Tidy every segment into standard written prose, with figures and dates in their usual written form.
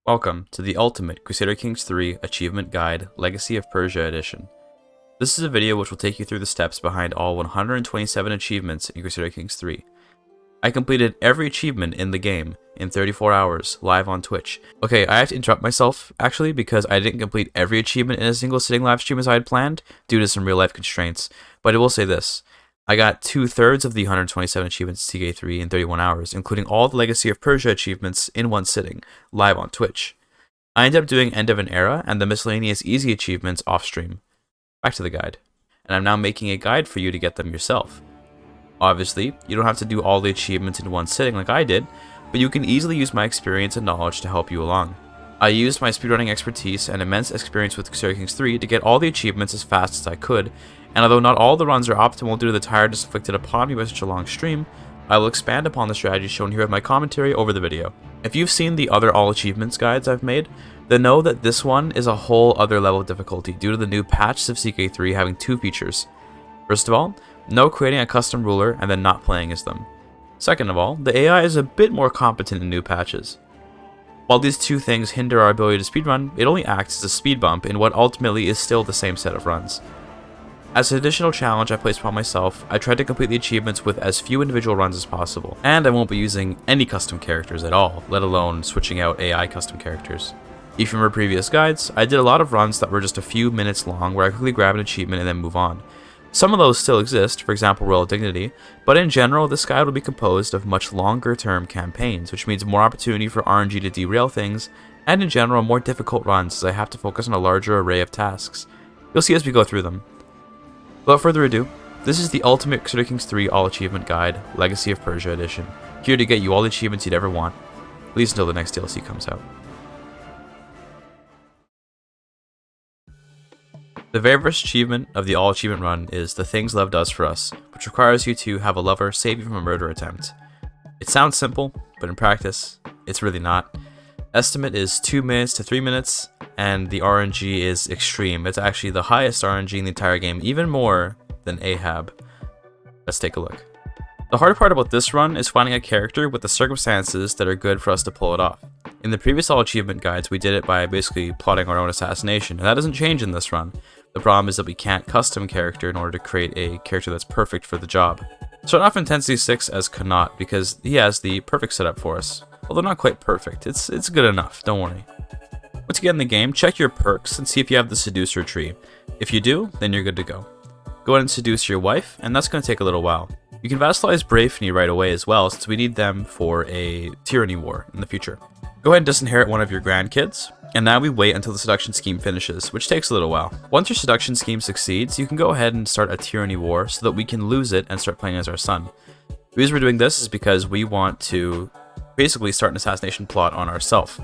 Welcome to the ultimate Crusader Kings 3 Achievement Guide Legacy of Persia Edition. This is a video which will take you through the steps behind all 127 achievements in Crusader Kings 3. I completed every achievement in the game in 34 hours live on Twitch. Okay, I have to interrupt myself actually because I didn't complete every achievement in a single sitting live stream as I had planned due to some real life constraints, but I will say this. I got 2/3 of the 127 achievements in TK3 in 31 hours, including all the Legacy of Persia achievements in one sitting, live on Twitch. I ended up doing End of an Era and the miscellaneous easy achievements off stream. Back to the guide. And I'm now making a guide for you to get them yourself. Obviously, you don't have to do all the achievements in one sitting like I did, but you can easily use my experience and knowledge to help you along. I used my speedrunning expertise and immense experience with Crusader Kings 3 to get all the achievements as fast as I could, and although not all the runs are optimal due to the tiredness inflicted upon me by such a long stream, I will expand upon the strategies shown here with my commentary over the video. If you've seen the other all achievements guides I've made, then know that this one is a whole other level of difficulty due to the new patches of CK3 having two features. First of all, no creating a custom ruler and then not playing as them. Second of all, the AI is a bit more competent in new patches. While these two things hinder our ability to speedrun, it only acts as a speed bump in what ultimately is still the same set of runs. As an additional challenge I placed upon myself, I tried to complete the achievements with as few individual runs as possible, and I won't be using any custom characters at all, let alone switching out AI custom characters. If you remember previous guides, I did a lot of runs that were just a few minutes long where I quickly grab an achievement and then move on. Some of those still exist, for example Royal Dignity, but in general this guide will be composed of much longer term campaigns, which means more opportunity for RNG to derail things, and in general more difficult runs as I have to focus on a larger array of tasks. You'll see as we go through them. Without further ado, this is the ultimate Crusader Kings 3 All Achievement Guide, Legacy of Persia Edition, here to get you all the achievements you'd ever want, at least until the next DLC comes out. The very first achievement of the All Achievement run is The Things Love Does For Us, which requires you to have a lover save you from a murder attempt. It sounds simple, but in practice, it's really not. Estimate is 2 minutes to 3 minutes, and the RNG is extreme. It's actually the highest RNG in the entire game, even more than Ahab. Let's take a look. The hard part about this run is finding a character with the circumstances that are good for us to pull it off. In the previous All Achievement guides, we did it by basically plotting our own assassination, and that doesn't change in this run. The problem is that we can't custom character in order to create a character that's perfect for the job. Start off Intensity 6 as Connaught because he has the perfect setup for us. Although not quite perfect, it's good enough, don't worry. Once you get in the game, check your perks and see if you have the Seducer tree. If you do, then you're good to go. Go ahead and seduce your wife, and that's going to take a little while. You can vassalize Brafni right away as well, since we need them for a tyranny war in the future. Go ahead and disinherit one of your grandkids, and now we wait until the seduction scheme finishes, which takes a little while. Once your seduction scheme succeeds, you can go ahead and start a tyranny war so that we can lose it and start playing as our son. The reason we're doing this is because we want to basically start an assassination plot on ourselves.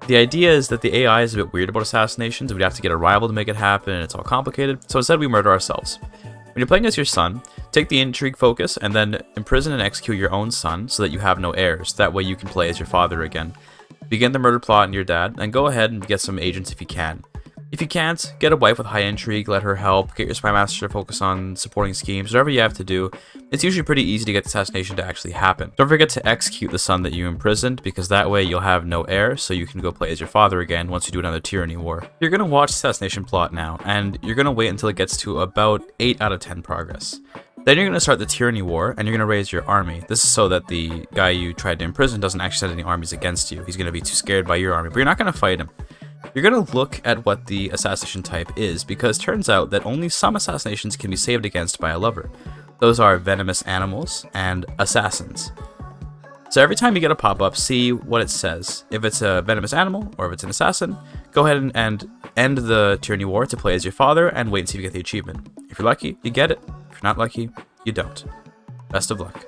The idea is that the AI is a bit weird about assassinations. We'd have to get a rival to make it happen, and it's all complicated, so instead we murder ourselves. When you're playing as your son, take the intrigue focus and then imprison and execute your own son so that you have no heirs. That way you can play as your father again. Begin the murder plot on your dad, and go ahead and get some agents if you can. If you can't, get a wife with high intrigue, let her help, get your spy master to focus on supporting schemes, whatever you have to do. It's usually pretty easy to get the assassination to actually happen. Don't forget to execute the son that you imprisoned, because that way you'll have no heir, so you can go play as your father again once you do another tyranny war. You're going to watch the assassination plot now, and you're going to wait until it gets to about 8 out of 10 progress. Then you're going to start the tyranny war, and you're going to raise your army. This is so that the guy you tried to imprison doesn't actually send any armies against you. He's going to be too scared by your army, but you're not going to fight him. You're going to look at what the assassination type is, because it turns out that only some assassinations can be saved against by a lover. Those are venomous animals and assassins. So every time you get a pop-up, see what it says. If it's a venomous animal or if it's an assassin, go ahead and end the tyranny war to play as your father and wait and see if you get the achievement. If you're lucky, you get it. If you're not lucky, you don't. Best of luck.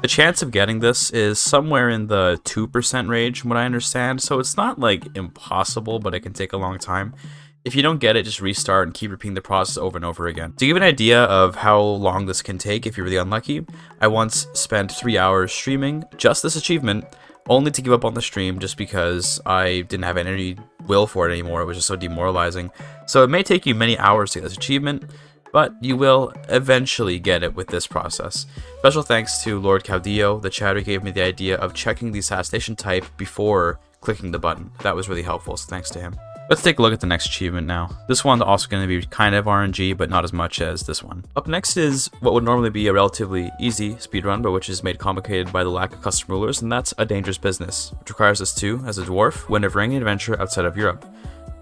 The chance of getting this is somewhere in the 2% range from what I understand, so it's not like impossible, but it can take a long time. If you don't get it, just restart and keep repeating the process over and over again. To give an idea of how long this can take if you're really unlucky, I once spent 3 hours streaming just this achievement, only to give up on the stream just because I didn't have any will for it anymore. It was just so demoralizing. So it may take you many hours to get this achievement, but you will eventually get it with this process. Special thanks to Lord Caudillo, the chatter gave me the idea of checking the assassination type before clicking the button. That was really helpful, so thanks to him. Let's take a look at the next achievement now. This one's also going to be kind of RNG, but not as much as this one. Up next is what would normally be a relatively easy speedrun, but which is made complicated by the lack of custom rulers, and that's A Dangerous Business, which requires us to, as a dwarf, win a Varangian adventure outside of Europe.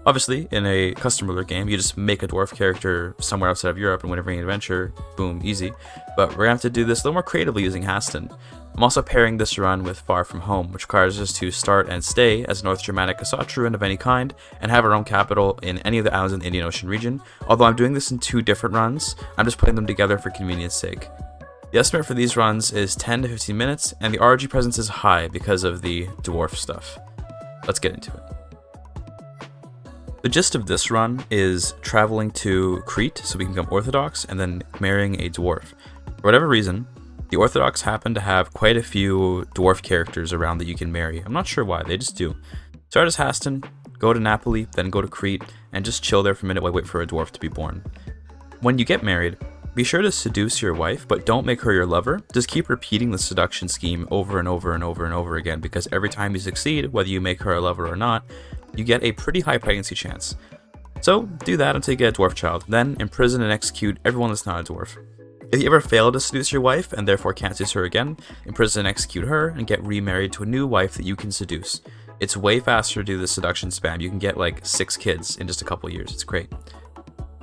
Obviously, in a custom ruler game, you just make a dwarf character somewhere outside of Europe and win a Varangian adventure, boom, easy. But we're going to have to do this a little more creatively using Haesteinn. I'm also pairing this run with Far From Home, which requires us to start and stay as a North Germanic Asatruan of any kind, and have our own capital in any of the islands in the Indian Ocean region. Although I'm doing this in 2 different runs, I'm just putting them together for convenience sake. The estimate for these runs is 10 to 15 minutes, and the RNG presence is high because of the dwarf stuff. Let's get into it. The gist of this run is traveling to Crete so we can become Orthodox, and then marrying a dwarf. For whatever reason, the Orthodox happen to have quite a few dwarf characters around that you can marry. I'm not sure why, they just do. Start as Haesteinn, go to Napoli, then go to Crete, and just chill there for a minute while wait for a dwarf to be born. When you get married, be sure to seduce your wife, but don't make her your lover. Just keep repeating the seduction scheme over and over and over and over again, because every time you succeed, whether you make her a lover or not, you get a pretty high pregnancy chance. So do that until you get a dwarf child, then imprison and execute everyone that's not a dwarf. If you ever fail to seduce your wife, and therefore can't seduce her again, imprison and execute her, and get remarried to a new wife that you can seduce. It's way faster to do the seduction spam. You can get like 6 kids in just a couple years. It's great.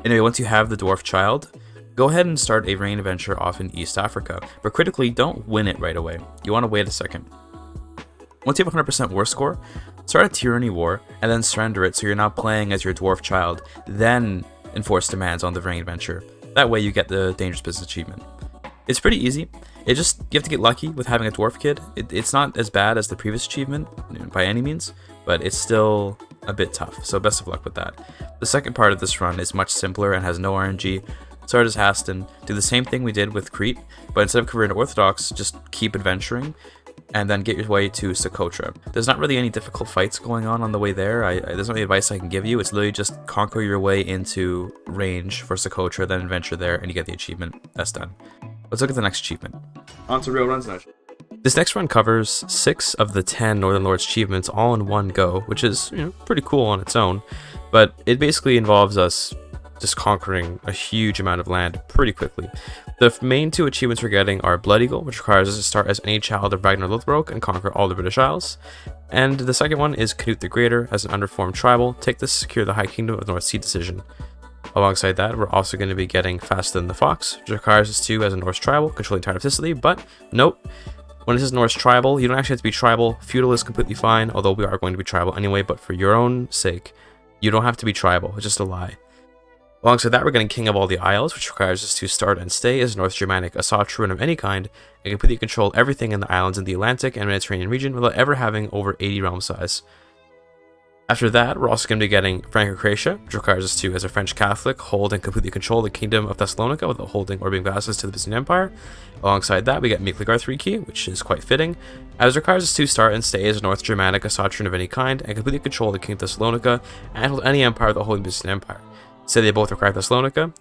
Anyway, once you have the dwarf child, go ahead and start a Varangian adventure off in East Africa, but critically, don't win it right away. You want to wait a second. Once you have a 100% war score, start a tyranny war, and then surrender it so you're not playing as your dwarf child, then enforce demands on the Varangian adventure. That way you get the Dangerous Business achievement. It's pretty easy. You have to get lucky with having a dwarf kid. It's not as bad as the previous achievement by any means, but it's still a bit tough, so best of luck with that. The second part of this run is much simpler and has no RNG. Start as Haesteinn, do the same thing we did with Crete, but instead of converting to Orthodox, just keep adventuring, and then get your way to Socotra. There's not really any difficult fights going on the way there. There's no advice I can give you. It's literally just conquer your way into range for Socotra, then adventure there, and you get the achievement. That's done. Let's look at the next achievement. On to real runs now. This next run covers 6 of the 10 Northern Lords achievements all in one go, which is pretty cool on its own, but it basically involves us just conquering a huge amount of land pretty quickly. The main 2 achievements we're getting are Blood Eagle, which requires us to start as any child of Ragnar Lothbrok and conquer all the British Isles. And the second one is Canute the Greater as an underformed tribal. Take this to secure the High Kingdom of the North Sea decision. Alongside that, we're also going to be getting Faster Than the Fox, which requires us to, as a Norse tribal, control the entire of Sicily. But note, when it says Norse tribal, you don't actually have to be tribal. Feudal is completely fine, although we are going to be tribal anyway, but for your own sake, you don't have to be tribal. It's just a lie. Alongside that, we're getting King of all the Isles, which requires us to start and stay as North Germanic Asatruan of any kind, and completely control everything in the islands in the Atlantic and Mediterranean region without ever having over 80 realm size. After that, we're also going to be getting Franco-Croatia, which requires us to, as a French Catholic, hold and completely control the Kingdom of Thessalonica without holding or being vassals to the Byzantine Empire. Alongside that, we get Mikligar 3 key, which is quite fitting, as it requires us to start and stay as a North Germanic Asatruan of any kind, and completely control the Kingdom of Thessalonica, and hold any empire without holding the Byzantine Empire. Say they both require Thessalonica.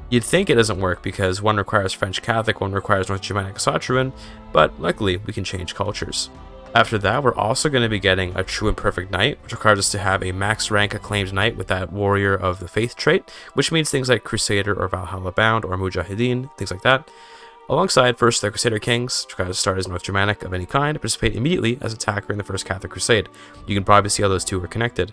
You'd think it doesn't work because one requires French Catholic, one requires North Germanic Asatruan, but luckily we can change cultures. After that, we're also going to be getting a True and Perfect Knight, which requires us to have a max rank acclaimed knight with that Warrior of the Faith trait, which means things like Crusader or Valhalla Bound or Mujahideen, things like that. Alongside, first, the Crusader Kings, which requires us to start as North Germanic of any kind, and participate immediately as attacker in the First Catholic Crusade. You can probably see how those 2 are connected.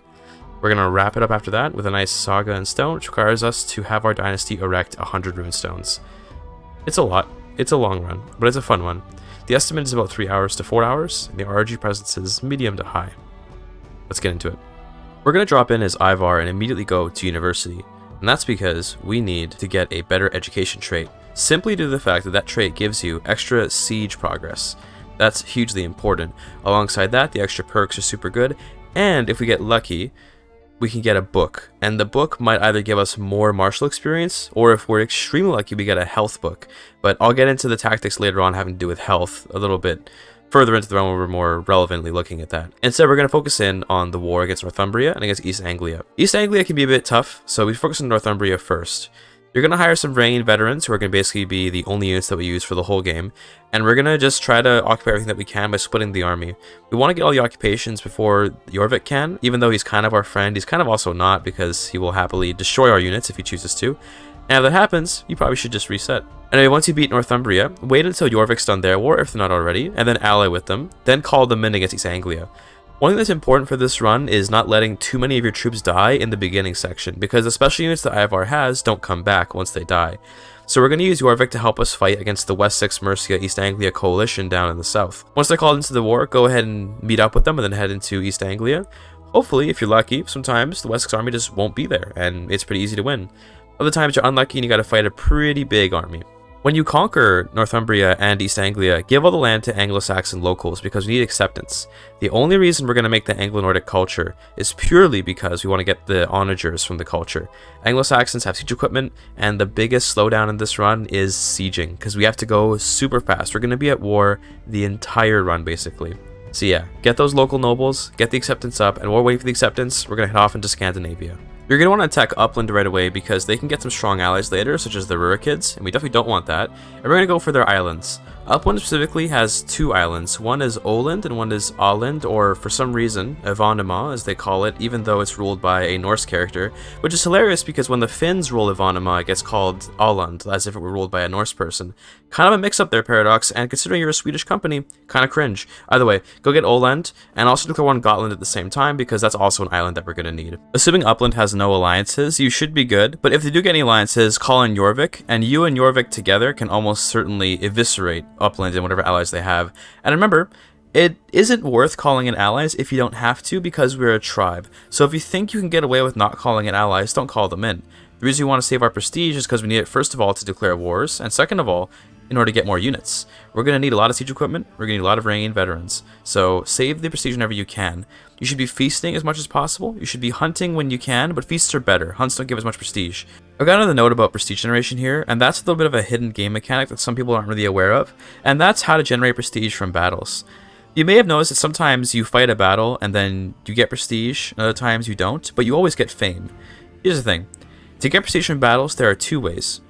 We're going to wrap it up after that with a nice Saga in Stone, which requires us to have our dynasty erect 100 rune stones. It's a lot. It's a long run, but it's a fun one. The estimate is about 3 hours to 4 hours, and the RNG presence is medium to high. Let's get into it. We're going to drop in as Ivar and immediately go to university, and that's because we need to get a better education trait, simply due to the fact that that trait gives you extra siege progress. That's hugely important. Alongside that, the extra perks are super good, and if we get lucky, we can get a book, and the book might either give us more martial experience, or if we're extremely lucky, we get a health book. But I'll get into the tactics later on having to do with health a little bit further into the run when we're more relevantly looking at that. Instead, we're going to focus in on the war against Northumbria and against East Anglia. East Anglia can be a bit tough, so we focus on Northumbria first. You're going to hire some Varangian veterans who are going to basically be the only units that we use for the whole game, and we're going to just try to occupy everything that we can by splitting the army. We want to get all the occupations before Jorvik can, even though he's kind of our friend. He's kind of also not, because he will happily destroy our units if he chooses to. And if that happens, you probably should just reset. Anyway, once you beat Northumbria, wait until Jorvik's done their war, if they're not already, and then ally with them, then call them in against East Anglia. One thing that's important for this run is not letting too many of your troops die in the beginning section, because the special units that Ivar has don't come back once they die. So we're going to use Jorvik to help us fight against the West 6 Mercia East Anglia coalition down in the south. Once they're called into the war, go ahead and meet up with them and then head into East Anglia. Hopefully, if you're lucky, sometimes the West 6 army just won't be there, and it's pretty easy to win. Other times you're unlucky and you got to fight a pretty big army. When you conquer Northumbria and East Anglia, give all the land to Anglo-Saxon locals because we need acceptance. The only reason we're going to make the Anglo-Nordic culture is purely because we want to get the onagers from the culture. Anglo-Saxons have siege equipment, and the biggest slowdown in this run is sieging, because we have to go super fast. We're going to be at war the entire run, basically. So yeah, get those local nobles, get the acceptance up, and while we're waiting for the acceptance, we're going to head off into Scandinavia. You're going to want to attack Upland right away because they can get some strong allies later, such as the Rurikids, and we definitely don't want that. And we're going to go for their islands. Upland specifically has 2 islands. One is Oland and one is Åland, or for some reason, Evanima as they call it, even though it's ruled by a Norse character, which is hilarious because when the Finns rule Evanima, it gets called Åland, as if it were ruled by a Norse person. Kind of a mix-up there, Paradox, and considering you're a Swedish company, kind of cringe. Either way, go get Åland, and also declare one Gotland at the same time, because that's also an island that we're going to need. Assuming Upland has no alliances, you should be good, but if they do get any alliances, call in Jorvik, and you and Jorvik together can almost certainly eviscerate Upland and whatever allies they have. And remember, it isn't worth calling in allies if you don't have to, because we're a tribe. So if you think you can get away with not calling in allies, don't call them in. The reason we want to save our prestige is because we need it first of all to declare wars, and second of all, in order to get more units. We're going to need a lot of siege equipment, we're going to need a lot of Varangian veterans, so save the prestige whenever you can. You should be feasting as much as possible, you should be hunting when you can, but feasts are better, hunts don't give as much prestige. I've got another note about prestige generation here, and that's a little bit of a hidden game mechanic that some people aren't really aware of, and that's how to generate prestige from battles. You may have noticed that sometimes you fight a battle and then you get prestige, and other times you don't, but you always get fame. Here's the thing, to get prestige from battles, there are 2 ways.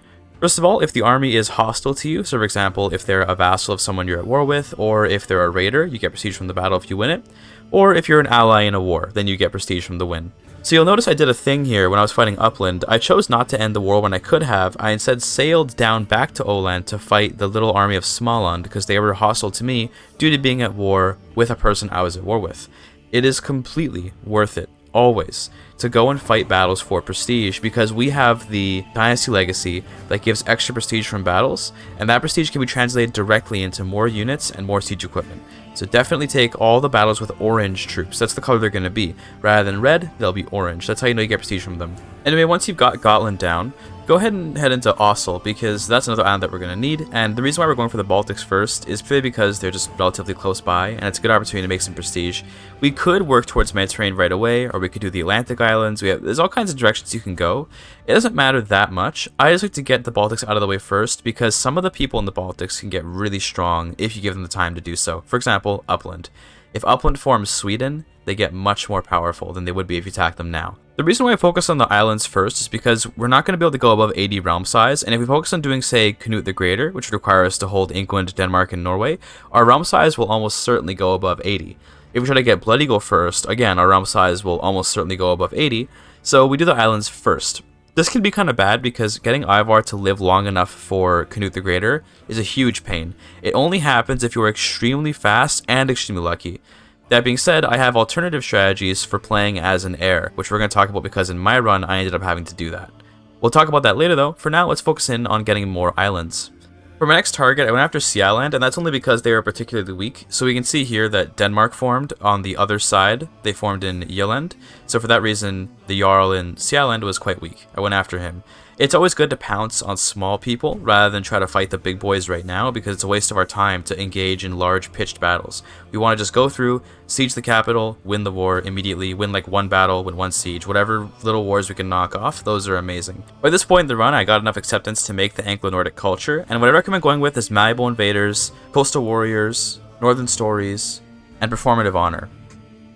First of all, if the army is hostile to you, so for example, if they're a vassal of someone you're at war with, or if they're a raider, you get prestige from the battle if you win it, or if you're an ally in a war, then you get prestige from the win. So you'll notice I did a thing here when I was fighting Upland. I chose not to end the war when I could have. I instead sailed down back to Åland to fight the little army of Småland because they were hostile to me due to being at war with a person I was at war with. It is completely worth it, always, to go and fight battles for prestige, because we have the Dynasty Legacy that gives extra prestige from battles, and that prestige can be translated directly into more units and more siege equipment. So definitely take all the battles with orange troops. That's the color they're going to be. Rather than red, they'll be orange. That's how you know you get prestige from them. Anyway, once you've got Gotland down, go ahead and head into Ossel, because that's another island that we're going to need, and the reason why we're going for the Baltics first is purely because they're just relatively close by, and it's a good opportunity to make some prestige. We could work towards Mediterranean right away, or we could do the Atlantic Islands. There's all kinds of directions you can go. It doesn't matter that much. I just like to get the Baltics out of the way first, because some of the people in the Baltics can get really strong if you give them the time to do so. For example, Upland. If Upland forms Sweden, they get much more powerful than they would be if you attack them now. The reason why I focus on the islands first is because we're not going to be able to go above 80 realm size, and if we focus on doing, say, Canute the Greater, which would require us to hold England, Denmark, and Norway, our realm size will almost certainly go above 80. If we try to get Blood Eagle first, again, our realm size will almost certainly go above 80, so we do the islands first. This can be kind of bad because getting Ivar to live long enough for Canute the Greater is a huge pain. It only happens if you're extremely fast and extremely lucky. That being said, I have alternative strategies for playing as an heir, which we're going to talk about because in my run I ended up having to do that. We'll talk about that later though. For now, let's focus in on getting more islands. For my next target, I went after Sealand, and that's only because they were particularly weak. So we can see here that Denmark formed on the other side. They formed in Jylland. So for that reason, the Jarl in Sealand was quite weak. I went after him. It's always good to pounce on small people rather than try to fight the big boys right now, because it's a waste of our time to engage in large pitched battles. We want to just go through, siege the capital, win the war immediately, win like one battle, win one siege, whatever little wars we can knock off, those are amazing. By this point in the run, I got enough acceptance to make the Anglo-Nordic culture, and what I recommend going with is malleable invaders, coastal warriors, northern stories, and performative honor.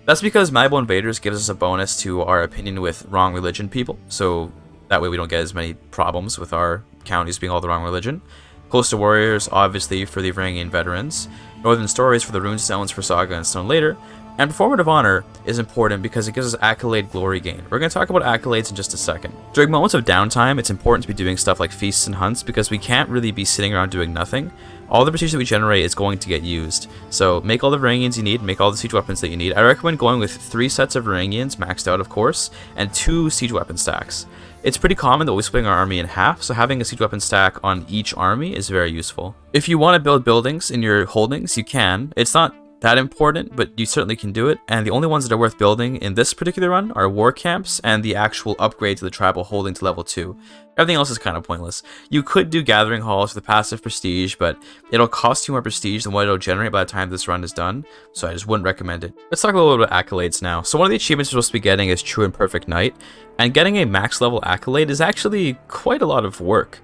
That's because malleable invaders gives us a bonus to our opinion with wrong religion people, so That way we don't get as many problems with our counties being all the wrong religion. Coastal Warriors, obviously, for the Varangian veterans. Northern Stories for the Rune Stones for Saga and Stone later. And Performative Honor is important because it gives us accolade glory gain. We're going to talk about accolades in just a second. During moments of downtime, it's important to be doing stuff like feasts and hunts because we can't really be sitting around doing nothing. All the prestige that we generate is going to get used. So make all the Varangians you need, make all the siege weapons that you need. I recommend going with 3 sets of Varangians, maxed out of course, and 2 siege weapon stacks. It's pretty common that we're splitting our army in half, so having a siege weapon stack on each army is very useful. If you want to build buildings in your holdings, you can. It's not that important, but you certainly can do it, and the only ones that are worth building in this particular run are war camps and the actual upgrade to the tribal holding to level 2. Everything else is kind of pointless. You could do gathering halls for the passive prestige, but it'll cost you more prestige than what it'll generate by the time this run is done, so I just wouldn't recommend it. Let's talk a little bit about accolades now. So one of the achievements you're supposed to be getting is True and Perfect Knight, and getting a max level accolade is actually quite a lot of work.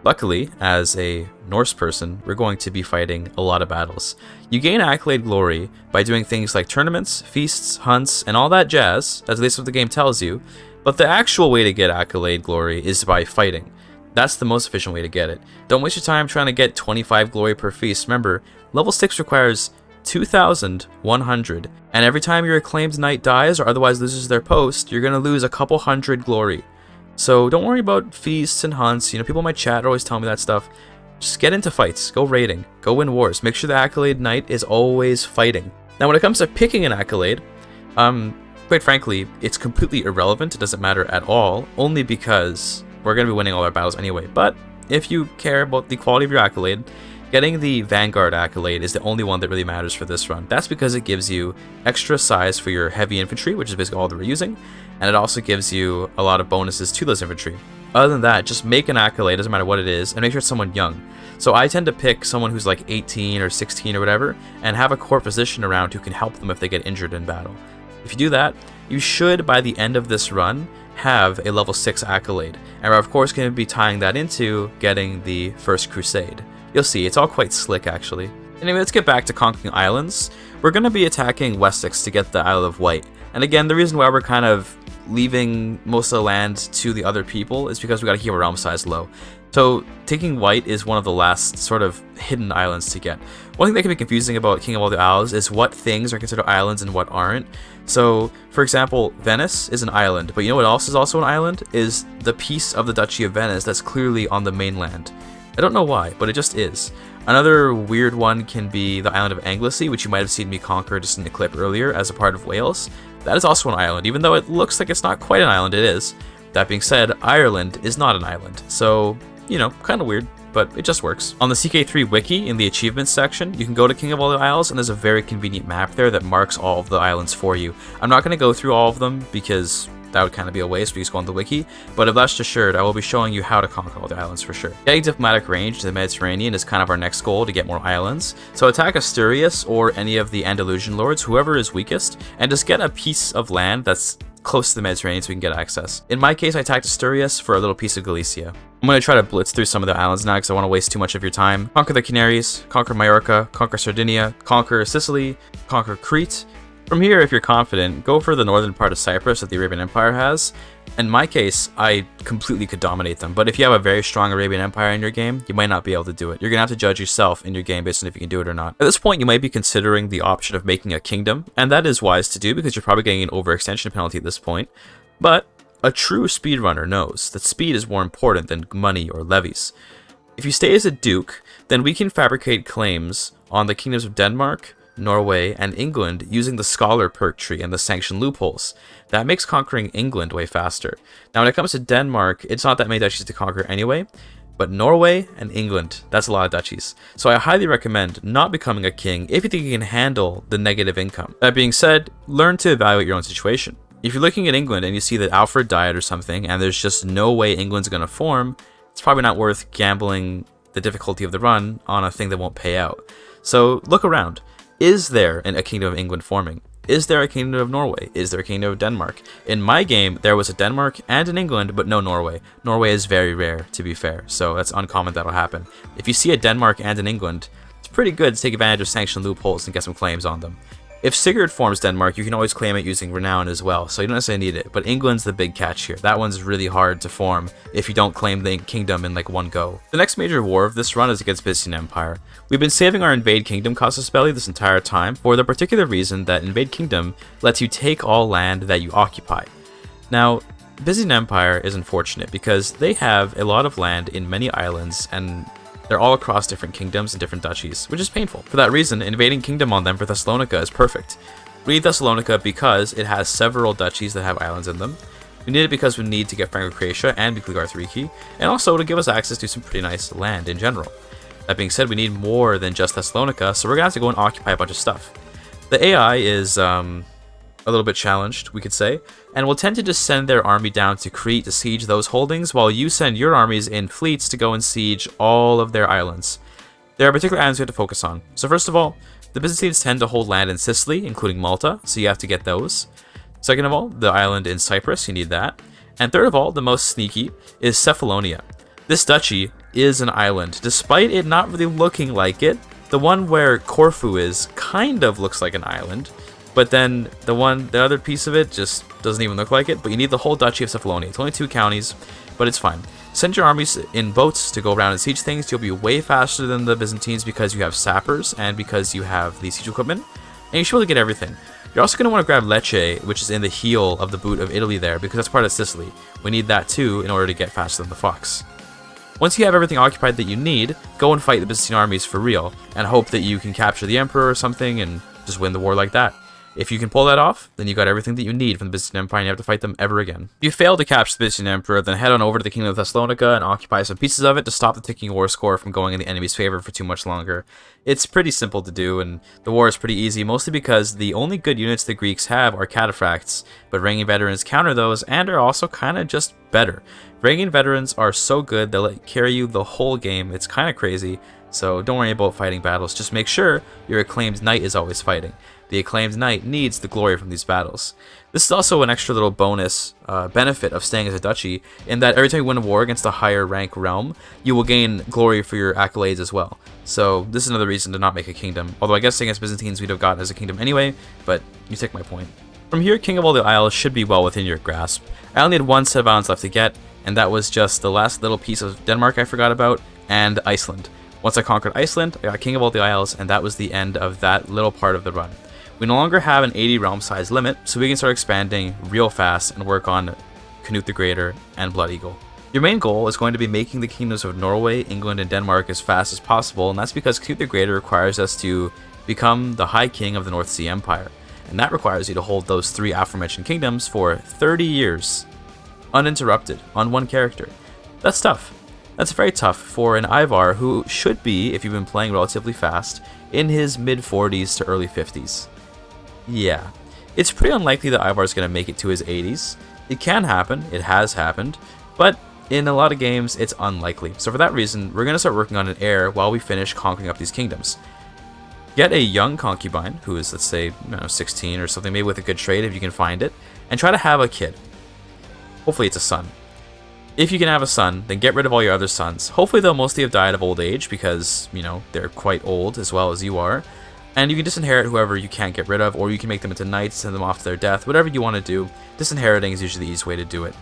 Luckily, as a Norse person, we're going to be fighting a lot of battles. You gain accolade glory by doing things like tournaments, feasts, hunts, and all that jazz, that's at least what the game tells you, but the actual way to get accolade glory is by fighting. That's the most efficient way to get it. Don't waste your time trying to get 25 glory per feast. Remember, level 6 requires 2,100, and every time your acclaimed knight dies or otherwise loses their post, you're going to lose a couple hundred glory. So don't worry about feasts and hunts. You know, people in my chat are always telling me that stuff. Just get into fights, go raiding, go win wars. Make sure the accolade knight is always fighting. Now when it comes to picking an accolade, quite frankly, it's completely irrelevant. It doesn't matter at all, only because we're going to be winning all our battles anyway. But if you care about the quality of your accolade, getting the Vanguard accolade is the only one that really matters for this run. That's because it gives you extra size for your heavy infantry, which is basically all that we're using, and it also gives you a lot of bonuses to those infantry. Other than that, just make an accolade, doesn't matter what it is, and make sure it's someone young. So I tend to pick someone who's like 18 or 16 or whatever, and have a core physician around who can help them if they get injured in battle. If you do that, you should, by the end of this run, have a level 6 accolade. And we're of course going to be tying that into getting the first crusade. You'll see, it's all quite slick actually. Anyway, let's get back to conquering islands. We're going to be attacking Wessex to get the Isle of Wight. And again, the reason why we're kind of leaving most of the land to the other people is because we got to keep our realm size low. So taking Wight is one of the last sort of hidden islands to get. One thing that can be confusing about King of All the Isles is what things are considered islands and what aren't. So, for example, Venice is an island, but you know what else is also an island? Is the piece of the Duchy of Venice that's clearly on the mainland. I don't know why, but it just is. Another weird one can be the island of Anglesey, which you might have seen me conquer just in the clip earlier as a part of Wales. That is also an island, even though it looks like it's not quite an island, it is. That being said, Ireland is not an island, so, you know, kind of weird, but it just works. On the CK3 wiki, in the achievements section, you can go to King of All the Isles, and there's a very convenient map there that marks all of the islands for you. I'm not going to go through all of them because that would kind of be a waste. We just go on the wiki, but if that's assured, I will be showing you how to conquer all the islands for sure. Getting diplomatic range to the Mediterranean is kind of our next goal to get more islands. So attack Asturias or any of the Andalusian lords, whoever is weakest, and just get a piece of land that's close to the Mediterranean so we can get access. In my case, I attacked Asturias for a little piece of Galicia. I'm going to try to blitz through some of the islands now because I want to waste too much of your time. Conquer the Canaries, conquer Majorca, conquer Sardinia, conquer Sicily, conquer Crete. From here, if you're confident, go for the northern part of Cyprus that the Arabian Empire has. In my case, I completely could dominate them, but if you have a very strong Arabian Empire in your game, you might not be able to do it. You're going to have to judge yourself in your game based on if you can do it or not. At this point, you might be considering the option of making a kingdom, and that is wise to do because you're probably getting an overextension penalty at this point. But a true speedrunner knows that speed is more important than money or levies. If you stay as a duke, then we can fabricate claims on the kingdoms of Denmark, Norway, and England using the Scholar perk tree and the sanction loopholes. That makes conquering England way faster. Now when it comes to Denmark, it's not that many duchies to conquer anyway, but Norway and England, that's a lot of duchies. So I highly recommend not becoming a king if you think you can handle the negative income. That being said, learn to evaluate your own situation. If you're looking at England and you see that Alfred died or something, and there's just no way England's going to form, it's probably not worth gambling the difficulty of the run on a thing that won't pay out. So look around. Is there a Kingdom of England forming? Is there a Kingdom of Norway? Is there a Kingdom of Denmark? In my game, there was a Denmark and an England, but no Norway. Norway is very rare, to be fair, so that's uncommon that'll happen. If you see a Denmark and an England, it's pretty good to take advantage of sanction loopholes and get some claims on them. If Sigurd forms Denmark, you can always claim it using Renown as well, so you don't necessarily need it, but England's the big catch here. That one's really hard to form if you don't claim the kingdom in like one go. The next major war of this run is against Byzantine Empire. We've been saving our Invade Kingdom casus belli this entire time for the particular reason that Invade Kingdom lets you take all land that you occupy. Now, Byzantine Empire is unfortunate because they have a lot of land in many islands and they're all across different kingdoms and different duchies, which is painful. For that reason, invading kingdom on them for Thessalonica is perfect. We need Thessalonica because it has several duchies that have islands in them. We need it because we need to get Franco-Croatia and Bukligarthriki, and also to give us access to some pretty nice land in general. That being said, we need more than just Thessalonica, so we're going to have to go and occupy a bunch of stuff. The AI is a little bit challenged, we could say, and will tend to just send their army down to Crete to siege those holdings, while you send your armies in fleets to go and siege all of their islands. There are particular islands we have to focus on. So first of all, the Byzantines tend to hold land in Sicily, including Malta, so you have to get those. Second of all, the island in Cyprus, you need that. And third of all, the most sneaky, is Cephalonia. This duchy is an island, despite it not really looking like it. The one where Corfu is kind of looks like an island, but then the other piece of it just doesn't even look like it. But you need the whole duchy of Cephalonia. It's only 2 counties, but it's fine. Send your armies in boats to go around and siege things. You'll be way faster than the Byzantines because you have sappers and because you have the siege equipment, and you should be able to get everything. You're also going to want to grab Lecce, which is in the heel of the boot of Italy there, because that's part of Sicily. We need that too in order to get faster than the fox. Once you have everything occupied that you need, go and fight the Byzantine armies for real, and hope that you can capture the emperor or something and just win the war like that. If you can pull that off, then you got everything that you need from the Byzantine Empire and you have to fight them ever again. If you fail to capture the Byzantine Emperor, then head on over to the Kingdom of Thessalonica and occupy some pieces of it to stop the ticking war score from going in the enemy's favor for too much longer. It's pretty simple to do, and the war is pretty easy, mostly because the only good units the Greeks have are cataphracts, but Varangian veterans counter those and are also kind of just better. Varangian veterans are so good, they'll carry you the whole game. It's kind of crazy, so don't worry about fighting battles. Just make sure your acclaimed knight is always fighting. The acclaimed knight needs the glory from these battles. This is also an extra little bonus benefit of staying as a duchy, in that every time you win a war against a higher rank realm, you will gain glory for your accolades as well. So this is another reason to not make a kingdom, although I guess against Byzantines we'd have gotten as a kingdom anyway, but you take my point. From here, King of all the Isles should be well within your grasp. I only had one set of islands left to get, and that was just the last little piece of Denmark I forgot about, and Iceland. Once I conquered Iceland, I got King of all the Isles, and that was the end of that little part of the run. We no longer have an 80 realm size limit, so we can start expanding real fast and work on Canute the Greater and Blood Eagle. Your main goal is going to be making the kingdoms of Norway, England, and Denmark as fast as possible, and that's because Canute the Greater requires us to become the High King of the North Sea Empire, and that requires you to hold those 3 aforementioned kingdoms for 30 years, uninterrupted, on one character. That's tough. That's very tough for an Ivar who should be, if you've been playing relatively fast, in his mid-40s to early 50s. Yeah, it's pretty unlikely that Ivar is going to make it to his 80s. It can happen, it has happened, but in a lot of games it's unlikely. So for that reason, we're going to start working on an heir while we finish conquering up these kingdoms. Get a young concubine, who is, let's say, 16 or something, maybe with a good trade if you can find it, and try to have a kid. Hopefully it's a son. If you can have a son, then get rid of all your other sons. Hopefully they'll mostly have died of old age because, they're quite old as well as you are. And you can disinherit whoever you can't get rid of, or you can make them into knights, send them off to their death, whatever you want to do. Disinheriting is usually the easiest way to do it.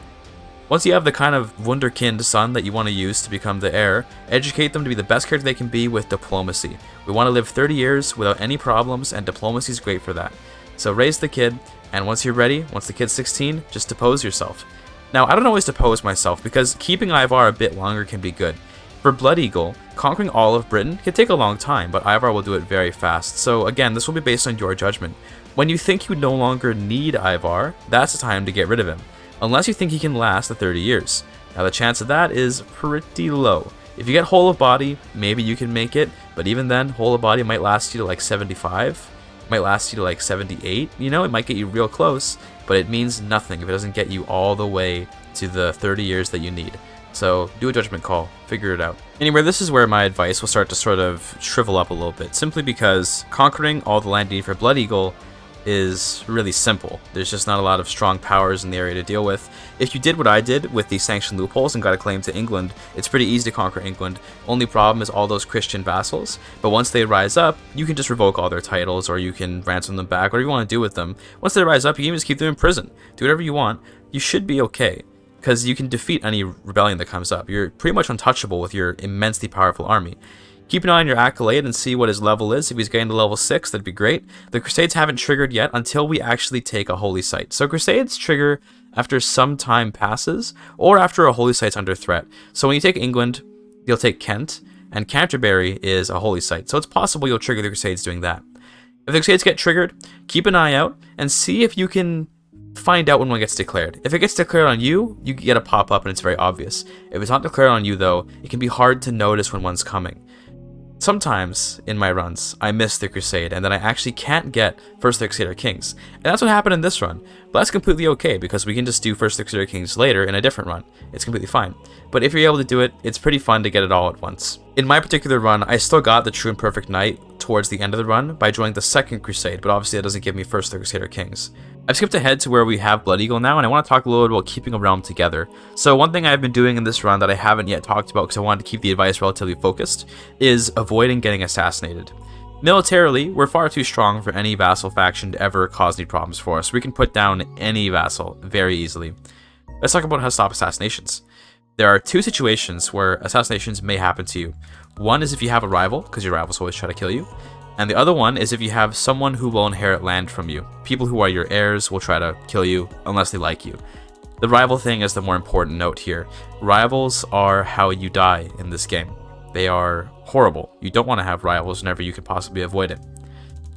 Once you have the kind of wunderkind son that you want to use to become the heir, educate them to be the best character they can be with diplomacy. We want to live 30 years without any problems, and diplomacy is great for that. So raise the kid, and once you're ready, once the kid's 16, just depose yourself. Now, I don't always depose myself, because keeping Ivar a bit longer can be good. For Blood Eagle, conquering all of Britain can take a long time, but Ivar will do it very fast. So again, this will be based on your judgment. When you think you no longer need Ivar, that's the time to get rid of him, unless you think he can last the 30 years. Now the chance of that is pretty low. If you get Whole of Body, maybe you can make it, but even then, Whole of Body might last you to like 75, might last you to like 78, it might get you real close, but it means nothing if it doesn't get you all the way to the 30 years that you need. So do a judgment call, figure it out. Anyway, this is where my advice will start to sort of shrivel up a little bit, simply because conquering all the land you need for Blood Eagle is really simple. There's just not a lot of strong powers in the area to deal with. If you did what I did with the sanction loopholes and got a claim to England, it's pretty easy to conquer England. Only problem is all those Christian vassals, but once they rise up, you can just revoke all their titles, or you can ransom them back, whatever you want to do with them. Once they rise up, you can just keep them in prison. Do whatever you want. You should be okay, because you can defeat any rebellion that comes up. You're pretty much untouchable with your immensely powerful army. Keep an eye on your accolade and see what his level is. If he's getting to level 6, that'd be great. The Crusades haven't triggered yet until we actually take a holy site. So Crusades trigger after some time passes, or after a holy site's under threat. So when you take England, you'll take Kent, and Canterbury is a holy site. So it's possible you'll trigger the Crusades doing that. If the Crusades get triggered, keep an eye out and see if you can find out when one gets declared. If it gets declared on you, you get a pop-up and it's very obvious. If it's not declared on you though, it can be hard to notice when one's coming. Sometimes in my runs, I miss the Crusade, and then I actually can't get first the Crusader Kings. And that's what happened in this run. But that's completely okay, because we can just do first the Crusader Kings later in a different run. It's completely fine. But if you're able to do it, it's pretty fun to get it all at once. In my particular run, I still got the True and Perfect Knight towards the end of the run by joining the second Crusade, but obviously that doesn't give me first the Crusader Kings. I've skipped ahead to where we have Blood Eagle now, and I want to talk a little bit about keeping a realm together. So one thing I've been doing in this run that I haven't yet talked about because I wanted to keep the advice relatively focused is avoiding getting assassinated. Militarily, we're far too strong for any vassal faction to ever cause any problems for us. We can put down any vassal very easily. Let's talk about how to stop assassinations. There are two situations where assassinations may happen to you. One is if you have a rival, because your rivals always try to kill you. And the other one is if you have someone who will inherit land from you. People who are your heirs will try to kill you unless they like you. The rival thing is the more important note here. Rivals are how you die in this game. They are horrible. You don't want to have rivals whenever you can possibly avoid it.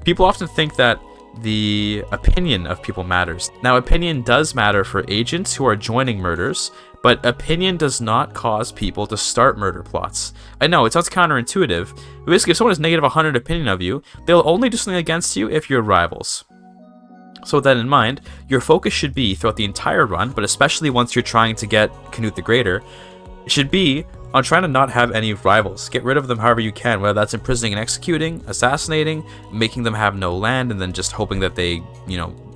People often think that the opinion of people matters. Now, opinion does matter for agents who are joining murders, but opinion does not cause people to start murder plots. I know, it sounds counterintuitive, but basically if someone has negative 100 opinion of you, they'll only do something against you if you're rivals. So with that in mind, your focus should be throughout the entire run, but especially once you're trying to get Canute the Greater, it should be on trying to not have any rivals. Get rid of them however you can, whether that's imprisoning and executing, assassinating, making them have no land, and then just hoping that they,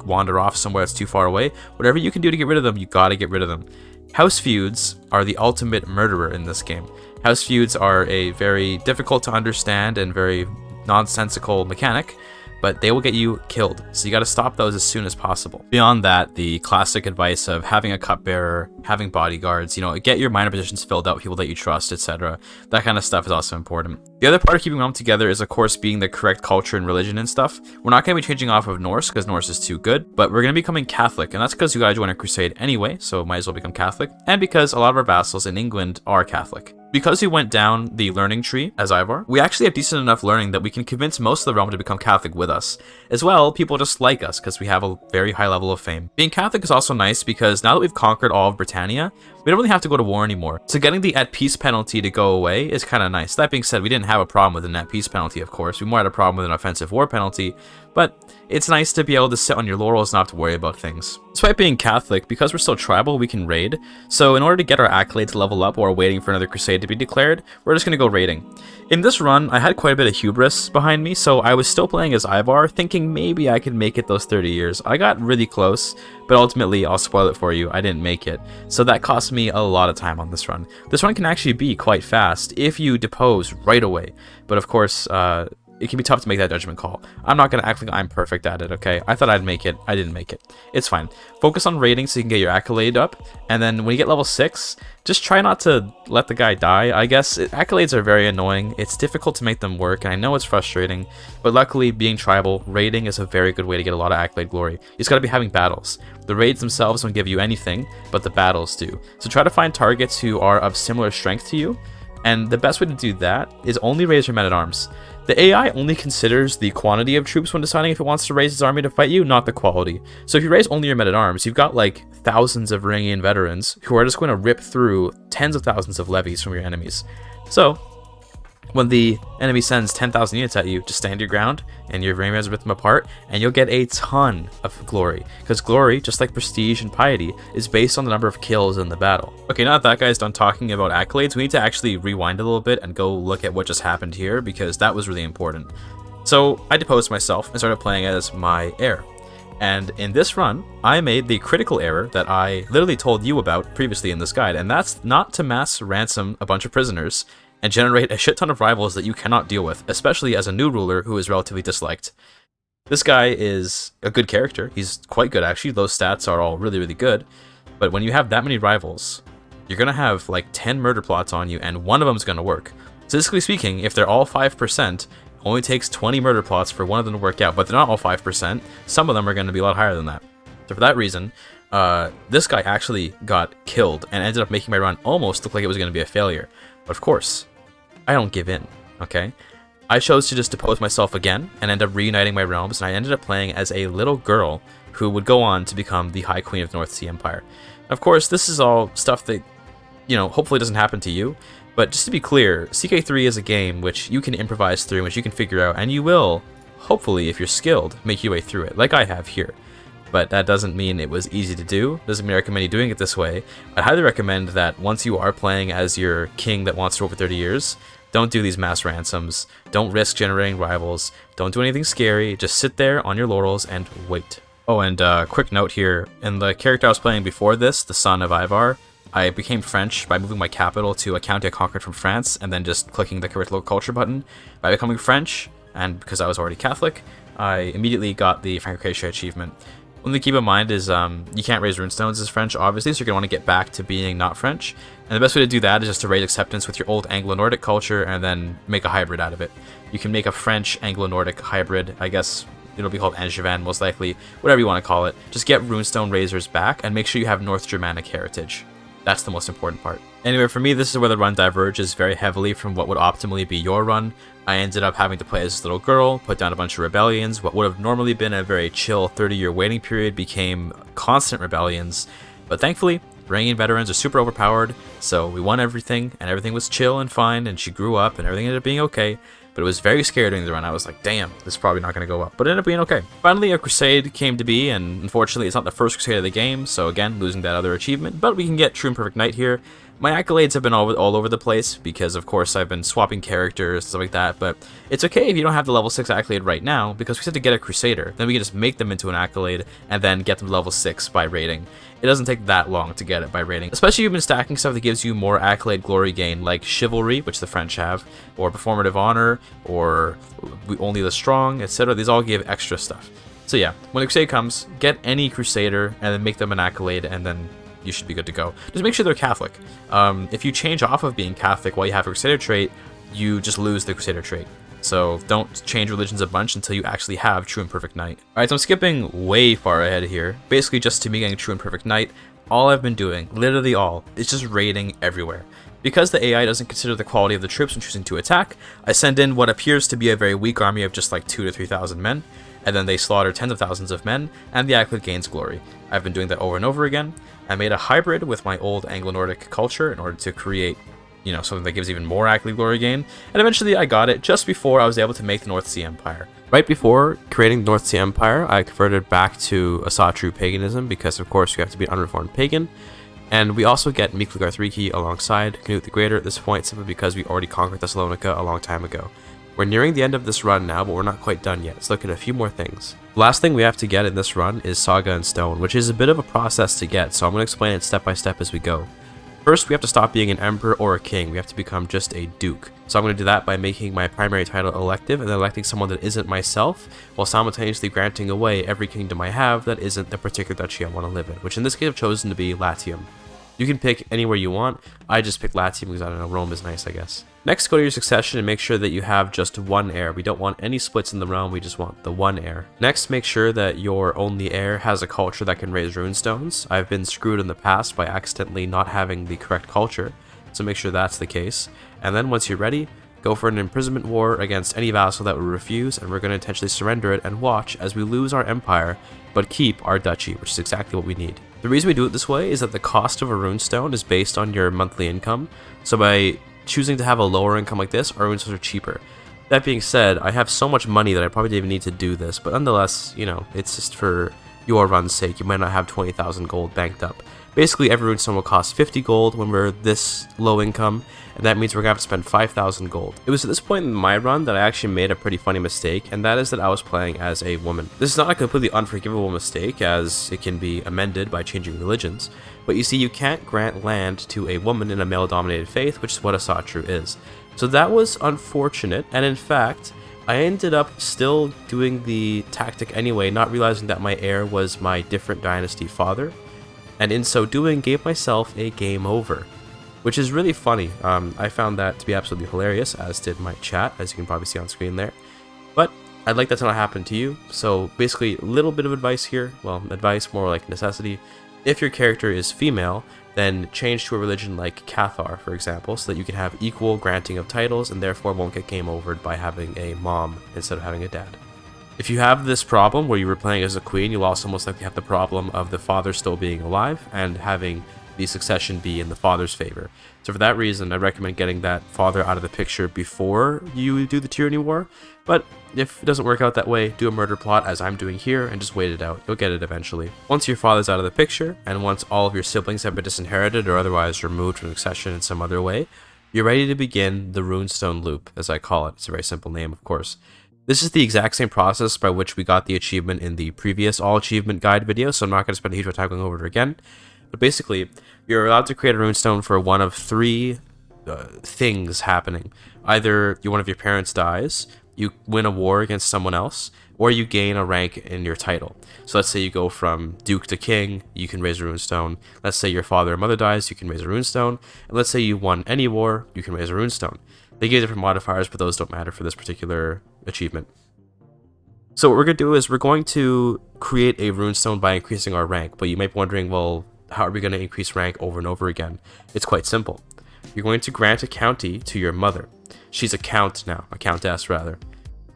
wander off somewhere that's too far away. Whatever you can do to get rid of them, you gotta get rid of them. House feuds are the ultimate murderer in this game. House feuds are a very difficult to understand and very nonsensical mechanic, but they will get you killed, so you gotta stop those as soon as possible. Beyond that, the classic advice of having a cupbearer, having bodyguards, get your minor positions filled out, people that you trust, etc. That kind of stuff is also important. The other part of keeping them together is, of course, being the correct culture and religion and stuff. We're not going to be changing off of Norse, because Norse is too good, but we're going to be becoming Catholic, and that's because you gotta join a crusade anyway, so might as well become Catholic, and because a lot of our vassals in England are Catholic. Because we went down the learning tree as Ivar, we actually have decent enough learning that we can convince most of the realm to become Catholic with us. As well, people just like us because we have a very high level of fame. Being Catholic is also nice because now that we've conquered all of Britannia, we don't really have to go to war anymore. So getting the at peace penalty to go away is kind of nice. That being said, we didn't have a problem with an at peace penalty, of course. We more had a problem with an offensive war penalty, but it's nice to be able to sit on your laurels and not have to worry about things. Despite being Catholic, because we're still tribal, we can raid. So in order to get our accolades to level up while waiting for another crusade to be declared, we're just going to go raiding. In this run, I had quite a bit of hubris behind me, so I was still playing as Ivar, thinking maybe I could make it those 30 years. I got really close, but ultimately, I'll spoil it for you, I didn't make it. So that cost me a lot of time on this run. This run can actually be quite fast if you depose right away, but of course, it can be tough to make that judgment call. I'm not going to act like I'm perfect at it, okay? I thought I'd make it. I didn't make it. It's fine. Focus on raiding so you can get your accolade up, and then when you get level 6, just try not to let the guy die, I guess. Accolades are very annoying. It's difficult to make them work, and I know it's frustrating, but luckily, being tribal, raiding is a very good way to get a lot of accolade glory. You just gotta be having battles. The raids themselves don't give you anything, but the battles do. So try to find targets who are of similar strength to you, and the best way to do that is only raise your men-at-arms. The AI only considers the quantity of troops when deciding if it wants to raise its army to fight you, not the quality. So if you raise only your men-at-arms, you've got like thousands of Varangian veterans who are just going to rip through tens of thousands of levies from your enemies. So when the enemy sends 10,000 units at you, just stand your ground and your Varangians rip them apart, and you'll get a ton of glory. Because glory, just like prestige and piety, is based on the number of kills in the battle. Okay, now that guy's done talking about accolades, we need to actually rewind a little bit and go look at what just happened here, because that was really important. So I deposed myself and started playing as my heir. And in this run, I made the critical error that I literally told you about previously in this guide, and that's not to mass ransom a bunch of prisoners and generate a shit ton of rivals that you cannot deal with, especially as a new ruler who is relatively disliked. This guy is a good character. He's quite good, actually. Those stats are all really, really good. But when you have that many rivals, you're going to have like 10 murder plots on you, and one of them is going to work. Statistically speaking, if they're all 5%, only takes 20 murder plots for one of them to work out, but they're not all 5%. Some of them are going to be a lot higher than that. So for that reason, this guy actually got killed and ended up making my run almost look like it was going to be a failure. But of course, I don't give in, okay? I chose to just depose myself again and end up reuniting my realms, and I ended up playing as a little girl who would go on to become the High Queen of North Sea Empire. Of course, this is all stuff that, you know, hopefully doesn't happen to you. But just to be clear, CK3 is a game which you can improvise through, which you can figure out, and you will, hopefully, if you're skilled, make your way through it, like I have here. But that doesn't mean it was easy to do, doesn't mean I recommend you doing it this way. I highly recommend that once you are playing as your king that wants to over 30 years, don't do these mass ransoms, don't risk generating rivals, don't do anything scary, just sit there on your laurels and wait. Oh, and quick note here, in the character I was playing before this, the son of Ivar, I became French by moving my capital to a county I conquered from France, and then just clicking the correct local culture button. By becoming French, and because I was already Catholic, I immediately got the Franco-Croatia achievement. One thing to keep in mind is you can't raise runestones as French, obviously, so you're going to want to get back to being not French. And the best way to do that is just to raise acceptance with your old Anglo-Nordic culture and then make a hybrid out of it. You can make a French Anglo-Nordic hybrid, I guess it'll be called Angevin most likely, whatever you want to call it. Just get runestone raisers back and make sure you have North Germanic heritage. That's the most important part. Anyway, for me, this is where the run diverges very heavily from what would optimally be your run. I ended up having to play as this little girl, put down a bunch of rebellions. What would have normally been a very chill 30-year waiting period became constant rebellions. But thankfully, Varangian veterans are super overpowered, so we won everything, and everything was chill and fine, and she grew up, and everything ended up being okay. But it was very scary during the run. I was like, damn, this is probably not going to go well. But it ended up being okay. Finally, a crusade came to be, and unfortunately, it's not the first crusade of the game, so again, losing that other achievement. But we can get True and Perfect Knight here. My accolades have been all over the place, because of course I've been swapping characters and stuff like that, but it's okay if you don't have the level 6 accolade right now, because we have to get a Crusader. Then we can just make them into an accolade, and then get them to level 6 by rating. It doesn't take that long to get it by rating, especially if you've been stacking stuff that gives you more accolade glory gain, like Chivalry, which the French have, or Performative Honor, or Only the Strong, etc. These all give extra stuff. So yeah, when the Crusade comes, get any Crusader, and then make them an accolade, and then you should be good to go. Just make sure they're Catholic. If you change off of being Catholic while you have a Crusader trait, you just lose the Crusader trait. So don't change religions a bunch until you actually have True and Perfect Knight. Alright, so I'm skipping way far ahead here. Basically just to me getting True and Perfect Knight, all I've been doing, literally all, is just raiding everywhere. Because the AI doesn't consider the quality of the troops when choosing to attack, I send in what appears to be a very weak army of just like 2,000 to 3,000 men, and then they slaughter tens of thousands of men, and the accolade gains glory. I've been doing that over and over again. I made a hybrid with my old Anglo-Nordic culture in order to create, you know, something that gives even more accolade glory gain, and eventually I got it just before I was able to make the North Sea Empire. Right before creating the North Sea Empire, I converted back to Asatru paganism, because of course you have to be an unreformed pagan, and we also get Miklugarthriki alongside Canute the Greater at this point, simply because we already conquered Thessalonica a long time ago. We're nearing the end of this run now, but we're not quite done yet. Let's look at a few more things. The last thing we have to get in this run is Saga and Stone, which is a bit of a process to get, so I'm going to explain it step by step as we go. First, we have to stop being an emperor or a king. We have to become just a duke. So I'm going to do that by making my primary title elective and then electing someone that isn't myself, while simultaneously granting away every kingdom I have that isn't the particular duchy I want to live in, which in this case I've chosen to be Latium. You can pick anywhere you want. I just picked Latium because I don't know, Rome is nice, I guess. Next, go to your succession and make sure that you have just one heir. We don't want any splits in the realm, we just want the one heir. Next, make sure that your only heir has a culture that can raise runestones. I've been screwed in the past by accidentally not having the correct culture, so make sure that's the case. And then once you're ready, go for an imprisonment war against any vassal that would refuse, and we're going to intentionally surrender it and watch as we lose our empire, but keep our duchy, which is exactly what we need. The reason we do it this way is that the cost of a runestone is based on your monthly income, so by choosing to have a lower income like this, our runestones are cheaper. That being said, I have so much money that I probably didn't even need to do this, but nonetheless, you know, it's just for your run's sake, you might not have 20,000 gold banked up. Basically, every runestone will cost 50 gold when we're this low income, and that means we're going to have to spend 5,000 gold. It was at this point in my run that I actually made a pretty funny mistake, and that is that I was playing as a woman. This is not a completely unforgivable mistake, as it can be amended by changing religions, but you see, you can't grant land to a woman in a male-dominated faith, which is what a Satru is. So that was unfortunate, and in fact, I ended up still doing the tactic anyway, not realizing that my heir was my different dynasty father, and in so doing gave myself a game over, which is really funny. I found that to be absolutely hilarious, as did my chat, as you can probably see on screen there. But I'd like that to not happen to you, so basically a little bit of advice here, well, advice more like necessity. If your character is female, then change to a religion like Cathar, for example, so that you can have equal granting of titles and therefore won't get game overed by having a mom instead of having a dad. If you have this problem where you were playing as a queen, you'll also most likely have the problem of the father still being alive and having the succession be in the father's favor. So for that reason, I recommend getting that father out of the picture before you do the tyranny war. But if it doesn't work out that way, do a murder plot as I'm doing here and just wait it out. You'll get it eventually. Once your father's out of the picture, and once all of your siblings have been disinherited or otherwise removed from succession in some other way, you're ready to begin the runestone loop, as I call it. It's a very simple name, of course. This is the exact same process by which we got the achievement in the previous all achievement guide video, so I'm not going to spend a huge amount of time going over it again. But basically, you're allowed to create a runestone for one of three things happening. Either one of your parents dies, you win a war against someone else, or you gain a rank in your title. So let's say you go from Duke to King, you can raise a runestone. Let's say your father or mother dies, you can raise a runestone. And let's say you won any war, you can raise a runestone. They give different modifiers, but those don't matter for this particular achievement. So what we're going to do is we're going to create a runestone by increasing our rank, but you might be wondering, well, how are we going to increase rank over and over again? It's quite simple. You're going to grant a county to your mother. She's a count now, a countess rather.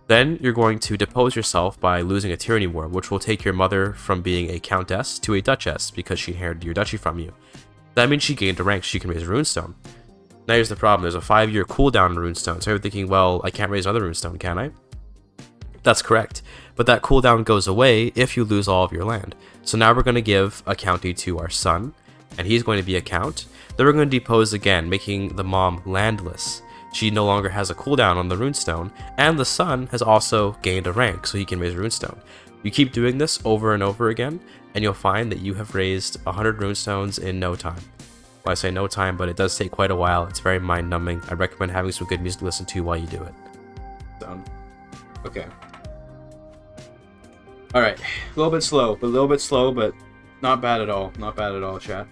Then you're going to depose yourself by losing a tyranny war, which will take your mother from being a countess to a duchess because she inherited your duchy from you. That means she gained a rank, so she can raise a runestone. Now here's the problem, there's a 5-year cooldown on runestone, so you're thinking, well, I can't raise another runestone, can I? That's correct, but that cooldown goes away if you lose all of your land. So now we're going to give a county to our son, and he's going to be a count. Then we're going to depose again, making the mom landless. She no longer has a cooldown on the runestone, and the son has also gained a rank, so he can raise a runestone. You keep doing this over and over again, and you'll find that you have raised 100 runestones in no time. Well, I say no time, but it does take quite a while. It's very mind-numbing. I recommend having some good music to listen to while you do it. Okay. Alright, a little bit slow, but not bad at all. Not bad at all, chat.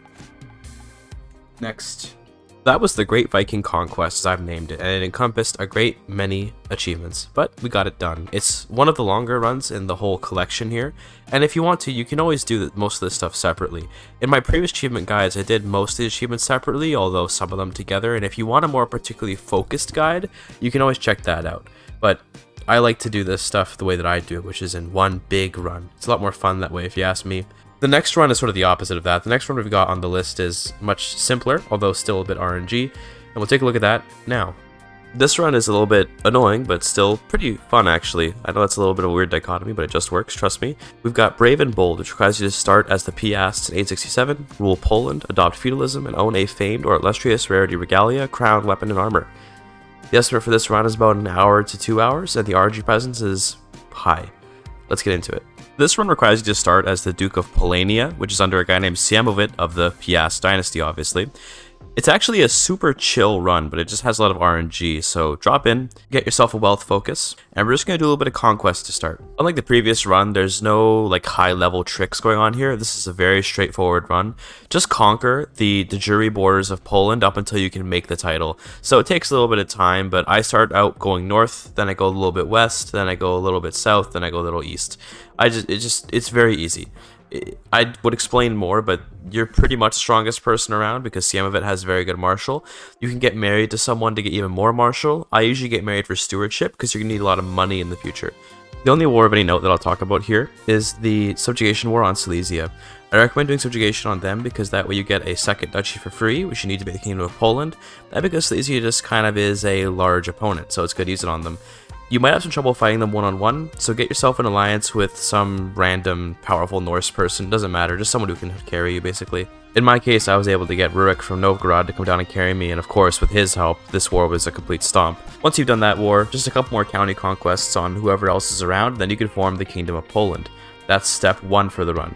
Next. That was the Great Viking Conquest, as I've named it, and it encompassed a great many achievements, but we got it done. It's one of the longer runs in the whole collection here, and if you want to, you can always do most of this stuff separately. In my previous achievement guides, I did most of the achievements separately, although some of them together, and if you want a more particularly focused guide, you can always check that out. But I like to do this stuff the way that I do it, which is in one big run. It's a lot more fun that way, if you ask me. The next run is sort of the opposite of that. The next run we've got on the list is much simpler, although still a bit RNG, and we'll take a look at that now. This run is a little bit annoying, but still pretty fun, actually. I know that's a little bit of a weird dichotomy, but it just works, trust me. We've got Brave and Bold, which requires you to start as the Piast in 867, rule Poland, adopt feudalism, and own a famed or illustrious rarity regalia, crown, weapon, and armor. The estimate for this run is about an hour to 2 hours, and the RNG presence is high. Let's get into it. This run requires you to start as the Duke of Polania, which is under a guy named Siamovit of the Piast Dynasty, obviously. It's actually a super chill run, but it just has a lot of RNG, so drop in, get yourself a wealth focus, and we're just going to do a little bit of Conquest to start. Unlike the previous run, there's no like high-level tricks going on here. This is a very straightforward run. Just conquer the de jure borders of Poland up until you can make the title. So it takes a little bit of time, but I start out going north, then I go a little bit west, then I go a little bit south, then I go a little east. It's very easy. I would explain more, but you're pretty much the strongest person around because Siamovit has very good martial. You can get married to someone to get even more martial. I usually get married for stewardship because you're going to need a lot of money in the future. The only war of any note that I'll talk about here is the subjugation war on Silesia. I recommend doing subjugation on them because that way you get a second duchy for free, which you need to be the Kingdom of Poland, and because Silesia just kind of is a large opponent, so it's good to use it on them. You might have some trouble fighting them one-on-one, so get yourself an alliance with some random powerful Norse person, doesn't matter, just someone who can carry you basically. In my case, I was able to get Rurik from Novgorod to come down and carry me, and of course with his help, this war was a complete stomp. Once you've done that war, just a couple more county conquests on whoever else is around, then you can form the Kingdom of Poland. That's step 1 for the run.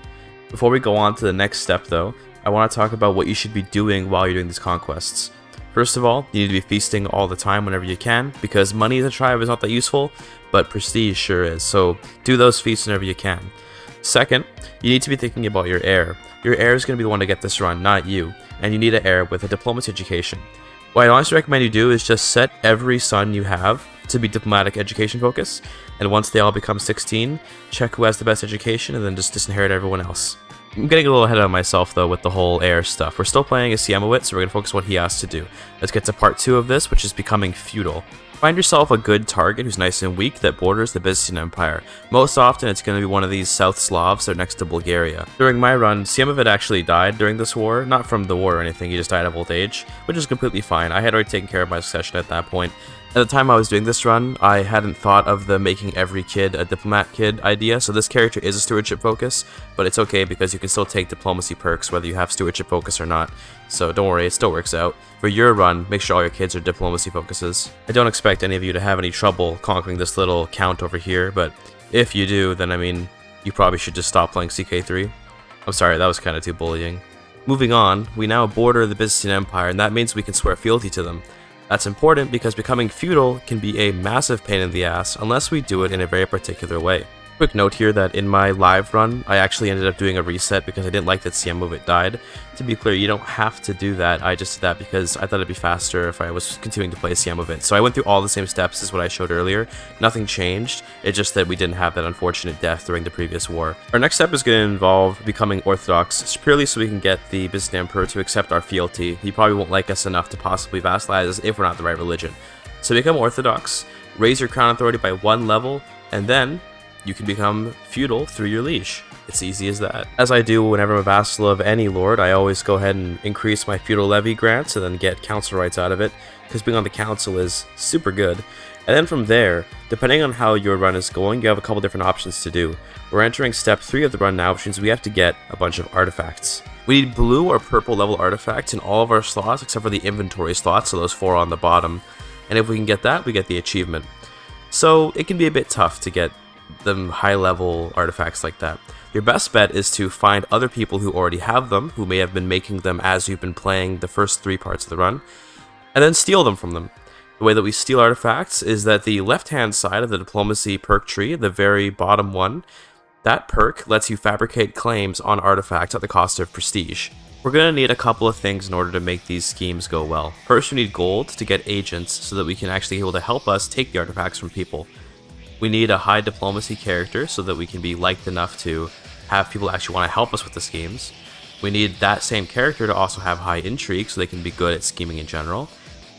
Before we go on to the next step though, I want to talk about what you should be doing while you're doing these conquests. First of all, you need to be feasting all the time whenever you can, because money as a tribe is not that useful, but prestige sure is, so do those feasts whenever you can. Second, you need to be thinking about your heir. Your heir is going to be the one to get this run, not you, and you need an heir with a diplomacy education. What I honestly recommend you do is just set every son you have to be diplomatic education focus, and once they all become 16, check who has the best education and then just disinherit everyone else. I'm getting a little ahead of myself though with the whole heir stuff. We're still playing as Siemowit, so we're going to focus on what he has to do. Let's get to part 2 of this, which is becoming feudal. Find yourself a good target who's nice and weak that borders the Byzantine Empire. Most often it's going to be one of these South Slavs that are next to Bulgaria. During my run, Siemowit actually died during this war, not from the war or anything, he just died of old age, which is completely fine. I had already taken care of my succession at that point. At the time I was doing this run, I hadn't thought of the making every kid a diplomat kid idea, so this character is a stewardship focus, but it's okay because you can still take diplomacy perks whether you have stewardship focus or not, so don't worry, it still works out. For your run, make sure all your kids are diplomacy focuses. I don't expect any of you to have any trouble conquering this little count over here, but if you do, then I mean, you probably should just stop playing CK3. I'm sorry, that was kind of too bullying. Moving on, we now border the Byzantine Empire, and that means we can swear fealty to them. That's important because becoming feudal can be a massive pain in the ass unless we do it in a very particular way. Quick note here that in my live run, I actually ended up doing a reset because I didn't like that Siemowit died. To be clear, you don't have to do that, I just did that because I thought it'd be faster if I was continuing to play Siemowit. So I went through all the same steps as what I showed earlier, nothing changed, it's just that we didn't have that unfortunate death during the previous war. Our next step is going to involve becoming Orthodox, purely so we can get the Byzantine Emperor to accept our fealty. He probably won't like us enough to possibly vassalize us if we're not the right religion. So become Orthodox, raise your crown authority by 1 level, and then you can become feudal through your liege. It's easy as that. As I do whenever I'm a vassal of any lord, I always go ahead and increase my feudal levy grants and then get council rights out of it, because being on the council is super good. And then from there, depending on how your run is going, you have a couple different options to do. We're entering step 3 of the run now, which means we have to get a bunch of artifacts. We need blue or purple level artifacts in all of our slots except for the inventory slots, so those 4 on the bottom. And if we can get that, we get the achievement. So it can be a bit tough to get them high level artifacts like that. Your best bet is to find other people who already have them, who may have been making them as you've been playing the first 3 parts of the run, and then steal them from them. The way that we steal artifacts is that the left hand side of the diplomacy perk tree, the very bottom one, that perk lets you fabricate claims on artifacts at the cost of prestige. We're going to need a couple of things in order to make these schemes go well. First, we need gold to get agents so that we can actually be able to help us take the artifacts from people. We need a high diplomacy character so that we can be liked enough to have people actually want to help us with the schemes. We need that same character to also have high intrigue so they can be good at scheming in general.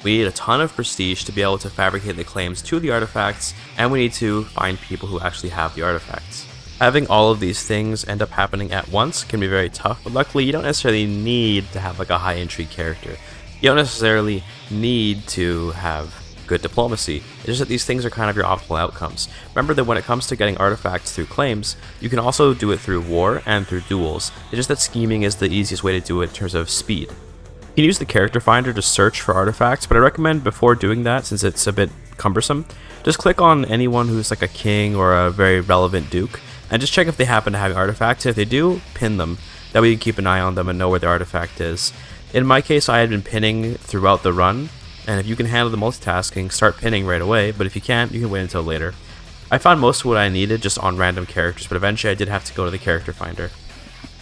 We need a ton of prestige to be able to fabricate the claims to the artifacts, and we need to find people who actually have the artifacts. Having all of these things end up happening at once can be very tough, but luckily you don't necessarily need to have like a high intrigue character. You don't necessarily need to have good diplomacy. It's just that these things are kind of your optimal outcomes. Remember that when it comes to getting artifacts through claims, you can also do it through war and through duels. It's just that scheming is the easiest way to do it in terms of speed. You can use the character finder to search for artifacts, but I recommend before doing that, since it's a bit cumbersome, just click on anyone who's like a king or a very relevant duke, and just check if they happen to have artifacts. If they do, pin them. That way you can keep an eye on them and know where the artifact is. In my case, I had been pinning throughout the run, and if you can handle the multitasking, start pinning right away, but if you can't, you can wait until later. I found most of what I needed just on random characters, but eventually I did have to go to the character finder.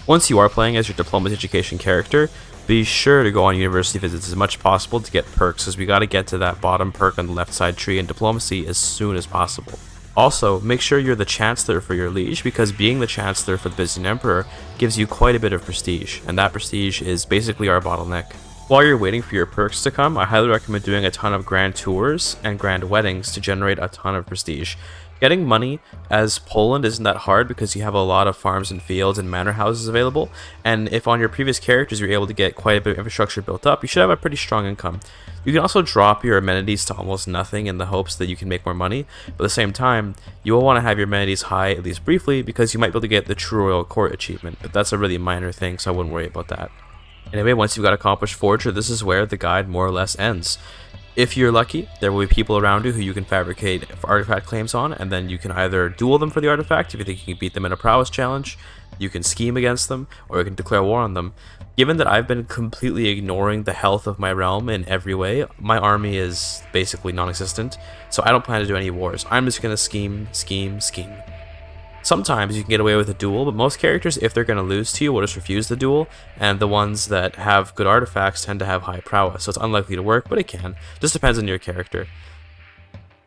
Once you are playing as your diplomacy education character, be sure to go on university visits as much as possible to get perks, as we got to get to that bottom perk on the left side tree in diplomacy as soon as possible. Also, make sure you're the chancellor for your liege, because being the chancellor for the Byzantine Emperor gives you quite a bit of prestige, and that prestige is basically our bottleneck. While you're waiting for your perks to come, I highly recommend doing a ton of grand tours and grand weddings to generate a ton of prestige. Getting money as Poland isn't that hard because you have a lot of farms and fields and manor houses available, and if on your previous characters you're able to get quite a bit of infrastructure built up, you should have a pretty strong income. You can also drop your amenities to almost nothing in the hopes that you can make more money, but at the same time, you will want to have your amenities high at least briefly because you might be able to get the True Royal Court achievement, but that's a really minor thing, so I wouldn't worry about that. Anyway, once you've got accomplished Forger, this is where the guide more or less ends. If you're lucky, there will be people around you who you can fabricate artifact claims on, and then you can either duel them for the artifact if you think you can beat them in a prowess challenge, you can scheme against them, or you can declare war on them. Given that I've been completely ignoring the health of my realm in every way, my army is basically non-existent, so I don't plan to do any wars. I'm just going to scheme. Sometimes you can get away with a duel, but most characters, if they're going to lose to you, will just refuse the duel, and the ones that have good artifacts tend to have high prowess, so it's unlikely to work, but it can. Just depends on your character.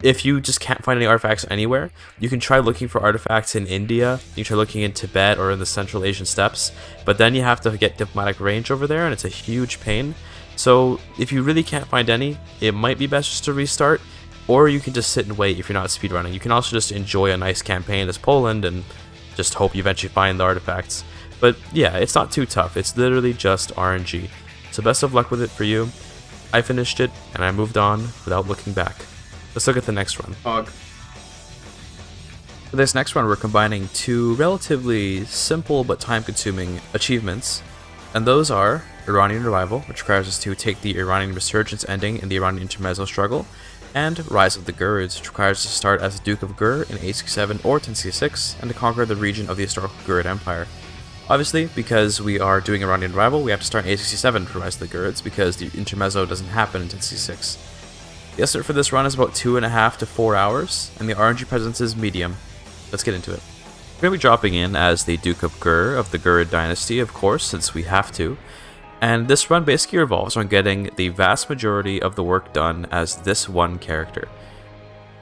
If you just can't find any artifacts anywhere, you can try looking for artifacts in India, you can try looking in Tibet or in the Central Asian steppes, but then you have to get diplomatic range over there, and it's a huge pain. So if you really can't find any, it might be best just to restart. Or you can just sit and wait if you're not speedrunning. You can also just enjoy a nice campaign as Poland and just hope you eventually find the artifacts. But yeah, it's not too tough. It's literally just RNG. So best of luck with it for you. I finished it and I moved on without looking back. Let's look at the next run. For this next run, we're combining two relatively simple but time-consuming achievements. And those are Iranian Revival, which requires us to take the Iranian Resurgence ending in the Iranian Intermezzo struggle, and Rise of the Gurids, which requires us to start as the Duke of Gur in 867 or 1066 and to conquer the region of the historical Gurid Empire. Obviously, because we are doing Iranian Revival, we have to start in 867 for Rise of the Gurids because the Intermezzo doesn't happen in 1066. The estimate for this run is about 2.5 to 4 hours, and the RNG presence is medium. Let's get into it. We're going to be dropping in as the Duke of Gur of the Gurid Dynasty, of course, since we have to. And this run basically revolves on getting the vast majority of the work done as this one character.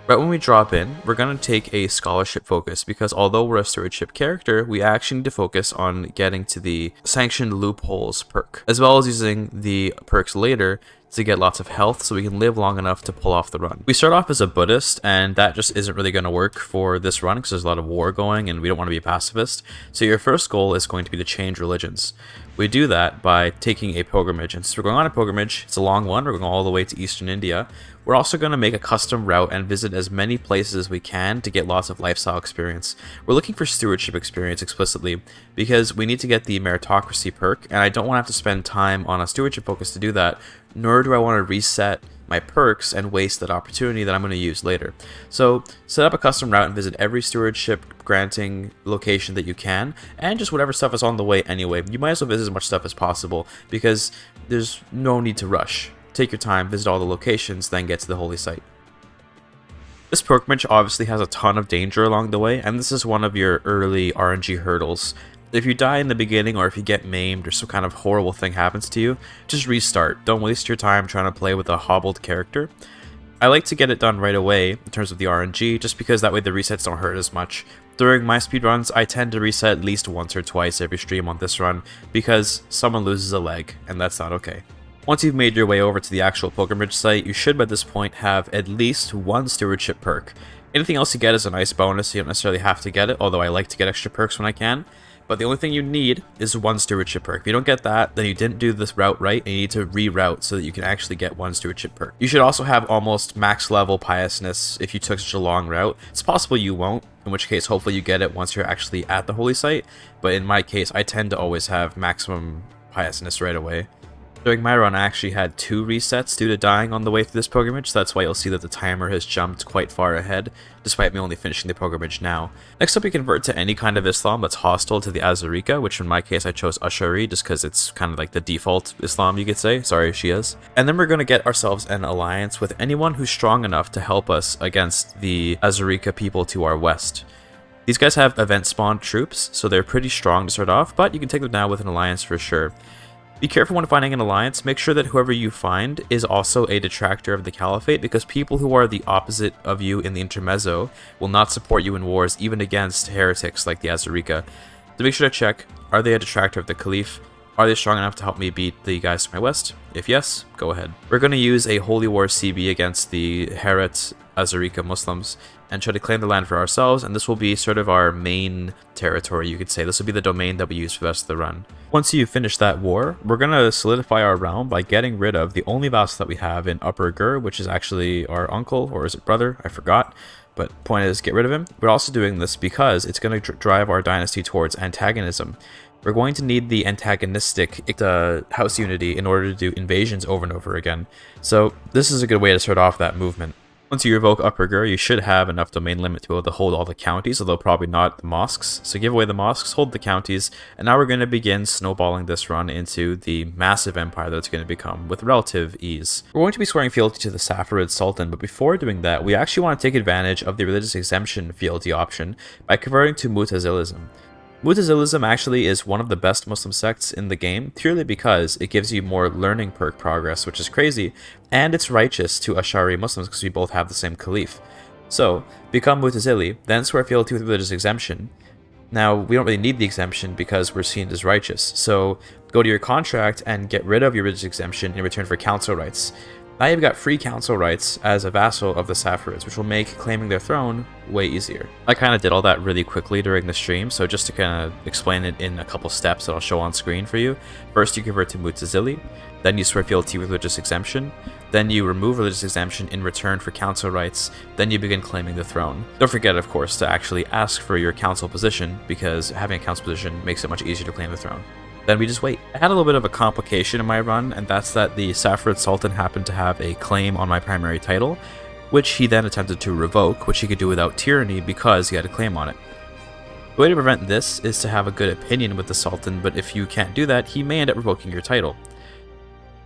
Right when we drop in, we're going to take a scholarship focus because although we're a stewardship character, we actually need to focus on getting to the sanctioned loopholes perk, as well as using the perks later to get lots of health so we can live long enough to pull off the run. We start off as a Buddhist, and that just isn't really going to work for this run because there's a lot of war going and we don't want to be a pacifist. So your first goal is going to be to change religions. We do that by taking a pilgrimage, and since we're going on a pilgrimage, it's a long one, we're going all the way to Eastern India. We're also going to make a custom route and visit as many places as we can to get lots of lifestyle experience. We're looking for stewardship experience explicitly because we need to get the meritocracy perk, and I don't want to have to spend time on a stewardship focus to do that, nor do I want to reset my perks and waste that opportunity that I'm going to use later. So set up a custom route and visit every stewardship granting location that you can, and just whatever stuff is on the way anyway. You might as well visit as much stuff as possible because there's no need to rush. Take your time, visit all the locations, then get to the holy site. This pilgrimage obviously has a ton of danger along the way, and this is one of your early RNG hurdles. If you die in the beginning, or if you get maimed, or some kind of horrible thing happens to you, just restart. Don't waste your time trying to play with a hobbled character. I like to get it done right away in terms of the RNG, just because that way the resets don't hurt as much. During my speedruns, I tend to reset at least once or twice every stream on this run, because someone loses a leg, and that's not okay. Once you've made your way over to the actual pilgrimage site, you should by this point have at least one stewardship perk. Anything else you get is a nice bonus, so you don't necessarily have to get it, although I like to get extra perks when I can. But the only thing you need is one stewardship perk. If you don't get that, then you didn't do this route right, and you need to reroute so that you can actually get one stewardship perk. You should also have almost max level piousness if you took such a long route. It's possible you won't, in which case hopefully you get it once you're actually at the holy site. But in my case, I tend to always have maximum piousness right away. During my run, I actually had 2 resets due to dying on the way through this pilgrimage, so that's why you'll see that the timer has jumped quite far ahead, despite me only finishing the pilgrimage now. Next up, we convert to any kind of Islam that's hostile to the Azarika, which in my case I chose Ash'ari, just because it's kind of like the default Islam, you could say. Sorry, Shias. And then we're going to get ourselves an alliance with anyone who's strong enough to help us against the Azarika people to our west. These guys have event-spawned troops, so they're pretty strong to start off, but you can take them down with an alliance for sure. Be careful when finding an alliance. Make sure that whoever you find is also a detractor of the Caliphate, because people who are the opposite of you in the Intermezzo will not support you in wars, even against heretics like the Azarika. So make sure to check, are they a detractor of the Caliph? Are they strong enough to help me beat the guys to my west? If yes, go ahead. We're going to use a Holy War CB against the Heret Azarika Muslims and try to claim the land for ourselves, and this will be sort of our main territory, you could say. This will be the domain that we use for the rest of the run. Once you finish that war, we're going to solidify our realm by getting rid of the only vassal that we have in Upper Gur, which is actually our uncle, or is it brother? I forgot. But point is, get rid of him. We're also doing this because it's going to drive our dynasty towards antagonism. We're going to need the antagonistic house unity in order to do invasions over and over again. So this is a good way to start off that movement. Once you revoke Upper Gur, you should have enough domain limit to be able to hold all the counties, although probably not the mosques. So give away the mosques, hold the counties, and now we're going to begin snowballing this run into the massive empire that it's going to become with relative ease. We're going to be swearing fealty to the Safarid Sultan, but before doing that, we actually want to take advantage of the religious exemption fealty option by converting to Mu'tazilism. Mu'tazilism actually is one of the best Muslim sects in the game, purely because it gives you more learning perk progress, which is crazy, and it's righteous to Ash'ari Muslims because we both have the same Caliph. So, become Mu'tazili, then swear fealty with religious exemption. Now, we don't really need the exemption because we're seen as righteous, so go to your contract and get rid of your religious exemption in return for council rights. Now you've got free council rights as a vassal of the Safarids, which will make claiming their throne way easier. I kind of did all that really quickly during the stream, so just to kind of explain it in a couple steps that I'll show on screen for you. First, you convert to Mu'tazili, then you swear fealty with religious exemption, then you remove religious exemption in return for council rights, then you begin claiming the throne. Don't forget, of course, to actually ask for your council position, because having a council position makes it much easier to claim the throne. Then we just wait. I had a little bit of a complication in my run, and that's that the Safarid Sultan happened to have a claim on my primary title, which he then attempted to revoke, which he could do without tyranny because he had a claim on it. The way to prevent this is to have a good opinion with the Sultan, but if you can't do that, he may end up revoking your title.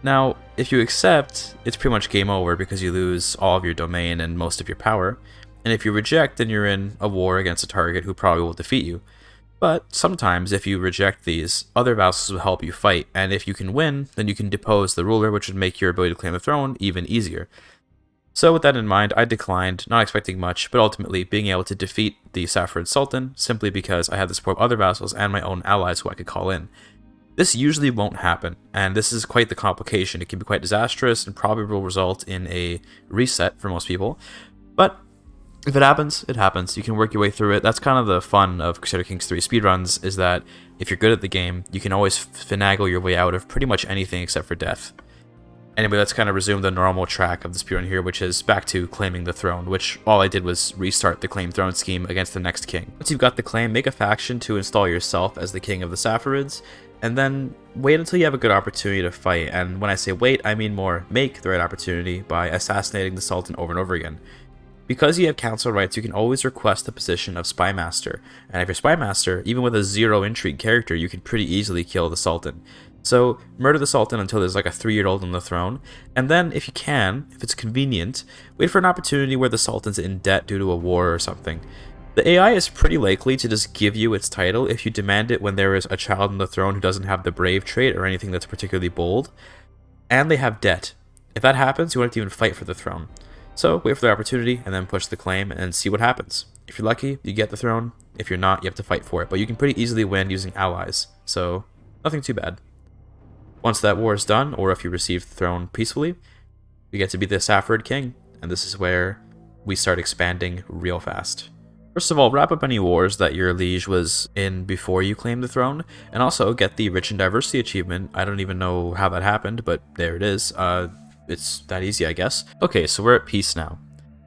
Now, if you accept, it's pretty much game over because you lose all of your domain and most of your power, and if you reject, then you're in a war against a target who probably will defeat you. But sometimes, if you reject these, other vassals will help you fight, and if you can win, then you can depose the ruler, which would make your ability to claim the throne even easier. So with that in mind, I declined, not expecting much, but ultimately being able to defeat the Safarid Sultan simply because I had the support of other vassals and my own allies who I could call in. This usually won't happen, and this is quite the complication. It can be quite disastrous and probably will result in a reset for most people, but if it happens, it happens. You can work your way through it. That's kind of the fun of Crusader Kings 3 speedruns, is that if you're good at the game, you can always finagle your way out of pretty much anything except for death. Anyway, let's kind of resume the normal track of the speedrun here, which is back to claiming the throne, which all I did was restart the claim throne scheme against the next king. Once you've got the claim, make a faction to install yourself as the king of the Safarids, and then wait until you have a good opportunity to fight. And when I say wait, I mean more make the right opportunity by assassinating the Sultan over and over again. Because you have council rights, you can always request the position of Spy Master, and if you're Spy Master, even with a 0 intrigue character, you can pretty easily kill the Sultan. So murder the Sultan until there's like a 3-year-old on the throne, and then if you can, if it's convenient, wait for an opportunity where the Sultan's in debt due to a war or something. The AI is pretty likely to just give you its title if you demand it when there is a child on the throne who doesn't have the brave trait or anything that's particularly bold, and they have debt. If that happens, you won't have to even fight for the throne. So wait for the opportunity and then push the claim and see what happens. If you're lucky, you get the throne. If you're not, you have to fight for it, but you can pretty easily win using allies, so nothing too bad. Once that war is done, or if you receive the throne peacefully, you get to be the Safarid king, and this is where we start expanding real fast. First of all, wrap up any wars that your liege was in before you claim the throne, and also get the Rich and Diversity achievement. I don't even know how that happened, but there it is. It's that easy, I guess. Okay, so we're at peace now.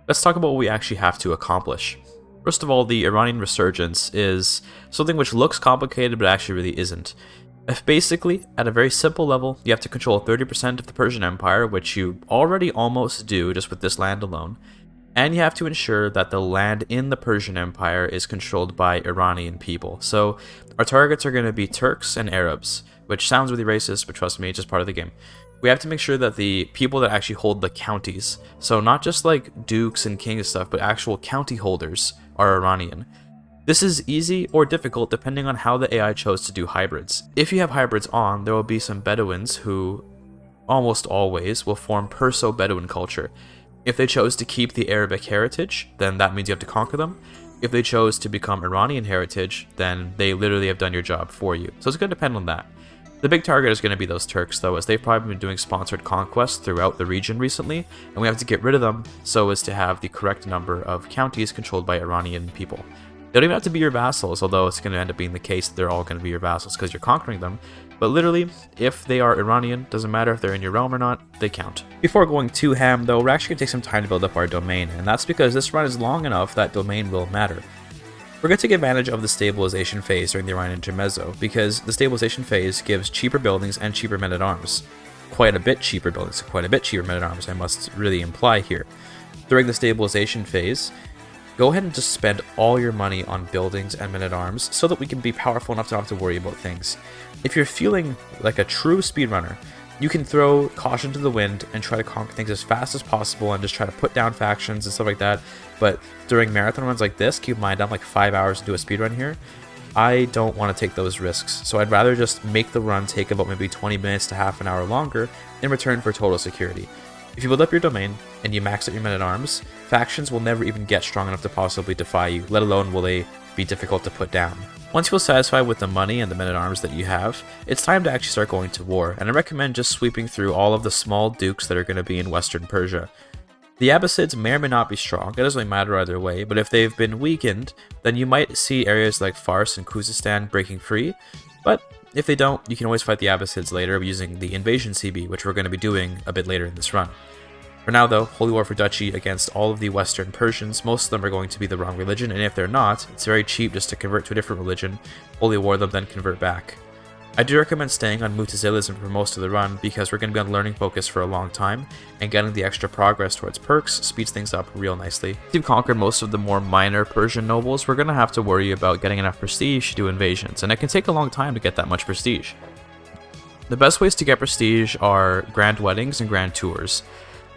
Let's talk about what we actually have to accomplish. First of all, the Iranian resurgence is something which looks complicated, but actually really isn't. If basically, at a very simple level, you have to control 30% of the Persian Empire, which you already almost do just with this land alone, and you have to ensure that the land in the Persian Empire is controlled by Iranian people. So our targets are going to be Turks and Arabs, which sounds really racist, but trust me, it's just part of the game. We have to make sure that the people that actually hold the counties, so not just like dukes and kings and stuff, but actual county holders are Iranian. This is easy or difficult depending on how the AI chose to do hybrids. If you have hybrids on, there will be some Bedouins who almost always will form Perso-Bedouin culture. If they chose to keep the Arabic heritage, then that means you have to conquer them. If they chose to become Iranian heritage, then they literally have done your job for you. So it's going to depend on that. The big target is going to be those Turks, though, as they've probably been doing sponsored conquests throughout the region recently, and we have to get rid of them so as to have the correct number of counties controlled by Iranian people. They don't even have to be your vassals, although it's going to end up being the case that they're all going to be your vassals because you're conquering them. But literally, if they are Iranian, doesn't matter if they're in your realm or not, they count. Before going too ham, though, we're actually going to take some time to build up our domain, and that's because this run is long enough that domain will matter. We're going to take advantage of the stabilization phase during the Iranian Intermezzo, because the stabilization phase gives cheaper buildings and cheaper men-at-arms. Quite a bit cheaper buildings, quite a bit cheaper men-at-arms, I must really imply here. During the stabilization phase, go ahead and just spend all your money on buildings and men-at-arms so that we can be powerful enough to not have to worry about things. If you're feeling like a true speedrunner, you can throw caution to the wind and try to conquer things as fast as possible and just try to put down factions and stuff like that. But during marathon runs like this, keep in mind I'm like 5 hours to do a speedrun here, I don't want to take those risks. So I'd rather just make the run take about maybe 20 minutes to half an hour longer in return for total security. If you build up your domain and you max out your men-at-arms, factions will never even get strong enough to possibly defy you, let alone will they be difficult to put down. Once you feel satisfied with the money and the men-at-arms that you have, it's time to actually start going to war, and I recommend just sweeping through all of the small dukes that are going to be in Western Persia. The Abbasids may or may not be strong, it doesn't really matter either way, but if they've been weakened, then you might see areas like Fars and Khuzestan breaking free, but if they don't, you can always fight the Abbasids later using the Invasion CB, which we're going to be doing a bit later in this run. For now though, Holy War for Duchy against all of the Western Persians, most of them are going to be the wrong religion, and if they're not, it's very cheap just to convert to a different religion, Holy War them, then convert back. I do recommend staying on Mu'tazilism for most of the run, because we're going to be on learning focus for a long time, and getting the extra progress towards perks speeds things up real nicely. If you've conquered most of the more minor Persian nobles, we're going to have to worry about getting enough prestige to do invasions, and it can take a long time to get that much prestige. The best ways to get prestige are grand weddings and grand tours.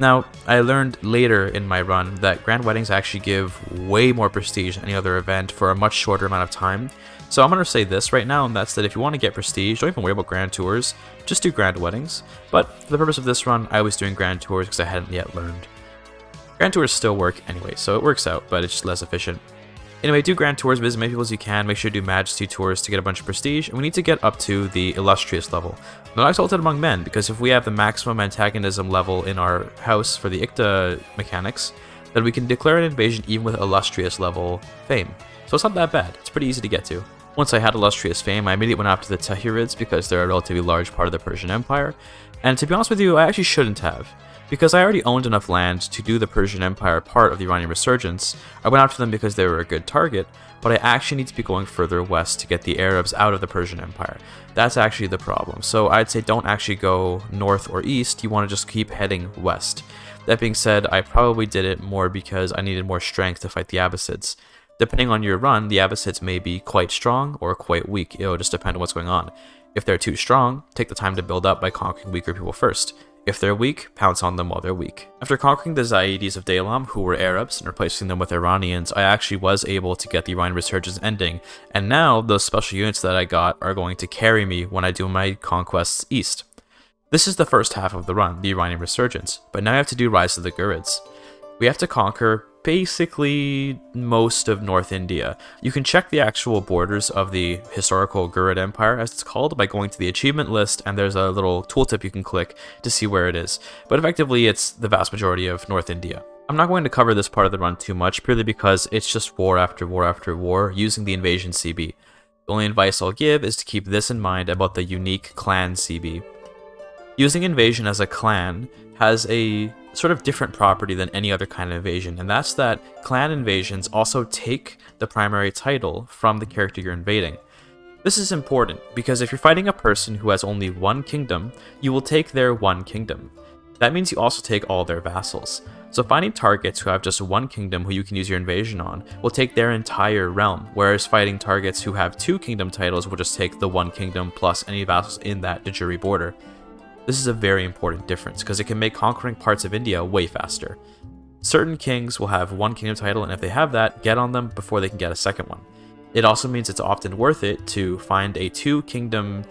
Now, I learned later in my run that grand weddings actually give way more prestige than any other event for a much shorter amount of time. So I'm going to say this right now, and that's that if you want to get prestige, don't even worry about grand tours, just do grand weddings. But for the purpose of this run, I was doing grand tours because I hadn't yet learned. Grand tours still work anyway, so it works out, but it's just less efficient. Anyway, do grand tours, visit as many people as you can, make sure to do Majesty tours to get a bunch of prestige, and we need to get up to the Illustrious level. Not exalted among men, because if we have the maximum antagonism level in our house for the Ikta mechanics, then we can declare an invasion even with Illustrious level fame. So it's not that bad, it's pretty easy to get to. Once I had Illustrious fame, I immediately went after the Tahirids because they're a relatively large part of the Persian Empire, and to be honest with you, I actually shouldn't have. Because I already owned enough land to do the Persian Empire part of the Iranian Resurgence, I went after them because they were a good target, but I actually need to be going further west to get the Arabs out of the Persian Empire. That's actually the problem. So I'd say don't actually go north or east, you want to just keep heading west. That being said, I probably did it more because I needed more strength to fight the Abbasids. Depending on your run, the Abbasids may be quite strong or quite weak, it'll just depend on what's going on. If they're too strong, take the time to build up by conquering weaker people first. If they're weak, pounce on them while they're weak. After conquering the Zaidis of Daylam, who were Arabs, and replacing them with Iranians, I actually was able to get the Iranian Resurgence ending, and now those special units that I got are going to carry me when I do my conquests east. This is the first half of the run, the Iranian Resurgence, but now I have to do Rise of the Ghurids. We have to conquer basically most of North India. You can check the actual borders of the historical Ghurid Empire, as it's called, by going to the achievement list, and there's a little tooltip you can click to see where it is. But effectively, it's the vast majority of North India. I'm not going to cover this part of the run too much, purely because it's just war after war after war, using the Invasion CB. The only advice I'll give is to keep this in mind about the unique clan CB. Using invasion as a clan has a sort of different property than any other kind of invasion, and that's that clan invasions also take the primary title from the character you're invading. This is important because if you're fighting a person who has only one kingdom, you will take their one kingdom. That means you also take all their vassals. So finding targets who have just one kingdom who you can use your invasion on will take their entire realm, whereas fighting targets who have two kingdom titles will just take the one kingdom plus any vassals in that de jure border. This is a very important difference because it can make conquering parts of India way faster. Certain kings will have one kingdom title, and if they have that, get on them before they can get a second one. It also means it's often worth it to find a two kingdom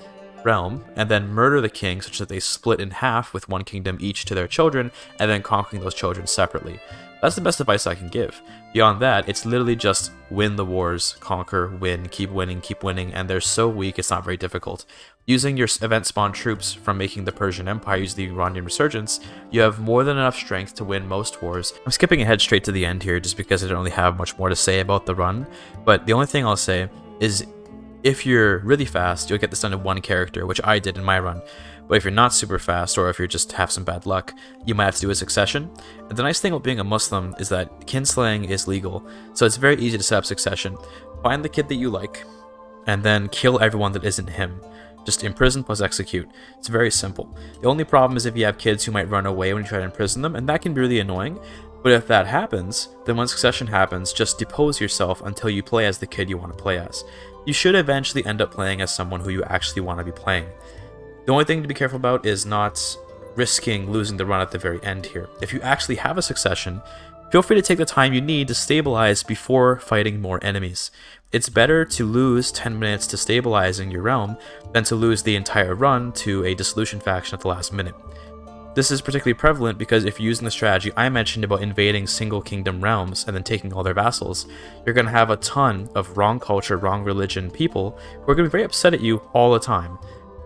realm and then murder the king such that they split in half with one kingdom each to their children, and then conquering those children separately. That's the best advice I can give. Beyond that, it's literally just win the wars, conquer, win, keep winning, and they're so weak it's not very difficult. Using your event spawn troops from making the Persian Empire use the Iranian resurgence, you have more than enough strength to win most wars. I'm skipping ahead straight to the end here just because I don't really have much more to say about the run, but the only thing I'll say is if you're really fast, you'll get this done in one character, which I did in my run. But if you're not super fast, or if you just have some bad luck, you might have to do a succession. And the nice thing about being a Muslim is that kinslaying is legal, so it's very easy to set up succession. Find the kid that you like, and then kill everyone that isn't him. Just imprison plus execute. It's very simple. The only problem is if you have kids who might run away when you try to imprison them, and that can be really annoying. But if that happens, then when succession happens, just depose yourself until you play as the kid you want to play as. You should eventually end up playing as someone who you actually want to be playing. The only thing to be careful about is not risking losing the run at the very end here. If you actually have a succession, feel free to take the time you need to stabilize before fighting more enemies. It's better to lose 10 minutes to stabilizing your realm than to lose the entire run to a dissolution faction at the last minute. This is particularly prevalent because if you're using the strategy I mentioned about invading single kingdom realms and then taking all their vassals, you're going to have a ton of wrong culture, wrong religion people who are going to be very upset at you all the time.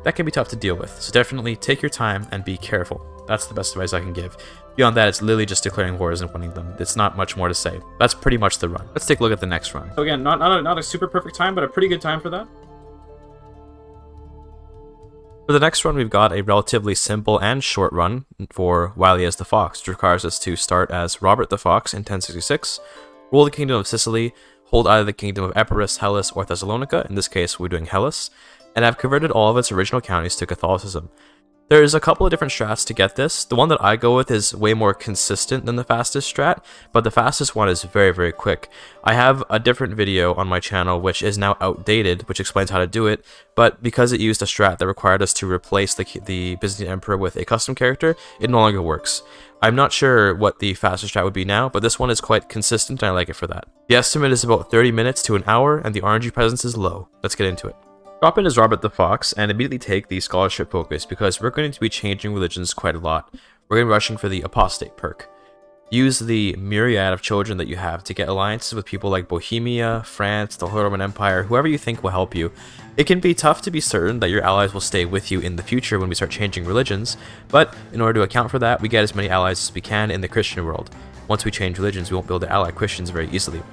That can be tough to deal with, so definitely take your time and be careful. That's the best advice I can give. Beyond that, it's literally just declaring wars and winning them. It's not much more to say. That's pretty much the run. Let's take a look at the next run. So again, not a super perfect time, but a pretty good time for that. For the next run, we've got a relatively simple and short run for Wily as the Fox, which requires us to start as Robert the Fox in 1066, rule the Kingdom of Sicily, hold either the Kingdom of Epirus, Hellas, or Thessalonica, in this case we're doing Hellas, and have converted all of its original counties to Catholicism. There's a couple of different strats to get this. The one that I go with is way more consistent than the fastest strat, but the fastest one is very, very quick. I have a different video on my channel which is now outdated, which explains how to do it, but because it used a strat that required us to replace the Byzantine Emperor with a custom character, it no longer works. I'm not sure what the fastest strat would be now, but this one is quite consistent and I like it for that. The estimate is about 30 minutes to an hour, and the RNG presence is low. Let's get into it. Drop in as Robert the Fox and immediately take the scholarship focus because we're going to be changing religions quite a lot. We're going to be rushing for the apostate perk. Use the myriad of children that you have to get alliances with people like Bohemia, France, the Holy Roman Empire, whoever you think will help you. It can be tough to be certain that your allies will stay with you in the future when we start changing religions, but in order to account for that, we get as many allies as we can in the Christian world. Once we change religions, we won't be able to ally Christians very easily.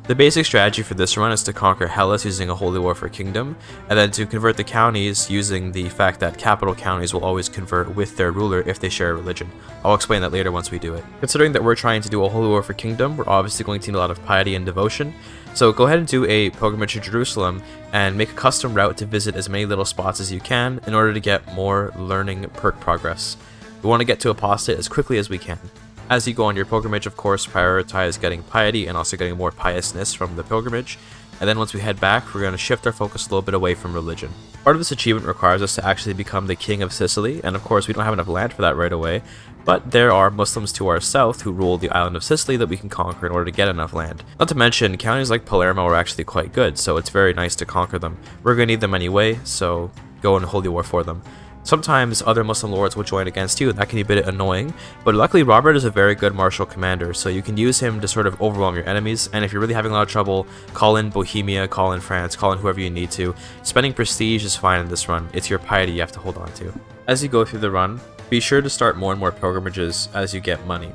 The basic strategy for this run is to conquer Hellas using a holy war for kingdom, and then to convert the counties using the fact that capital counties will always convert with their ruler if they share a religion. I'll explain that later once we do it. Considering that we're trying to do a holy war for kingdom, we're obviously going to need a lot of piety and devotion, so go ahead and do a pilgrimage to Jerusalem and make a custom route to visit as many little spots as you can in order to get more learning perk progress. We want to get to apostate as quickly as we can. As you go on your pilgrimage, of course, prioritize getting piety and also getting more piousness from the pilgrimage. And then once we head back, we're going to shift our focus a little bit away from religion. Part of this achievement requires us to actually become the king of Sicily, and of course we don't have enough land for that right away, but there are Muslims to our south who rule the island of Sicily that we can conquer in order to get enough land. Not to mention, counties like Palermo are actually quite good, so it's very nice to conquer them. We're going to need them anyway, so go in holy war for them. Sometimes other Muslim lords will join against you, and that can be a bit annoying, but luckily Robert is a very good martial commander, so you can use him to sort of overwhelm your enemies, and if you're really having a lot of trouble, call in Bohemia, call in France, call in whoever you need to. Spending prestige is fine in this run, it's your piety you have to hold on to. As you go through the run, be sure to start more and more pilgrimages as you get money.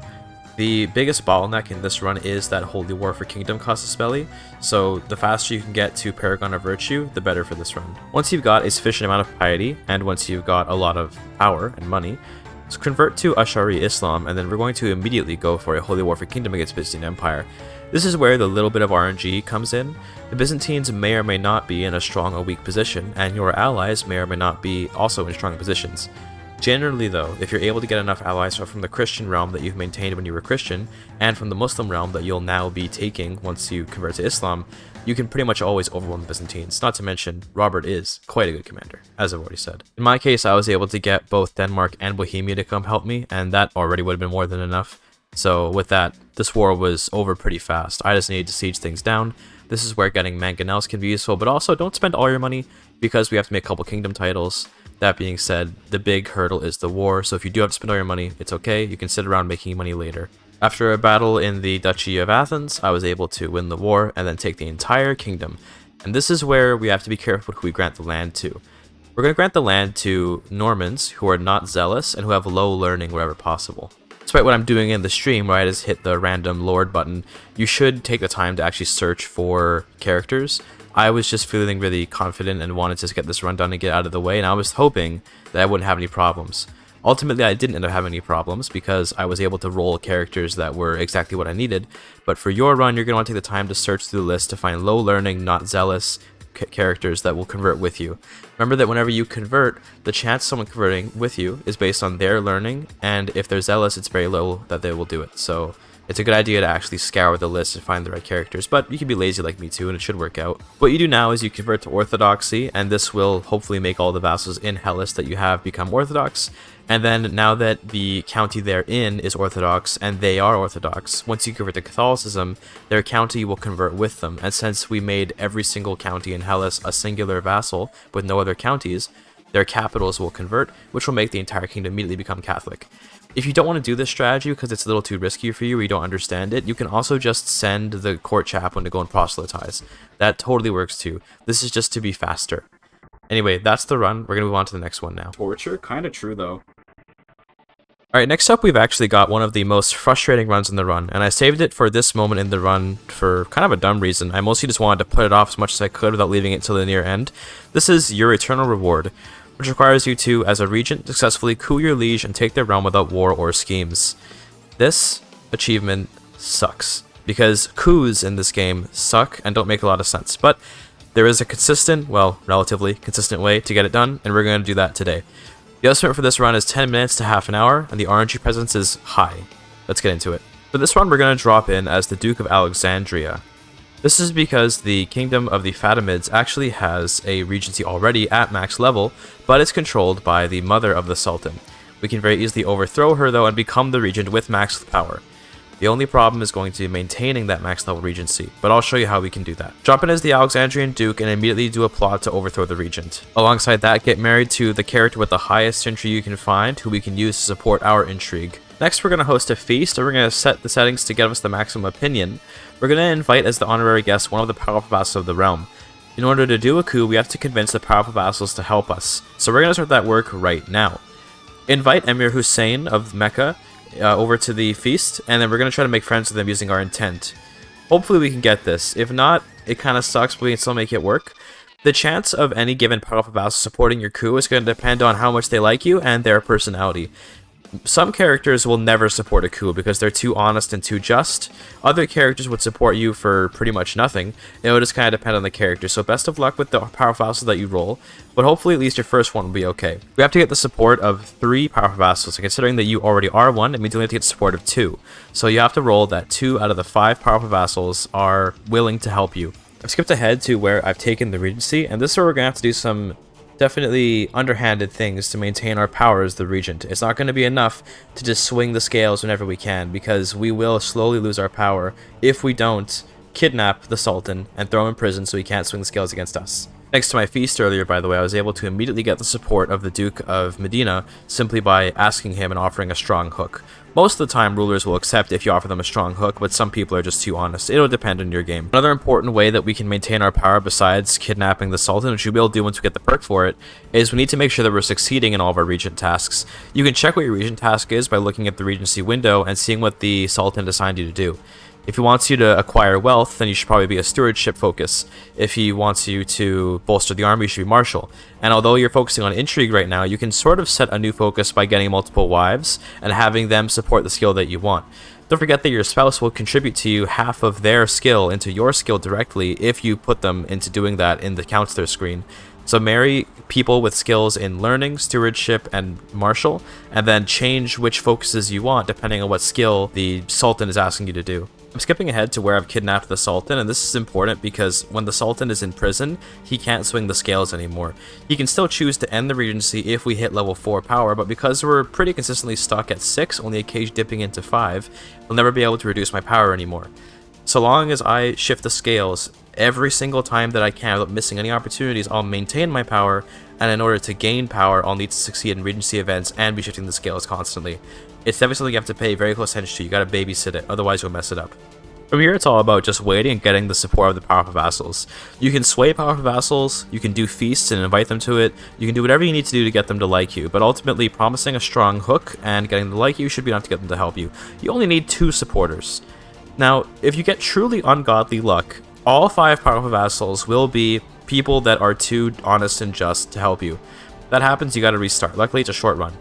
The biggest bottleneck in this run is that Holy War for Kingdom casus belli, so the faster you can get to Paragon of Virtue, the better for this run. Once you've got a sufficient amount of piety, and once you've got a lot of power and money, so convert to Ash'ari Islam, and then we're going to immediately go for a Holy War for Kingdom against Byzantine Empire. This is where the little bit of RNG comes in. The Byzantines may or may not be in a strong or weak position, and your allies may or may not be also in strong positions. Generally though, if you're able to get enough allies from the Christian realm that you've maintained when you were Christian, and from the Muslim realm that you'll now be taking once you convert to Islam, you can pretty much always overwhelm the Byzantines. Not to mention, Robert is quite a good commander, as I've already said. In my case, I was able to get both Denmark and Bohemia to come help me, and that already would have been more than enough. So with that, this war was over pretty fast. I just needed to siege things down. This is where getting mangonels can be useful, but also don't spend all your money because we have to make a couple kingdom titles. That being said, the big hurdle is the war, so if you do have to spend all your money, it's okay, you can sit around making money later. After a battle in the Duchy of Athens, I was able to win the war and then take the entire kingdom. And this is where we have to be careful who we grant the land to. We're going to grant the land to Normans who are not zealous and who have low learning wherever possible. Despite what I'm doing in the stream where I just hit the random lord button, you should take the time to actually search for characters. I was just feeling really confident and wanted to get this run done and get out of the way, and I was hoping that I wouldn't have any problems. Ultimately, I didn't end up having any problems because I was able to roll characters that were exactly what I needed, but for your run, you're going to want to take the time to search through the list to find low learning, not zealous characters that will convert with you. Remember that whenever you convert, the chance of someone converting with you is based on their learning, and if they're zealous, it's very low that they will do it. So it's a good idea to actually scour the list and find the right characters, but you can be lazy like me too, and it should work out. What you do now is you convert to Orthodoxy, and this will hopefully make all the vassals in Hellas that you have become Orthodox. And then now that the county they're in is Orthodox, and they are Orthodox, once you convert to Catholicism, their county will convert with them. And since we made every single county in Hellas a singular vassal with no other counties, their capitals will convert, which will make the entire kingdom immediately become Catholic. If you don't want to do this strategy because it's a little too risky for you or you don't understand it, you can also just send the court chaplain to go and proselytize. That totally works too. This is just to be faster. Anyway, that's the run. We're going to move on to the next one now. Torture? Kinda true, though. Alright, next up we've actually got one of the most frustrating runs in the run, and I saved it for this moment in the run for kind of a dumb reason. I mostly just wanted to put it off as much as I could without leaving it till the near end. This is Your Eternal Reward, which requires you to, as a regent, successfully coup your liege and take their realm without war or schemes. This achievement sucks, because coups in this game suck and don't make a lot of sense, but there is a consistent, well, relatively consistent way to get it done, and we're going to do that today. The estimate for this run is 10 minutes to half an hour, and the RNG presence is high. Let's get into it. For this run, we're going to drop in as the Duke of Alexandria. This is because the Kingdom of the Fatimids actually has a regency already at max level, but it's controlled by the mother of the Sultan. We can very easily overthrow her though and become the regent with max power. The only problem is going to be maintaining that max level regency, but I'll show you how we can do that. Drop in as the Alexandrian Duke and immediately do a plot to overthrow the regent. Alongside that, get married to the character with the highest intrigue you can find, who we can use to support our intrigue. Next, we're going to host a feast, and we're going to set the settings to give us the maximum opinion. We're going to invite as the honorary guest one of the powerful vassals of the realm. In order to do a coup, we have to convince the powerful vassals to help us, so we're going to start that work right now. Invite Emir Hussein of Mecca over to the feast, and then we're going to try to make friends with them using our intent. Hopefully we can get this. If not, it kind of sucks, but we can still make it work. The chance of any given powerful vassal supporting your coup is going to depend on how much they like you and their personality. Some characters will never support a coup because they're too honest and too just. Other characters would support you for pretty much nothing. It would just kind of depend on the character. So best of luck with the powerful vassals that you roll, but hopefully at least your first one will be okay. We have to get the support of 3 powerful vassals, and considering that you already are one, it means you only have to get support of 2. So you have to roll that 2 out of the 5 powerful vassals are willing to help you. I've skipped ahead to where I've taken the regency, and this is where we're going to have to do some definitely underhanded things to maintain our power as the regent. It's not going to be enough to just swing the scales whenever we can, because we will slowly lose our power if we don't kidnap the Sultan and throw him in prison so he can't swing the scales against us. Thanks to my feast earlier, by the way, I was able to immediately get the support of the Duke of Medina simply by asking him and offering a strong hook. Most of the time, rulers will accept if you offer them a strong hook, but some people are just too honest. It'll depend on your game. Another important way that we can maintain our power besides kidnapping the Sultan, which we will do once we get the perk for it, is we need to make sure that we're succeeding in all of our regent tasks. You can check what your regent task is by looking at the regency window and seeing what the Sultan assigned you to do. If he wants you to acquire wealth, then you should probably be a stewardship focus. If he wants you to bolster the army, you should be martial. And although you're focusing on intrigue right now, you can sort of set a new focus by getting multiple wives and having them support the skill that you want. Don't forget that your spouse will contribute to you half of their skill into your skill directly if you put them into doing that in the counselor screen. So marry people with skills in learning, stewardship, and martial, and then change which focuses you want depending on what skill the Sultan is asking you to do. I'm skipping ahead to where I've kidnapped the Sultan, and this is important because when the Sultan is in prison, he can't swing the scales anymore. He can still choose to end the regency if we hit level 4 power, but because we're pretty consistently stuck at 6, only occasionally dipping into 5, we'll never be able to reduce my power anymore. So long as I shift the scales every single time that I can without missing any opportunities, I'll maintain my power, and in order to gain power, I'll need to succeed in Regency events and be shifting the scales constantly. It's definitely something you have to pay very close attention to. You gotta babysit it, otherwise you'll mess it up. From here, it's all about just waiting and getting the support of the powerful vassals. You can sway powerful vassals, you can do feasts and invite them to it, you can do whatever you need to do to get them to like you, but ultimately promising a strong hook and getting them to like you should be enough to get them to help you. You only need 2 supporters. Now, if you get truly ungodly luck, all 5 powerful vassals will be people that are too honest and just to help you. If that happens, you gotta restart. Luckily, it's a short run.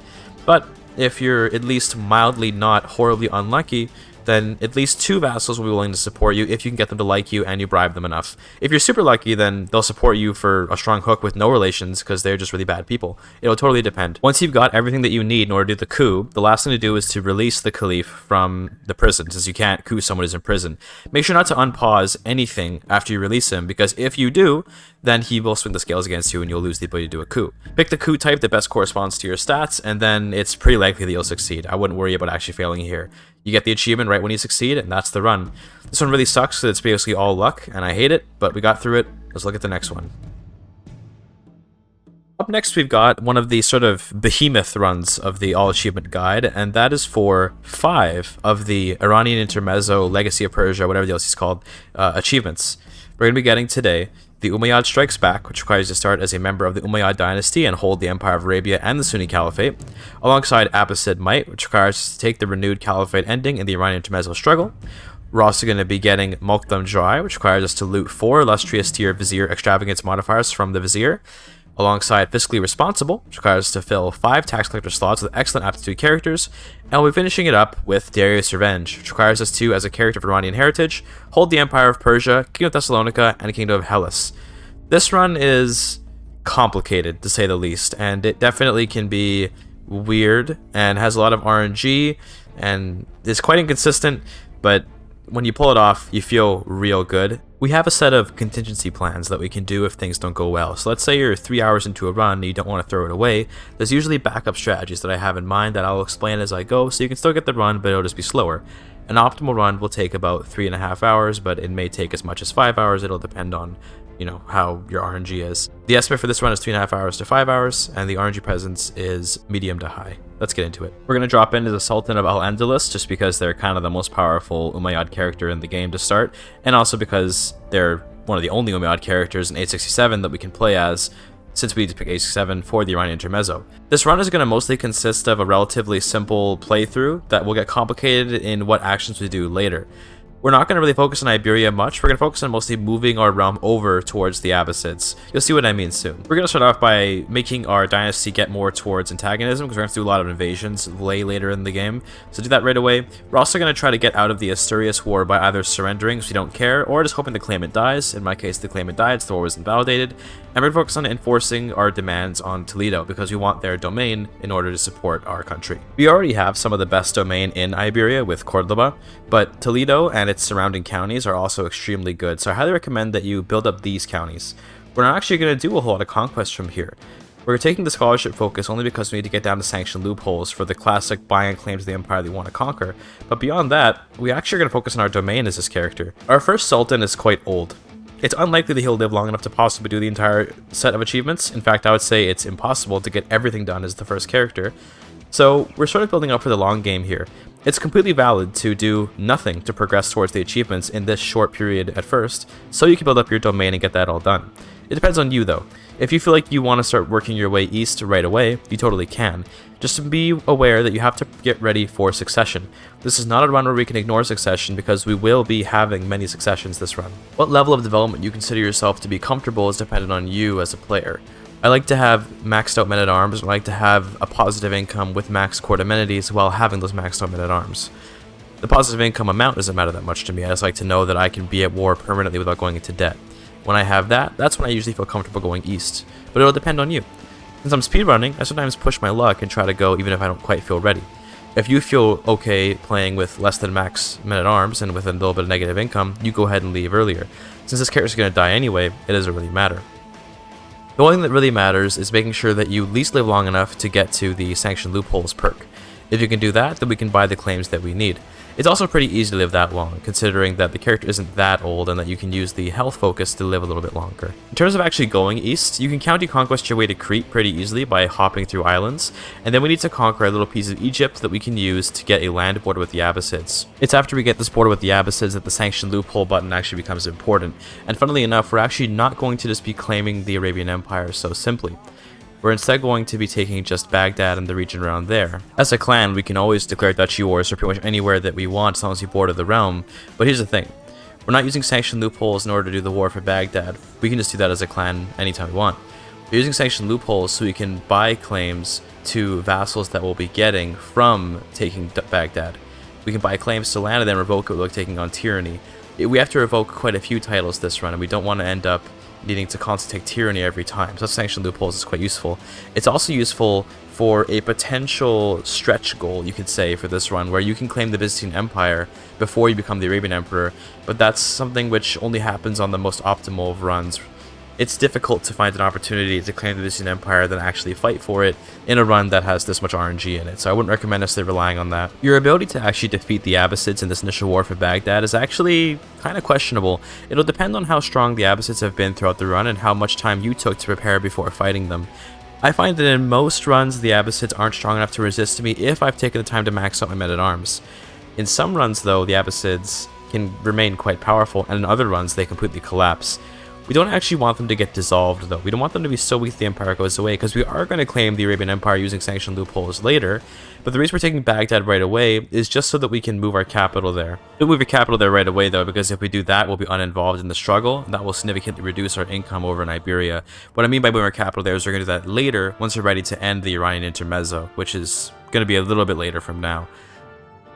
But if you're at least mildly not horribly unlucky, then at least 2 vassals will be willing to support you if you can get them to like you and you bribe them enough. If you're super lucky, then they'll support you for a strong hook with no relations because they're just really bad people. It'll totally depend. Once you've got everything that you need in order to do the coup, the last thing to do is to release the caliph from the prison, since you can't coup someone who's in prison. Make sure not to unpause anything after you release him, because if you do, then he will swing the scales against you and you'll lose the ability to do a coup. Pick the coup type that best corresponds to your stats, and then it's pretty likely that you'll succeed. I wouldn't worry about actually failing here. You get the achievement right when you succeed, and that's the run. This one really sucks because it's basically all luck, and I hate it, but we got through it. Let's look at the next one. Up next, we've got one of the sort of behemoth runs of the All Achievement Guide, and that is for 5 of the Iranian Intermezzo, Legacy of Persia, whatever the DLC is called, achievements. We're going to be getting today the Umayyad Strikes Back, which requires you to start as a member of the Umayyad Dynasty and hold the Empire of Arabia and the Sunni Caliphate, alongside Abbasid Might, which requires us to take the renewed Caliphate ending in the Iranian Intermezzo struggle. We're also going to be getting Mokdam Dry, which requires us to loot 4 illustrious tier Vizier extravagance modifiers from the Vizier, alongside Fiscally Responsible, which requires us to fill 5 tax collector slots with excellent aptitude characters, and we'll be finishing it up with Darius' Revenge, which requires us to, as a character of Iranian heritage, hold the Empire of Persia, Kingdom of Thessalonica, and Kingdom of Hellas. This run is complicated, to say the least, and it definitely can be weird, and has a lot of RNG, and is quite inconsistent, but when you pull it off, you feel real good. We have a set of contingency plans that we can do if things don't go well. So let's say you're 3 hours into a run and you don't want to throw it away. There's usually backup strategies that I have in mind that I'll explain as I go, so you can still get the run, but it'll just be slower. An optimal run will take about 3.5 hours, but it may take as much as 5 hours. It'll depend on, you know, how your RNG is. The estimate for this run is 3.5 hours to 5 hours, and the RNG presence is medium to high. Let's get into it. We're going to drop in as a Sultan of Al-Andalus, just because they're kind of the most powerful Umayyad character in the game to start, and also because they're one of the only Umayyad characters in 867 that we can play as, since we need to pick 867 for the Iranian Intermezzo. This run is going to mostly consist of a relatively simple playthrough that will get complicated in what actions we do later. We're not going to really focus on Iberia much. We're going to focus on mostly moving our realm over towards the Abbasids. You'll see what I mean soon. We're going to start off by making our dynasty get more towards antagonism, because we're going to do a lot of invasions later in the game. So do that right away. We're also going to try to get out of the Asturias War by either surrendering, so we don't care, or just hoping the claimant dies. In my case, the claimant died, so the war was invalidated. And we're going to focus on enforcing our demands on Toledo, because we want their domain in order to support our country. We already have some of the best domain in Iberia with Cordoba, but Toledo and its surrounding counties are also extremely good, so I highly recommend that you build up these counties. We're not actually going to do a whole lot of conquest from here. We're taking the scholarship focus only because we need to get down to sanction loopholes for the classic buy-in claims of the empire that we want to conquer, but beyond that, we actually are going to focus on our domain as this character. Our first sultan is quite old. It's unlikely that he'll live long enough to possibly do the entire set of achievements. In fact, I would say it's impossible to get everything done as the first character. So we're sort of building up for the long game here. It's completely valid to do nothing to progress towards the achievements in this short period at first, so you can build up your domain and get that all done. It depends on you though. If you feel like you want to start working your way east right away, you totally can. Just be aware that you have to get ready for succession. This is not a run where we can ignore succession, because we will be having many successions this run. What level of development you consider yourself to be comfortable is dependent on you as a player. I like to have maxed out men-at-arms, and I like to have a positive income with max court amenities while having those maxed out men-at-arms. The positive income amount doesn't matter that much to me. I just like to know that I can be at war permanently without going into debt. When I have that, that's when I usually feel comfortable going east, but it'll depend on you. Since I'm speedrunning, I sometimes push my luck and try to go even if I don't quite feel ready. If you feel okay playing with less than max men-at-arms and with a little bit of negative income, you go ahead and leave earlier. Since this character's going to die anyway, it doesn't really matter. The only thing that really matters is making sure that you at least live long enough to get to the Sanction Loopholes perk. If you can do that, then we can buy the claims that we need. It's also pretty easy to live that long, considering that the character isn't that old and that you can use the health focus to live a little bit longer. In terms of actually going east, you can county conquest your way to Crete pretty easily by hopping through islands, and then we need to conquer a little piece of Egypt that we can use to get a land border with the Abbasids. It's after we get this border with the Abbasids that the sanction loophole button actually becomes important, and funnily enough, we're actually not going to just be claiming the Arabian Empire so simply. We're instead going to be taking just Baghdad and the region around there. As a clan, we can always declare duchy wars for pretty much anywhere that we want as long as we border the realm, but here's the thing. We're not using sanction loopholes in order to do the war for Baghdad. We can just do that as a clan anytime we want. We're using sanction loopholes so we can buy claims to vassals that we'll be getting from taking Baghdad. We can buy claims to land and then revoke it like taking on tyranny. We have to revoke quite a few titles this run, and we don't want to end up needing to constantly take tyranny every time, so sanction loopholes is quite useful. It's also useful for a potential stretch goal, you could say, for this run, where you can claim the Byzantine Empire before you become the Arabian Emperor, but that's something which only happens on the most optimal of runs. It's difficult to find an opportunity to claim the Byzantine Empire than actually fight for it in a run that has this much RNG in it, so I wouldn't recommend necessarily relying on that. Your ability to actually defeat the Abbasids in this initial war for Baghdad is actually kind of questionable. It'll depend on how strong the Abbasids have been throughout the run and how much time you took to prepare before fighting them. I find that in most runs the Abbasids aren't strong enough to resist me if I've taken the time to max out my men-at-arms. In some runs though, the Abbasids can remain quite powerful, and in other runs they completely collapse. We don't actually want them to get dissolved though. We don't want them to be so weak the empire goes away, because we are going to claim the Arabian Empire using sanction loopholes later, but the reason we're taking Baghdad right away is just so that we can move our capital there. We'll move our capital there right away though, because if we do that, we'll be uninvolved in the struggle, and that will significantly reduce our income over in Iberia. What I mean by moving our capital there is we're going to do that later once we're ready to end the Iranian intermezzo, which is going to be a little bit later from now.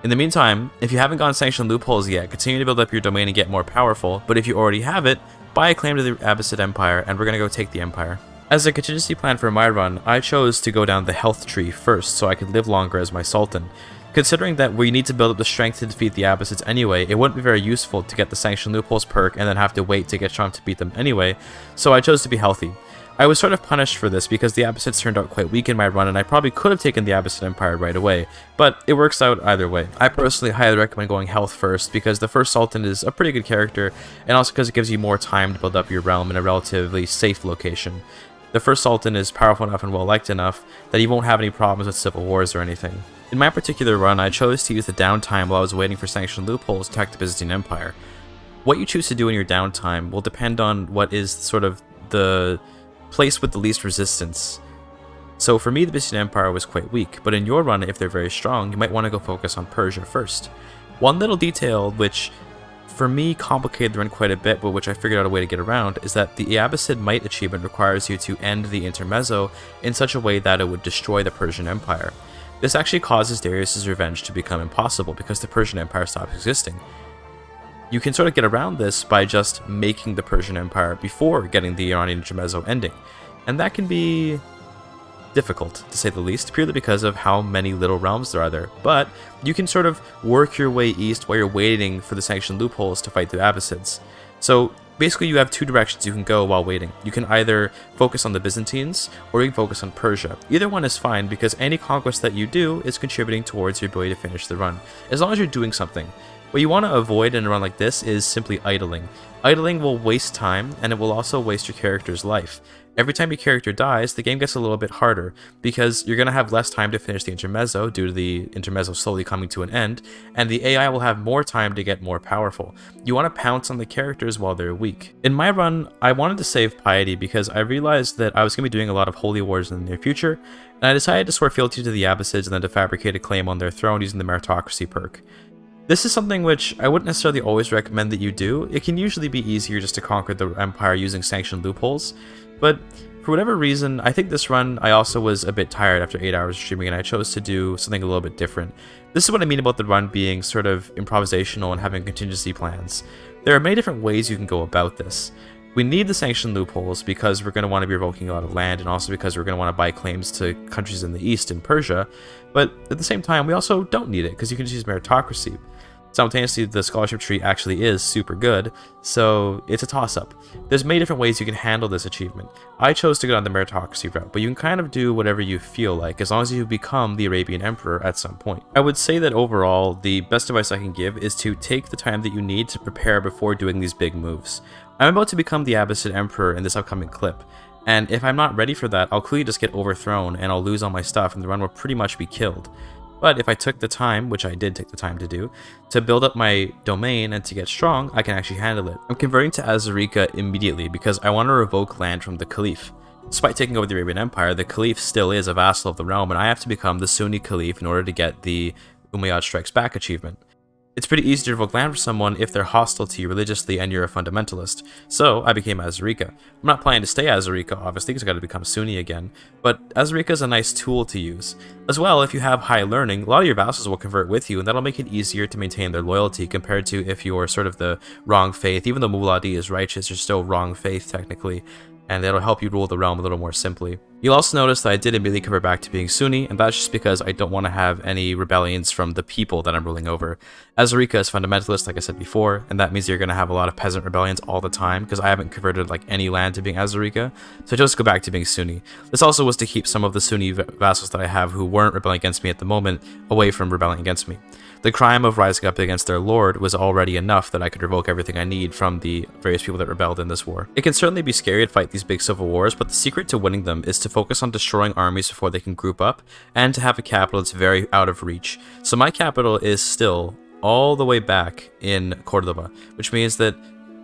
In the meantime, if you haven't gone sanction loopholes yet, continue to build up your domain and get more powerful, but if you already have it, buy a claim to the Abbasid Empire, and we're going to go take the empire. As a contingency plan for my run, I chose to go down the health tree first so I could live longer as my Sultan. Considering that we need to build up the strength to defeat the Abbasids anyway, it wouldn't be very useful to get the sanction loopholes perk and then have to wait to get strong to beat them anyway, so I chose to be healthy. I was sort of punished for this because the Abbasids turned out quite weak in my run, and I probably could have taken the Abbasid Empire right away, but it works out either way. I personally highly recommend going health first because the first Sultan is a pretty good character, and also because it gives you more time to build up your realm in a relatively safe location. The first Sultan is powerful enough and well liked enough that he won't have any problems with civil wars or anything. In my particular run, I chose to use the downtime while I was waiting for sanction loopholes to attack the Byzantine Empire. What you choose to do in your downtime will depend on what is sort of the place with the least resistance. So for me, the Byzantine Empire was quite weak, but in your run, if they're very strong, you might want to go focus on Persia first. One little detail which for me complicated the run quite a bit, but which I figured out a way to get around, is that the Abbasid Might achievement requires you to end the intermezzo in such a way that it would destroy the Persian Empire. This actually causes Darius' revenge to become impossible because the Persian Empire stops existing. You can sort of get around this by just making the Persian Empire before getting the Iranian intermezzo ending, and that can be difficult, to say the least, purely because of how many little realms there are there, but you can sort of work your way east while you're waiting for the sanction loopholes to fight the Abbasids. So basically you have two directions you can go while waiting. You can either focus on the Byzantines, or you can focus on Persia. Either one is fine, because any conquest that you do is contributing towards your ability to finish the run, as long as you're doing something. What you want to avoid in a run like this is simply idling. Idling will waste time, and it will also waste your character's life. Every time your character dies, the game gets a little bit harder, because you're going to have less time to finish the intermezzo due to the intermezzo slowly coming to an end, and the AI will have more time to get more powerful. You want to pounce on the characters while they're weak. In my run, I wanted to save piety because I realized that I was going to be doing a lot of holy wars in the near future, and I decided to swear fealty to the Abbasids and then to fabricate a claim on their throne using the meritocracy perk. This is something which I wouldn't necessarily always recommend that you do. It can usually be easier just to conquer the empire using sanction loopholes, but for whatever reason, I think this run I also was a bit tired after 8 hours of streaming, and I chose to do something a little bit different. This is what I mean about the run being sort of improvisational and having contingency plans. There are many different ways you can go about this. We need the sanction loopholes because we're going to want to be revoking a lot of land, and also because we're going to want to buy claims to countries in the east in Persia, but at the same time we also don't need it because you can just use meritocracy. Simultaneously, the scholarship tree actually is super good, so it's a toss-up. There's many different ways you can handle this achievement. I chose to go down the meritocracy route, but you can kind of do whatever you feel like, as long as you become the Arabian Emperor at some point. I would say that overall, the best advice I can give is to take the time that you need to prepare before doing these big moves. I'm about to become the Abbasid Emperor in this upcoming clip, and if I'm not ready for that, I'll clearly just get overthrown and I'll lose all my stuff and the run will pretty much be killed. But if I took the time, which I did take the time to do, to build up my domain and to get strong, I can actually handle it. I'm converting to Azarika immediately because I want to revoke land from the Caliph. Despite taking over the Arabian Empire, the Caliph still is a vassal of the realm, and I have to become the Sunni Caliph in order to get the Umayyad Strikes Back achievement. It's pretty easy to revoke land for someone if they're hostile to you religiously and you're a fundamentalist, so I became Azarika. I'm not planning to stay Azarika, obviously, because I gotta become Sunni again, but Azarika is a nice tool to use. As well, if you have high learning, a lot of your vassals will convert with you, and that'll make it easier to maintain their loyalty compared to if you're sort of the wrong faith. Even though Muladi is righteous, you're still wrong faith, technically, and it'll help you rule the realm a little more simply. You'll also notice that I did immediately convert back to being Sunni, and that's just because I don't want to have any rebellions from the people that I'm ruling over. Azarika is fundamentalist, like I said before, and that means you're going to have a lot of peasant rebellions all the time, because I haven't converted like any land to being Azarika, so I just go back to being Sunni. This also was to keep some of the Sunni vassals that I have who weren't rebelling against me at the moment away from rebelling against me. The crime of rising up against their lord was already enough that I could revoke everything I need from the various people that rebelled in this war. It can certainly be scary to fight these big civil wars, but the secret to winning them is to focus on destroying armies before they can group up, and to have a capital that's very out of reach. So my capital is still all the way back in Cordoba, which means that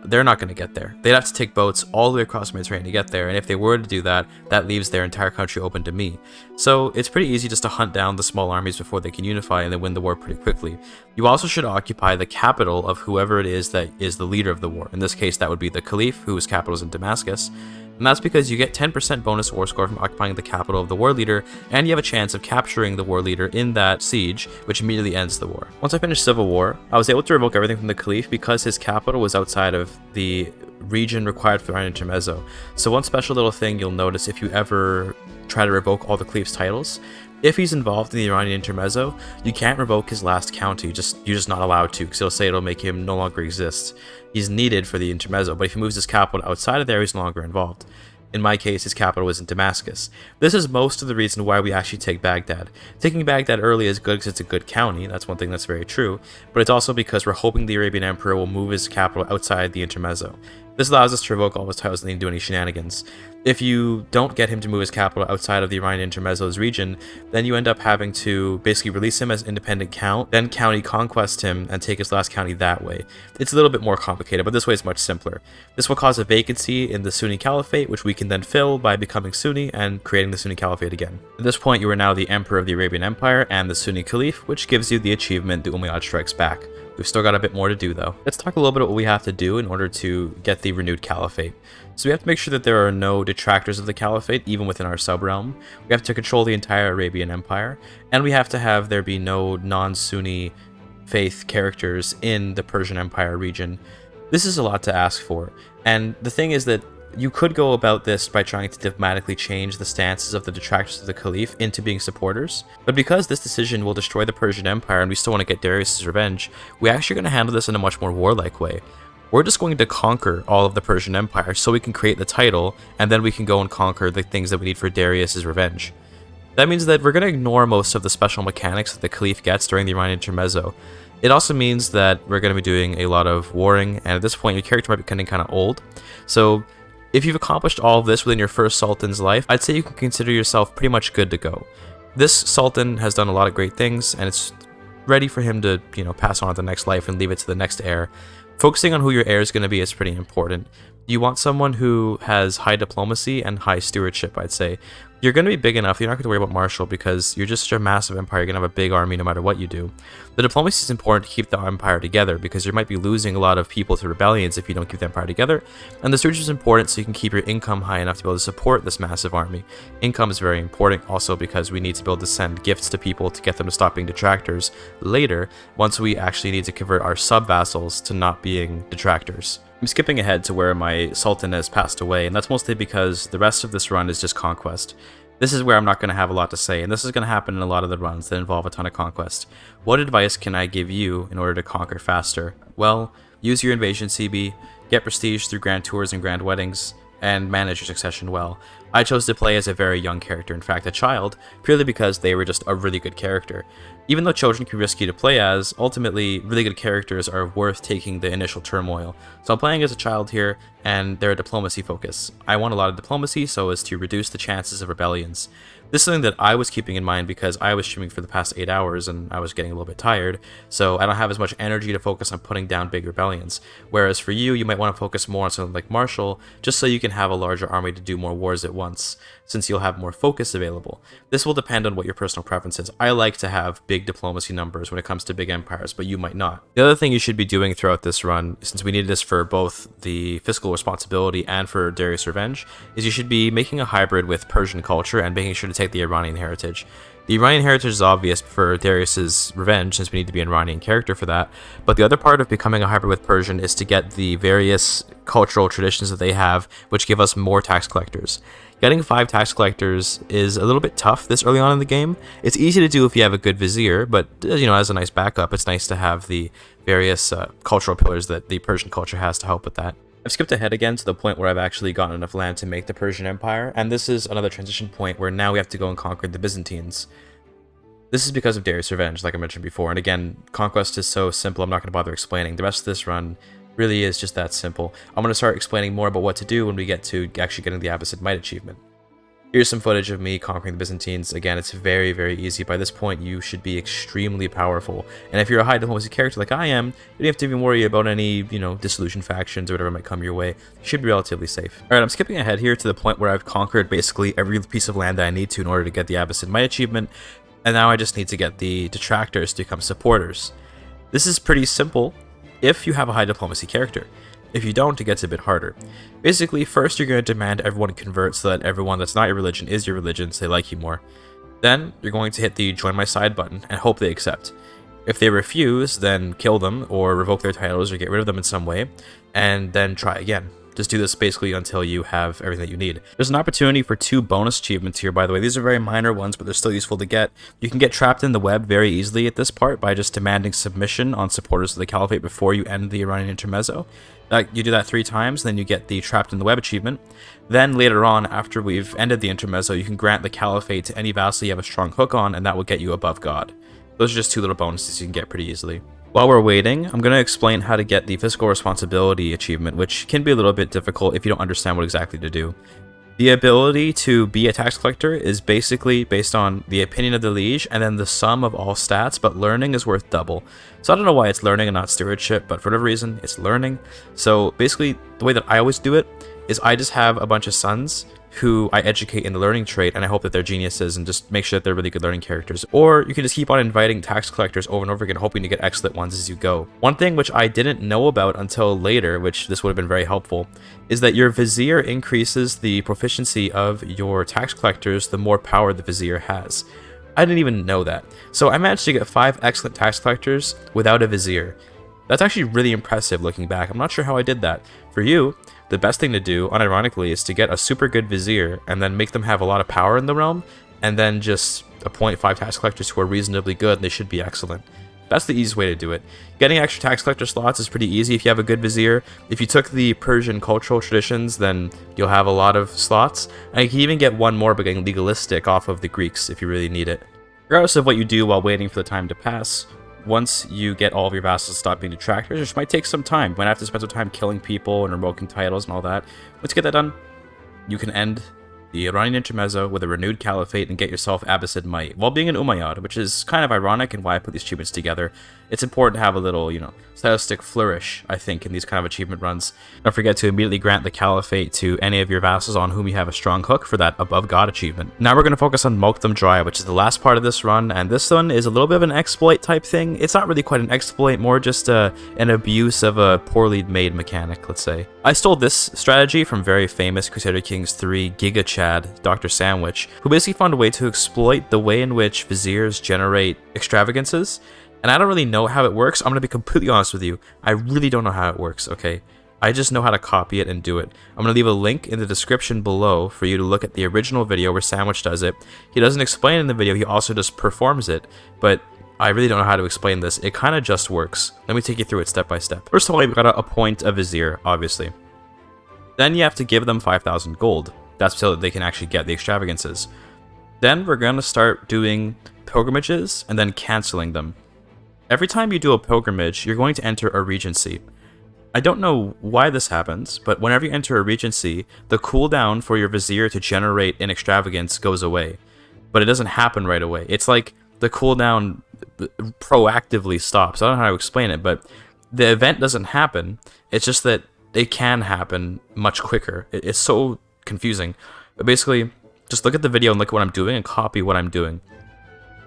they're not going to get there. They'd have to take boats all the way across the Mediterranean to get there, and if they were to do that, that leaves their entire country open to me. So it's pretty easy just to hunt down the small armies before they can unify and then win the war pretty quickly. You also should occupy the capital of whoever it is that is the leader of the war. In this case, that would be the Caliph, whose capital is in Damascus. And that's because you get 10% bonus war score from occupying the capital of the war leader, and you have a chance of capturing the war leader in that siege, which immediately ends the war. Once I finished civil war, I was able to revoke everything from the Caliph because his capital was outside of the region required for the Iranian Intermezzo. So one special little thing you'll notice if you ever try to revoke all the Caliph's titles, if he's involved in the Iranian Intermezzo, you can't revoke his last county. You're just not allowed to, because he'll say it'll make him no longer exist. He's needed for the Intermezzo, but if he moves his capital outside of there, he's no longer involved. In my case, his capital was in Damascus. This is most of the reason why we actually take Baghdad. Taking Baghdad early is good because it's a good county, that's one thing that's very true, but it's also because we're hoping the Arabian Emperor will move his capital outside the Intermezzo. This allows us to revoke all his titles and then do any shenanigans. If you don't get him to move his capital outside of the Iranian Intermezzo's region, then you end up having to basically release him as independent count, then county conquest him and take his last county that way. It's a little bit more complicated, but this way is much simpler. This will cause a vacancy in the Sunni Caliphate, which we can then fill by becoming Sunni and creating the Sunni Caliphate again. At this point, you are now the Emperor of the Arabian Empire and the Sunni Caliph, which gives you the achievement, the Umayyad Strikes Back. We've still got a bit more to do though. Let's talk a little bit about what we have to do in order to get the renewed caliphate. So we have to make sure that there are no detractors of the caliphate, even within our sub-realm. We have to control the entire Arabian Empire, and we have to have there be no non-Sunni faith characters in the Persian Empire region. This is a lot to ask for, and the thing is that you could go about this by trying to diplomatically change the stances of the detractors of the Caliph into being supporters, but because this decision will destroy the Persian Empire and we still want to get Darius' revenge, we're actually going to handle this in a much more warlike way. We're just going to conquer all of the Persian Empire so we can create the title, and then we can go and conquer the things that we need for Darius' revenge. That means that we're going to ignore most of the special mechanics that the Caliph gets during the Iranian Intermezzo. It also means that we're going to be doing a lot of warring, and at this point your character might be getting kind of old, so if you've accomplished all of this within your first Sultan's life, I'd say you can consider yourself pretty much good to go. This Sultan has done a lot of great things, and it's ready for him to, pass on to the next life and leave it to the next heir. Focusing on who your heir is going to be is pretty important. You want someone who has high diplomacy and high stewardship, I'd say. You're going to be big enough, you're not going to worry about martial because you're just a massive empire, you're going to have a big army no matter what you do. The diplomacy is important to keep the empire together because you might be losing a lot of people to rebellions if you don't keep the empire together, and the stewardship is important so you can keep your income high enough to be able to support this massive army. Income is very important also because we need to be able to send gifts to people to get them to stop being detractors later, once we actually need to convert our sub-vassals to not being detractors. I'm skipping ahead to where my Sultan has passed away, and that's mostly because the rest of this run is just conquest. This is where I'm not going to have a lot to say, and this is going to happen in a lot of the runs that involve a ton of conquest. What advice can I give you in order to conquer faster? Well, use your invasion CB, get prestige through grand tours and grand weddings, and manage your succession well. I chose to play as a very young character, in fact a child, purely because they were just a really good character. Even though children can be risky to play as, ultimately really good characters are worth taking the initial turmoil. So I'm playing as a child here, and they're a diplomacy focus. I want a lot of diplomacy so as to reduce the chances of rebellions. This is something that I was keeping in mind because I was streaming for the past 8 hours and I was getting a little bit tired, so I don't have as much energy to focus on putting down big rebellions. Whereas for you, you might want to focus more on something like Marshall, just so you can have a larger army to do more wars at once, since you'll have more focus available. This will depend on what your personal preference is. I like to have big diplomacy numbers when it comes to big empires, but you might not. The other thing you should be doing throughout this run, since we needed this for both the fiscal responsibility and for Darius' revenge, is you should be making a hybrid with Persian culture and making sure to take the Iranian heritage. The Iranian heritage is obvious for Darius' revenge, since we need to be an Iranian character for that, but the other part of becoming a hybrid with Persian is to get the various cultural traditions that they have, which give us more tax collectors. Getting 5 tax collectors is a little bit tough this early on in the game. It's easy to do if you have a good vizier, but as a nice backup, it's nice to have the various cultural pillars that the Persian culture has to help with that. I've skipped ahead again to the point where I've actually gotten enough land to make the Persian Empire, and this is another transition point where now we have to go and conquer the Byzantines. This is because of Darius' revenge, like I mentioned before, and again, conquest is so simple I'm not going to bother explaining. The rest of this run really is just that simple. I'm going to start explaining more about what to do when we get to actually getting the Abbasid Might achievement. Here's some footage of me conquering the Byzantines. Again, it's very, very easy. By this point, you should be extremely powerful. And if you're a high diplomacy character like I am, you don't have to even worry about any, dissolution factions or whatever might come your way. You should be relatively safe. Alright, I'm skipping ahead here to the point where I've conquered basically every piece of land that I need to in order to get the Abbasid Might achievement. And now I just need to get the detractors to become supporters. This is pretty simple if you have a high diplomacy character. If you don't, it gets a bit harder. Basically, first you're going to demand everyone convert so that everyone that's not your religion is your religion so they like you more. Then, you're going to hit the join my side button and hope they accept. If they refuse, then kill them or revoke their titles or get rid of them in some way, and then try again. Just do this basically until you have everything that you need. There's an opportunity for 2 bonus achievements here, by the way. These are very minor ones, but they're still useful to get. You can get trapped in the web very easily at this part by just demanding submission on supporters of the Caliphate before you end the Iranian intermezzo. You do that 3 times, then you get the Trapped in the Web achievement. Then later on, after we've ended the intermezzo, you can grant the Caliphate to any vassal you have a strong hook on, and that will get you above God. Those are just 2 little bonuses you can get pretty easily. While we're waiting, I'm going to explain how to get the Fiscal Responsibility achievement, which can be a little bit difficult if you don't understand what exactly to do. The ability to be a tax collector is basically based on the opinion of the liege and then the sum of all stats, but learning is worth double. So I don't know why it's learning and not stewardship, but for whatever reason, it's learning. So basically, the way that I always do it is I just have a bunch of sons who I educate in the learning trait, and I hope that they're geniuses and just make sure that they're really good learning characters. Or you can just keep on inviting tax collectors over and over again, hoping to get excellent ones as you go. One thing which I didn't know about until later, which this would have been very helpful, is that your vizier increases the proficiency of your tax collectors the more power the vizier has. I didn't even know that. So I managed to get 5 excellent tax collectors without a vizier. That's actually really impressive looking back. I'm not sure how I did that. For you, the best thing to do, unironically, is to get a super good vizier and then make them have a lot of power in the realm, and then just appoint 5 tax collectors who are reasonably good and they should be excellent. That's the easiest way to do it. Getting extra tax collector slots is pretty easy if you have a good vizier. If you took the Persian cultural traditions, then you'll have a lot of slots, and you can even get 1 more by getting legalistic off of the Greeks if you really need it. Regardless of what you do while waiting for the time to pass, once you get all of your vassals to stop being detractors, which might take some time, you might have to spend some time killing people and revoking titles and all that. Once you get that done, you can end the Iranian intermezzo with a renewed caliphate and get yourself Abbasid Might, while being an Umayyad, which is kind of ironic and why I put these achievements together. It's important to have a little, stylistic flourish, I think, in these kind of achievement runs. Don't forget to immediately grant the caliphate to any of your vassals on whom you have a strong hook for that above God achievement. Now we're going to focus on Milk Them Dry, which is the last part of this run, and this one is a little bit of an exploit type thing. It's not really quite an exploit, more just an abuse of a poorly made mechanic, let's say. I stole this strategy from very famous Crusader Kings 3 Giga Chad, Dr. Sandwich, who basically found a way to exploit the way in which viziers generate extravagances. And I don't really know how it works. I'm going to be completely honest with you. I really don't know how it works, okay? I just know how to copy it and do it. I'm going to leave a link in the description below for you to look at the original video where Sandwich does it. He doesn't explain it in the video, he also just performs it, but I really don't know how to explain this. It kind of just works. Let me take you through it step by step. First of all, you've got to appoint a vizier, obviously. Then you have to give them 5,000 gold. That's so that they can actually get the extravagances. Then we're going to start doing pilgrimages and then canceling them. Every time you do a pilgrimage, you're going to enter a regency. I don't know why this happens, but whenever you enter a regency, the cooldown for your vizier to generate an extravagance goes away. But it doesn't happen right away. It's like the cooldown proactively stops. I don't know how to explain it, but the event doesn't happen. It's just that it can happen much quicker. It's so confusing. But basically, just look at the video and look at what I'm doing and copy what I'm doing.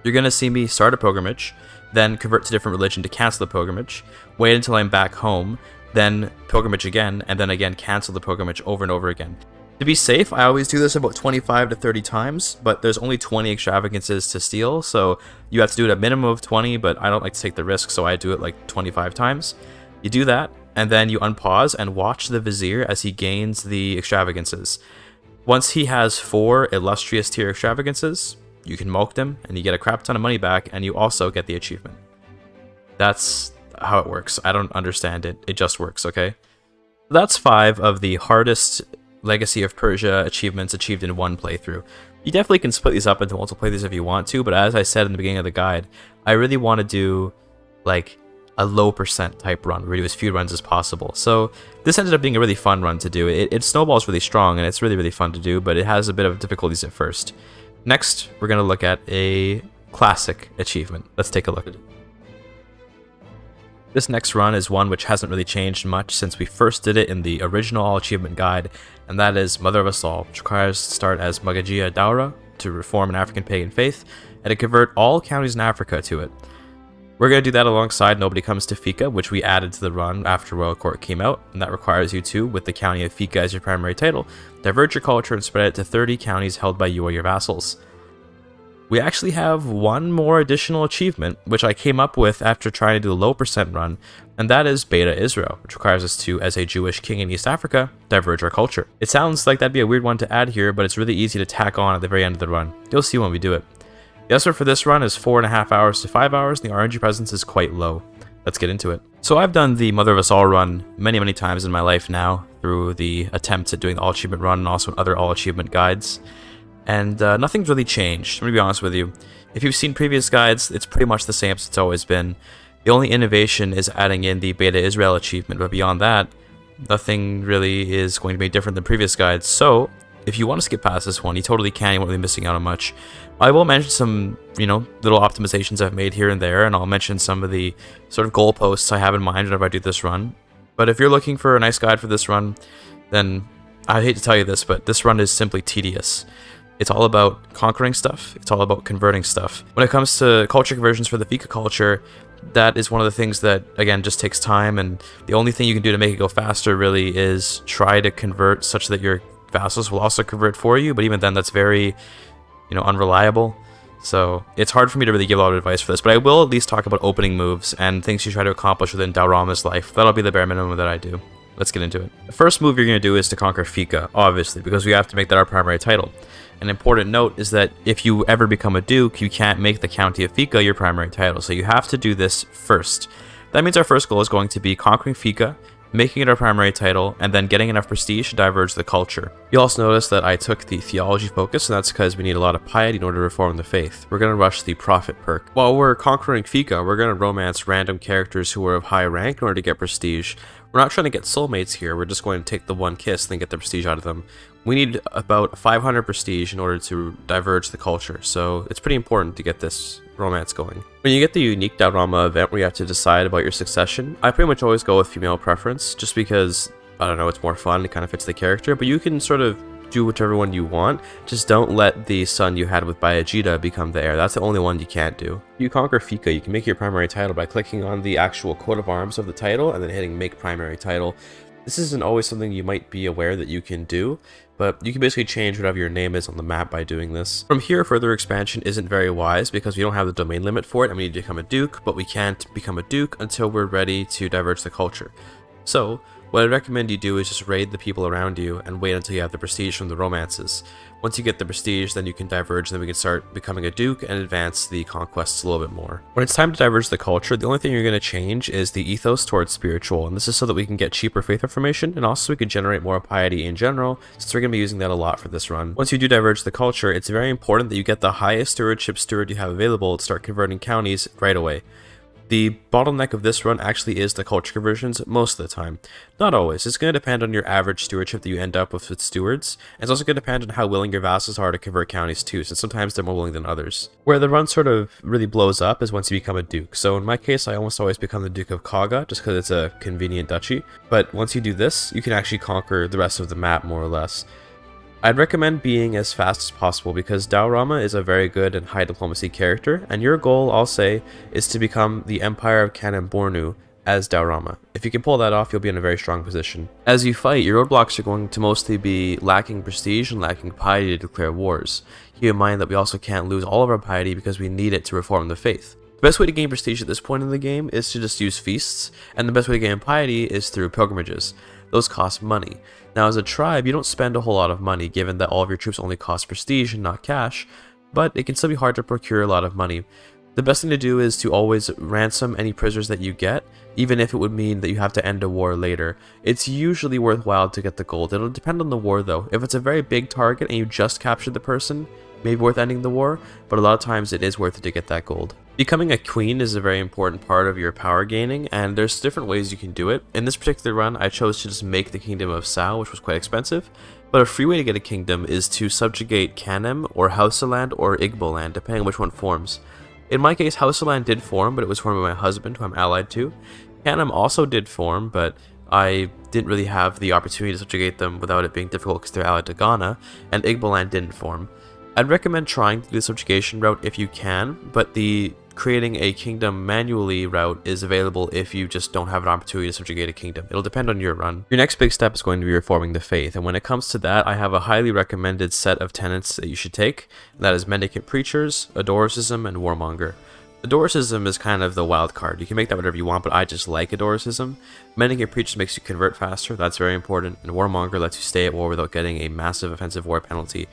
You're going to see me start a pilgrimage, then convert to different religion to cancel the pilgrimage, wait until I'm back home, then pilgrimage again, and then again cancel the pilgrimage over and over again. To be safe, I always do this about 25 to 30 times, but there's only 20 extravagances to steal, so you have to do it a minimum of 20, but I don't like to take the risk, so I do it like 25 times. You do that, and then you unpause and watch the vizier as he gains the extravagances. Once he has 4 illustrious tier extravagances, you can mulct him, and you get a crap ton of money back, and you also get the achievement. That's how it works. I don't understand it. It just works, okay? That's 5 of the hardest Legacy of Persia achievements achieved in one playthrough. You definitely can split these up into multiple playthroughs if you want to, but as I said in the beginning of the guide, I really want to do like a low percent type run where we do as few runs as possible. So this ended up being a really fun run to do. It snowballs really strong and it's really fun to do, but it has a bit of difficulties at first. Next, we're going to look at a classic achievement. Let's take a look at it. This next run is one which hasn't really changed much since we first did it in the original all achievement guide, and that is Mother of Us All, which requires to start as Magagia Daura to reform an African pagan faith, and to convert all counties in Africa to it. We're going to do that alongside Nobody Comes to Fika, which we added to the run after Royal Court came out, and that requires you to, with the county of Fika as your primary title, diverge your culture and spread it to 30 counties held by you or your vassals. We actually have one more additional achievement, which I came up with after trying to do a low percent run, and that is Beta Israel, which requires us to, as a Jewish king in East Africa, diverge our culture. It sounds like that'd be a weird one to add here, but it's really easy to tack on at the very end of the run. You'll see when we do it. The estimate for this run is 4.5 hours to 5 hours, and the RNG presence is quite low. Let's get into it. So I've done the Mother of Us All run many times in my life now, through the attempts at doing the all achievement run and also in other all achievement guides. And nothing's really changed. I'm going to be honest with you. If you've seen previous guides, it's pretty much the same as it's always been. The only innovation is adding in the Beta Israel achievement, but beyond that, nothing really is going to be different than previous guides. So, if you want to skip past this one, you totally can. You won't be missing out on much. I will mention some, little optimizations I've made here and there, and I'll mention some of the sort of goalposts I have in mind whenever I do this run. But if you're looking for a nice guide for this run, then I hate to tell you this, but this run is simply tedious. It's all about conquering stuff. It's all about converting stuff. When it comes to culture conversions for the Fika culture, that is one of the things that, again, just takes time, and the only thing you can do to make it go faster really is try to convert such that your vassals will also convert for you, but even then that's very, unreliable. So it's hard for me to really give a lot of advice for this, but I will at least talk about opening moves and things you try to accomplish within Daurama's life. That'll be the bare minimum that I do. Let's get into it. The first move you're going to do is to conquer Fika, obviously, because we have to make that our primary title. An important note is that if you ever become a duke, you can't make the county of Fika your primary title, so you have to do this first. That means our first goal is going to be conquering Fika, making it our primary title, and then getting enough prestige to diverge the culture. You'll also notice that I took the theology focus, and that's because we need a lot of piety in order to reform the faith. We're going to rush the prophet perk. While we're conquering Fika, we're going to romance random characters who are of high rank in order to get prestige. We're not trying to get soulmates here, we're just going to take the one kiss and then get the prestige out of them. We need about 500 prestige in order to diverge the culture, so it's pretty important to get this romance going. When you get the unique Daurama event where you have to decide about your succession, I pretty much always go with female preference, just because, I don't know, it's more fun, it kind of fits the character, but you can sort of do whichever one you want, just don't let the son you had with Bayajida become the heir. That's the only one you can't do. If you conquer Fika, you can make your primary title by clicking on the actual coat of arms of the title and then hitting make primary title. This isn't always something you might be aware that you can do, but you can basically change whatever your name is on the map by doing this. From here, further expansion isn't very wise because we don't have the domain limit for it and we need to become a duke, but we can't become a duke until we're ready to diverge the culture. So, What I'd recommend you do is just raid the people around you and wait until you have the prestige from the romances. Once you get the prestige, then you can diverge, then we can start becoming a duke and advance the conquests a little bit more. When it's time to diverge the culture, the only thing you're going to change is the ethos towards spiritual, and this is so that we can get cheaper faith information, and also we can generate more piety in general, since we're going to be using that a lot for this run. Once you do diverge the culture, it's very important that you get the highest stewardship steward you have available to start converting counties right away. The bottleneck of this run actually is the culture conversions most of the time. Not always. It's going to depend on your average stewardship that you end up with stewards, and it's also going to depend on how willing your vassals are to convert counties too, since sometimes they're more willing than others. Where the run sort of really blows up is once you become a duke. So in my case, I almost always become the Duke of Kaga, just because it's a convenient duchy. But once you do this, you can actually conquer the rest of the map more or less. I'd recommend being as fast as possible because Daurama is a very good and high diplomacy character, and your goal, I'll say, is to become the Empire of Kanem-Bornu as Daurama. If you can pull that off, you'll be in a very strong position. As you fight, your roadblocks are going to mostly be lacking prestige and lacking piety to declare wars. Keep in mind that we also can't lose all of our piety because we need it to reform the faith. The best way to gain prestige at this point in the game is to just use feasts, and the best way to gain piety is through pilgrimages. Those cost money. Now as a tribe, you don't spend a whole lot of money given that all of your troops only cost prestige and not cash, but it can still be hard to procure a lot of money. The best thing to do is to always ransom any prisoners that you get, even if it would mean that you have to end a war later. It's usually worthwhile to get the gold. It'll depend on the war though. If it's a very big target and you just captured the person, maybe worth ending the war, but a lot of times it is worth it to get that gold. Becoming a queen is a very important part of your power gaining, and there's different ways you can do it. In this particular run, I chose to just make the kingdom of Sao, which was quite expensive, but a free way to get a kingdom is to subjugate Kanem, or Hausaland, or Igboland, depending on which one forms. In my case, Hausaland did form, but it was formed by my husband, who I'm allied to. Kanem also did form, but I didn't really have the opportunity to subjugate them without it being difficult because they're allied to Ghana, and Igboland didn't form. I'd recommend trying to do the subjugation route if you can, but the creating a kingdom manually route is available if you just don't have an opportunity to subjugate a kingdom. It'll depend on your run. Your next big step is going to be reforming the faith, and when it comes to that, I have a highly recommended set of tenets that you should take, and that is mendicant preachers, adoricism, and warmonger. Adoricism is kind of the wild card. You can make that whatever you want, but I just like adoricism. Mendicant preachers makes you convert faster, that's very important, and warmonger lets you stay at war without getting a massive offensive war penalty.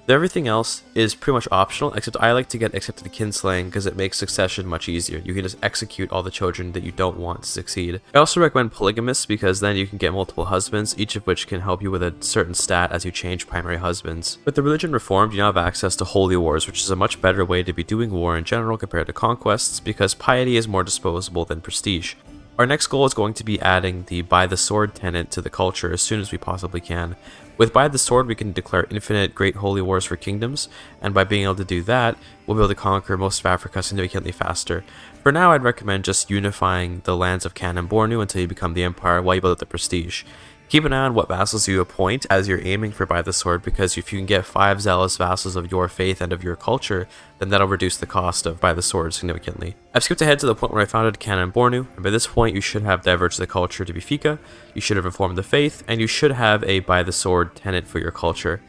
Everything else is pretty much optional, except I like to get accepted to kinslaying because it makes succession much easier. You can just execute all the children that you don't want to succeed. I also recommend polygamous because then you can get multiple husbands, each of which can help you with a certain stat as you change primary husbands. With the religion reformed, you now have access to holy wars, which is a much better way to be doing war in general compared to conquests because piety is more disposable than prestige. Our next goal is going to be adding the By the Sword tenet to the culture as soon as we possibly can. With By the Sword, we can declare infinite great holy wars for kingdoms, and by being able to do that, we'll be able to conquer most of Africa significantly faster. For now, I'd recommend just unifying the lands of Kanem-Bornu until you become the empire while you build up the prestige. Keep an eye on what vassals you appoint as you're aiming for By the Sword, because if you can get 5 zealous vassals of your faith and of your culture, then that'll reduce the cost of By the Sword significantly. I've skipped ahead to the point where I founded Kanem-Bornu, and by this point you should have diverged the culture to be Fika, you should have reformed the faith, and you should have a By the Sword tenet for your culture.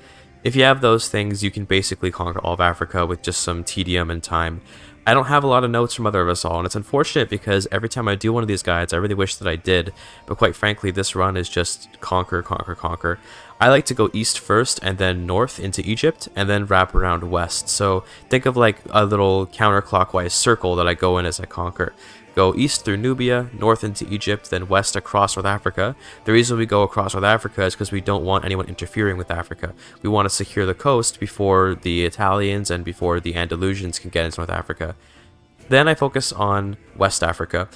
If you have those things, you can basically conquer all of Africa with just some tedium and time. I don't have a lot of notes from Mother of Us All, and it's unfortunate because every time I do one of these guides, I really wish that I did, but quite frankly, this run is just conquer, conquer, conquer. I like to go east first, and then north into Egypt, and then wrap around west, so think of like a little counterclockwise circle that I go in as I conquer. Go east through Nubia, north into Egypt, then west across North Africa. The reason we go across North Africa is because we don't want anyone interfering with Africa. We want to secure the coast before the Italians and before the Andalusians can get into North Africa. Then I focus on West Africa.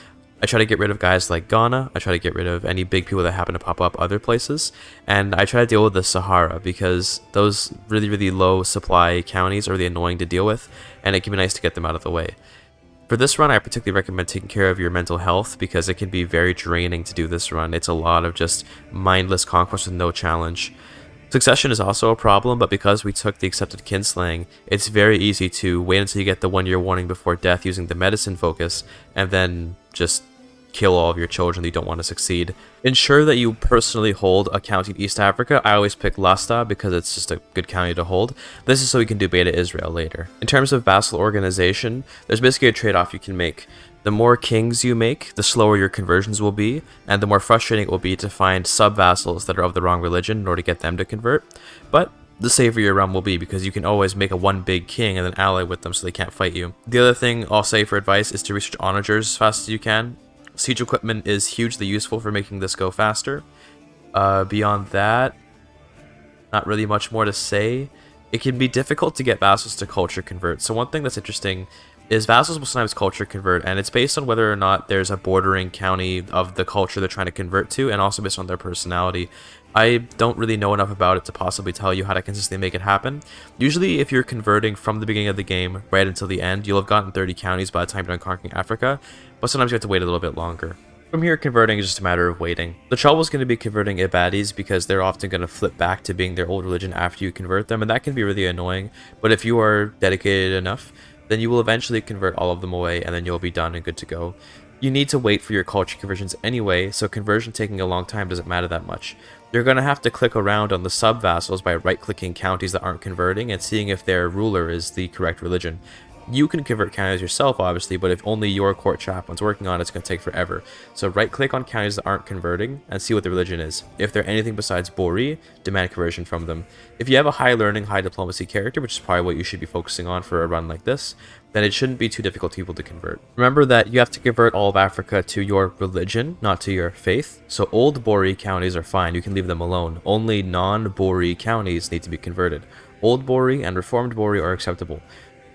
I try to get rid of guys like Ghana, I try to get rid of any big people that happen to pop up other places, and I try to deal with the Sahara because those really low supply counties are really annoying to deal with, and it can be nice to get them out of the way. For this run, I particularly recommend taking care of your mental health because it can be very draining to do this run. It's a lot of just mindless conquest with no challenge. Succession is also a problem, but because we took the accepted kinslaying, it's very easy to wait until you get the 1-year warning before death using the medicine focus, and then just kill all of your children that you don't want to succeed. Ensure that you personally hold a county in East Africa. I always pick Lasta because it's just a good county to hold. This is so we can do Beta Israel later. In terms of vassal organization, there's basically a trade-off you can make. The more kings you make, the slower your conversions will be, and the more frustrating it will be to find sub-vassals that are of the wrong religion in order to get them to convert. But the safer your realm will be, because you can always make a one big king and then ally with them so they can't fight you. The other thing I'll say for advice is to research onagers as fast as you can. Siege equipment is hugely useful for making this go faster. Beyond that, not really much more to say. It can be difficult to get vassals to culture convert. So one thing that's interesting is vassals will sometimes culture convert, and it's based on whether or not there's a bordering county of the culture they're trying to convert to, and also based on their personality. I don't really know enough about it to possibly tell you how to consistently make it happen. Usually, if you're converting from the beginning of the game right until the end, you'll have gotten 30 counties by the time you're done conquering Africa, but sometimes you have to wait a little bit longer. From here, converting is just a matter of waiting. The trouble is going to be converting Ibadis, because they're often going to flip back to being their old religion after you convert them, and that can be really annoying. But if you are dedicated enough, then you will eventually convert all of them away, and then you'll be done and good to go. You need to wait for your culture conversions anyway, so conversion taking a long time doesn't matter that much. You're going to have to click around on the sub-vassals by right-clicking counties that aren't converting and seeing if their ruler is the correct religion. You can convert counties yourself, obviously, but if only your court chaplain's working on it, it's going to take forever. So right-click on counties that aren't converting and see what the religion is. If they're anything besides Bori, demand conversion from them. If you have a high learning, high diplomacy character, which is probably what you should be focusing on for a run like this, then it shouldn't be too difficult for people to convert. Remember that you have to convert all of Africa to your religion, not to your faith. So old Bori counties are fine, you can leave them alone. Only non-Bori counties need to be converted. Old Bori and reformed Bori are acceptable.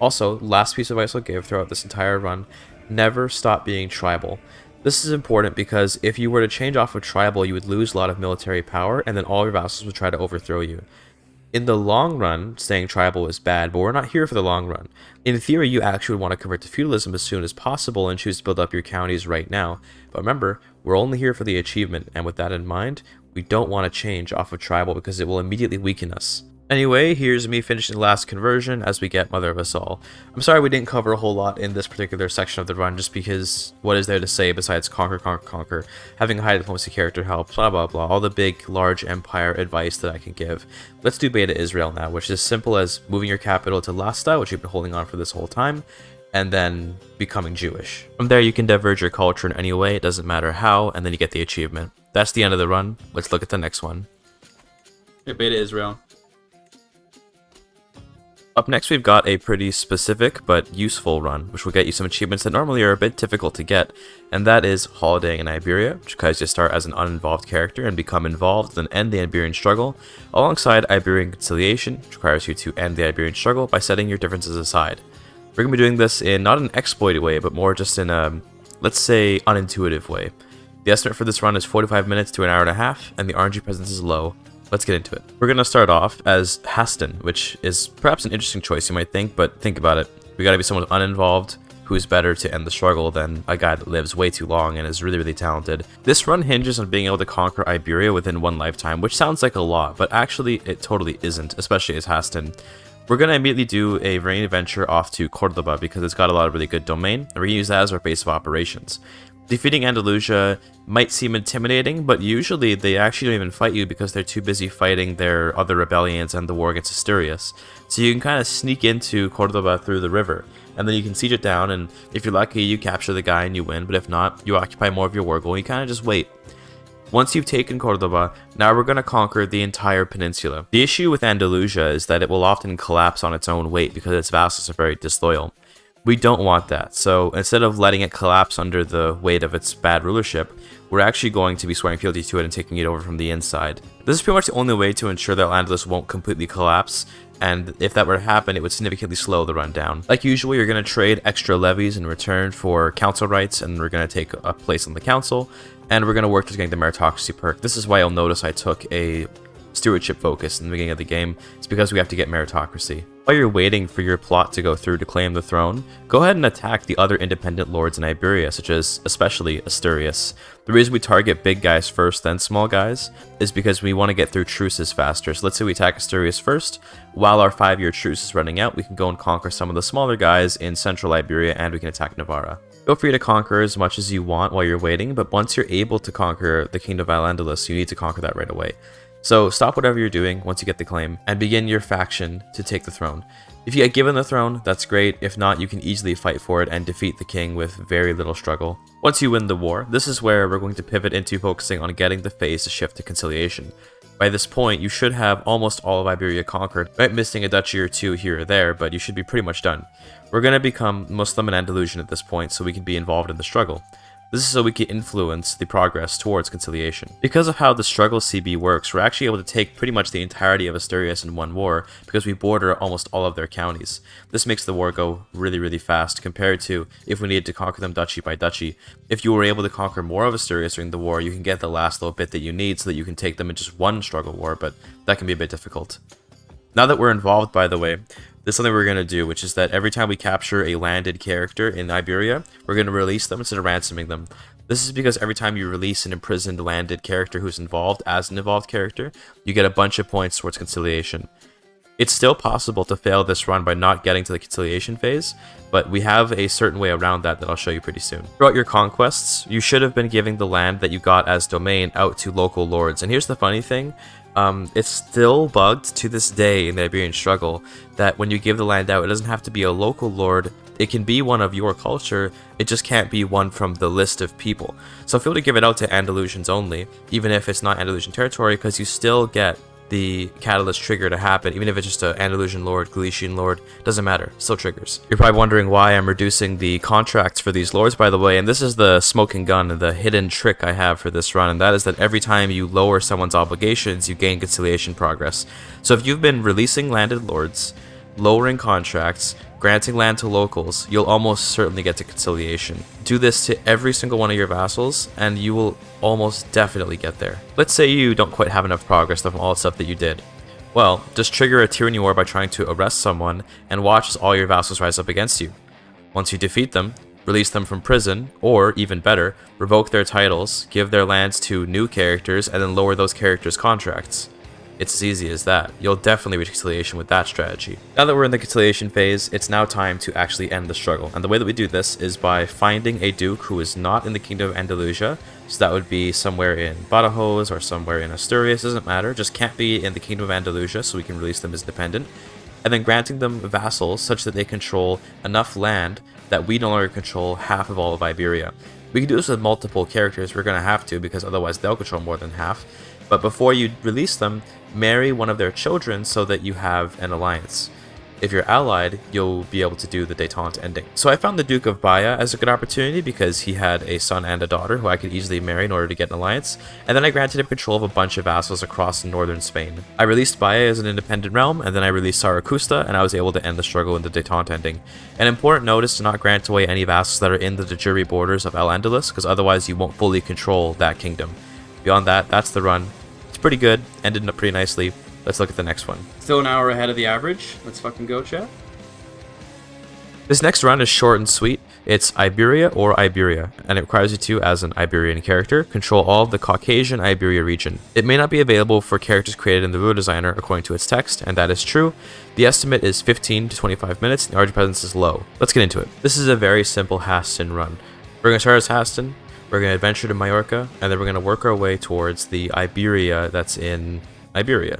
Also, last piece of advice I'll give throughout this entire run, never stop being tribal. This is important because if you were to change off of tribal, you would lose a lot of military power, and then all your vassals would try to overthrow you. In the long run, staying tribal is bad, but we're not here for the long run. In theory, you actually would want to convert to feudalism as soon as possible and choose to build up your counties right now. But remember, we're only here for the achievement, and with that in mind, we don't want to change off of tribal because it will immediately weaken us. Anyway, here's me finishing the last conversion as we get Mother of Us All. I'm sorry we didn't cover a whole lot in this particular section of the run, just because what is there to say besides conquer, conquer, conquer, having a high diplomacy character helps, blah blah blah, all the big, large empire advice that I can give. Let's do Beta Israel now, which is as simple as moving your capital to Lasta, which you've been holding on for this whole time, and then becoming Jewish. From there, you can diverge your culture in any way, it doesn't matter how, and then you get the achievement. That's the end of the run. Let's look at the next one. Okay, Beta Israel. Up next, we've got a pretty specific but useful run, which will get you some achievements that normally are a bit difficult to get, and that is Holidaying in Iberia, which requires you to start as an uninvolved character and become involved, then end the Iberian struggle, alongside Iberian Conciliation, which requires you to end the Iberian struggle by setting your differences aside. We're going to be doing this in not an exploited way, but more just in a, let's say, unintuitive way. The estimate for this run is 45 minutes to an hour and a half, and the RNG presence is low. Let's get into it. We're going to start off as Haesteinn, which is perhaps an interesting choice you might think, but think about it. We got to be someone uninvolved who is better to end the struggle than a guy that lives way too long and is really, really talented. This run hinges on being able to conquer Iberia within one lifetime, which sounds like a lot, but actually it totally isn't, especially as Haesteinn. We're going to immediately do a rain adventure off to Cordoba because it's got a lot of really good domain, and we're going to use that as our base of operations. Defeating Andalusia might seem intimidating, but usually they actually don't even fight you because they're too busy fighting their other rebellions and the war against Asturias. So you can kind of sneak into Cordoba through the river, and then you can siege it down, and if you're lucky, you capture the guy and you win, but if not, you occupy more of your war goal, you kind of just wait. Once you've taken Cordoba, now we're going to conquer the entire peninsula. The issue with Andalusia is that it will often collapse on its own weight because its vassals are very disloyal. We don't want that, so instead of letting it collapse under the weight of its bad rulership, we're actually going to be swearing fealty to it and taking it over from the inside. This is pretty much the only way to ensure that Al-Andalus won't completely collapse, and if that were to happen, it would significantly slow the run down. Like usual, you're going to trade extra levies in return for council rights, and we're going to take a place on the council, and we're going to work towards getting the meritocracy perk. This is why you'll notice I took a stewardship focus in the beginning of the game. It's because we have to get meritocracy. While you're waiting for your plot to go through to claim the throne, go ahead and attack the other independent lords in Iberia, such as especially Asturias. The reason we target big guys first, then small guys, is because we want to get through truces faster. So let's say we attack Asturias first. While our 5-year truce is running out, we can go and conquer some of the smaller guys in central Iberia, and we can attack Navarra. Feel free to conquer as much as you want while you're waiting, but once you're able to conquer the Kingdom of Al-Andalus, you need to conquer that right away. So stop whatever you're doing once you get the claim, and begin your faction to take the throne. If you get given the throne, that's great. If not, you can easily fight for it and defeat the king with very little struggle. Once you win the war, this is where we're going to pivot into focusing on getting the phase to shift to conciliation. By this point, you should have almost all of Iberia conquered, might missing a duchy or two here or there, but you should be pretty much done. We're going to become Muslim and Andalusian at this point so we can be involved in the struggle. This is so we can influence the progress towards conciliation. Because of how the struggle CB works, we're actually able to take pretty much the entirety of Asturias in one war because we border almost all of their counties. This makes the war go really fast compared to if we needed to conquer them duchy by duchy. If you were able to conquer more of Asturias during the war, you can get the last little bit that you need so that you can take them in just one struggle war, but that can be a bit difficult. Now that we're involved, by the way, there's something we're going to do, which is that every time we capture a landed character in Iberia, we're going to release them instead of ransoming them. This is because every time you release an imprisoned landed character who's involved as an involved character, you get a bunch of points towards conciliation. It's still possible to fail this run by not getting to the conciliation phase, but we have a certain way around that I'll show you pretty soon. Throughout your conquests, you should have been giving the land that you got as domain out to local lords, and here's the funny thing. It's still bugged to this day in the Iberian struggle that when you give the land out, it doesn't have to be a local lord. It can be one of your culture, it just can't be one from the list of people. So feel to give it out to Andalusians only, even if it's not Andalusian territory, because you still get the catalyst trigger to happen, even if it's just an Andalusian lord, Galician lord, doesn't matter, still triggers. You're probably wondering why I'm reducing the contracts for these lords, by the way, and this is the smoking gun, the hidden trick I have for this run, and that is that every time you lower someone's obligations, you gain conciliation progress. So if you've been releasing landed lords, lowering contracts, granting land to locals, you'll almost certainly get to conciliation. Do this to every single one of your vassals, and you will almost definitely get there. Let's say you don't quite have enough progress from all the stuff that you did. Well, just trigger a tyranny war by trying to arrest someone, and watch as all your vassals rise up against you. Once you defeat them, release them from prison, or, even better, revoke their titles, give their lands to new characters, and then lower those characters' contracts. It's as easy as that. You'll definitely reach conciliation with that strategy. Now that we're in the conciliation phase, it's now time to actually end the struggle. And the way that we do this is by finding a duke who is not in the Kingdom of Andalusia. So that would be somewhere in Badajoz or somewhere in Asturias, doesn't matter. Just can't be in the Kingdom of Andalusia so we can release them as dependent. And then granting them vassals such that they control enough land that we no longer control half of all of Iberia. We can do this with multiple characters. We're going to have to because otherwise they'll control more than half. But before you release them, marry one of their children so that you have an alliance. If you're allied, you'll be able to do the détente ending. So I found the Duke of Baia as a good opportunity because he had a son and a daughter who I could easily marry in order to get an alliance, and then I granted him control of a bunch of vassals across northern Spain. I released Baia as an independent realm, and then I released Saracusta, and I was able to end the struggle in the détente ending. An important note is to not grant away any vassals that are in the de jure borders of Al-Andalus, because otherwise you won't fully control that kingdom. Beyond that, that's the run. Pretty good, ended up pretty nicely. Let's look at the next one. Still an hour ahead of the average. Let's fucking go, chat. This next run is short and sweet. It's Iberia or Iberia, and it requires you to, as an Iberian character, control all of the Caucasian Iberia region. It may not be available for characters created in the Rule Designer according to its text, and that is true. The estimate is 15 to 25 minutes, and the RG presence is low. Let's get into it. This is a very simple Haesteinn run. We're going to start as Haesteinn. We're going to adventure to Majorca, and then we're going to work our way towards the Iberia that's in Iberia.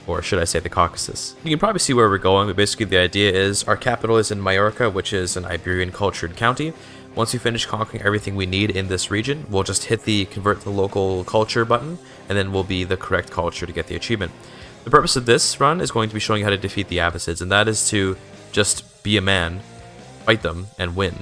Or should I say the Caucasus. You can probably see where we're going, but basically the idea is our capital is in Majorca, which is an Iberian cultured county. Once we finish conquering everything we need in this region, we'll just hit the convert to local culture button, and then we'll be the correct culture to get the achievement. The purpose of this run is going to be showing you how to defeat the Abbasids, and that is to just be a man, fight them, and win.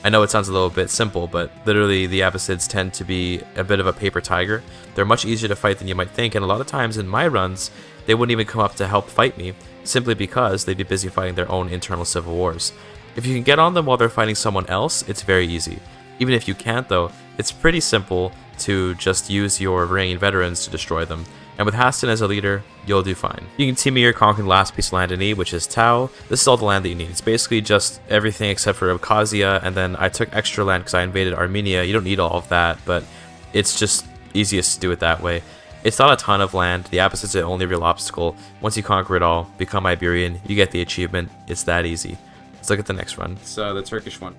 I know it sounds a little bit simple, but literally the Abbasids tend to be a bit of a paper tiger. They're much easier to fight than you might think, and a lot of times in my runs, they wouldn't even come up to help fight me, simply because they'd be busy fighting their own internal civil wars. If you can get on them while they're fighting someone else, it's very easy. Even if you can't though, it's pretty simple to just use your Iranian veterans to destroy them. And with Haesteinn as a leader, you'll do fine. You can see me here conquering the last piece of land in E, which is Tau. This is all the land that you need. It's basically just everything except for Abkhazia, and then I took extra land because I invaded Armenia. You don't need all of that, but it's just easiest to do it that way. It's not a ton of land. The Abbasids are the only real obstacle. Once you conquer it all, become Iberian, you get the achievement. It's that easy. Let's look at the next run. It's the Turkish one.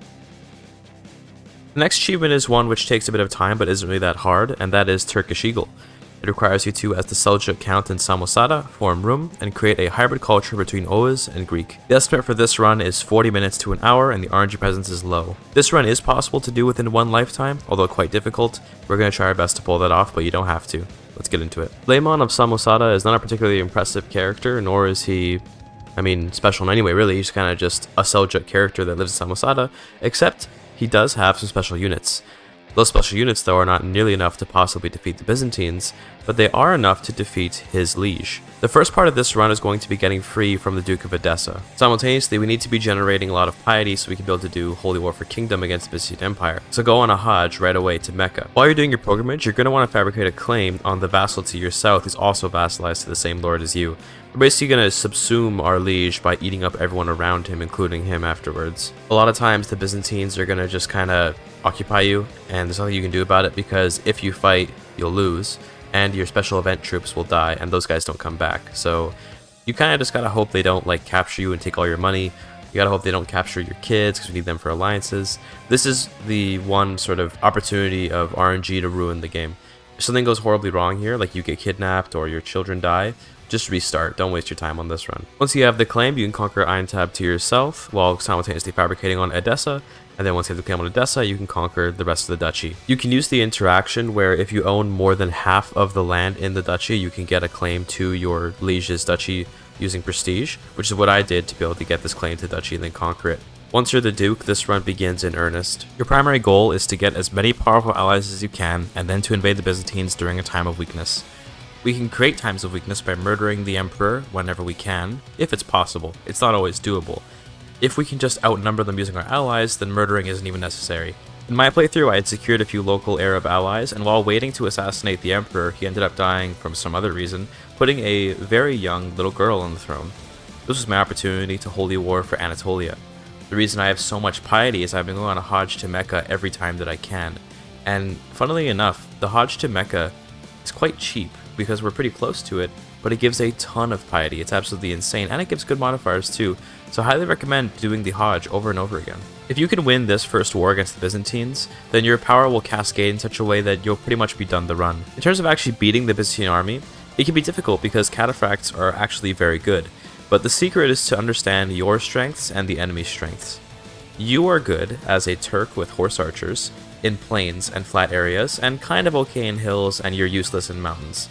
The next achievement is one which takes a bit of time but isn't really that hard, and that is Turkish Eagle. It requires you to, as the Seljuk Count in Samosata, form Rum and create a hybrid culture between Oghuz and Greek. The estimate for this run is 40 minutes to an hour, and the RNG presence is low. This run is possible to do within one lifetime, although quite difficult. We're going to try our best to pull that off, but you don't have to. Let's get into it. Laemon of Samosata is not a particularly impressive character, nor is he, special in any way really. He's kind of just a Seljuk character that lives in Samosata, except he does have some special units. Those special units, though, are not nearly enough to possibly defeat the Byzantines, but they are enough to defeat his liege. The first part of this run is going to be getting free from the Duke of Edessa. Simultaneously, we need to be generating a lot of piety so we can be able to do Holy War for Kingdom against the Byzantine Empire. So go on a Hajj right away to Mecca. While you're doing your pilgrimage, you're going to want to fabricate a claim on the vassal to your south who's also vassalized to the same lord as you. We're basically going to subsume our liege by eating up everyone around him, including him afterwards. A lot of times the Byzantines are going to just kind of occupy you, and there's nothing you can do about it because if you fight, you'll lose, and your special event troops will die, and those guys don't come back. So you kind of just gotta hope they don't like capture you and take all your money. You gotta hope they don't capture your kids because we need them for alliances. This is the one sort of opportunity of RNG to ruin the game. If something goes horribly wrong here, like you get kidnapped or your children die, just restart. Don't waste your time on this run. Once you have the claim, you can conquer Aintab to your south while simultaneously fabricating on Edessa. And then once you have the claim on Edessa, you can conquer the rest of the duchy. You can use the interaction where if you own more than half of the land in the duchy, you can get a claim to your liege's duchy using prestige, which is what I did to be able to get this claim to the duchy and then conquer it. Once you're the Duke, this run begins in earnest. Your primary goal is to get as many powerful allies as you can, and then to invade the Byzantines during a time of weakness. We can create times of weakness by murdering the Emperor whenever we can, if it's possible. It's not always doable. If we can just outnumber them using our allies, then murdering isn't even necessary. In my playthrough, I had secured a few local Arab allies, and while waiting to assassinate the Emperor, he ended up dying from some other reason, putting a very young little girl on the throne. This was my opportunity to holy war for Anatolia. The reason I have so much piety is I've been going on a Hajj to Mecca every time that I can. And funnily enough, the Hajj to Mecca is quite cheap because we're pretty close to it, but it gives a ton of piety. It's absolutely insane, and it gives good modifiers too. So I highly recommend doing the Hajj over and over again. If you can win this first war against the Byzantines, then your power will cascade in such a way that you'll pretty much be done the run. In terms of actually beating the Byzantine army, it can be difficult because cataphracts are actually very good, but the secret is to understand your strengths and the enemy's strengths. You are good as a Turk with horse archers in plains and flat areas, and kind of okay in hills, and you're useless in mountains.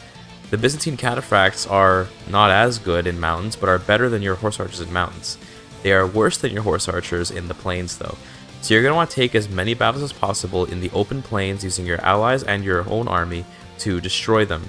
The Byzantine cataphracts are not as good in mountains, but are better than your horse archers in mountains. They are worse than your horse archers in the plains though. So you're going to want to take as many battles as possible in the open plains using your allies and your own army to destroy them.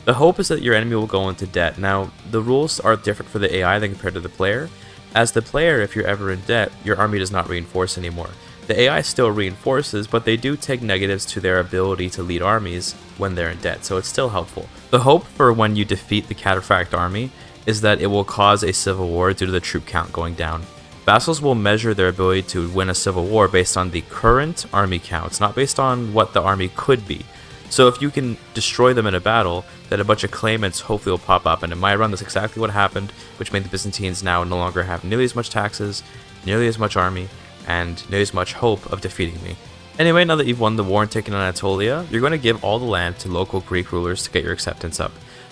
The hope is that your enemy will go into debt. Now, the rules are different for the AI than compared to the player. As the player, if you're ever in debt, your army does not reinforce anymore. The AI still reinforces, but they do take negatives to their ability to lead armies when they're in debt, so it's still helpful. The hope for when you defeat the cataphract army is that it will cause a civil war due to the troop count going down. Vassals will measure their ability to win a civil war based on the current army counts, not based on what the army could be. So if you can destroy them in a battle, then a bunch of claimants hopefully will pop up, and in my run that's exactly what happened, which made the Byzantines now no longer have nearly as much taxes, nearly as much army, and nearly as much hope of defeating me. Anyway, now that you've won the war and taken Anatolia, you're going to give all the land to local Greek rulers to get your acceptance up.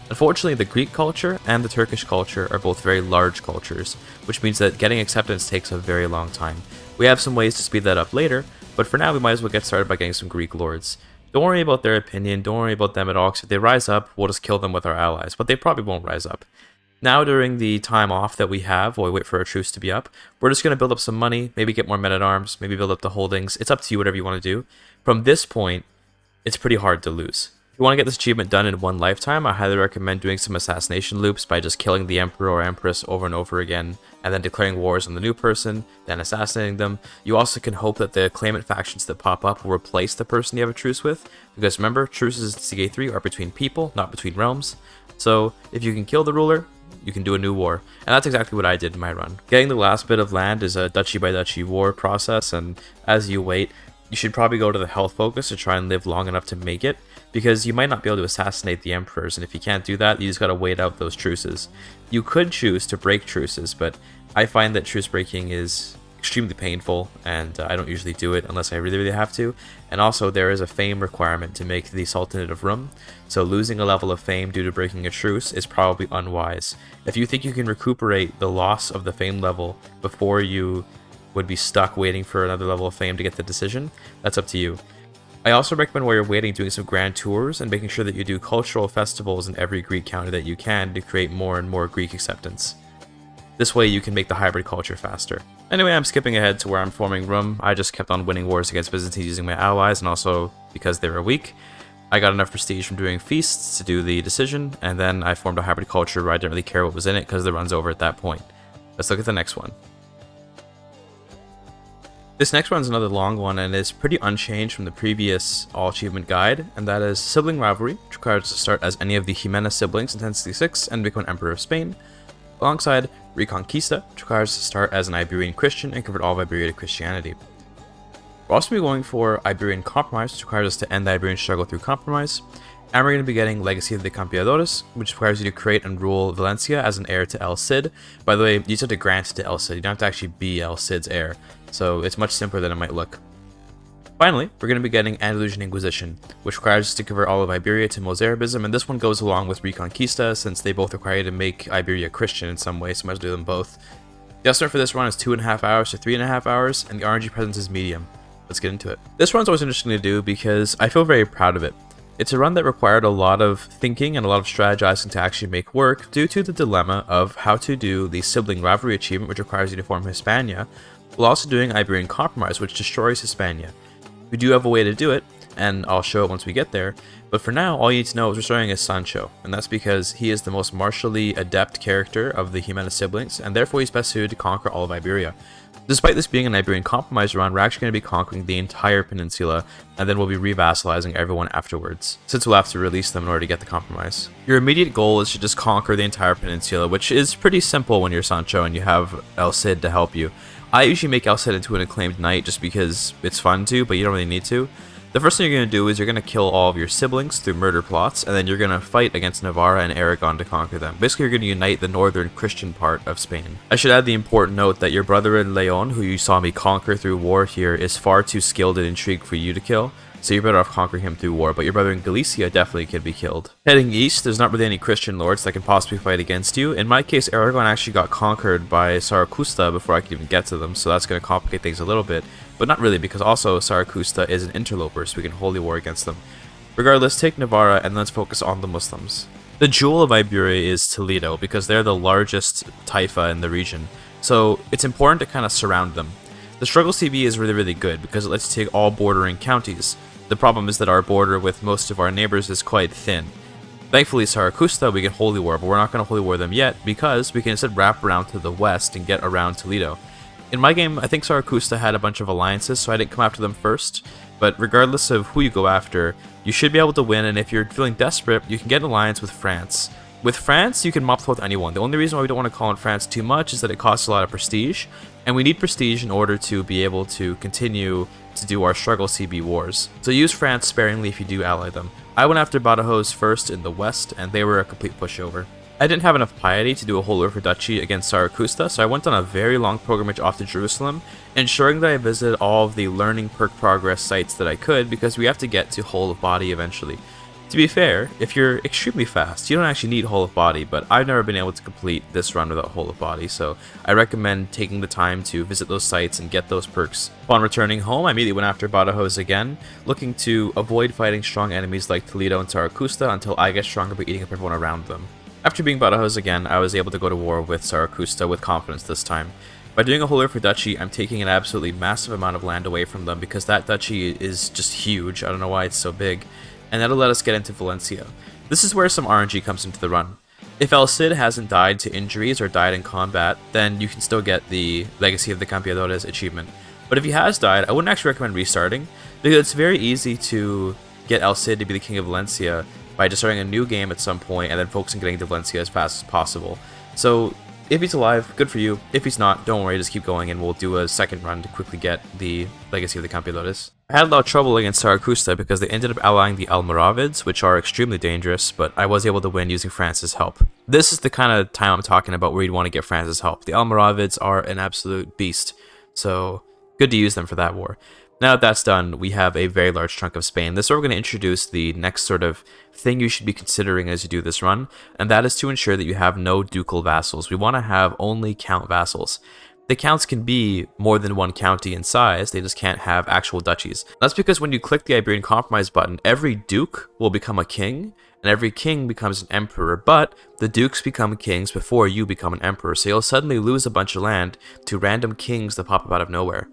Unfortunately, the Greek culture and the Turkish culture are both very large cultures, which means that getting acceptance takes a very long time. We have some ways to speed that up later, but for now we might as well get started by getting some Greek lords. Don't worry about their opinion, don't worry about them at all, because if they rise up, we'll just kill them with our allies, but they probably won't rise up. Now, during the time off that we have, while we wait for our truce to be up, we're just going to build up some money, maybe get more men-at-arms, maybe build up the holdings. It's up to you, whatever you want to do. From this point, it's pretty hard to lose. If you want to get this achievement done in one lifetime, I highly recommend doing some assassination loops by just killing the Emperor or Empress over and over again, and then declaring wars on the new person, then assassinating them. You also can hope that the claimant factions that pop up will replace the person you have a truce with, because remember, truces in CK3 are between people, not between realms. So if you can kill the ruler, you can do a new war, and that's exactly what I did in my run. Getting the last bit of land is a duchy by duchy war process, and as you wait, you should probably go to the health focus to try and live long enough to make it, because you might not be able to assassinate the emperors, and if you can't do that, you just gotta wait out those truces. You could choose to break truces, but I find that truce breaking is extremely painful, and I don't usually do it unless I really have to. And also there is a fame requirement to make the Sultanate of Rum, so losing a level of fame due to breaking a truce is probably unwise. If you think you can recuperate the loss of the fame level before you would be stuck waiting for another level of fame to get the decision, that's up to you. I also recommend while you're waiting doing some grand tours and making sure that you do cultural festivals in every Greek county that you can to create more and more Greek acceptance. This way you can make the hybrid culture faster. Anyway, I'm skipping ahead to where I'm forming Rum. I just kept on winning wars against Byzantines using my allies, and also because they were weak. I got enough prestige from doing feasts to do the decision, and then I formed a hybrid culture where I didn't really care what was in it because the run's over at that point. Let's look at the next one. This next one's another long one and is pretty unchanged from the previous all achievement guide, and that is Sibling Rivalry, which requires us to start as any of the Jimena siblings in 1066 and become Emperor of Spain, alongside Reconquista, which requires us to start as an Iberian Christian and convert all of Iberia to Christianity. We're also going to be going for Iberian Compromise, which requires us to end the Iberian struggle through compromise, and we're going to be getting Legacy of the Campeadores, which requires you to create and rule Valencia as an heir to El Cid. By the way, you just have to grant it to El Cid, you don't have to actually be El Cid's heir, so it's much simpler than it might look. Finally, we're going to be getting Andalusian Inquisition, which requires us to convert all of Iberia to Mozarabism, and this one goes along with Reconquista, since they both require you to make Iberia Christian in some way, so I might as well do them both. The estimate for this run is 2.5 hours to 3.5 hours, and the RNG presence is medium. Let's get into it. This run's always interesting to do because I feel very proud of it. It's a run that required a lot of thinking and a lot of strategizing to actually make work due to the dilemma of how to do the Sibling Rivalry achievement, which requires you to form Hispania, while also doing Iberian Compromise, which destroys Hispania. We do have a way to do it, and I'll show it once we get there, but for now all you need to know is we're starting as Sancho, and that's because he is the most martially adept character of the Jimena siblings, and therefore he's best suited to conquer all of Iberia. Despite this being an Iberian Compromise run, we're actually going to be conquering the entire peninsula, and then we'll be revassalizing everyone afterwards, since we'll have to release them in order to get the compromise. Your immediate goal is to just conquer the entire peninsula, which is pretty simple when you're Sancho and you have El Cid to help you. I usually make El Cid into an acclaimed knight just because it's fun to, but you don't really need to. The first thing you're going to do is you're going to kill all of your siblings through murder plots, and then you're going to fight against Navarra and Aragon to conquer them. Basically, you're going to unite the northern Christian part of Spain. I should add the important note that your brother in Leon, who you saw me conquer through war here, is far too skilled and intrigued for you to kill, so you're better off conquering him through war, but your brother in Galicia definitely can be killed. Heading east, there's not really any Christian lords that can possibly fight against you. In my case, Aragon actually got conquered by Saracusta before I could even get to them, so that's going to complicate things a little bit, but not really, because also Saracusta is an interloper, so we can holy war against them. Regardless, take Navarra and let's focus on the Muslims. The jewel of Iberia is Toledo, because they're the largest taifa in the region, so it's important to kind of surround them. The struggle CB is really good, because it lets you take all bordering counties. The problem is that our border with most of our neighbors is quite thin. Thankfully, Saracusta we can holy war, but we're not going to holy war them yet, because we can instead wrap around to the west and get around Toledo. In my game, I think Saracusta had a bunch of alliances, so I didn't come after them first, but regardless of who you go after, you should be able to win, and if you're feeling desperate, you can get an alliance with France. With France, you can mop with anyone. The only reason why we don't want to call on France too much is that it costs a lot of prestige, and we need prestige in order to be able to continue to do our struggle CB wars. So use France sparingly if you do ally them. I went after Badajoz first in the west, and they were a complete pushover. I didn't have enough piety to do a whole war for duchy against Saracusta, so I went on a very long pilgrimage off to Jerusalem, ensuring that I visited all of the learning perk progress sites that I could, because we have to get to whole of body eventually. To be fair, if you're extremely fast, you don't actually need whole of body, but I've never been able to complete this run without whole of body, so I recommend taking the time to visit those sites and get those perks. Upon returning home, I immediately went after Badajoz again, looking to avoid fighting strong enemies like Toledo and Saracusta until I get stronger by eating up everyone around them. After being Badajoz again, I was able to go to war with Saracusta with confidence this time. By doing a whole war for duchy, I'm taking an absolutely massive amount of land away from them because that duchy is just huge. I don't know why it's so big. And that'll let us get into Valencia. This is where some RNG comes into the run. If El Cid hasn't died to injuries or died in combat, then you can still get the Legacy of the Campeadores achievement. But if he has died, I wouldn't actually recommend restarting, because it's very easy to get El Cid to be the king of Valencia by just starting a new game at some point and then focusing on getting to Valencia as fast as possible. So if he's alive, good for you. If he's not, don't worry, just keep going and we'll do a second run to quickly get the Legacy of the Campeadores. I had a lot of trouble against Saracusta because they ended up allying the Almoravids, which are extremely dangerous, but I was able to win using France's help. This is the kind of time I'm talking about where you'd want to get France's help. The Almoravids are an absolute beast. So good to use them for that war. Now that that's done, we have a very large chunk of Spain. This is where we're going to introduce the next sort of thing you should be considering as you do this run, and that is to ensure that you have no ducal vassals. We want to have only count vassals. The counts can be more than one county in size, they just can't have actual duchies. That's because when you click the Iberian Compromise button, every duke will become a king, and every king becomes an emperor, but the dukes become kings before you become an emperor, so you'll suddenly lose a bunch of land to random kings that pop up out of nowhere.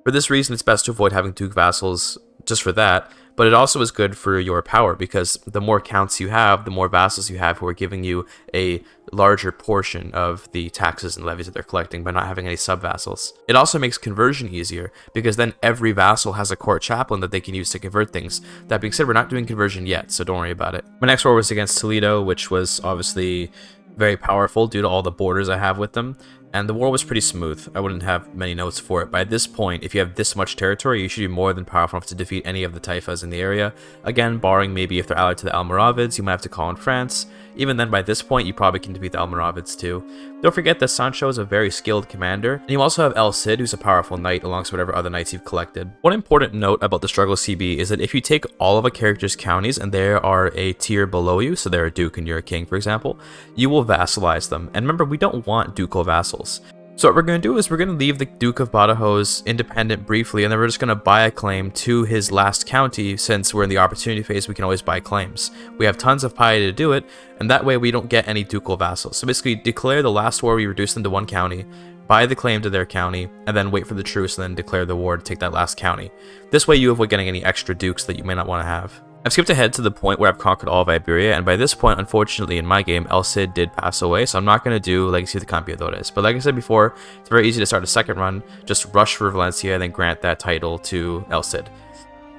For this reason, it's best to avoid having duke vassals just for that, but it also is good for your power, because the more counts you have, the more vassals you have who are giving you a larger portion of the taxes and levies that they're collecting by not having any sub-vassals. It also makes conversion easier, because then every vassal has a court chaplain that they can use to convert things. That being said, we're not doing conversion yet, so don't worry about it. My next war was against Toledo, which was obviously very powerful due to all the borders I have with them. And the war was pretty smooth. I wouldn't have many notes for it. By this point, if you have this much territory, you should be more than powerful enough to defeat any of the taifas in the area. Again, barring maybe if they're allied to the Almoravids, you might have to call in France. Even then, by this point, you probably can defeat the Almoravids too. Don't forget that Sancho is a very skilled commander, and you also have El Cid, who's a powerful knight alongside whatever other knights you've collected. One important note about the struggle CB is that if you take all of a character's counties and they are a tier below you, so they're a duke and you're a king, for example, you will vassalize them. And remember, we don't want ducal vassals. So what we're going to do is we're going to leave the Duke of Badajoz independent briefly, and then we're just going to buy a claim to his last county. Since we're in the opportunity phase, we can always buy claims. We have tons of piety to do it, and that way we don't get any ducal vassals. So basically, declare the last war, we reduce them to one county, buy the claim to their county, and then wait for the truce, and then declare the war to take that last county. This way you avoid getting any extra dukes that you may not want to have. I've skipped ahead to the point where I've conquered all of Iberia, and by this point, unfortunately, in my game, El Cid did pass away, so I'm not going to do Legacy of the Campeadores. But like I said before, it's very easy to start a second run, just rush for Valencia and then grant that title to El Cid.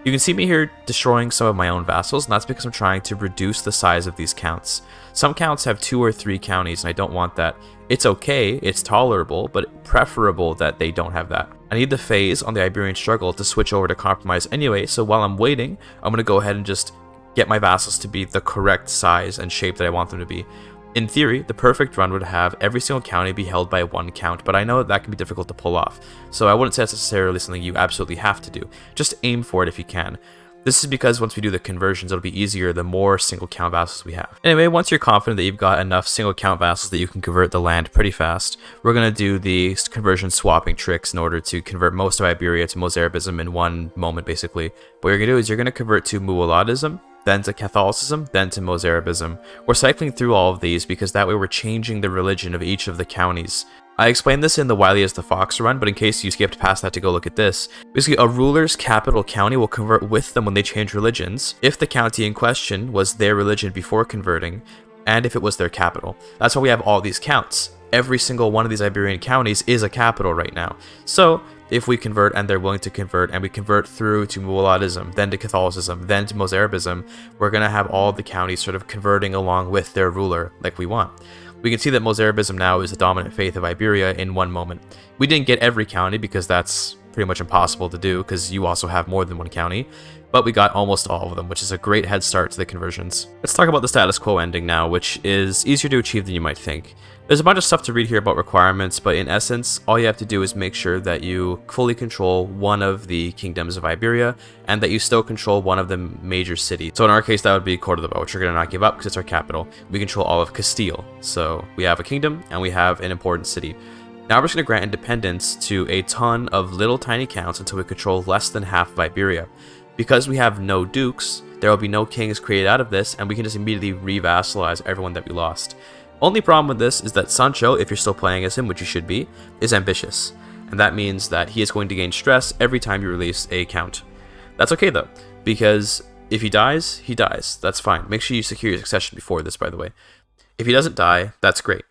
You can see me here destroying some of my own vassals, and that's because I'm trying to reduce the size of these counts. Some counts have 2 or 3 counties, and I don't want that. It's okay, it's tolerable, but preferable that they don't have that. I need the phase on the Iberian struggle to switch over to compromise anyway, so while I'm waiting, I'm going to go ahead and just get my vassals to be the correct size and shape that I want them to be. In theory, the perfect run would have every single county be held by 1 count, but I know that can be difficult to pull off, so I wouldn't say that's necessarily something you absolutely have to do. Just aim for it if you can. This is because once we do the conversions, it'll be easier the more single count vassals we have. Anyway, once you're confident that you've got enough single count vassals that you can convert the land pretty fast, we're going to do the conversion swapping tricks in order to convert most of Iberia to Mozarabism in one moment, basically. What you're going to do is you're going to convert to Mu'aladism, then to Catholicism, then to Mozarabism. We're cycling through all of these because that way we're changing the religion of each of the counties. I explained this in the Wily as the Fox run, but in case you skipped past that to go look at this, basically a ruler's capital county will convert with them when they change religions, if the county in question was their religion before converting, and if it was their capital. That's why we have all these counts. Every single one of these Iberian counties is a capital right now. So, if we convert and they're willing to convert, and we convert through to Mu'aladism, then to Catholicism, then to Mozarabism, we're going to have all the counties sort of converting along with their ruler like we want. We can see that Mozarabism now is the dominant faith of Iberia in one moment. We didn't get every county because that's pretty much impossible to do because you also have more than 1 county, but we got almost all of them, which is a great head start to the conversions. Let's talk about the status quo ending now, which is easier to achieve than you might think. There's a bunch of stuff to read here about requirements, but in essence, all you have to do is make sure that you fully control one of the kingdoms of Iberia, and that you still control one of the major cities. So in our case, that would be Cordoba, which we're going to not give up because it's our capital. We control all of Castile, so we have a kingdom, and we have an important city. Now we're just going to grant independence to a ton of little tiny counts until we control less than half of Iberia. Because we have no dukes, there will be no kings created out of this, and we can just immediately re-vassalize everyone that we lost. Only problem with this is that Sancho, if you're still playing as him, which you should be, is ambitious. And that means that he is going to gain stress every time you release a count. That's okay though, because if he dies, he dies. That's fine. Make sure you secure your succession before this, by the way. If he doesn't die, that's great.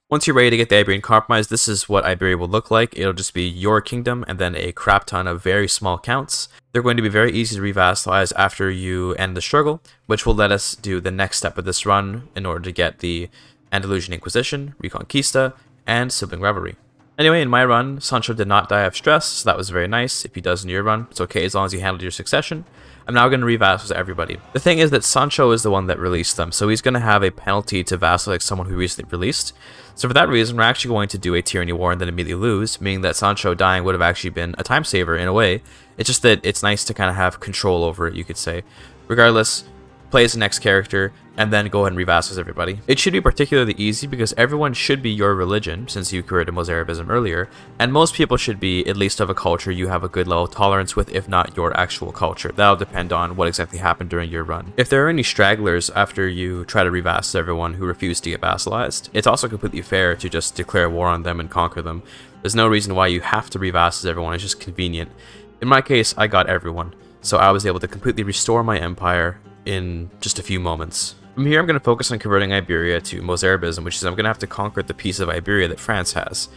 Once you're ready to get the Iberian Compromise, this is what Iberia will look like. It'll just be your kingdom and then a crap ton of very small counts. They're going to be very easy to revassalize after you end the struggle, which will let us do the next step of this run in order to get the Andalusian Inquisition, Reconquista, and Sibling Revelry. Anyway, in my run, Sancho did not die of stress, so that was very nice. If he does in your run, it's okay as long as you handled your succession. I'm now going to re-vassalize everybody. The thing is that Sancho is the one that released them, so he's going to have a penalty to vassalize someone who recently released. So for that reason, we're actually going to do a tyranny war and then immediately lose, meaning that Sancho dying would have actually been a time saver in a way. It's just that it's nice to kind of have control over it, you could say. Regardless, play as the next character, and then go ahead and revassalize everybody. It should be particularly easy because everyone should be your religion, since you created Mozarabism earlier, and most people should be at least of a culture you have a good level of tolerance with, if not your actual culture. That'll depend on what exactly happened during your run. If there are any stragglers after you try to revassalize everyone who refuse to get vassalized, it's also completely fair to just declare war on them and conquer them. There's no reason why you have to revassalize everyone, it's just convenient. In my case, I got everyone, so I was able to completely restore my empire in just a few moments. From here, I'm going to focus on converting Iberia to Mozarabism, which is I'm going to have to conquer the piece of Iberia that France has.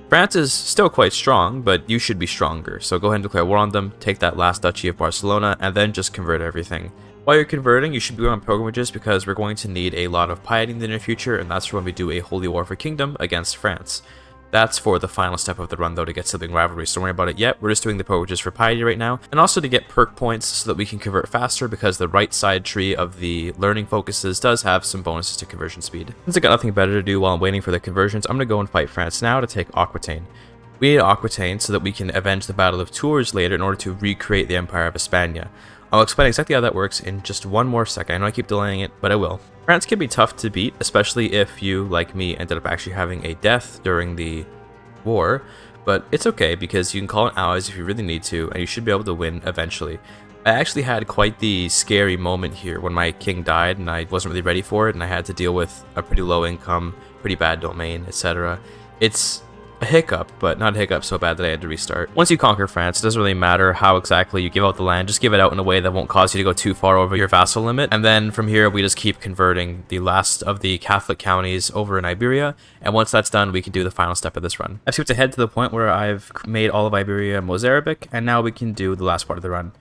France is still quite strong, but you should be stronger, so go ahead and declare war on them, take that last duchy of Barcelona, and then just convert everything. While you're converting, you should be going on pilgrimages because we're going to need a lot of piety in the near future, and that's when we do a holy war for kingdom against France. That's for the final step of the run, though, to get sibling rivalry, so don't worry about it yet. We're just doing the pilgrimages for piety right now, and also to get perk points so that we can convert faster, because the right side tree of the learning focuses does have some bonuses to conversion speed. Since I got nothing better to do while I'm waiting for the conversions, I'm going to go and fight France now to take Aquitaine. We need Aquitaine so that we can avenge the Battle of Tours later in order to recreate the Empire of Hispania. I'll explain exactly how that works in just one more second. I know I keep delaying it, but I will. France can be tough to beat, especially if you, like me, ended up actually having a death during the war, but it's okay because you can call in allies if you really need to, and you should be able to win eventually. I actually had quite the scary moment here when my king died and I wasn't really ready for it, and I had to deal with a pretty low income, pretty bad domain, etc. It's a hiccup, but not a hiccup so bad that I had to restart. Once you conquer France, it doesn't really matter how exactly you give out the land, just give it out in a way that won't cause you to go too far over your vassal limit, and then from here we just keep converting the last of the Catholic counties over in Iberia, and once that's done we can do the final step of this run. I've skipped ahead to the point where I've made all of Iberia Mozarabic, and now we can do the last part of the run.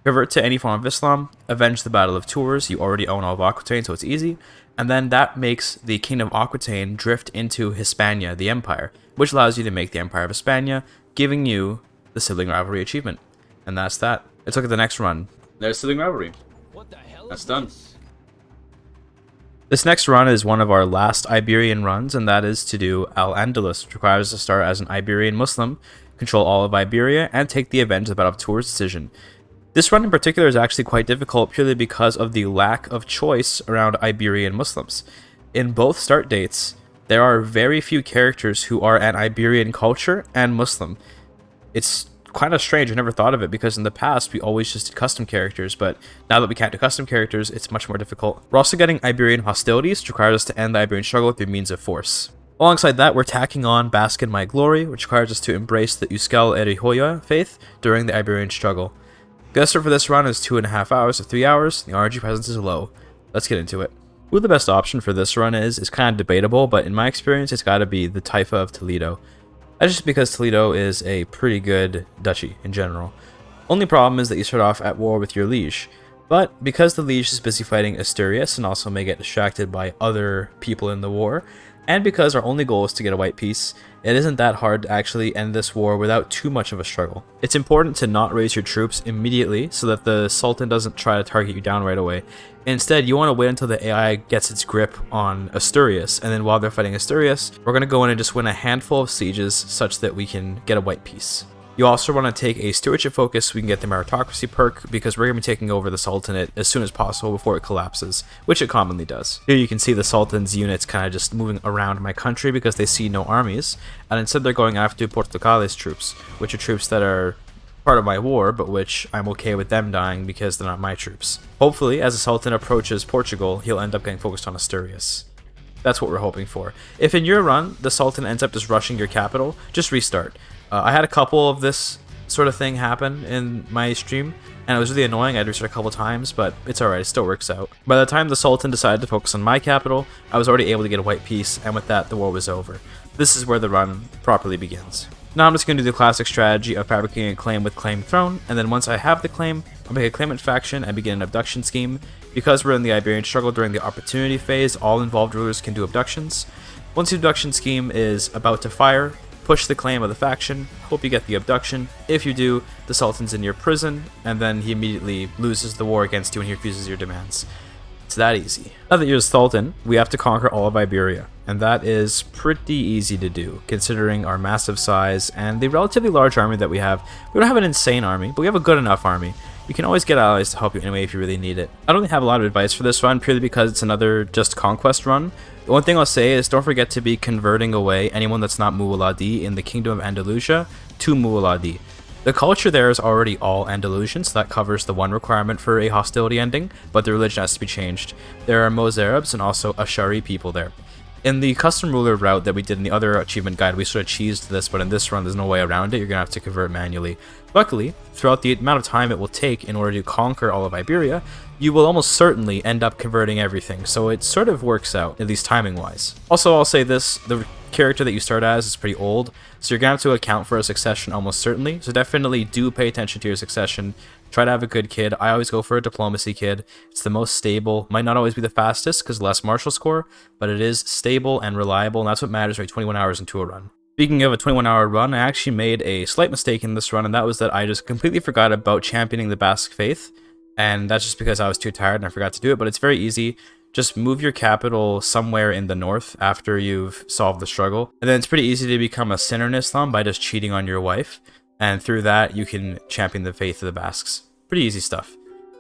Convert to any form of Islam, avenge the Battle of Tours, you already own all of Aquitaine so it's easy, and then that makes the Kingdom of Aquitaine drift into Hispania, the Empire, which allows you to make the Empire of Hispania, giving you the Sibling Rivalry achievement. And that's that. Let's look at the next run. There's Sibling Rivalry. That's done. This next run is one of our last Iberian runs, and that is to do Al-Andalus, which requires us to start as an Iberian Muslim, control all of Iberia, and take the Avenge the Battle of Tours decision. This run in particular is actually quite difficult purely because of the lack of choice around Iberian Muslims. In both start dates, there are very few characters who are an Iberian culture and Muslim. It's kind of strange, I never thought of it, because in the past we always just did custom characters, but now that we can't do custom characters, it's much more difficult. We're also getting Iberian hostilities, which requires us to end the Iberian struggle through means of force. Alongside that, we're tacking on Bask in My Glory, which requires us to embrace the Euskal Herri faith during the Iberian struggle. The guest for this run is 2.5 hours to 3 hours. The RNG presence is low. Let's get into it. Who the best option for this run is kind of debatable, but in my experience, it's got to be the Taifa of Toledo. That's just because Toledo is a pretty good duchy in general. Only problem is that you start off at war with your liege, but because the liege is busy fighting Asturias and also may get distracted by other people in the war, and because our only goal is to get a white peace, it isn't that hard to actually end this war without too much of a struggle. It's important to not raise your troops immediately so that the Sultan doesn't try to target you down right away. Instead, you want to wait until the AI gets its grip on Asturias, and then while they're fighting Asturias, we're going to go in and just win a handful of sieges such that we can get a white peace. You also want to take a stewardship focus so we can get the meritocracy perk, because we're going to be taking over the Sultanate as soon as possible before it collapses, which it commonly does. Here you can see the Sultan's units kind of just moving around my country because they see no armies, and instead they're going after Portugal's troops, which are troops that are part of my war, but which I'm okay with them dying because they're not my troops. Hopefully, as the Sultan approaches Portugal, he'll end up getting focused on Asturias. That's what we're hoping for. If in your run, the Sultan ends up just rushing your capital, just restart. I had a couple of this sort of thing happen in my stream, and it was really annoying. I had to restart a couple times, but it's alright, it still works out. By the time the Sultan decided to focus on my capital, I was already able to get a white peace, and with that, the war was over. This is where the run properly begins. Now I'm just going to do the classic strategy of fabricating a claim with claim throne, and then once I have the claim, I'll make a claimant faction and begin an abduction scheme. Because we're in the Iberian struggle during the opportunity phase, all involved rulers can do abductions. Once the abduction scheme is about to fire, push the claim of the faction, hope you get the abduction. If you do, the Sultan's in your prison, and then he immediately loses the war against you and he refuses your demands. It's that easy. Now that you're Sultan, we have to conquer all of Iberia, and that is pretty easy to do, considering our massive size and the relatively large army that we have. We don't have an insane army, but we have a good enough army. You can always get allies to help you anyway if you really need it. I don't really have a lot of advice for this run, purely because it's another just Conquest run. The one thing I'll say is don't forget to be converting away anyone that's not Muwalladi in the Kingdom of Andalusia to Muwalladi. The culture there is already all Andalusian, so that covers the one requirement for a hostility ending, but the religion has to be changed. There are Mozarabs and also Ashari people there. In the custom ruler route that we did in the other achievement guide, we sort of cheesed this, but in this run there's no way around it. You're going to have to convert manually. Luckily, throughout the amount of time it will take in order to conquer all of Iberia, you will almost certainly end up converting everything, so it sort of works out, at least timing-wise. Also, I'll say this, the character that you start as is pretty old, so you're going to have to account for a succession almost certainly, so definitely do pay attention to your succession. Try to have a good kid. I always go for a diplomacy kid. It's the most stable. Might not always be the fastest because less martial score, but it is stable and reliable, and that's what matters right 21 hours into a run. Speaking of a 21-hour run, I actually made a slight mistake in this run, and that was that I just completely forgot about championing the Basque faith, and that's just because I was too tired and I forgot to do it, but it's very easy. Just move your capital somewhere in the north after you've solved the struggle, and then it's pretty easy to become a sinner in Islam by just cheating on your wife, and through that you can champion the faith of the Basques. Pretty easy stuff.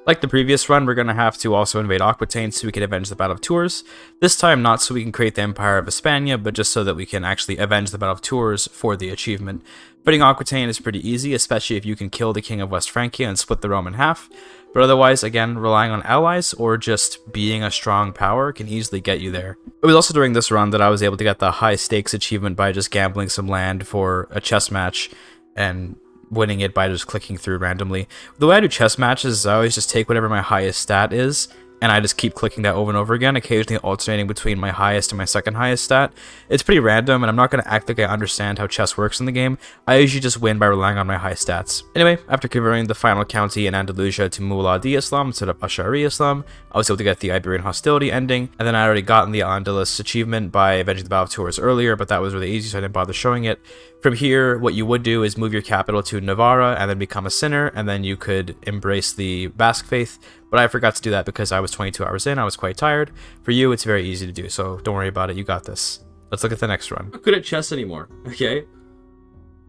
Like the previous run, we're going to have to also invade Aquitaine so we can avenge the Battle of Tours. This time not so we can create the Empire of Hispania, but just so that we can actually avenge the Battle of Tours for the achievement. Fighting Aquitaine is pretty easy, especially if you can kill the King of West Francia and split the realm in half. But otherwise, again, relying on allies or just being a strong power can easily get you there. It was also during this run that I was able to get the high stakes achievement by just gambling some land for a chess match and winning it by just clicking through randomly. The way I do chess matches is I always just take whatever my highest stat is, and I just keep clicking that over and over again, occasionally alternating between my highest and my second highest stat. It's pretty random, and I'm not going to act like I understand how chess works in the game. I usually just win by relying on my high stats. Anyway, after converting the final county in Andalusia to Muwalladi Islam instead of Ash'ari Islam, I was able to get the Iberian hostility ending, and then I already gotten the Andalus achievement by avenging the Battle of Tours earlier, but that was really easy, so I didn't bother showing it. From here, what you would do is move your capital to Navarra and then become a sinner, and then you could embrace the Basque faith. But I forgot to do that because I was 22 hours in, I was quite tired. For you, it's very easy to do, so don't worry about it, you got this. Let's look at the next run. I'm not good at chess anymore, okay? I'm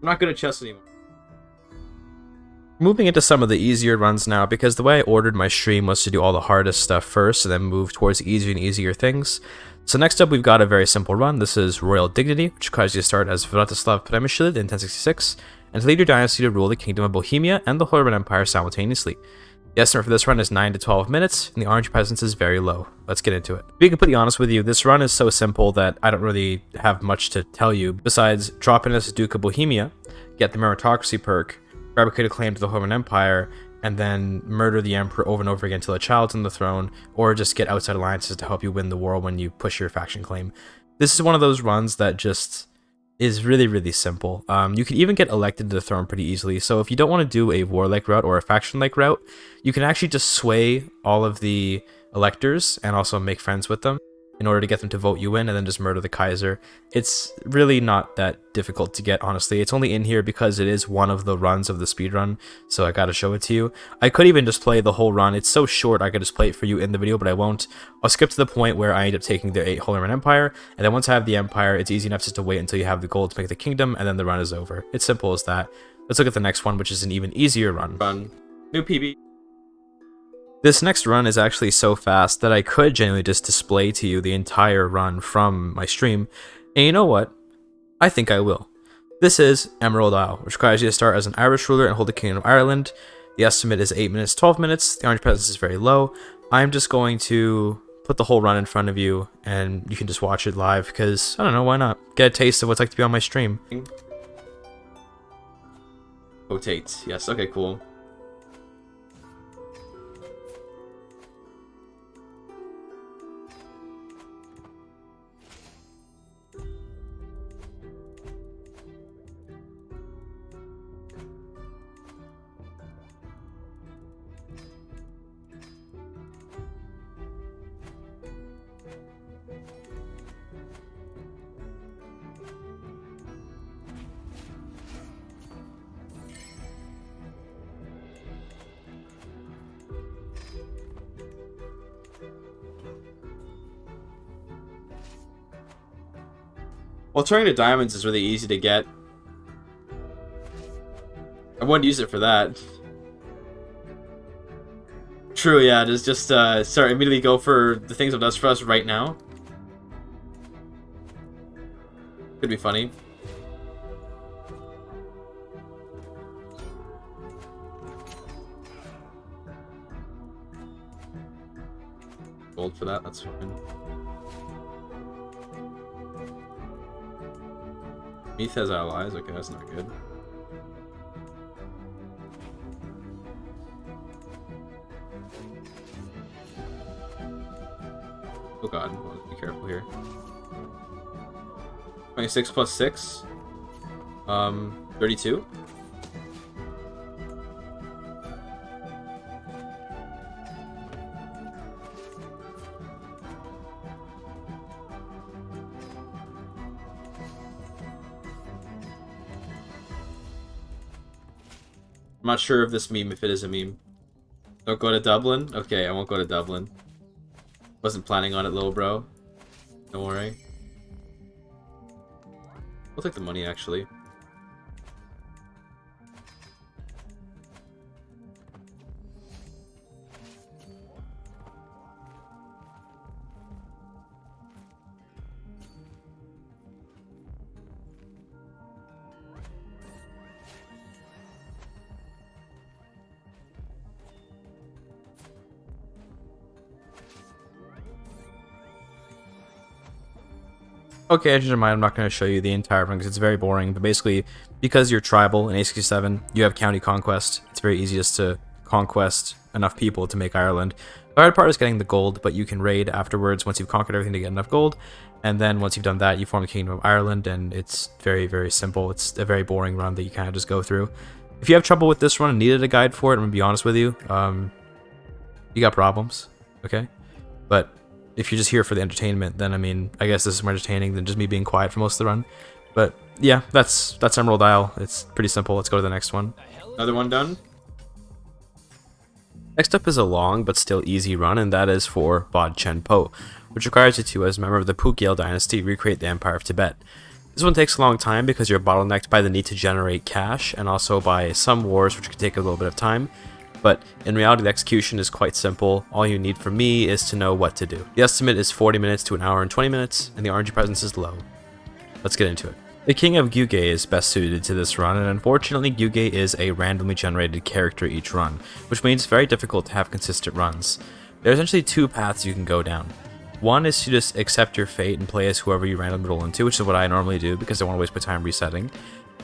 not good at chess anymore. Moving into some of the easier runs now, because the way I ordered my stream was to do all the hardest stuff first, and then move towards easier and easier things. So next up, we've got a very simple run. This is Royal Dignity, which requires you to start as Vratislav Přemysl in 1066, and to lead your dynasty to rule the Kingdom of Bohemia and the Holy Roman Empire simultaneously. The estimate for this run is 9 to 12 minutes, and the orange presence is very low. Let's get into it. To be completely honest with you, this run is so simple that I don't really have much to tell you, besides drop in as Duke of Bohemia, get the meritocracy perk, fabricate a claim to the Holy Roman Empire, and then murder the emperor over and over again until a child's on the throne, or just get outside alliances to help you win the war when you push your faction claim. This is one of those runs that just is really, really simple. You can even get elected to the throne pretty easily, so if you don't want to do a warlike route or a faction-like route, you can actually just sway all of the electors and also make friends with them in order to get them to vote you in and then just murder the Kaiser. It's really not that difficult to get, honestly. It's only in here because it is one of the runs of the speedrun, so I gotta show it to you. I could even just play the whole run. It's so short I could just play it for you in the video, but I won't. I'll skip to the point where I end up taking the Holy Roman Empire, and then once I have the Empire, it's easy enough just to wait until you have the gold to make the kingdom, and then the run is over. It's simple as that. Let's look at the next one, which is an even easier run. New PB. This next run is actually so fast that I could genuinely just display to you the entire run from my stream, and you know what? I think I will. This is Emerald Isle, which requires you to start as an Irish ruler and hold the Kingdom of Ireland. The estimate is 8 minutes, 12 minutes. The orange presence is very low. I'm just going to put the whole run in front of you, and you can just watch it live, because, I don't know, why not? Get a taste of what it's like to be on my stream. Rotate. Yes, okay, cool. Well, turning to diamonds is really easy to get. I wouldn't use it for that. True, yeah, just start immediately go for the things it does for us right now. Could be funny. Gold for that, that's fine. Meath has allies, okay, that's not good. Oh god, be careful here. 26 plus 6. 32. I'm not sure of this meme, if it is a meme. Don't go to Dublin? Okay, I won't go to Dublin. Wasn't planning on it, little bro. Don't worry. We'll take the money, actually. Okay, I changed my mind. I'm not going to show you the entire run because it's very boring. But basically, because you're tribal in A67, you have county conquest. It's very easy just to conquest enough people to make Ireland. The hard part is getting the gold, but you can raid afterwards once you've conquered everything to get enough gold. And then once you've done that, you form the Kingdom of Ireland, and it's very, very simple. It's a very boring run that you kind of just go through. If you have trouble with this run and needed a guide for it, I'm going to be honest with you, you got problems, okay? But if you're just here for the entertainment, then I mean, I guess this is more entertaining than just me being quiet for most of the run. But yeah, that's Emerald Isle. It's pretty simple. Let's go to the next one. Another one done? Next up is a long but still easy run, and that is for Bod Chen Po, which requires you to, as a member of the Pukyel dynasty, recreate the Empire of Tibet. This one takes a long time because you're bottlenecked by the need to generate cash, and also by some wars which can take a little bit of time. But in reality, the execution is quite simple. All you need from me is to know what to do. The estimate is 40 minutes to an hour and 20 minutes, and the RNG presence is low. Let's get into it. The King of Gyuge is best suited to this run, and unfortunately Gyuge is a randomly generated character each run, which means it's very difficult to have consistent runs. There are essentially two paths you can go down. One is to just accept your fate and play as whoever you randomly roll into, which is what I normally do because I want to waste my time resetting.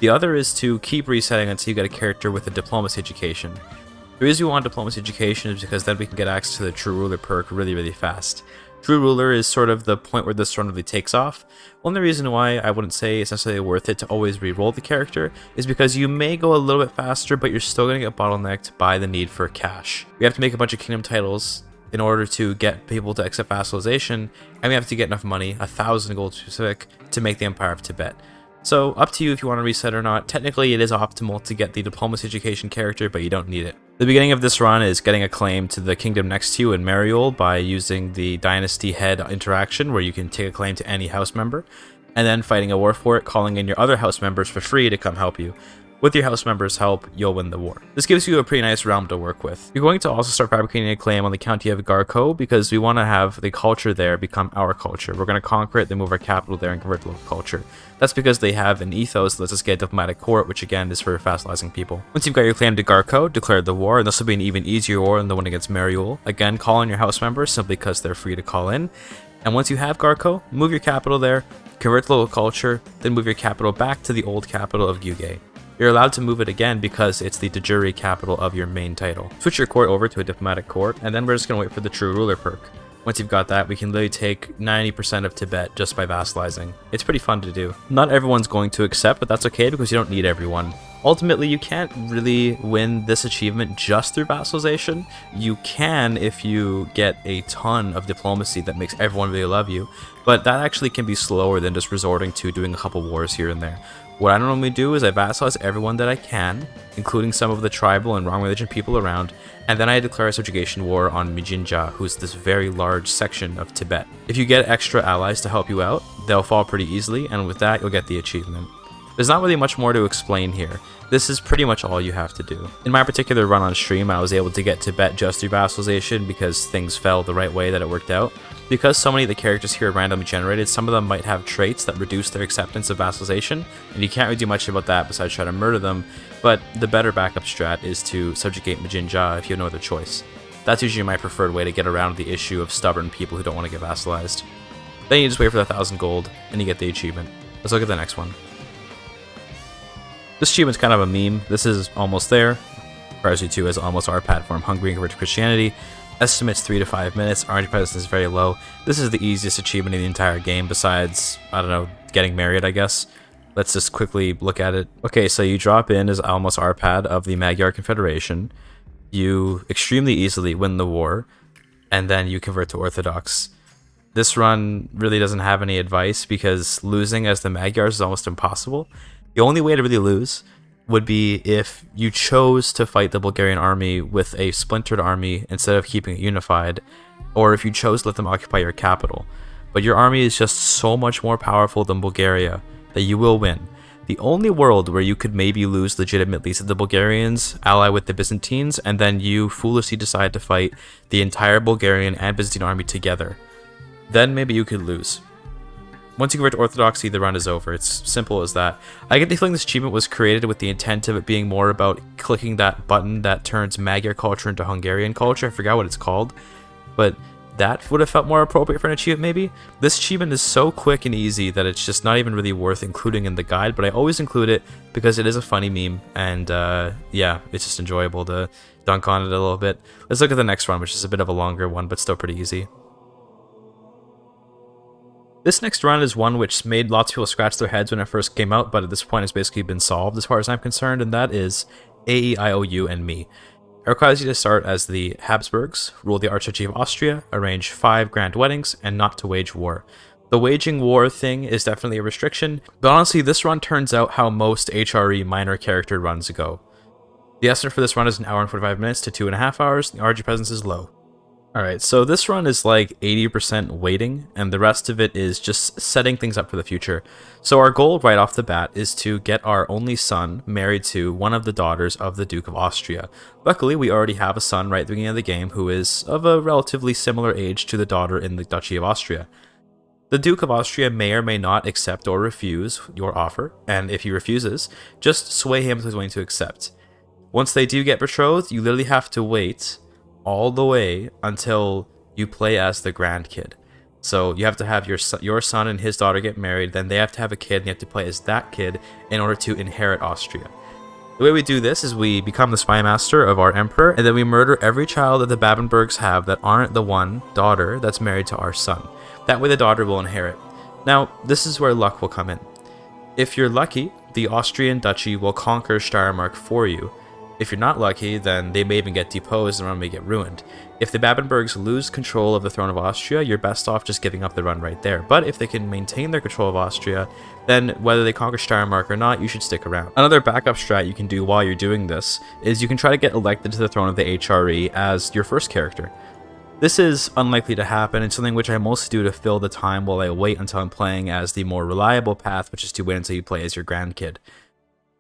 The other is to keep resetting until you get a character with a diplomacy education. The reason we want diplomacy education is because then we can get access to the True Ruler perk really, really fast. True Ruler is sort of the point where this run really takes off. Only reason why I wouldn't say it's necessarily worth it to always re-roll the character is because you may go a little bit faster, but you're still going to get bottlenecked by the need for cash. We have to make a bunch of kingdom titles in order to get people to accept vassalization, and we have to get enough money, 1,000 gold specific, to make the Empire of Tibet. So up to you if you want to reset or not. Technically it is optimal to get the diplomacy education character, but you don't need it. The beginning of this run is getting a claim to the kingdom next to you in Mariol by using the Dynasty head interaction where you can take a claim to any house member, and then fighting a war for it, calling in your other house members for free to come help you. With your house members' help, you'll win the war. This gives you a pretty nice realm to work with. You're going to also start fabricating a claim on the county of Garco because we want to have the culture there become our culture. We're going to conquer it, then move our capital there and convert to local culture. That's because they have an ethos that lets us get a diplomatic court, which again is for vassalizing people. Once you've got your claim to Garco, declare the war, and this will be an even easier war than the one against Mariol. Again, call in your house members simply because they're free to call in. And once you have Garco, move your capital there, convert to local culture, then move your capital back to the old capital of Gyuge. You're allowed to move it again because it's the de jure capital of your main title. Switch your court over to a diplomatic court, and then we're just going to wait for the True Ruler perk. Once you've got that, we can literally take 90% of Tibet just by vassalizing. It's pretty fun to do. Not everyone's going to accept, but that's okay because you don't need everyone. Ultimately, you can't really win this achievement just through vassalization. You can if you get a ton of diplomacy that makes everyone really love you, but that actually can be slower than just resorting to doing a couple wars here and there. What I normally do is I vassalize everyone that I can, including some of the tribal and wrong religion people around, and then I declare a subjugation war on Mijinja, who's this very large section of Tibet. If you get extra allies to help you out, they'll fall pretty easily, and with that you'll get the achievement. There's not really much more to explain here. This is pretty much all you have to do. In my particular run on stream, I was able to get Tibet just through vassalization because things fell the right way that it worked out. Because so many of the characters here are randomly generated, some of them might have traits that reduce their acceptance of vassalization, and you can't really do much about that besides try to murder them, but the better backup strat is to subjugate Mijinja if you have no other choice. That's usually my preferred way to get around the issue of stubborn people who don't want to get vassalized. Then you just wait for the 1,000 gold, and you get the achievement. Let's look at the next one. This achievement's kind of a meme. This is almost there. Requires you to as almost our platform, Hungary and convert to Christianity. Estimates 3 to 5 minutes. RNG presence is very low. This is the easiest achievement in the entire game besides, I don't know, getting married, I guess. Let's just quickly look at it. Okay, so you drop in as Almost Arpad of the Magyar Confederation. You extremely easily win the war, and then you convert to Orthodox. This run really doesn't have any advice because losing as the Magyars is almost impossible. The only way to really lose would be if you chose to fight the Bulgarian army with a splintered army instead of keeping it unified, or if you chose to let them occupy your capital. But your army is just so much more powerful than Bulgaria that you will win. The only world where you could maybe lose legitimately is if the Bulgarians ally with the Byzantines and then you foolishly decide to fight the entire Bulgarian and Byzantine army together. Then maybe you could lose. Once you convert to Orthodoxy, the run is over. It's simple as that. I get the feeling this achievement was created with the intent of it being more about clicking that button that turns Magyar culture into Hungarian culture. I forgot what it's called, but that would have felt more appropriate for an achievement maybe. This achievement is so quick and easy that it's just not even really worth including in the guide, but I always include it because it is a funny meme, and yeah, it's just enjoyable to dunk on it a little bit. Let's look at the next one, which is a bit of a longer one, but still pretty easy. This next run is one which made lots of people scratch their heads when it first came out, but at this point it's basically been solved as far as I'm concerned, and that is AEIOU and me. It requires you to start as the Habsburgs, rule the Archduchy of Austria, arrange 5 grand weddings, and not to wage war. The waging war thing is definitely a restriction, but honestly this run turns out how most HRE minor character runs go. The estimate for this run is 1 hour and 45 minutes to 2.5 hours, the RNG presence is low. Alright, so this run is like 80% waiting, and the rest of it is just setting things up for the future. So our goal right off the bat is to get our only son married to one of the daughters of the Duke of Austria. Luckily, we already have a son right at the beginning of the game who is of a relatively similar age to the daughter in the Duchy of Austria. The Duke of Austria may or may not accept or refuse your offer, and if he refuses, just sway him to willing to accept. Once they do get betrothed, you literally have to wait all the way until you play as the grandkid. So you have to have your son and his daughter get married, then they have to have a kid, and you have to play as that kid in order to inherit Austria. The way we do this is we become the spy master of our emperor, and then we murder every child that the Babenbergs have that aren't the one daughter that's married to our son. That way the daughter will inherit. Now, this is where luck will come in. If you're lucky, the Austrian duchy will conquer Steiermark for you. If you're not lucky, then they may even get deposed and the run may get ruined. If the Babenbergs lose control of the throne of Austria, you're best off just giving up the run right there. But if they can maintain their control of Austria, then whether they conquer Steiermark or not, you should stick around. Another backup strat you can do while you're doing this is you can try to get elected to the throne of the HRE as your first character. This is unlikely to happen, and something which I mostly do to fill the time while I wait until I'm playing as the more reliable path, which is to wait until you play as your grandkid.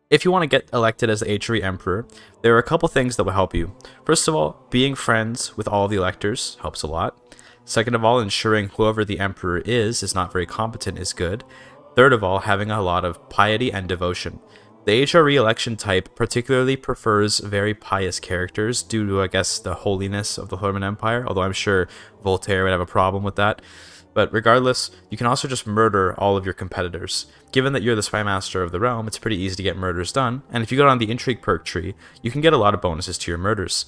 If you want to get elected as the HRE Emperor, there are a couple things that will help you. First of all, being friends with all the electors helps a lot. Second of all, ensuring whoever the Emperor is not very competent is good. Third of all, having a lot of piety and devotion. The HRE election type particularly prefers very pious characters due to, I guess, the holiness of the Roman Empire, although I'm sure Voltaire would have a problem with that. But regardless, you can also just murder all of your competitors. Given that you're the spy master of the realm, it's pretty easy to get murders done, and if you go on the intrigue perk tree, you can get a lot of bonuses to your murders.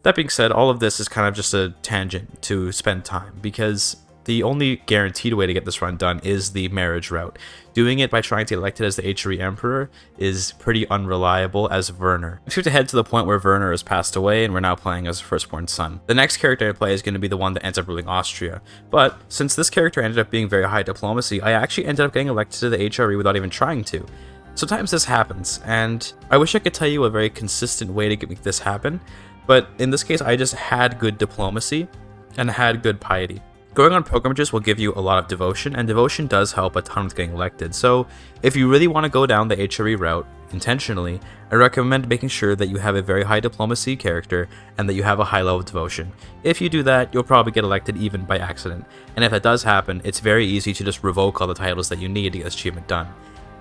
That being said, all of this is kind of just a tangent to spend time, because the only guaranteed way to get this run done is the marriage route. Doing it by trying to get elected as the HRE Emperor is pretty unreliable as Werner. We have to head to the point where Werner has passed away and we're now playing as a firstborn son. The next character I play is going to be the one that ends up ruling Austria. But since this character ended up being very high diplomacy, I actually ended up getting elected to the HRE without even trying to. Sometimes this happens, and I wish I could tell you a very consistent way to make this happen, but in this case I just had good diplomacy and had good piety. Going on pilgrimages will give you a lot of devotion, and devotion does help a ton with getting elected. So if you really want to go down the HRE route intentionally, I recommend making sure that you have a very high diplomacy character and that you have a high level of devotion. If you do that, you'll probably get elected even by accident. And if that does happen, it's very easy to just revoke all the titles that you need to get this achievement done.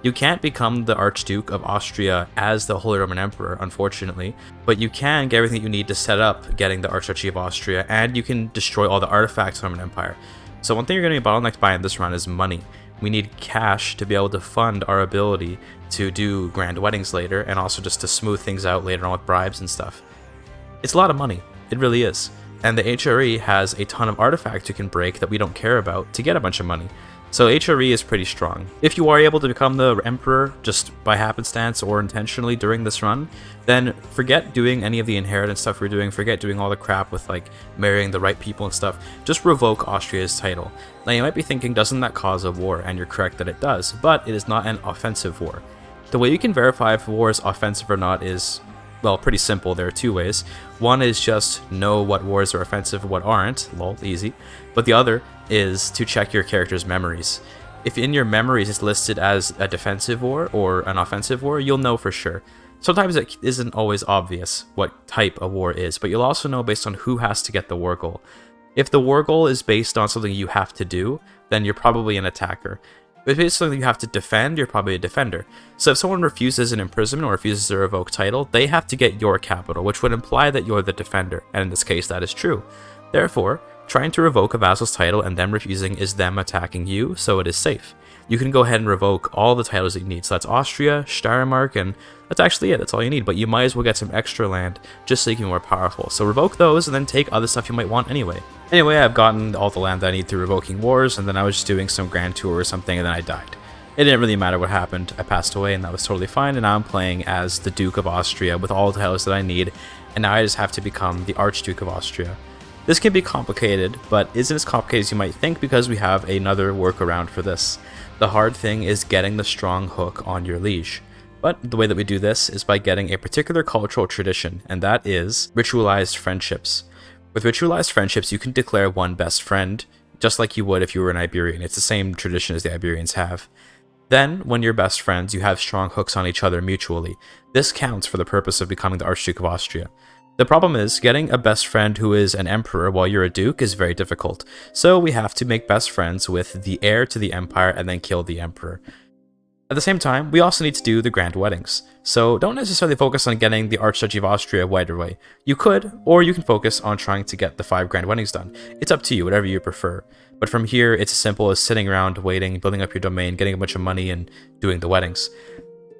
You can't become the Archduke of Austria as the Holy Roman Emperor, unfortunately, but you can get everything you need to set up getting the Archduchy of Austria, and you can destroy all the artifacts of the Roman Empire. So one thing you're going to be bottlenecked by in this run is money. We need cash to be able to fund our ability to do grand weddings later, and also just to smooth things out later on with bribes and stuff. It's a lot of money, it really is. And the HRE has a ton of artifacts you can break that we don't care about to get a bunch of money. So HRE is pretty strong. If you are able to become the Emperor just by happenstance or intentionally during this run, then forget doing any of the inheritance stuff we're doing, forget doing all the crap with like marrying the right people and stuff, just revoke Austria's title. Now you might be thinking, doesn't that cause a war? And you're correct that it does, but it is not an offensive war. The way you can verify if a war is offensive or not is, well, pretty simple. There are two ways. One is just know what wars are offensive and what aren't, lol, easy. But the other is to check your character's memories. If in your memories it's listed as a defensive war or an offensive war, you'll know for sure. Sometimes it isn't always obvious what type a war is, but you'll also know based on who has to get the war goal. If the war goal is based on something you have to do, then you're probably an attacker. If it's based on something you have to defend, you're probably a defender. So if someone refuses an imprisonment or refuses a revoke title, they have to get your capital, which would imply that you're the defender, and in this case that is true. Therefore, trying to revoke a vassal's title and them refusing is them attacking you, so it is safe. You can go ahead and revoke all the titles that you need. So that's Austria, Steiermark, and that's actually it. That's all you need. But you might as well get some extra land just so you can be more powerful. So revoke those and then take other stuff you might want anyway. Anyway, I've gotten all the land that I need through revoking wars, and then I was just doing some grand tour or something, and then I died. It didn't really matter what happened. I passed away, and that was totally fine. And now I'm playing as the Duke of Austria with all the titles that I need, and now I just have to become the Archduke of Austria. This can be complicated, but isn't as complicated as you might think because we have another workaround for this. The hard thing is getting the strong hook on your liege. But the way that we do this is by getting a particular cultural tradition, and that is ritualized friendships. With ritualized friendships, you can declare one best friend, just like you would if you were an Iberian. It's the same tradition as the Iberians have. Then, when you're best friends, you have strong hooks on each other mutually. This counts for the purpose of becoming the Archduke of Austria. The problem is, getting a best friend who is an emperor while you're a duke is very difficult, so we have to make best friends with the heir to the empire and then kill the emperor. At the same time, we also need to do the grand weddings, so don't necessarily focus on getting the Archduchy of Austria right away. You could, or you can focus on trying to get the 5 grand weddings done. It's up to you, whatever you prefer. But from here, it's as simple as sitting around, waiting, building up your domain, getting a bunch of money, and doing the weddings.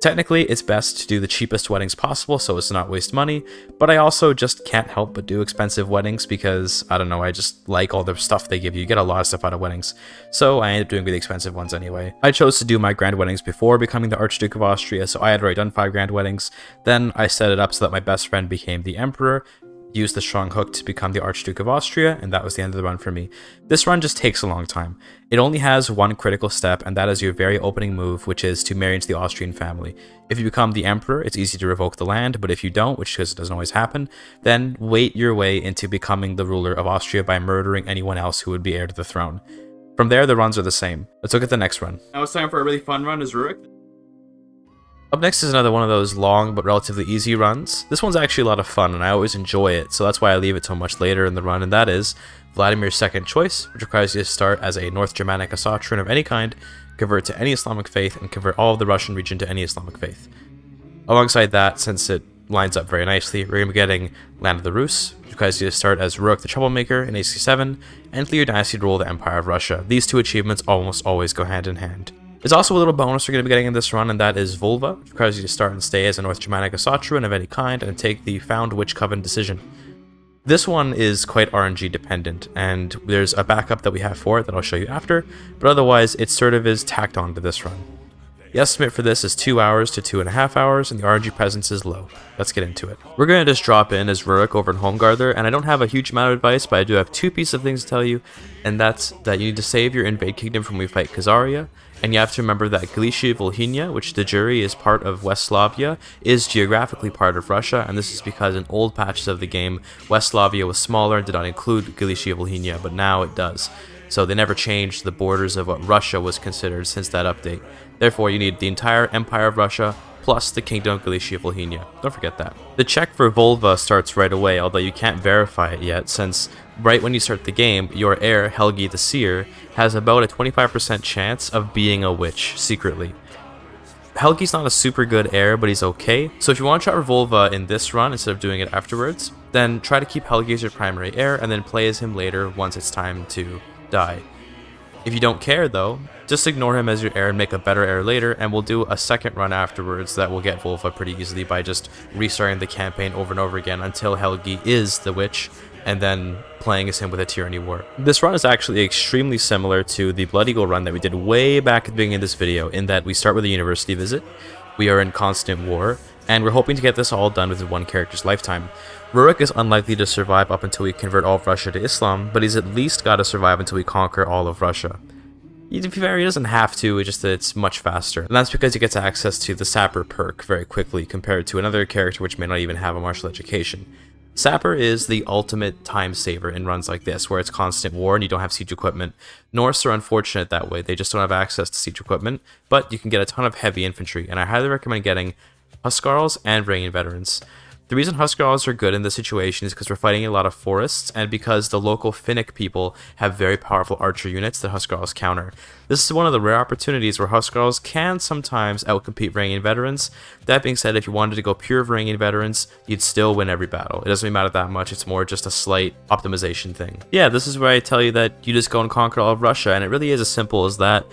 Technically, it's best to do the cheapest weddings possible so as to not waste money, but I also just can't help but do expensive weddings because, I don't know, I just like all the stuff they give you. You get a lot of stuff out of weddings, so I ended up doing really expensive ones anyway. I chose to do my grand weddings before becoming the Archduke of Austria, so I had already done 5 grand weddings. Then I set it up so that my best friend became the emperor, used the strong hook to become the Archduke of Austria, and that was the end of the run for me. This run just takes a long time. It only has one critical step, and that is your very opening move, which is to marry into the Austrian family. If you become the emperor, it's easy to revoke the land, but if you don't, which because it doesn't always happen, then wait your way into becoming the ruler of Austria by murdering anyone else who would be heir to the throne. From there, the runs are the same. Let's look at the next run. Now it's time for a really fun run as Rurik. Up next is another one of those long but relatively easy runs. This one's actually a lot of fun and I always enjoy it, so that's why I leave it till much later in the run, and that is Vladimir's Second Choice, which requires you to start as a North Germanic Austrian of any kind, convert to any Islamic faith, and convert all of the Russian region to any Islamic faith. Alongside that, since it lines up very nicely, we're going to be getting Land of the Rus, which requires you to start as Rurik the Troublemaker in AC7, and lead your dynasty to rule the Empire of Russia. These two achievements almost always go hand in hand. There's also a little bonus we're going to be getting in this run, and that is Volva, which requires you to start and stay as a North Germanic Austrian of any kind, and take the Found Witch Coven decision. This one is quite RNG dependent, and there's a backup that we have for it that I'll show you after, but otherwise it sort of is tacked on to this run. The estimate for this is 2 hours to 2.5 hours, and the RNG presence is low. Let's get into it. We're going to just drop in as Rurik over in Holmgarder, and I don't have a huge amount of advice, but I do have 2 pieces of things to tell you, and that's that you need to save your invade kingdom from when we fight Khazaria, And you have to remember that Galicia Volhynia, which de jure is part of West Slavia, is geographically part of Russia, and this is because in old patches of the game, West Slavia was smaller and did not include Galicia Volhynia, but now it does. So they never changed the borders of what Russia was considered since that update. Therefore, you need the entire Empire of Russia, plus the Kingdom of Galicia Volhynia. Don't forget that. The check for Volva starts right away, although you can't verify it yet, since right when you start the game, your heir, Helgi the Seer, has about a 25% chance of being a witch, secretly. Helgi's not a super good heir, but he's okay, so if you want to try Volva in this run instead of doing it afterwards, then try to keep Helgi as your primary heir, and then play as him later once it's time to die. If you don't care though, just ignore him as your heir and make a better heir later, and we'll do a second run afterwards that will get Volva pretty easily by just restarting the campaign over and over again until Helgi is the witch, and then playing as him with a Tyranny War. This run is actually extremely similar to the Blood Eagle run that we did way back at the beginning of this video, in that we start with a university visit, we are in constant war, and we're hoping to get this all done within one character's lifetime. Rurik is unlikely to survive up until we convert all of Russia to Islam, but he's at least got to survive until we conquer all of Russia. To be fair, he doesn't have to, it's just that it's much faster. And that's because he gets access to the Sapper perk very quickly compared to another character which may not even have a martial education. Sapper is the ultimate time saver in runs like this, where it's constant war and you don't have siege equipment. Norse are unfortunate that way, they just don't have access to siege equipment, but you can get a ton of heavy infantry, and I highly recommend getting Huskarls and Varangian veterans. The reason Huskarls are good in this situation is because we're fighting a lot of forests, and because the local Finnic people have very powerful archer units that Huskarls counter. This is one of the rare opportunities where Huskarls can sometimes outcompete Varangian veterans. That being said, if you wanted to go pure Varangian veterans, you'd still win every battle. It doesn't really matter that much, it's more just a slight optimization thing. Yeah, this is where I tell you that you just go and conquer all of Russia, and it really is as simple as that.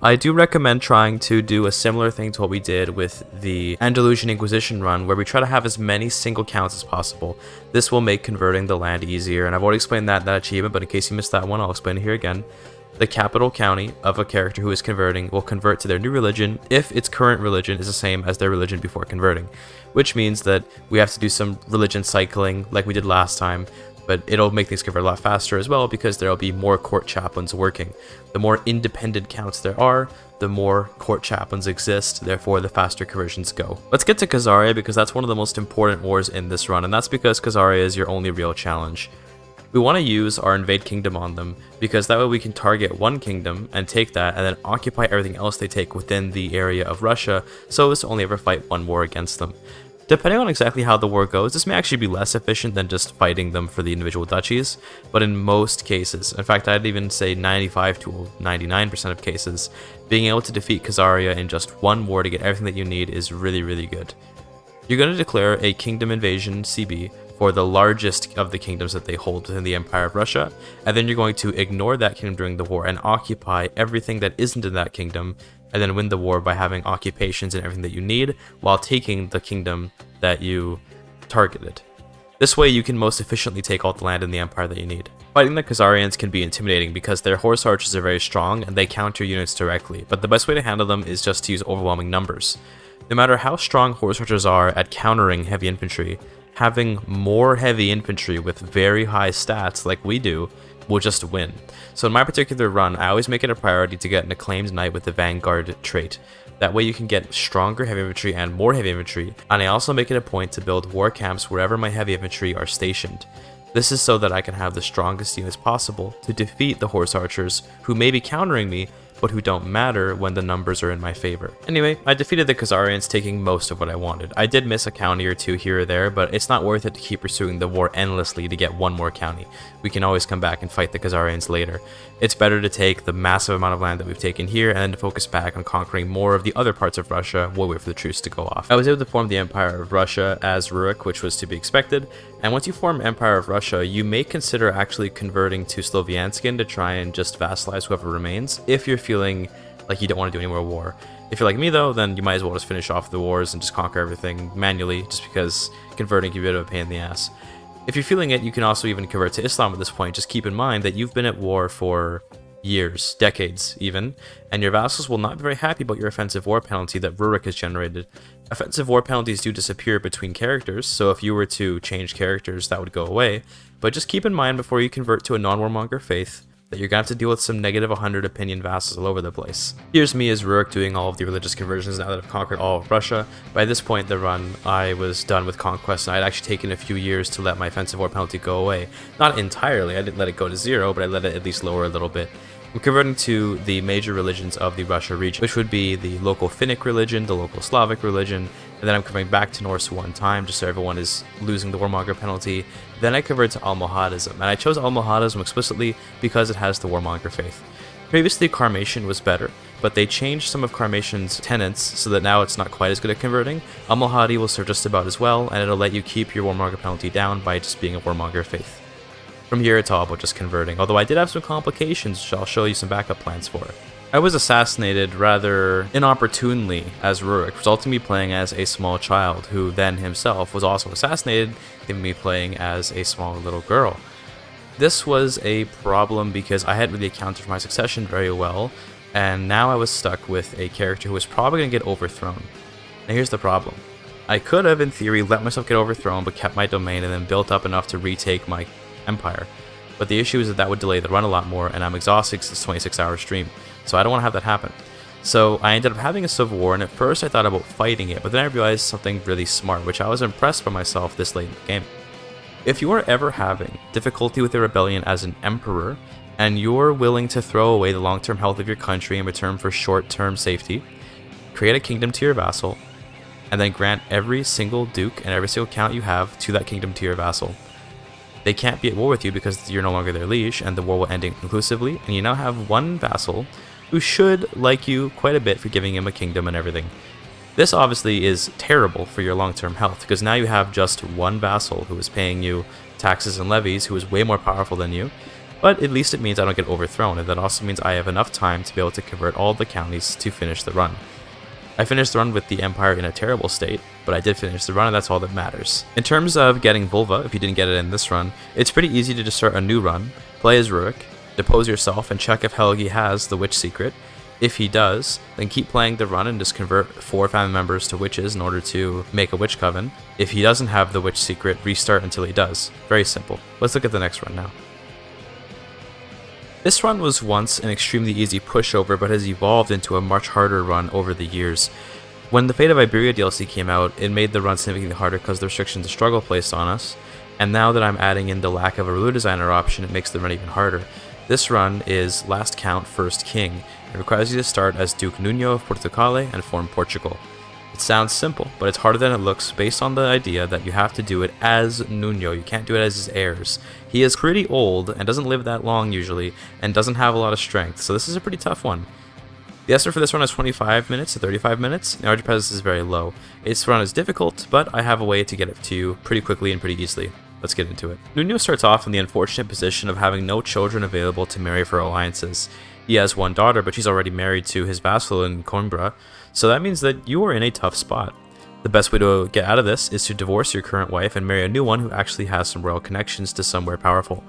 I do recommend trying to do a similar thing to what we did with the Andalusian Inquisition run, where we try to have as many single counts as possible. This will make converting the land easier, and I've already explained that achievement, but in case you missed that one, I'll explain it here again. The capital county of a character who is converting will convert to their new religion if its current religion is the same as their religion before converting, which means that we have to do some religion cycling like we did last time, but it'll make things convert a lot faster as well because there'll be more court chaplains working. The more independent counts there are, the more court chaplains exist, therefore the faster conversions go. Let's get to Khazaria because that's one of the most important wars in this run, and that's because Khazaria is your only real challenge. We want to use our invade kingdom on them because that way we can target one kingdom and take that and then occupy everything else they take within the area of Russia so as to only ever fight one war against them. Depending on exactly how the war goes, this may actually be less efficient than just fighting them for the individual duchies, but in most cases, in fact I'd even say 95 to 99% of cases, being able to defeat Khazaria in just one war to get everything that you need is really, really good. You're going to declare a kingdom invasion CB for the largest of the kingdoms that they hold within the Empire of Russia, and then you're going to ignore that kingdom during the war and occupy everything that isn't in that kingdom, and then win the war by having occupations and everything that you need while taking the kingdom that you targeted. This way you can most efficiently take all the land in the empire that you need. Fighting the Khazarians can be intimidating because their horse archers are very strong and they counter units directly, but the best way to handle them is just to use overwhelming numbers. No matter how strong horse archers are at countering heavy infantry, having more heavy infantry with very high stats like we do will just win. So in my particular run, I always make it a priority to get an acclaimed knight with the Vanguard trait. That way you can get stronger heavy infantry and more heavy infantry, and I also make it a point to build war camps wherever my heavy infantry are stationed. This is so that I can have the strongest units possible to defeat the horse archers who may be countering me, but who don't matter when the numbers are in my favor. Anyway, I defeated the Khazarians, taking most of what I wanted. I did miss a county or two here or there, but it's not worth it to keep pursuing the war endlessly to get one more county. We can always come back and fight the Khazarians later. It's better to take the massive amount of land that we've taken here and then to focus back on conquering more of the other parts of Russia while we wait for the truce to go off. I was able to form the Empire of Russia as Rurik, which was to be expected, and once you form Empire of Russia, you may consider actually converting to Slovianskin to try and just vassalize whoever remains, if you're feeling like you don't want to do any more war. If you're like me though, then you might as well just finish off the wars and just conquer everything manually, just because converting can be a bit of a pain in the ass. If you're feeling it, you can also even convert to Islam at this point. Just keep in mind that you've been at war for years, decades even, and your vassals will not be very happy about your offensive war penalty that Rurik has generated. Offensive war penalties do disappear between characters, so if you were to change characters, that would go away, but just keep in mind before you convert to a non-warmonger faith that you're gonna have to deal with some negative 100 opinion vassals all over the place. Here's me as Rurik doing all of the religious conversions now that I've conquered all of Russia. By this point in the run, I was done with Conquest, and I'd actually taken a few years to let my offensive war penalty go away. Not entirely, I didn't let it go to 0, but I let it at least lower a little bit. I'm converting to the major religions of the Russia region, which would be the local Finnic religion, the local Slavic religion, and then I'm converting back to Norse one time, just so everyone is losing the warmonger penalty. Then I convert to Almohadism, and I chose Almohadism explicitly because it has the warmonger faith. Previously, Karmatian was better, but they changed some of Karmatian's tenets so that now it's not quite as good at converting. Almohadi will serve just about as well, and it'll let you keep your warmonger penalty down by just being a warmonger faith. From here, it's all about just converting, although I did have some complications, which I'll show you some backup plans for. I was assassinated rather inopportunely as Rurik, resulting in me playing as a small child, who then himself was also assassinated, leaving me playing as a small little girl. This was a problem because I hadn't really accounted for my succession very well, and now I was stuck with a character who was probably going to get overthrown. Now here's the problem. I could have, in theory, let myself get overthrown but kept my domain and then built up enough to retake my empire. But the issue is that would delay the run a lot more, and I'm exhausted because it's a 26-hour stream, so I don't want to have that happen. So I ended up having a civil war, and at first I thought about fighting it, but then I realized something really smart, which I was impressed by myself this late in the game. If you are ever having difficulty with a rebellion as an emperor, and you're willing to throw away the long-term health of your country in return for short-term safety, create a kingdom to your vassal, and then grant every single duke and every single count you have to that kingdom to your vassal. They can't be at war with you because you're no longer their liege, and the war will end inconclusively, and you now have one vassal who should like you quite a bit for giving him a kingdom and everything. This obviously is terrible for your long-term health, because now you have just one vassal who is paying you taxes and levies, who is way more powerful than you, but at least it means I don't get overthrown, and that also means I have enough time to be able to convert all the counties to finish the run. I finished the run with the empire in a terrible state, but I did finish the run, and that's all that matters. In terms of getting Volva, if you didn't get it in this run, it's pretty easy to just start a new run, play as Rurik, depose yourself, and check if Helgi has the witch secret. If he does, then keep playing the run and just convert 4 family members to witches in order to make a witch coven. If he doesn't have the witch secret, restart until he does. Very simple. Let's look at the next run now. This run was once an extremely easy pushover, but has evolved into a much harder run over the years. When the Fate of Iberia DLC came out, it made the run significantly harder because of the restrictions of struggle placed on us, and now that I'm adding in the lack of a ruler designer option, it makes the run even harder. This run is last count first king. It requires you to start as Duke Nuno of Portugal and form Portugal. It sounds simple, but it's harder than it looks based on the idea that you have to do it as Nuno. You can't do it as his heirs. He is pretty old and doesn't live that long usually, and doesn't have a lot of strength, so this is a pretty tough one. The estimate for this run is 25 minutes to 35 minutes. The average presence is very low. Its run is difficult, but I have a way to get it to you pretty quickly and pretty easily. Let's get into it. Nuno starts off in the unfortunate position of having no children available to marry for alliances. He has one daughter, but she's already married to his vassal in Coimbra, so that means that you are in a tough spot. The best way to get out of this is to divorce your current wife and marry a new one who actually has some royal connections to somewhere powerful.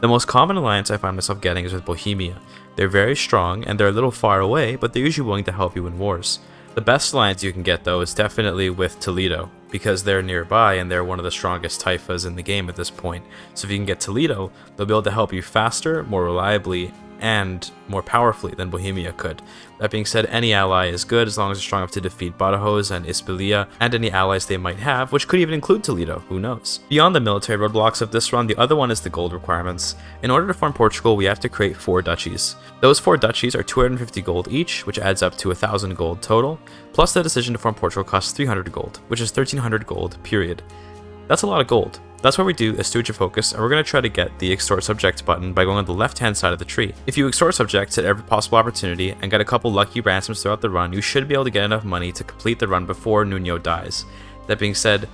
The most common alliance I find myself getting is with Bohemia. They're very strong, and they're a little far away, but they're usually willing to help you in wars. The best alliance you can get, though, is definitely with Toledo, because they're nearby and they're one of the strongest taifas in the game at this point. So if you can get Toledo, they'll be able to help you faster, more reliably, and more powerfully than Bohemia could. That being said, any ally is good as long as they're strong enough to defeat Badajoz and Isbilia and any allies they might have, which could even include Toledo, who knows. Beyond the military roadblocks of this run, the other one is the gold requirements. In order to form Portugal, we have to create 4 duchies. Those 4 duchies are 250 gold each, which adds up to 1,000 gold total, plus the decision to form Portugal costs 300 gold, which is 1,300 gold, period. That's a lot of gold. That's why we do a stewardship focus, and we're going to try to get the extort subjects button by going on the left hand side of the tree. If you extort subjects at every possible opportunity and get a couple lucky ransoms throughout the run, you should be able to get enough money to complete the run before Nuno dies. That being said,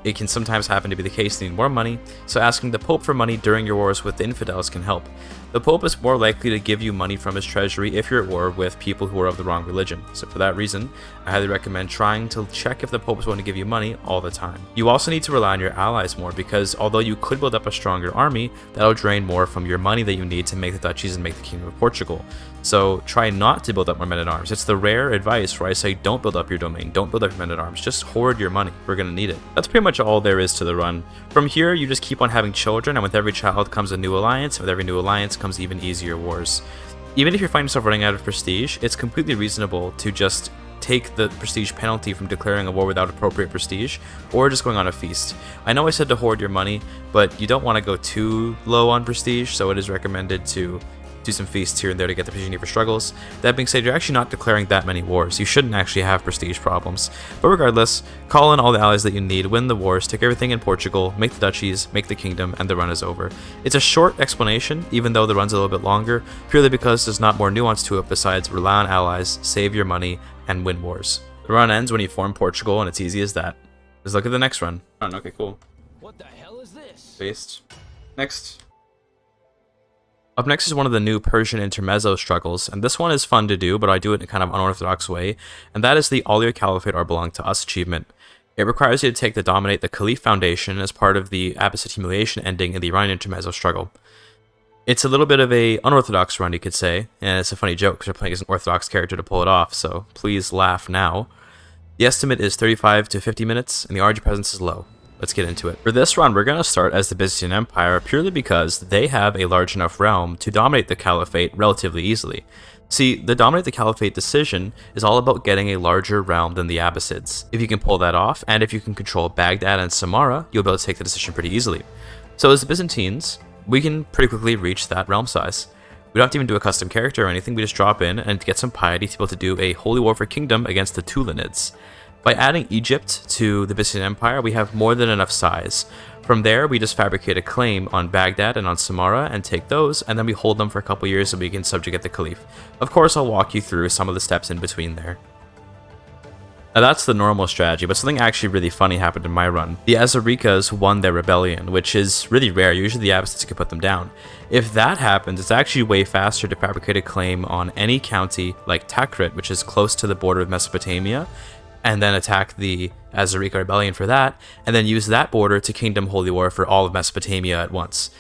it can sometimes happen to be the case you need more money, so asking the Pope for money during your wars with the infidels can help. The Pope is more likely to give you money from his treasury if you're at war with people who are of the wrong religion, so for that reason, I highly recommend trying to check if the Pope is willing to give you money all the time. You also need to rely on your allies more, because although you could build up a stronger army, that'll drain more from your money that you need to make the duchies and make the Kingdom of Portugal. So try not to build up more men-at-arms. It's the rare advice where I say don't build up your domain, don't build up your men-at-arms, just hoard your money, we're going to need it. That's pretty much much all there is to the run. From here, you just keep on having children, and with every child comes a new alliance, and with every new alliance comes even easier wars. Even if you find yourself running out of prestige, it's completely reasonable to just take the prestige penalty from declaring a war without appropriate prestige, or just going on a feast. I know I said to hoard your money, but you don't want to go too low on prestige, so it is recommended to do some feasts here and there to get the prestige you need for struggles. That being said, you're actually not declaring that many wars. You shouldn't actually have prestige problems. But regardless, call in all the allies that you need, win the wars, take everything in Portugal, make the duchies, make the kingdom, and the run is over. It's a short explanation, even though the run's a little bit longer, purely because there's not more nuance to it besides rely on allies, save your money, and win wars. The run ends when you form Portugal, and it's easy as that. Let's look at the next run. Okay, cool. What the hell is this? Based. Next. Up next is one of the new Persian intermezzo struggles, and this one is fun to do, but I do it in a kind of unorthodox way, and that is the All Your Caliphate Are Belong to Us achievement. It requires you to take the Dominate the Caliph Foundation as part of the Abbasid Humiliation ending in the Iranian intermezzo struggle. It's a little bit of a unorthodox run, you could say, and it's a funny joke because you're playing as an orthodox character to pull it off, so please laugh now. The estimate is 35 to 50 minutes, and the RNG presence is low. Let's get into it. For this run, we're going to start as the Byzantine Empire purely because they have a large enough realm to dominate the Caliphate relatively easily. See, the Dominate the Caliphate decision is all about getting a larger realm than the Abbasids. If you can pull that off, and if you can control Baghdad and Samarra, you'll be able to take the decision pretty easily. So as the Byzantines, we can pretty quickly reach that realm size. We don't have to even do a custom character or anything, we just drop in and get some piety to be able to do a holy war for kingdom against the Tulanids. By adding Egypt to the Byzantine Empire, we have more than enough size. From there, we just fabricate a claim on Baghdad and on Samarra and take those, and then we hold them for a couple years so we can subjugate the Caliph. Of course, I'll walk you through some of the steps in between there. Now that's the normal strategy, but something actually really funny happened in my run. The Azarikas won their rebellion, which is really rare. Usually the Abbasids can put them down. If that happens, it's actually way faster to fabricate a claim on any county like Takrit, which is close to the border of Mesopotamia, and then attack the Azarika rebellion for that, and then use that border to kingdom holy war for all of Mesopotamia at once.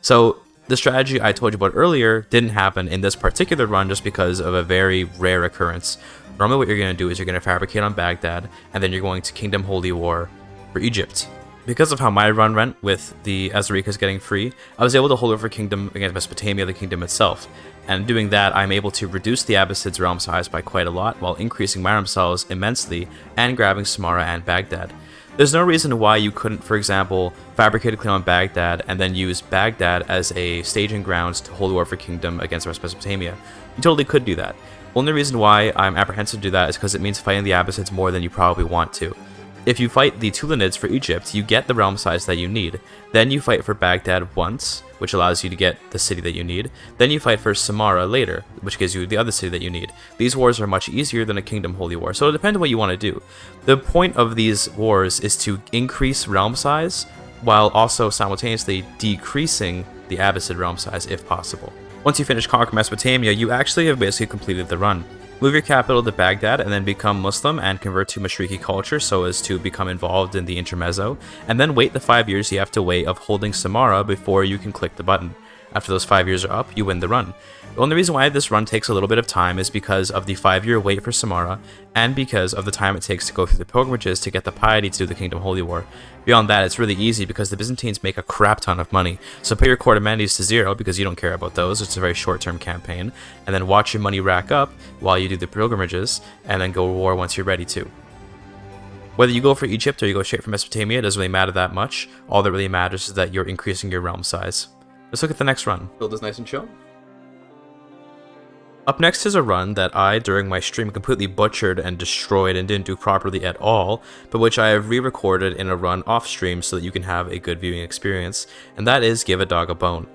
So the strategy I told you about earlier didn't happen in this particular run just because of a very rare occurrence. Normally what you're going to do is you're going to fabricate on Baghdad, and then you're going to kingdom holy war for Egypt. Because of how my run went with the Azarikas getting free, I was able to hold over kingdom against Mesopotamia, the kingdom itself. And doing that, I'm able to reduce the Abbasids' realm size by quite a lot, while increasing my realm size immensely, and grabbing Samarra and Baghdad. There's no reason why you couldn't, for example, fabricate a claim on Baghdad, and then use Baghdad as a staging grounds to hold war for kingdom against the rest of Mesopotamia. You totally could do that. Only reason why I'm apprehensive to do that is because it means fighting the Abbasids more than you probably want to. If you fight the Tulanids for Egypt, you get the realm size that you need. Then you fight for Baghdad once, which allows you to get the city that you need. Then you fight for Samarra later, which gives you the other city that you need. These wars are much easier than a kingdom holy war, so it depends on what you want to do. The point of these wars is to increase realm size, while also simultaneously decreasing the Abbasid realm size if possible. Once you finish conquering Mesopotamia, you actually have basically completed the run. Move your capital to Baghdad and then become Muslim and convert to Mashriki culture so as to become involved in the intermezzo, and then wait the 5 years you have to wait of holding Samarra before you can click the button. After those 5 years are up, you win the run. The only reason why this run takes a little bit of time is because of the 5-year wait for Samarra, and because of the time it takes to go through the pilgrimages to get the piety to do the Kingdom Holy War. Beyond that, it's really easy because the Byzantines make a crap ton of money, so put your court amenities to 0 because you don't care about those, it's a very short-term campaign, and then watch your money rack up while you do the pilgrimages, and then go to war once you're ready to. Whether you go for Egypt or you go straight for Mesopotamia, it doesn't really matter that much. All that really matters is that you're increasing your realm size. Let's look at the next run. Build is nice and chill. Up next is a run that I, during my stream, completely butchered and destroyed and didn't do properly at all, but which I have re-recorded in a run off-stream so that you can have a good viewing experience, and that is Give a Dog a Bone.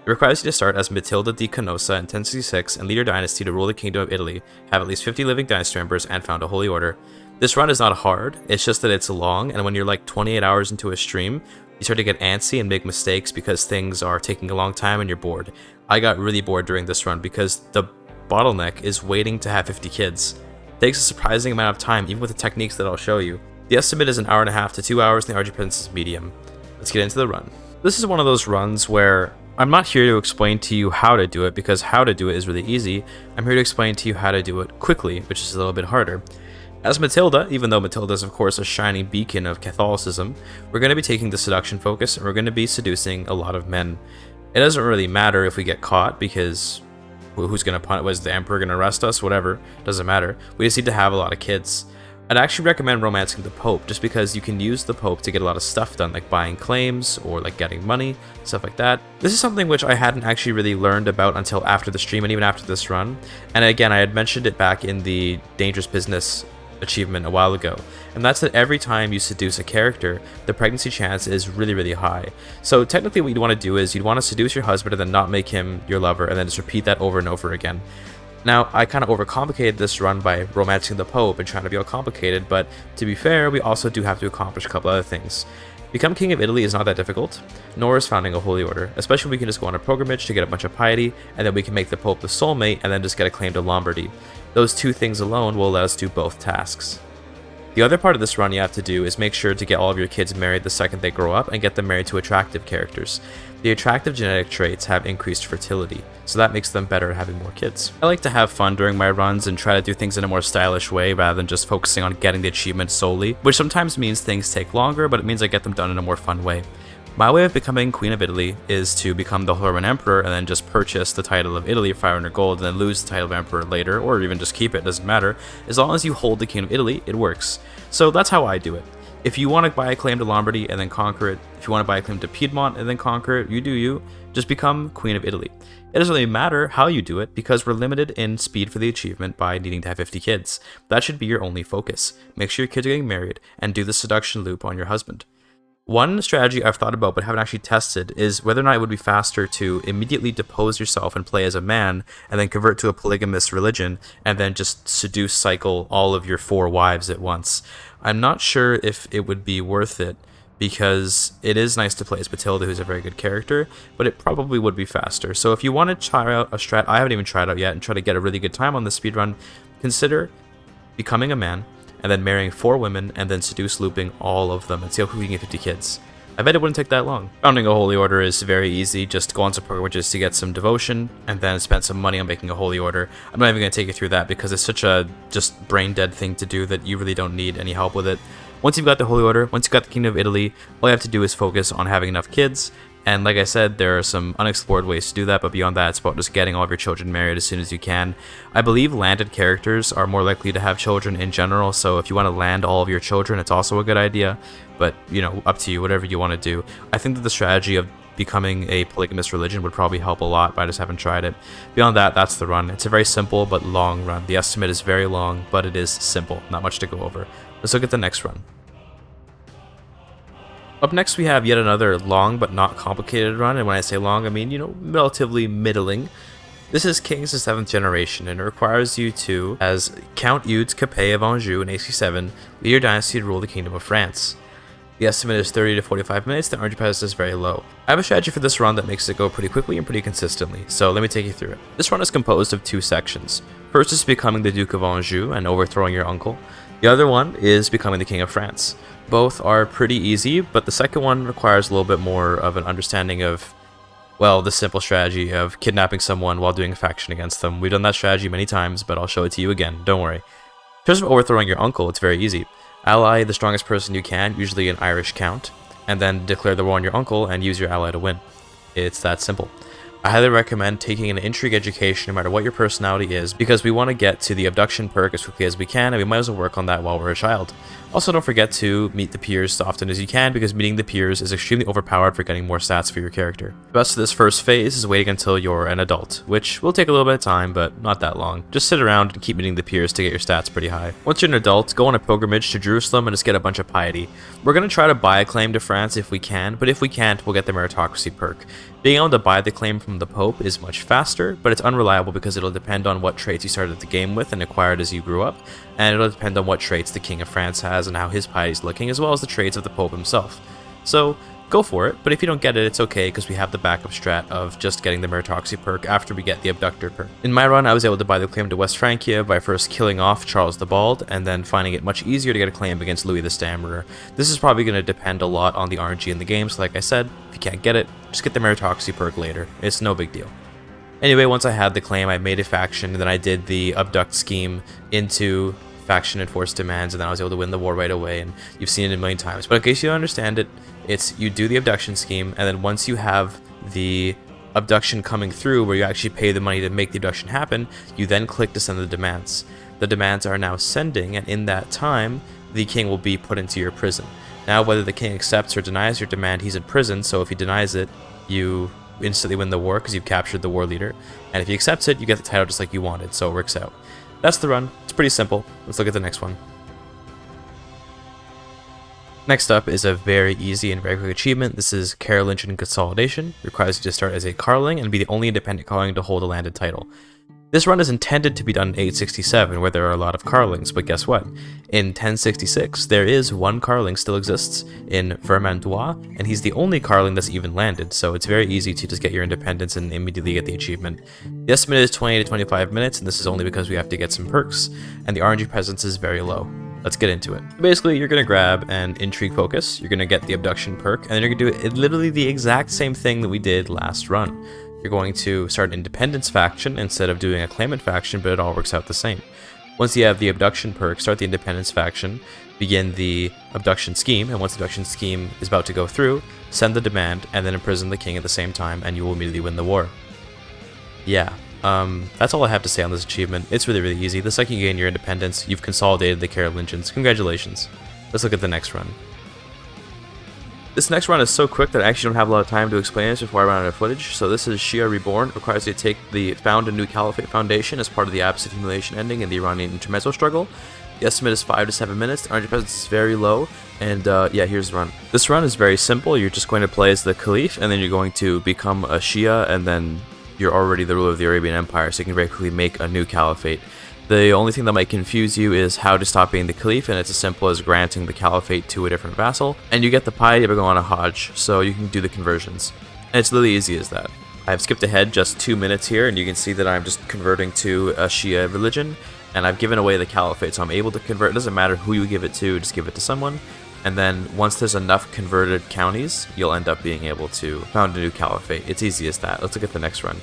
It requires you to start as Matilda di Canossa in 1066 and lead your dynasty to rule the Kingdom of Italy, have at least 50 living dynasty members, and found a holy order. This run is not hard, it's just that it's long, and when you're like 28 hours into a stream, you start to get antsy and make mistakes because things are taking a long time and you're bored. I got really bored during this run because the bottleneck is waiting to have 50 kids. It takes a surprising amount of time, even with the techniques that I'll show you. The estimate is 1.5 hours to 2 hours, and the RNG presence is medium. Let's get into the run. This is one of those runs where I'm not here to explain to you how to do it, because how to do it is really easy. I'm here to explain to you how to do it quickly, which is a little bit harder. As Matilda, even though Matilda is of course a shining beacon of Catholicism, we're going to be taking the seduction focus and we're going to be seducing a lot of men. It doesn't really matter if we get caught because who's going to punish? Was the Emperor going to arrest us? Whatever, doesn't matter. We just need to have a lot of kids. I'd actually recommend romancing the Pope just because you can use the Pope to get a lot of stuff done, like buying claims or like getting money, stuff like that. This is something which I hadn't actually really learned about until after the stream and even after this run. And again, I had mentioned it back in the Dangerous Business achievement a while ago, and that's that every time you seduce a character, the pregnancy chance is really high. So technically what you'd want to do is you'd want to seduce your husband and then not make him your lover, and then just repeat that over and over again. Now, I kind of overcomplicated this run by romancing the Pope and trying to be all complicated, but to be fair, we also do have to accomplish a couple other things. Become King of Italy is not that difficult, nor is founding a holy order, especially when we can just go on a pilgrimage to get a bunch of piety, and then we can make the Pope the soulmate and then just get a claim to Lombardy. Those two things alone will let us do both tasks. The other part of this run you have to do is make sure to get all of your kids married the second they grow up and get them married to attractive characters. The attractive genetic traits have increased fertility, so that makes them better at having more kids. I like to have fun during my runs and try to do things in a more stylish way rather than just focusing on getting the achievement solely, which sometimes means things take longer, but it means I get them done in a more fun way. My way of becoming Queen of Italy is to become the Roman Emperor and then just purchase the title of Italy for 500 gold and then lose the title of Emperor later, or even just keep it, doesn't matter. As long as you hold the King of Italy, it works. So that's how I do it. If you want to buy a claim to Lombardy and then conquer it, if you want to buy a claim to Piedmont and then conquer it, you do you. Just become Queen of Italy. It doesn't really matter how you do it because we're limited in speed for the achievement by needing to have 50 kids. That should be your only focus. Make sure your kids are getting married and do the seduction loop on your husband. One strategy I've thought about but haven't actually tested is whether or not it would be faster to immediately depose yourself and play as a man and then convert to a polygamous religion and then just seduce cycle all of your 4 wives at once. I'm not sure if it would be worth it because it is nice to play as Matilda, who's a very good character, but it probably would be faster. So if you want to try out a strat I haven't even tried out yet and try to get a really good time on this speedrun, consider becoming a man and then marrying 4 women, and then seduce looping all of them and see who can get 50 kids. I bet it wouldn't take that long. Founding a holy order is very easy. Just go on some pilgrimages to get some devotion, and then spend some money on making a holy order. I'm not even going to take you through that because it's such a just brain-dead thing to do that you really don't need any help with it. Once you've got the holy order, once you've got the Kingdom of Italy, all you have to do is focus on having enough kids. And like I said, there are some unexplored ways to do that, but beyond that, it's about just getting all of your children married as soon as you can. I believe landed characters are more likely to have children in general, so if you want to land all of your children, it's also a good idea. But, you know, up to you, whatever you want to do. I think that the strategy of becoming a polygamous religion would probably help a lot, but I just haven't tried it. Beyond that, that's the run. It's a very simple but long run. The estimate is very long, but it is simple. Not much to go over. Let's look at the next run. Up next, we have yet another long but not complicated run, and when I say long, I mean, you know, relatively middling. This is Kings the 7th generation, and it requires you to, as Count Eudes Capet of Anjou in AC7, lead your dynasty to rule the Kingdom of France. The estimate is 30 to 45 minutes, the RNG price is very low. I have a strategy for this run that makes it go pretty quickly and pretty consistently, so let me take you through it. This run is composed of 2 sections. First is becoming the Duke of Anjou and overthrowing your uncle. The other one is becoming the King of France. Both are pretty easy, but the second one requires a little bit more of an understanding of, well, the simple strategy of kidnapping someone while doing a faction against them. We've done that strategy many times, but I'll show it to you again, don't worry. In terms of overthrowing your uncle, it's very easy. Ally the strongest person you can, usually an Irish count, and then declare the war on your uncle and use your ally to win. It's that simple. I highly recommend taking an intrigue education no matter what your personality is, because we want to get to the abduction perk as quickly as we can, and we might as well work on that while we're a child. Also, don't forget to meet the peers as often as you can, because meeting the peers is extremely overpowered for getting more stats for your character. The best of this first phase is waiting until you're an adult, which will take a little bit of time, but not that long. Just sit around and keep meeting the peers to get your stats pretty high. Once you're an adult, go on a pilgrimage to Jerusalem and just get a bunch of piety. We're going to try to buy a claim to France if we can, but if we can't, we'll get the meritocracy perk. Being able to buy the claim from the Pope is much faster, but it's unreliable because it'll depend on what traits you started the game with and acquired as you grew up, and it'll depend on what traits the King of France has and how his piety is looking, as well as the traits of the Pope himself. So, go for it, but if you don't get it, it's okay because we have the backup strat of just getting the meritocracy perk after we get the abductor perk. In my run, I was able to buy the claim to West Francia by first killing off Charles the Bald, and then finding it much easier to get a claim against Louis the Stammerer. This is probably going to depend a lot on the RNG in the game, so like I said, if you can't get it, just get the meritocracy perk later. It's no big deal. Anyway, once I had the claim, I made a faction, and then I did the abduct scheme into faction enforced demands, and then I was able to win the war right away, and you've seen it a million times. But in case you don't understand it, it's you do the abduction scheme, and then once you have the abduction coming through where you actually pay the money to make the abduction happen, you then click to send the demands. The demands are now sending, and in that time, the king will be put into your prison. Now, whether the king accepts or denies your demand, he's in prison, so if he denies it, you instantly win the war because you've captured the war leader, and if he accepts it, you get the title just like you wanted, so it works out. That's the run. It's pretty simple. Let's look at the next one. Next up is a very easy and very quick achievement. This is Carolingian Consolidation. It requires you to start as a Carling and be the only independent Carling to hold a landed title. This run is intended to be done in 867, where there are a lot of Carlings, but guess what? In 1066, there is one Carling still exists in Vermandois, and he's the only Carling that's even landed, so it's very easy to just get your independence and immediately get the achievement. The estimate is 20 to 25 minutes, and this is only because we have to get some perks, and the RNG presence is very low. Let's get into it. Basically, you're going to grab an Intrigue Focus, you're going to get the Abduction perk, and then you're going to do literally the exact same thing that we did last run. You're going to start an Independence faction instead of doing a Claimant faction, but it all works out the same. Once you have the Abduction perk, start the Independence faction, begin the Abduction scheme, and once the Abduction scheme is about to go through, send the demand, and then imprison the king at the same time, and you will immediately win the war. Yeah, that's all I have to say on this achievement. It's really, really easy. The second you gain your independence, you've consolidated the Carolingians. Congratulations. Let's look at the next run. This next run is so quick that I actually don't have a lot of time to explain this before I run out of footage. So this is Shia Reborn. It requires you to take the found a new Caliphate foundation as part of the Abbasid humiliation ending in the Iranian intermezzo struggle. The estimate is 5 to 7 minutes. The RNG presence is very low, and yeah, here's the run. This run is very simple. You're just going to play as the Caliph, and then you're going to become a Shia, and then you're already the ruler of the Arabian Empire, so you can very quickly make a new Caliphate. The only thing that might confuse you is how to stop being the Caliph, and it's as simple as granting the Caliphate to a different vassal, and you get the piety by going on a Hajj, so you can do the conversions. And it's really easy as that. I've skipped ahead just 2 minutes here, and you can see that I'm just converting to a Shia religion, and I've given away the Caliphate, so I'm able to convert. It doesn't matter who you give it to, just give it to someone. And then once there's enough converted counties, you'll end up being able to found a new Caliphate. It's easy as that. Let's look at the next run.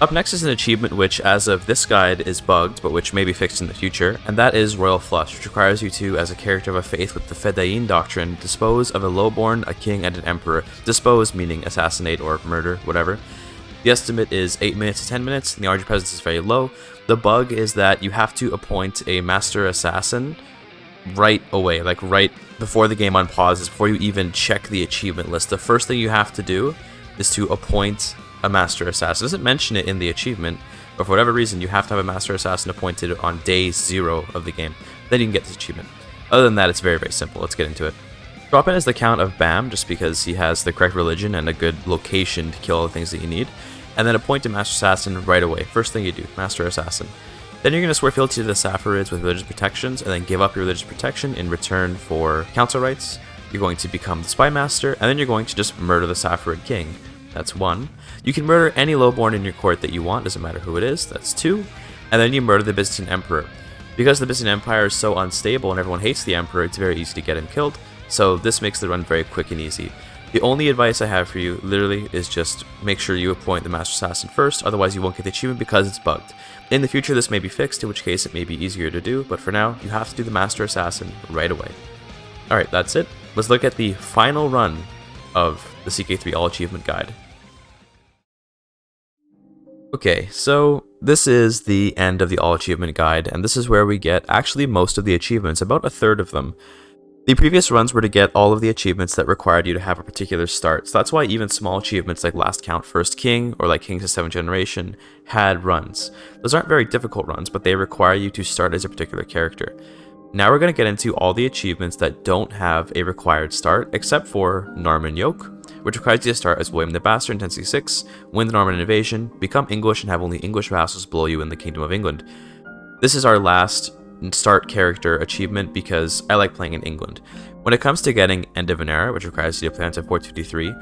Up next is an achievement which, as of this guide, is bugged, but which may be fixed in the future, and that is Royal Flush, which requires you to, as a character of a faith with the Fedayeen doctrine, dispose of a lowborn, a king, and an emperor. Dispose meaning assassinate or murder, whatever. The estimate is 8 minutes to 10 minutes, and the RNG presence is very low. The bug is that you have to appoint a master assassin right away, like right before the game unpauses, before you even check the achievement list. The first thing you have to do is to appoint a master assassin. It doesn't mention it in the achievement, but for whatever reason, you have to have a master assassin appointed on day 0 of the game. Then you can get this achievement. Other than that, it's very, very simple. Let's get into it. Drop in as the Count of Bam, just because he has the correct religion and a good location to kill all the things that you need. And then appoint a master assassin right away. First thing you do, master assassin. Then you're going to swear fealty to the Saffarids with religious protections, and then give up your religious protection in return for council rights. You're going to become the Spy Master, and then you're going to just murder the Saffarid King. That's 1. You can murder any lowborn in your court that you want, doesn't matter who it is. That's 2. And then you murder the Byzantine Emperor. Because the Byzantine Empire is so unstable and everyone hates the Emperor, it's very easy to get him killed, so this makes the run very quick and easy. The only advice I have for you, literally, is just make sure you appoint the Master Assassin first, otherwise you won't get the achievement because it's bugged. In the future this may be fixed, in which case it may be easier to do, but for now, you have to do the Master Assassin right away. Alright, that's it. Let's look at the final run of the CK3 All Achievement Guide. Okay, so this is the end of the All Achievement Guide, and this is where we get actually most of the achievements, about a third of them. The previous runs were to get all of the achievements that required you to have a particular start, so that's why even small achievements like Last Count First King or like Kings of 7th Generation had runs. Those aren't very difficult runs, but they require you to start as a particular character. Now we're going to get into all the achievements that don't have a required start, except for Norman Yoke, which requires you to start as William the Bastard in 1066, win the Norman invasion, become English, and have only English vassals below you in the Kingdom of England. This is our last start character achievement because I like playing in England. When it comes to getting End of an Era, which requires you to play until 453,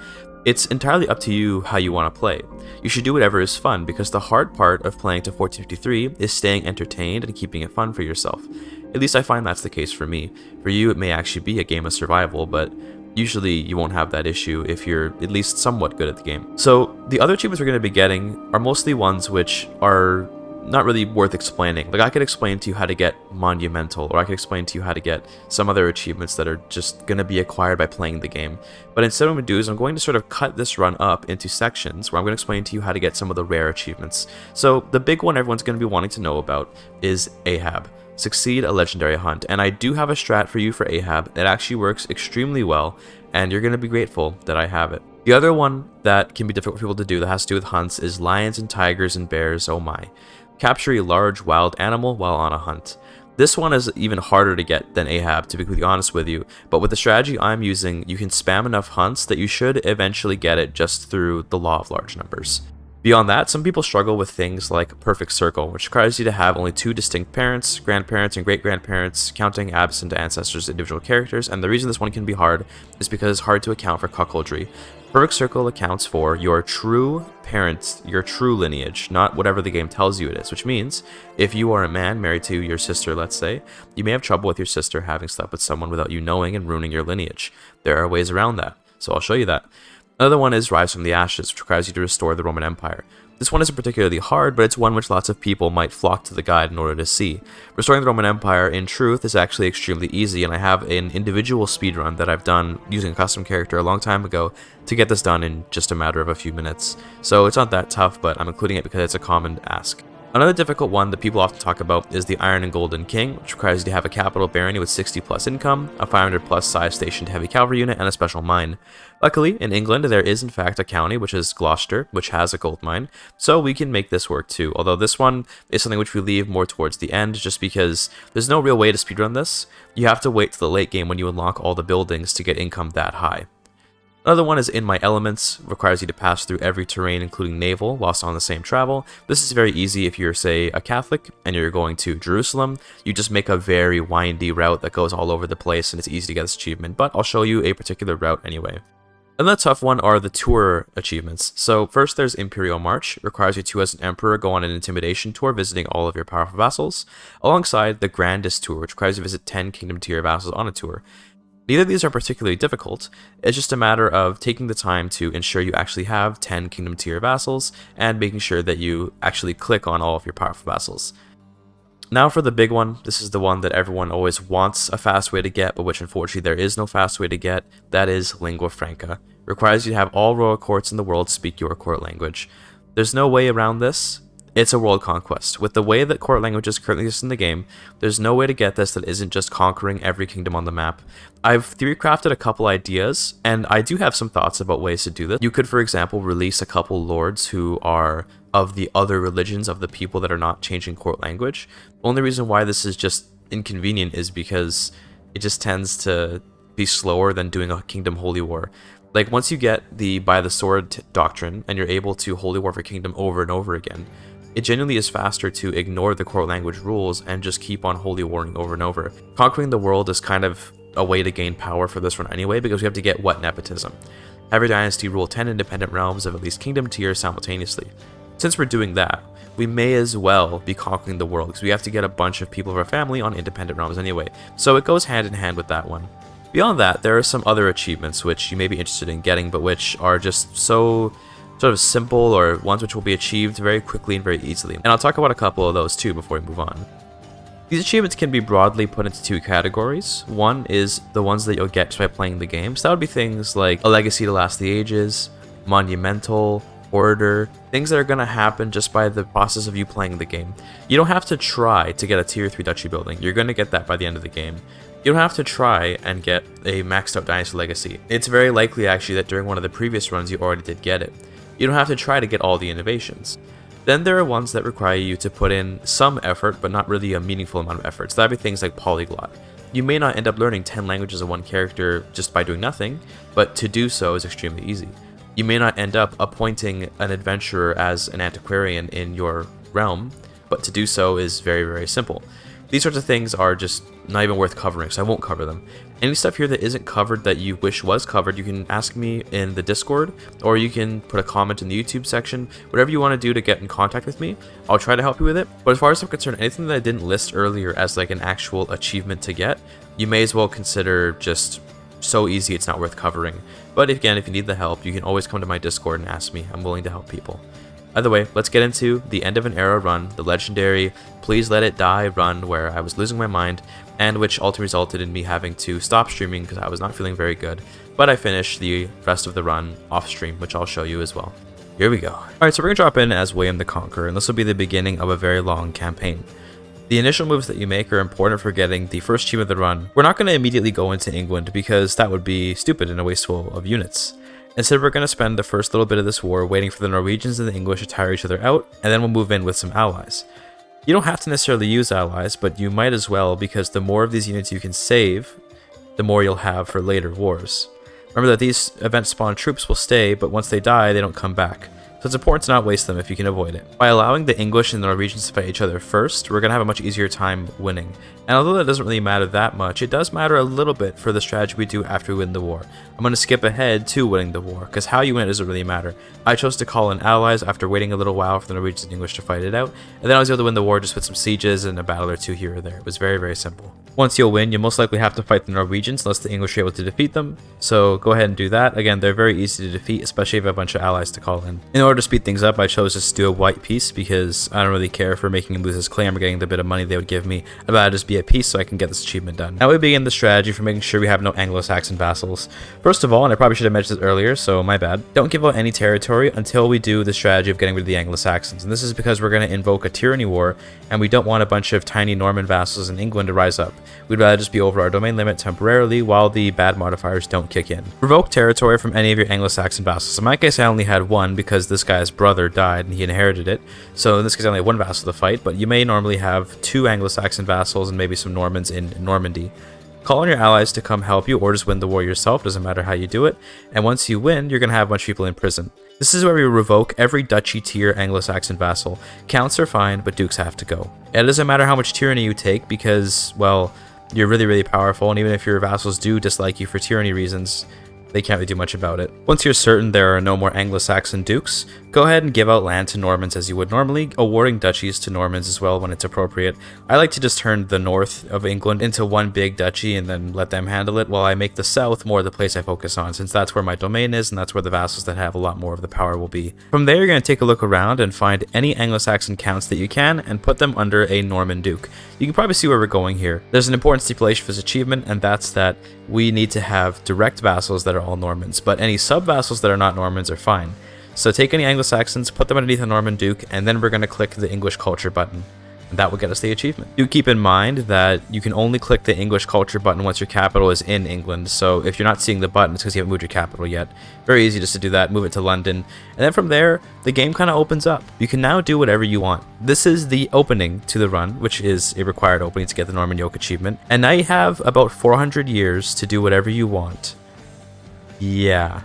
it's entirely up to you how you want to play. You should do whatever is fun, because the hard part of playing to 1453 is staying entertained and keeping it fun for yourself. At least I find that's the case for me. For you, it may actually be a game of survival, but usually you won't have that issue if you're at least somewhat good at the game. So the other achievements we're going to be getting are mostly ones which are not really worth explaining. Like, I could explain to you how to get Monumental, or I could explain to you how to get some other achievements that are just going to be acquired by playing the game. But instead what I'm going to do is I'm going to sort of cut this run up into sections where I'm going to explain to you how to get some of the rare achievements. So the big one everyone's going to be wanting to know about is Ahab. Succeed a legendary hunt. And I do have a strat for you for Ahab that actually works extremely well, and you're going to be grateful that I have it. The other one that can be difficult for people to do that has to do with hunts is lions and tigers and bears, oh my. Capture a large wild animal while on a hunt. This one is even harder to get than Ahab, to be completely honest with you, but with the strategy I'm using, you can spam enough hunts that you should eventually get it just through the law of large numbers. Beyond that, some people struggle with things like Perfect Circle, which requires you to have only 2 distinct parents, grandparents, and great-grandparents, counting absent ancestors as individual characters, and the reason this one can be hard is because it's hard to account for cuckoldry. Perfect Circle accounts for your true parents, your true lineage, not whatever the game tells you it is, which means if you are a man married to your sister, let's say, you may have trouble with your sister having slept with someone without you knowing and ruining your lineage. There are ways around that, so I'll show you that. Another one is Rise from the Ashes, which requires you to restore the Roman Empire. This one isn't particularly hard, but it's one which lots of people might flock to the guide in order to see. Restoring the Roman Empire, in truth, is actually extremely easy, and I have an individual speedrun that I've done using a custom character a long time ago to get this done in just a matter of a few minutes. So it's not that tough, but I'm including it because it's a common ask. Another difficult one that people often talk about is the Iron and Golden King, which requires you to have a capital barony with 60 plus income, a 500 plus size stationed heavy cavalry unit, and a special mine. Luckily, in England, there is in fact a county, which is Gloucester, which has a gold mine, so we can make this work too, although this one is something which we leave more towards the end, just because there's no real way to speedrun this. You have to wait till the late game when you unlock all the buildings to get income that high. Another one is In My Elements, requires you to pass through every terrain including naval whilst on the same travel. This is very easy if you're, say, a Catholic and you're going to Jerusalem. You just make a very windy route that goes all over the place and it's easy to get this achievement, but I'll show you a particular route anyway. Another tough one are the tour achievements. So first there's Imperial March, requires you to as an emperor go on an intimidation tour visiting all of your powerful vassals, alongside the Grandest Tour, which requires you to visit 10 kingdom tier vassals on a tour. Neither of these are particularly difficult, it's just a matter of taking the time to ensure you actually have 10 kingdom tier vassals and making sure that you actually click on all of your powerful vassals. Now for the big one, this is the one that everyone always wants a fast way to get, but which unfortunately there is no fast way to get, that is Lingua Franca. Requires you to have all royal courts in the world speak your court language. There's no way around this. It's a world conquest. With the way that court languages currently exist in the game, there's no way to get this that isn't just conquering every kingdom on the map. I've theory-crafted a couple ideas, and I do have some thoughts about ways to do this. You could, for example, release a couple lords who are of the other religions of the people that are not changing court language. The only reason why this is just inconvenient is because it just tends to be slower than doing a kingdom holy war. Like, once you get the by the sword doctrine, and you're able to holy war for kingdom over and over again, it genuinely is faster to ignore the court language rules and just keep on holy warring over and over. Conquering the world is kind of a way to gain power for this one anyway, because we have to get what nepotism. Have your dynasty rule 10 independent realms of at least kingdom tier simultaneously. Since we're doing that, we may as well be conquering the world, because we have to get a bunch of people of our family on independent realms anyway, so it goes hand in hand with that one. Beyond that, there are some other achievements which you may be interested in getting, but which are just so sort of simple, or ones which will be achieved very quickly and very easily. And I'll talk about a couple of those too before we move on. These achievements can be broadly put into 2 categories. One is the ones that you'll get just by playing the game. So that would be things like a legacy to last the ages, monumental, order, things that are going to happen just by the process of you playing the game. You don't have to try to get a tier 3 duchy building. You're going to get that by the end of the game. You don't have to try and get a maxed out dynasty legacy. It's very likely actually that during one of the previous runs you already did get it. You don't have to try to get all the innovations. Then there are ones that require you to put in some effort, but not really a meaningful amount of effort. So that'd be things like polyglot. You may not end up learning 10 languages of one character just by doing nothing, but to do so is extremely easy. You may not end up appointing an adventurer as an antiquarian in your realm, but to do so is very, very simple. These sorts of things are just not even worth covering, so I won't cover them. Any stuff here that isn't covered that you wish was covered, you can ask me in the Discord, or you can put a comment in the YouTube section. Whatever you want to do to get in contact with me, I'll try to help you with it. But as far as I'm concerned, anything that I didn't list earlier as like an actual achievement to get, you may as well consider just so easy it's not worth covering. But again, if you need the help, you can always come to my Discord and ask me. I'm willing to help people. Either way, let's get into the end of an era run, the legendary Please Let It Die run where I was losing my mind, and which ultimately resulted in me having to stop streaming because I was not feeling very good. But I finished the rest of the run off stream, which I'll show you as well. Here we go. Alright, so we're going to drop in as William the Conqueror, and this will be the beginning of a very long campaign. The initial moves that you make are important for getting the first achievement of the run. We're not going to immediately go into England because that would be stupid and a wasteful of units. Instead, we're going to spend the first little bit of this war waiting for the Norwegians and the English to tire each other out, and then we'll move in with some allies. You don't have to necessarily use allies, but you might as well because the more of these units you can save, the more you'll have for later wars. Remember that these event-spawned troops will stay, but once they die, they don't come back. So it's important to not waste them if you can avoid it. By allowing the English and the Norwegians to fight each other first, we're going to have a much easier time winning. And although that doesn't really matter that much, it does matter a little bit for the strategy we do after we win the war. I'm going to skip ahead to winning the war, because how you win it doesn't really matter. I chose to call in allies after waiting a little while for the Norwegians and English to fight it out, and then I was able to win the war just with some sieges and a battle or two here or there. It was very, very simple. Once you'll win, you'll most likely have to fight the Norwegians unless the English are able to defeat them, so go ahead and do that. Again, they're very easy to defeat, especially if you have a bunch of allies to call in. In order to speed things up, I chose just to do a white peace because I don't really care for making him lose his claim or getting the bit of money they would give me. I'd rather just be at peace so I can get this achievement done. Now we begin the strategy for making sure we have no Anglo-Saxon vassals. First of all, and I probably should have mentioned this earlier, so my bad, don't give out any territory until we do the strategy of getting rid of the Anglo-Saxons. And this is because we're going to invoke a tyranny war, and we don't want a bunch of tiny Norman vassals in England to rise up. We'd rather just be over our domain limit temporarily while the bad modifiers don't kick in. Revoke territory from any of your Anglo-Saxon vassals. In my case, I only had one because this guy's brother died and he inherited it. So in this case, I only had one vassal to fight, but you may normally have 2 Anglo-Saxon vassals and maybe some Normans in Normandy. Call on your allies to come help you or just win the war yourself, doesn't matter how you do it. And once you win, you're going to have a bunch of people in prison. This is where we revoke every duchy tier Anglo-Saxon vassal. Counts are fine, but dukes have to go. It doesn't matter how much tyranny you take because, well, you're really, really powerful, and even if your vassals do dislike you for tyranny reasons, they can't really do much about it. Once you're certain there are no more Anglo-Saxon dukes, go ahead and give out land to Normans as you would normally, awarding duchies to Normans as well when it's appropriate. I like to just turn the north of England into one big duchy and then let them handle it, while I make the south more the place I focus on, since that's where my domain is and that's where the vassals that have a lot more of the power will be. From there, you're going to take a look around and find any Anglo-Saxon counts that you can and put them under a Norman duke. You can probably see where we're going here. There's an important stipulation for this achievement, and that's that we need to have direct vassals that are all Normans, but any sub-vassals that are not Normans are fine. So take any Anglo-Saxons, put them underneath a Norman duke, and then we're going to click the English culture button. And that will get us the achievement. Do keep in mind that you can only click the English culture button once your capital is in England, so if you're not seeing the button, it's because you haven't moved your capital yet. Very easy just to do that, move it to London, and then from there, the game kind of opens up. You can now do whatever you want. This is the opening to the run, which is a required opening to get the Norman Yoke achievement, and now you have about 400 years to do whatever you want. Yeah.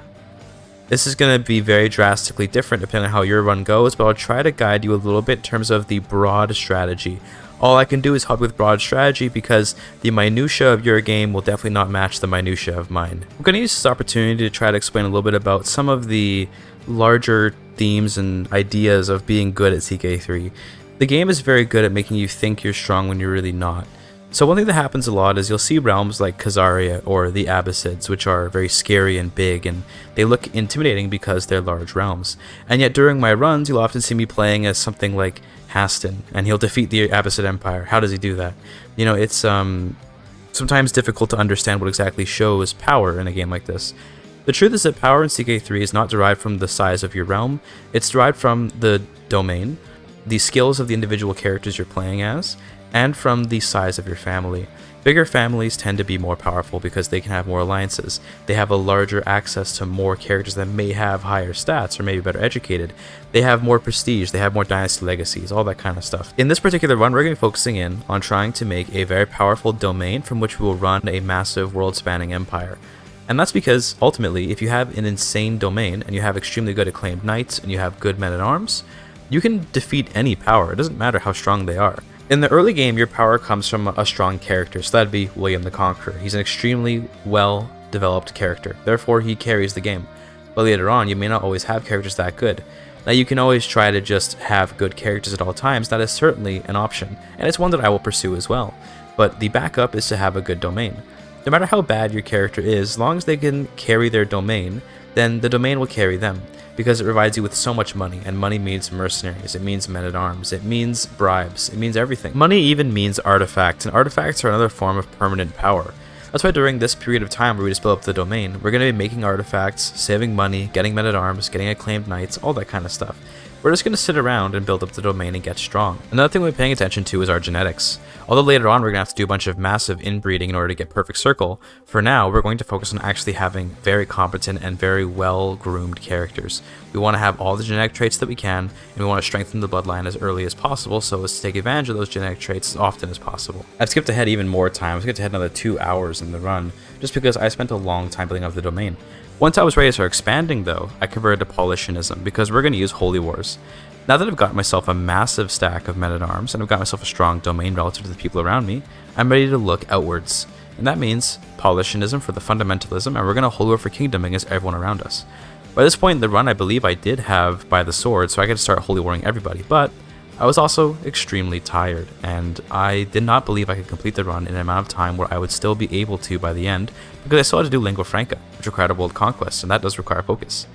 This is going to be very drastically different depending on how your run goes, but I'll try to guide you a little bit in terms of the broad strategy. All I can do is help with broad strategy because the minutia of your game will definitely not match the minutia of mine. I'm going to use this opportunity to try to explain a little bit about some of the larger themes and ideas of being good at CK3. The game is very good at making you think you're strong when you're really not. So one thing that happens a lot is you'll see realms like Khazaria or the Abbasids, which are very scary and big, and they look intimidating because they're large realms. And yet during my runs, you'll often see me playing as something like Haesteinn, and he'll defeat the Abbasid Empire. How does he do that? You know, it's sometimes difficult to understand what exactly shows power in a game like this. The truth is that power in CK3 is not derived from the size of your realm, it's derived from the domain, the skills of the individual characters you're playing as, and from the size of your family. Bigger families tend to be more powerful because they can have more alliances. They have a larger access to more characters that may have higher stats or maybe better educated. They have more prestige, they have more dynasty legacies, all that kind of stuff. In this particular run, we're going to be focusing in on trying to make a very powerful domain from which we will run a massive world-spanning empire. And that's because, ultimately, if you have an insane domain and you have extremely good acclaimed knights and you have good men-at-arms, you can defeat any power. It doesn't matter how strong they are. In the early game, your power comes from a strong character, so that'd be William the Conqueror. He's an extremely well-developed character, therefore he carries the game. But later on, you may not always have characters that good. Now you can always try to just have good characters at all times, that is certainly an option, and it's one that I will pursue as well. But the backup is to have a good domain. No matter how bad your character is, as long as they can carry their domain, then the domain will carry them. because it provides you with so much money, and money means mercenaries, it means men-at-arms, it means bribes, it means everything. Money even means artifacts, and artifacts are another form of permanent power. That's why during this period of time where we just build up the domain, we're going to be making artifacts, saving money, getting men-at-arms, getting acclaimed knights, all that kind of stuff. We're just going to sit around and build up the domain and get strong. Another thing we're paying attention to is our genetics. Although later on we're going to have to do a bunch of massive inbreeding in order to get perfect circle, for now we're going to focus on actually having very competent and very well groomed characters. We want to have all the genetic traits that we can, and we want to strengthen the bloodline as early as possible so as to take advantage of those genetic traits as often as possible. I've skipped ahead even more time. I've skipped ahead another 2 hours in the run, just because I spent a long time building up the domain. Once I was ready to start expanding though, I converted to Polish-ism because we're going to use Holy Wars. Now that I've got myself a massive stack of men-at-arms and I've got myself a strong domain relative to the people around me, I'm ready to look outwards. And that means Polish-ism for the fundamentalism, and we're going to Holy War for Kingdom against everyone around us. By this point in the run, I believe I did have By the Sword, so I could start Holy Warring everybody, but I was also extremely tired, and I did not believe I could complete the run in an amount of time where I would still be able to by the end, because I still had to do Lingua Franca, which required a world conquest, and that does require focus.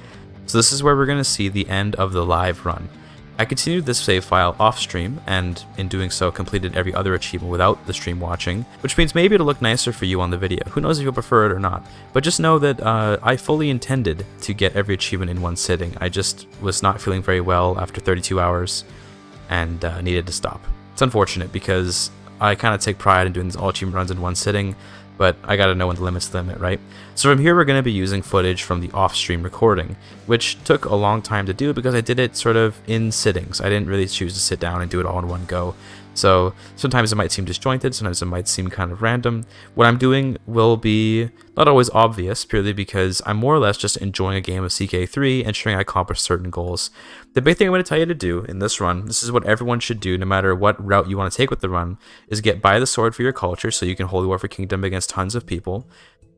So this is where we're going to see the end of the live run. I continued this save file off stream, and in doing so completed every other achievement without the stream watching, which means maybe it'll look nicer for you on the video. Who knows if you'll prefer it or not, but just know that I fully intended to get every achievement in one sitting. I just was not feeling very well after 32 hours and needed to stop. It's unfortunate because I kind of take pride in doing these all achievement runs in one sitting, but I gotta know when the limit's the limit, right? So from here we're gonna be using footage from the off-stream recording, which took a long time to do because I did it sort of in sittings. I didn't really choose to sit down and do it all in one go. So sometimes it might seem disjointed, sometimes it might seem kind of random. What I'm doing will be not always obvious, purely because I'm more or less just enjoying a game of CK3, ensuring I accomplish certain goals. The big thing I'm going to tell you to do in this run, this is what everyone should do no matter what route you want to take with the run, is get By the Sword for your culture so you can Holy War for Kingdom against tons of people,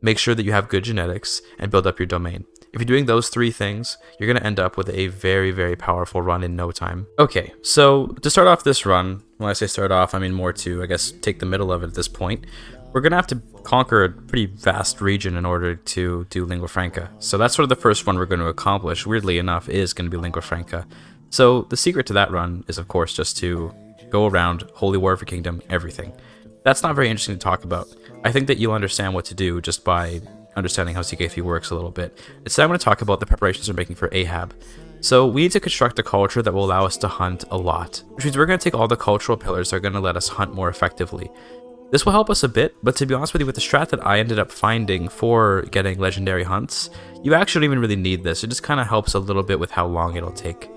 make sure that you have good genetics, and build up your domain. If you're doing those three things, you're going to end up with a very, very powerful run in no time. Okay, so to start off this run, when I say start off, I mean more to, I guess, take the middle of it at this point. We're going to have to conquer a pretty vast region in order to do Lingua Franca. So that's sort of the first one we're going to accomplish, weirdly enough, is going to be Lingua Franca. So the secret to that run is, of course, just to go around, Holy War for Kingdom, everything. That's not very interesting to talk about. I think that you'll understand what to do just by understanding how CK3 works a little bit. Instead, I'm going to talk about the preparations we're making for Ahab. So we need to construct a culture that will allow us to hunt a lot, which means we're going to take all the cultural pillars that are going to let us hunt more effectively. This will help us a bit, but to be honest with you, with the strat that I ended up finding for getting legendary hunts, you actually don't even really need this. It just kind of helps a little bit with how long it'll take.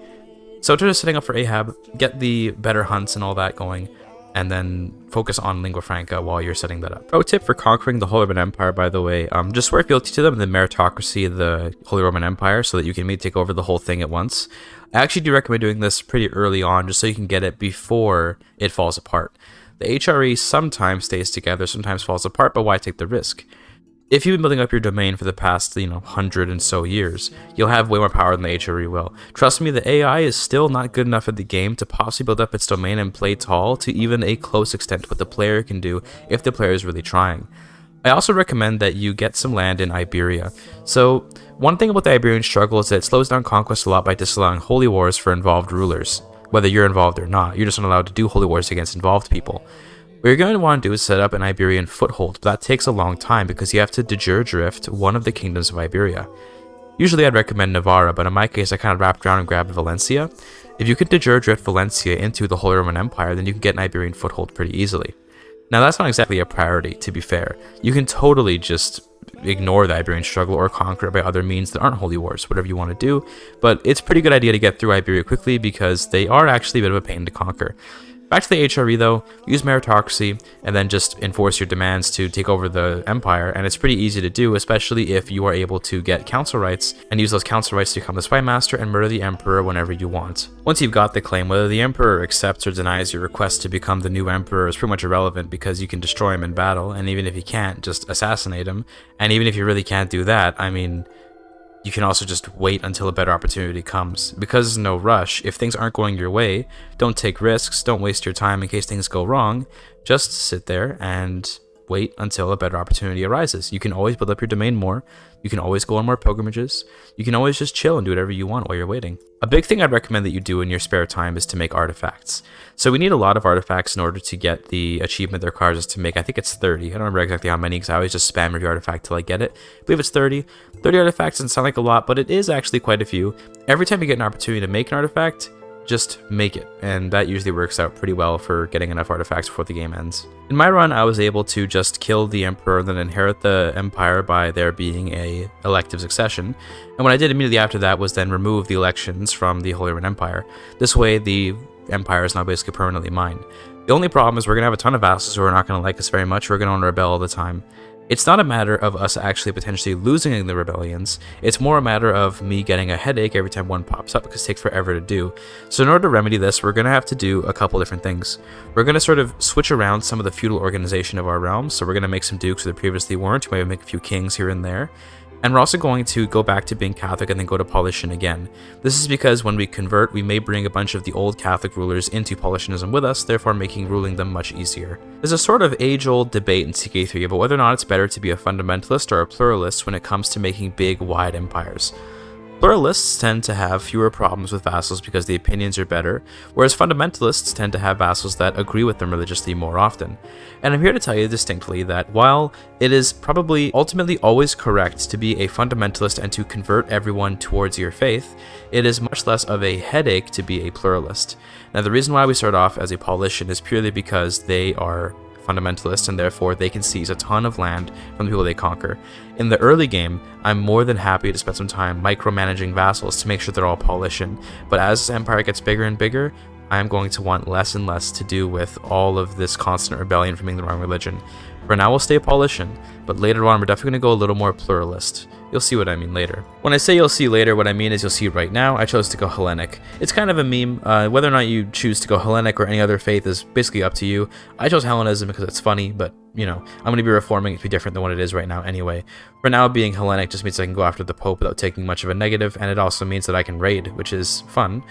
So just setting up for Ahab, get the better hunts and all that going, and then focus on Lingua Franca while you're setting that up. Pro tip for conquering the Holy Roman Empire, by the way, just swear fealty to them in the meritocracy of the Holy Roman Empire so that you can maybe take over the whole thing at once. I actually do recommend doing this pretty early on just so you can get it before it falls apart. The HRE sometimes stays together, sometimes falls apart, but why take the risk? If you've been building up your domain for the past, 100 and so years, you'll have way more power than the HRE will. Trust me, the AI is still not good enough at the game to possibly build up its domain and play tall to even a close extent to what the player can do if the player is really trying. I also recommend that you get some land in Iberia. So, one thing about the Iberian struggle is that it slows down conquest a lot by disallowing holy wars for involved rulers. Whether you're involved or not, you're just not allowed to do holy wars against involved people. What you're going to want to do is set up an Iberian foothold, but that takes a long time because you have to de jure drift one of the kingdoms of Iberia. Usually I'd recommend Navarra, but in my case I kind of wrapped around and grabbed Valencia. If you could de jure drift Valencia into the Holy Roman Empire, then you can get an Iberian foothold pretty easily. Now that's not exactly a priority, to be fair. You can totally just ignore the Iberian struggle or conquer it by other means that aren't holy wars, whatever you want to do, but it's a pretty good idea to get through Iberia quickly because they are actually a bit of a pain to conquer. Back to the HRE though, use meritocracy and then just enforce your demands to take over the empire, and it's pretty easy to do, especially if you are able to get council rights and use those council rights to become the spy master and murder the emperor whenever you want. Once you've got the claim, whether the emperor accepts or denies your request to become the new emperor is pretty much irrelevant because you can destroy him in battle, and even if you can't, just assassinate him, and even if you really can't do that, I mean, you can also just wait until a better opportunity comes. Because there's no rush, if things aren't going your way, don't take risks, don't waste your time in case things go wrong, just sit there and wait until a better opportunity arises. You can always build up your domain more, You can always go on more pilgrimages. You can always just chill and do whatever you want while you're waiting. A big thing I'd recommend that you do in your spare time is to make artifacts. So we need a lot of artifacts in order to get the achievement that requires us to make, I think it's 30. I don't remember exactly how many because I always just spam every artifact till I get it. I believe it's 30. 30 artifacts doesn't sound like a lot, but it is actually quite a few. Every time you get an opportunity to make an artifact, just make it, and that usually works out pretty well for getting enough artifacts before the game ends. In my run, I was able to just kill the emperor and then inherit the empire by there being a elective succession, and what I did immediately after that was then remove the elections from the Holy Roman Empire. This way the empire is now basically permanently mine. The only problem is we're going to have a ton of vassals who are not going to like us very much, who are going to want to rebel all the time. It's not a matter of us actually potentially losing the rebellions, it's more a matter of me getting a headache every time one pops up because it takes forever to do. So in order to remedy this, we're going to have to do a couple different things. We're going to sort of switch around some of the feudal organization of our realms, so we're going to make some dukes where there previously weren't, maybe make a few kings here and there. And we're also going to go back to being Catholic and then go to Paulician again. This is because when we convert, we may bring a bunch of the old Catholic rulers into Paulicianism with us, therefore making ruling them much easier. There's a sort of age-old debate in CK3 about whether or not it's better to be a fundamentalist or a pluralist when it comes to making big, wide empires. Pluralists tend to have fewer problems with vassals because the opinions are better, whereas fundamentalists tend to have vassals that agree with them religiously more often. And I'm here to tell you distinctly that while it is probably ultimately always correct to be a fundamentalist and to convert everyone towards your faith, it is much less of a headache to be a pluralist. Now, the reason why we start off as a Paulician is purely because they are fundamentalists and therefore they can seize a ton of land from the people they conquer. In the early game, I'm more than happy to spend some time micromanaging vassals to make sure they're all Paulician, but as this empire gets bigger and bigger, I'm going to want less and less to do with all of this constant rebellion from being the wrong religion. For now, we'll stay Paulician, but later on, we're definitely going to go a little more pluralist. You'll see what I mean later. When I say you'll see later, what I mean is you'll see right now, I chose to go Hellenic. It's kind of a meme. Whether or not you choose to go Hellenic or any other faith is basically up to you. I chose Hellenism because it's funny, but, you know, I'm going to be reforming it to be different than what it is right now anyway. For now, being Hellenic just means I can go after the Pope without taking much of a negative, and it also means that I can raid, which is fun.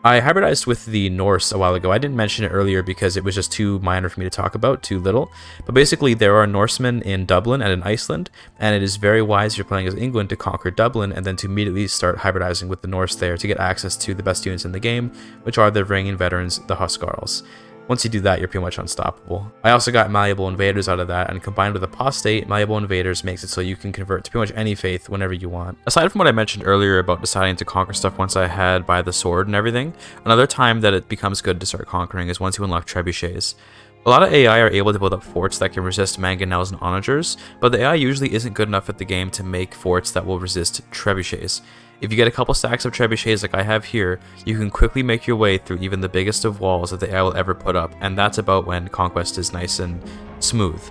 I hybridized with the Norse a while ago. I didn't mention it earlier because it was just too minor for me to talk about, too little. But basically, there are Norsemen in Dublin and in Iceland, and it is very wise if you're playing as England to conquer Dublin and then to immediately start hybridizing with the Norse there to get access to the best units in the game, which are the Varangian veterans, the Huskarls. Once you do that, you're pretty much unstoppable. I also got Malleable Invaders out of that, and combined with Apostate, Malleable Invaders makes it so you can convert to pretty much any faith whenever you want. Aside from what I mentioned earlier about deciding to conquer stuff once I had by the sword and everything, another time that it becomes good to start conquering is once you unlock trebuchets. A lot of AI are able to build up forts that can resist mangonels and onagers, but the AI usually isn't good enough at the game to make forts that will resist trebuchets. If you get a couple stacks of trebuchets like I have here, you can quickly make your way through even the biggest of walls that the AI will ever put up, and that's about when Conquest is nice and smooth.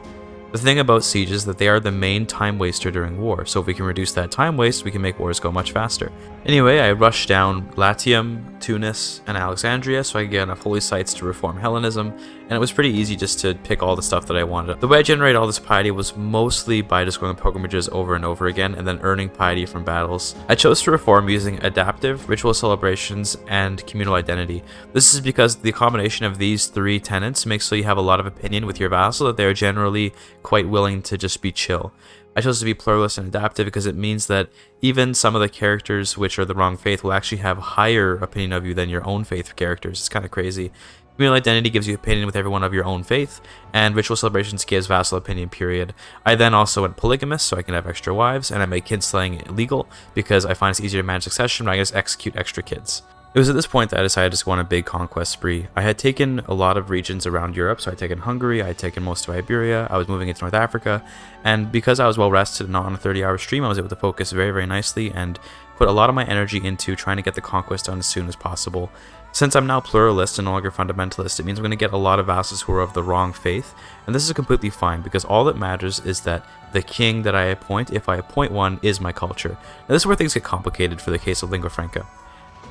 The thing about siege is that they are the main time waster during war, so if we can reduce that time waste, we can make wars go much faster. Anyway, I rushed down Latium, Tunis, and Alexandria so I could get enough holy sites to reform Hellenism, and it was pretty easy just to pick all the stuff that I wanted. The way I generated all this piety was mostly by just going on pilgrimages over and over again and then earning piety from battles. I chose to reform using adaptive, ritual celebrations, and communal identity. This is because the combination of these three tenets makes so you have a lot of opinion with your vassal that they are generally quite willing to just be chill. I chose to be pluralist and adaptive because it means that even some of the characters which are the wrong faith will actually have higher opinion of you than your own faith characters. It's kind of crazy. Communal identity gives you opinion with everyone of your own faith, and ritual celebrations gives vassal opinion, period. I then also went polygamous so I can have extra wives, and I made kidslaying illegal because I find it's easier to manage succession when I just execute extra kids. It was at this point that I decided to go on a big conquest spree. I had taken a lot of regions around Europe, so I had taken Hungary, I had taken most of Iberia, I was moving into North Africa, and because I was well rested and not on a 30-hour stream, I was able to focus very, very nicely and put a lot of my energy into trying to get the conquest done as soon as possible. Since I'm now pluralist and no longer fundamentalist, it means I'm going to get a lot of vassals who are of the wrong faith, and this is completely fine because all that matters is that the king that I appoint, if I appoint one, is my culture. Now this is where things get complicated for the case of lingua franca.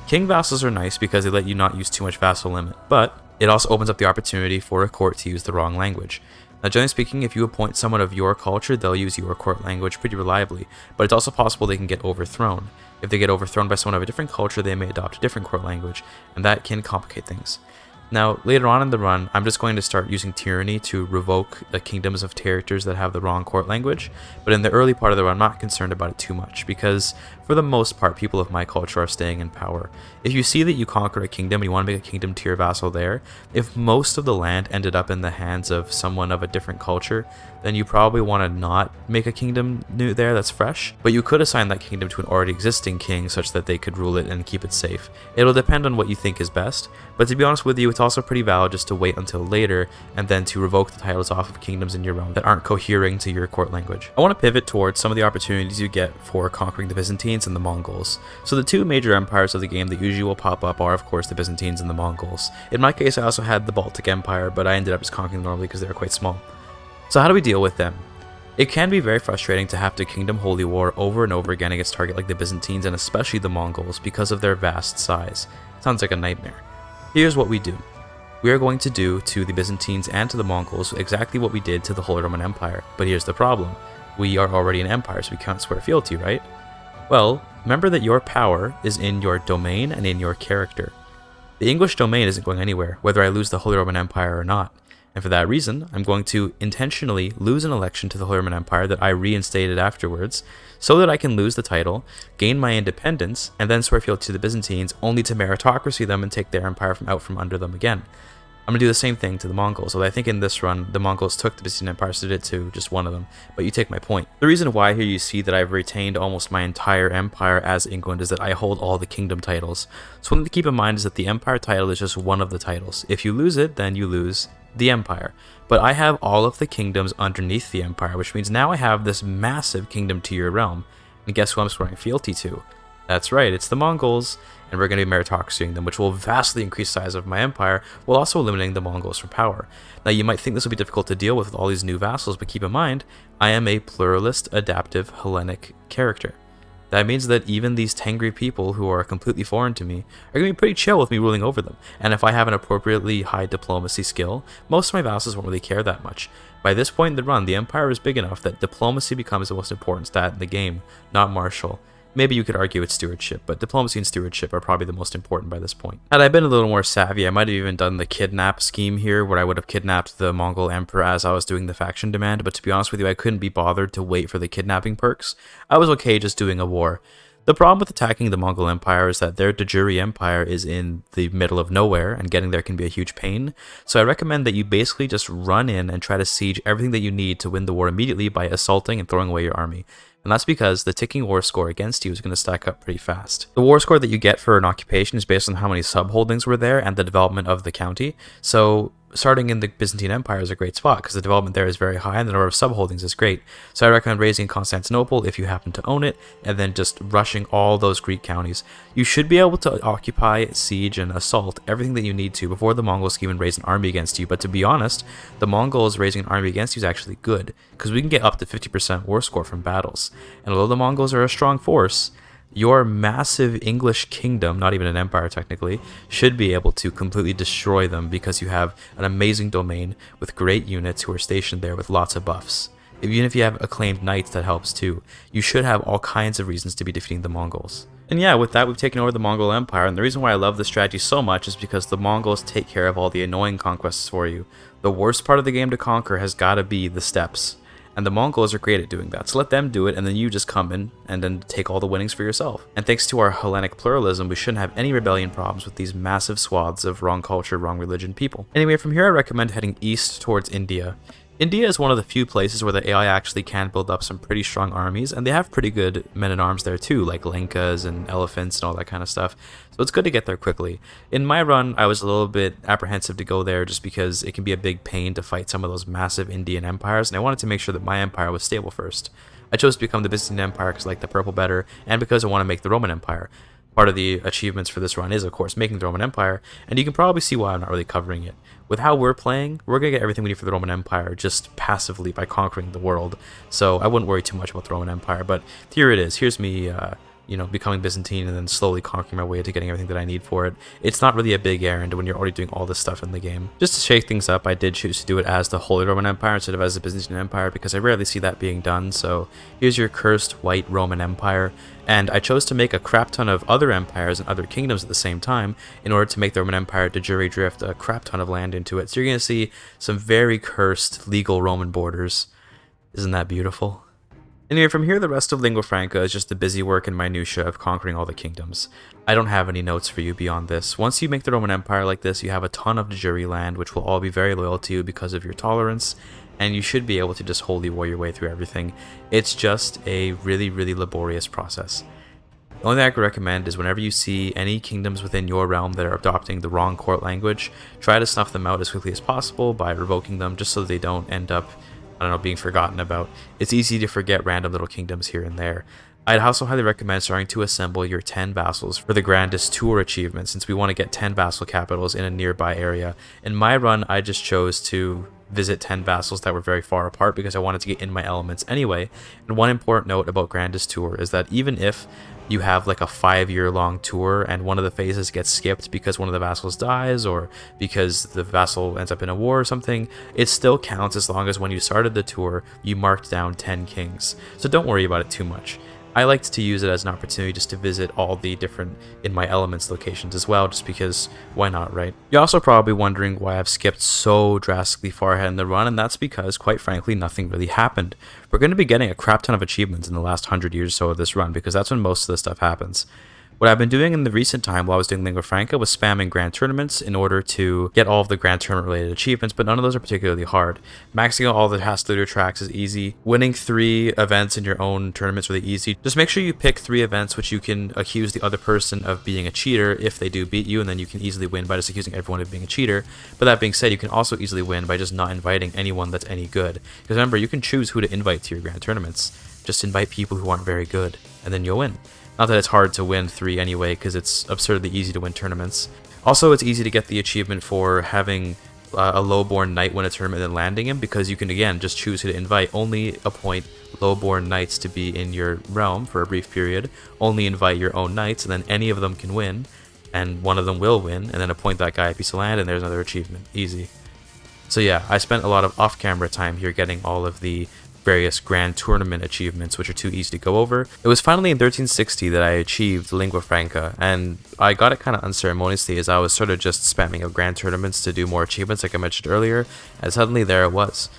King vassals are nice because they let you not use too much vassal limit, but it also opens up the opportunity for a court to use the wrong language. Now, generally speaking, if you appoint someone of your culture, they'll use your court language pretty reliably, but it's also possible they can get overthrown. If they get overthrown by someone of a different culture, they may adopt a different court language, and that can complicate things. Now, later on in the run, I'm just going to start using tyranny to revoke the kingdoms of territories that have the wrong court language, but in the early part of the run, I'm not concerned about it too much, because for the most part, people of my culture are staying in power. If you see that you conquer a kingdom and you want to make a kingdom to your vassal there, if most of the land ended up in the hands of someone of a different culture, then you probably want to not make a kingdom new there that's fresh, but you could assign that kingdom to an already existing king such that they could rule it and keep it safe. It'll depend on what you think is best, but to be honest with you, it's also pretty valid just to wait until later and then to revoke the titles off of kingdoms in your realm that aren't cohering to your court language. I want to pivot towards some of the opportunities you get for conquering the Byzantines and the Mongols. So the two major empires of the game that usually will pop up are of course the Byzantines and the Mongols. In my case, I also had the Baltic Empire, but I ended up just conquering them normally because they were quite small. So how do we deal with them? It can be very frustrating to have to kingdom holy war over and over again against target like the Byzantines and especially the Mongols because of their vast size. Sounds like a nightmare. Here's what we do. We are going to do to the Byzantines and to the Mongols exactly what we did to the Holy Roman Empire, but here's the problem. We are already an empire, so we can't swear fealty, right? Well, remember that your power is in your domain and in your character. The English domain isn't going anywhere, whether I lose the Holy Roman Empire or not. And for that reason, I'm going to intentionally lose an election to the Holy Roman Empire that I reinstated afterwards, so that I can lose the title, gain my independence, and then swear fealty to the Byzantines, only to meritocracy them and take their empire out from under them again. I'm going to do the same thing to the Mongols, although I think in this run, the Mongols took the Byzantine Empire, so did it to just one of them, but you take my point. The reason why here you see that I've retained almost my entire empire as England is that I hold all the kingdom titles. So one thing to keep in mind is that the empire title is just one of the titles. If you lose it, then you lose the empire. But I have all of the kingdoms underneath the empire, which means now I have this massive kingdom to your realm. And guess who I'm swearing fealty to? That's right, it's the Mongols, and we're going to be meritocracying them, which will vastly increase the size of my empire, while also eliminating the Mongols from power. Now you might think this will be difficult to deal with all these new vassals, but keep in mind, I am a pluralist, adaptive, Hellenic character. That means that even these Tengri people who are completely foreign to me are going to be pretty chill with me ruling over them, and if I have an appropriately high diplomacy skill, most of my vassals won't really care that much. By this point in the run, the empire is big enough that diplomacy becomes the most important stat in the game, not martial. Maybe you could argue it's stewardship, but diplomacy and stewardship are probably the most important by this point. Had I been a little more savvy, I might have even done the kidnap scheme here, where I would have kidnapped the Mongol emperor as I was doing the faction demand, but to be honest with you, I couldn't be bothered to wait for the kidnapping perks. I was okay just doing a war. The problem with attacking the Mongol Empire is that their de jure empire is in the middle of nowhere, and getting there can be a huge pain. So I recommend that you basically just run in and try to siege everything that you need to win the war immediately by assaulting and throwing away your army. And that's because the ticking war score against you is going to stack up pretty fast. The war score that you get for an occupation is based on how many subholdings were there and the development of the county. So starting in the Byzantine Empire is a great spot because the development there is very high and the number of subholdings is great. So I recommend raising Constantinople if you happen to own it, and then just rushing all those Greek counties. You should be able to occupy, siege, and assault everything that you need to before the Mongols can even raise an army against you. But to be honest, the Mongols raising an army against you is actually good, because we can get up to 50% war score from battles. And although the Mongols are a strong force, your massive English kingdom, not even an empire technically, should be able to completely destroy them because you have an amazing domain with great units who are stationed there with lots of buffs. Even if you have acclaimed knights, that helps too. You should have all kinds of reasons to be defeating the Mongols. And yeah, with that, we've taken over the Mongol Empire, and the reason why I love this strategy so much is because the Mongols take care of all the annoying conquests for you. The worst part of the game to conquer has got to be the steppes. And the Mongols are great at doing that, so let them do it, and then you just come in and then take all the winnings for yourself. And thanks to our Hellenic pluralism, we shouldn't have any rebellion problems with these massive swaths of wrong culture, wrong religion people. Anyway, from here I recommend heading east towards India. India is one of the few places where the AI actually can build up some pretty strong armies, and they have pretty good men-at-arms there too, like Lenkas and elephants and all that kind of stuff. So it's good to get there quickly. In my run, I was a little bit apprehensive to go there just because it can be a big pain to fight some of those massive Indian empires, and I wanted to make sure that my empire was stable first. I chose to become the Byzantine Empire because I like the purple better, and because I want to make the Roman Empire. Part of the achievements for this run is, of course, making the Roman Empire, and you can probably see why I'm not really covering it. With how we're playing, we're going to get everything we need for the Roman Empire just passively by conquering the world, so I wouldn't worry too much about the Roman Empire, but here it is. Here's me, you know, becoming Byzantine and then slowly conquering my way to getting everything that I need for it. It's not really a big errand when you're already doing all this stuff in the game. Just to shake things up, I did choose to do it as the Holy Roman Empire instead of as the Byzantine Empire because I rarely see that being done. So here's your cursed white Roman Empire, and I chose to make a crap ton of other empires and other kingdoms at the same time in order to make the Roman Empire de jure drift a crap ton of land into it. So you're going to see some very cursed legal Roman borders. Isn't that beautiful? Anyway, from here, the rest of Lingua Franca is just the busy work and minutia of conquering all the kingdoms. I don't have any notes for you beyond this. Once you make the Roman Empire like this, you have a ton of de jure land, which will all be very loyal to you because of your tolerance, and you should be able to just holy war your way through everything. It's just a really, really laborious process. The only thing I could recommend is whenever you see any kingdoms within your realm that are adopting the wrong court language, try to snuff them out as quickly as possible by revoking them just so they don't end up, I don't know, being forgotten about. It's easy to forget random little kingdoms here and there. I'd also highly recommend starting to assemble your 10 vassals for the grandest tour achievement, since we want to get 10 vassal capitals in a nearby area. In my run, I just chose to visit 10 vassals that were very far apart because I wanted to get in my elements anyway. And one important note about grandest tour is that even if you have like a 5-year-long tour and one of the phases gets skipped because one of the vassals dies or because the vassal ends up in a war or something, it still counts as long as when you started the tour you marked down 10 kings. So don't worry about it too much. I liked to use it as an opportunity just to visit all the different in my elements locations as well, just because why not, right? You're also probably wondering why I've skipped so drastically far ahead in the run, and that's because, quite frankly, nothing really happened. We're going to be getting a crap ton of achievements in the last 100 years or so of this run, because that's when most of the stuff happens. What I've been doing in the recent time while I was doing Lingua Franca was spamming grand tournaments in order to get all of the grand tournament related achievements, but none of those are particularly hard. Maxing out all the Haesteinn tracks is easy. Winning 3 events in your own tournament is really easy. Just make sure you pick 3 events which you can accuse the other person of being a cheater if they do beat you, and then you can easily win by just accusing everyone of being a cheater. But that being said, you can also easily win by just not inviting anyone that's any good. Because remember, you can choose who to invite to your grand tournaments. Just invite people who aren't very good, and then you'll win. Not that it's hard to win 3 anyway, because it's absurdly easy to win tournaments. Also, it's easy to get the achievement for having a lowborn knight win a tournament and then landing him, because you can, again, just choose who to invite. Only appoint lowborn knights to be in your realm for a brief period. Only invite your own knights, and then any of them can win, and one of them will win, and then appoint that guy a piece of land, and there's another achievement. Easy. So yeah, I spent a lot of off-camera time here getting all of the various grand tournament achievements, which are too easy to go over. It was finally in 1360 that I achieved Lingua Franca, and I got it kind of unceremoniously as I was sort of just spamming out grand tournaments to do more achievements like I mentioned earlier, and suddenly there it was.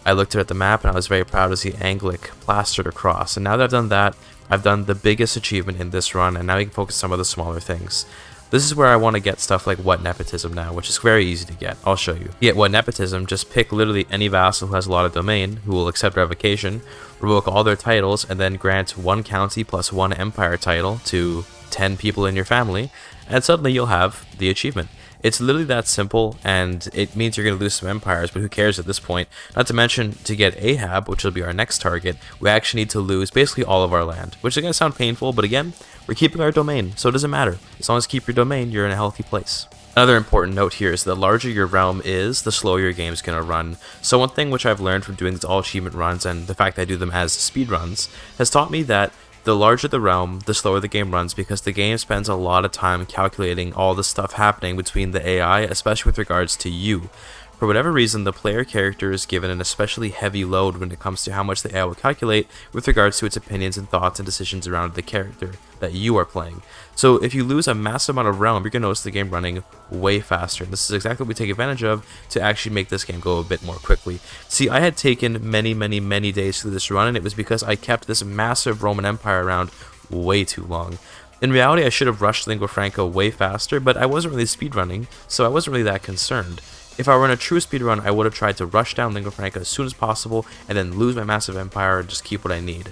I looked at the map and I was very proud to see Anglic plastered across, and now that I've done that, I've done the biggest achievement in this run, and now we can focus on some of the smaller things. This is where I want to get stuff like what nepotism now, which is very easy to get. I'll show you. To get what nepotism, just pick literally any vassal who has a lot of domain, who will accept revocation, revoke all their titles, and then grant 1 county plus 1 empire title to 10 people in your family, and suddenly you'll have the achievement. It's literally that simple, and it means you're going to lose some empires, but who cares at this point? Not to mention, to get Ahab, which will be our next target, we actually need to lose basically all of our land, which is going to sound painful, but again, we're keeping our domain, so it doesn't matter. As long as you keep your domain, you're in a healthy place. Another important note here is the larger your realm is, the slower your game's going to run. So one thing which I've learned from doing these all achievement runs, and the fact that I do them as speed runs, has taught me that the larger the realm, the slower the game runs, because the game spends a lot of time calculating all the stuff happening between the AI, especially with regards to you. For whatever reason, the player character is given an especially heavy load when it comes to how much the AI will calculate with regards to its opinions and thoughts and decisions around the character that you are playing. So if you lose a massive amount of realm, you're going to notice the game running way faster. And this is exactly what we take advantage of to actually make this game go a bit more quickly. See, I had taken many days through this run, and it was because I kept this massive Roman Empire around way too long. In reality, I should have rushed Lingua Franca way faster, but I wasn't really speedrunning, so I wasn't really that concerned. If I were in a true speedrun, I would have tried to rush down Lingua Franca as soon as possible and then lose my massive empire and just keep what I need.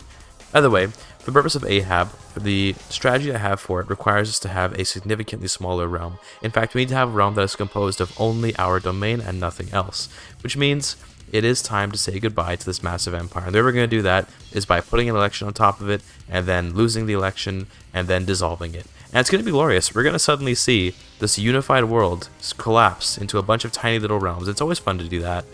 Either way, for the purpose of Ahab, the strategy I have for it requires us to have a significantly smaller realm. In fact, we need to have a realm that is composed of only our domain and nothing else, which means it is time to say goodbye to this massive empire. And the way we're going to do that is by putting an election on top of it, and then losing the election, and then dissolving it. And it's going to be glorious. We're going to suddenly see this unified world collapse into a bunch of tiny little realms. It's always fun to do that.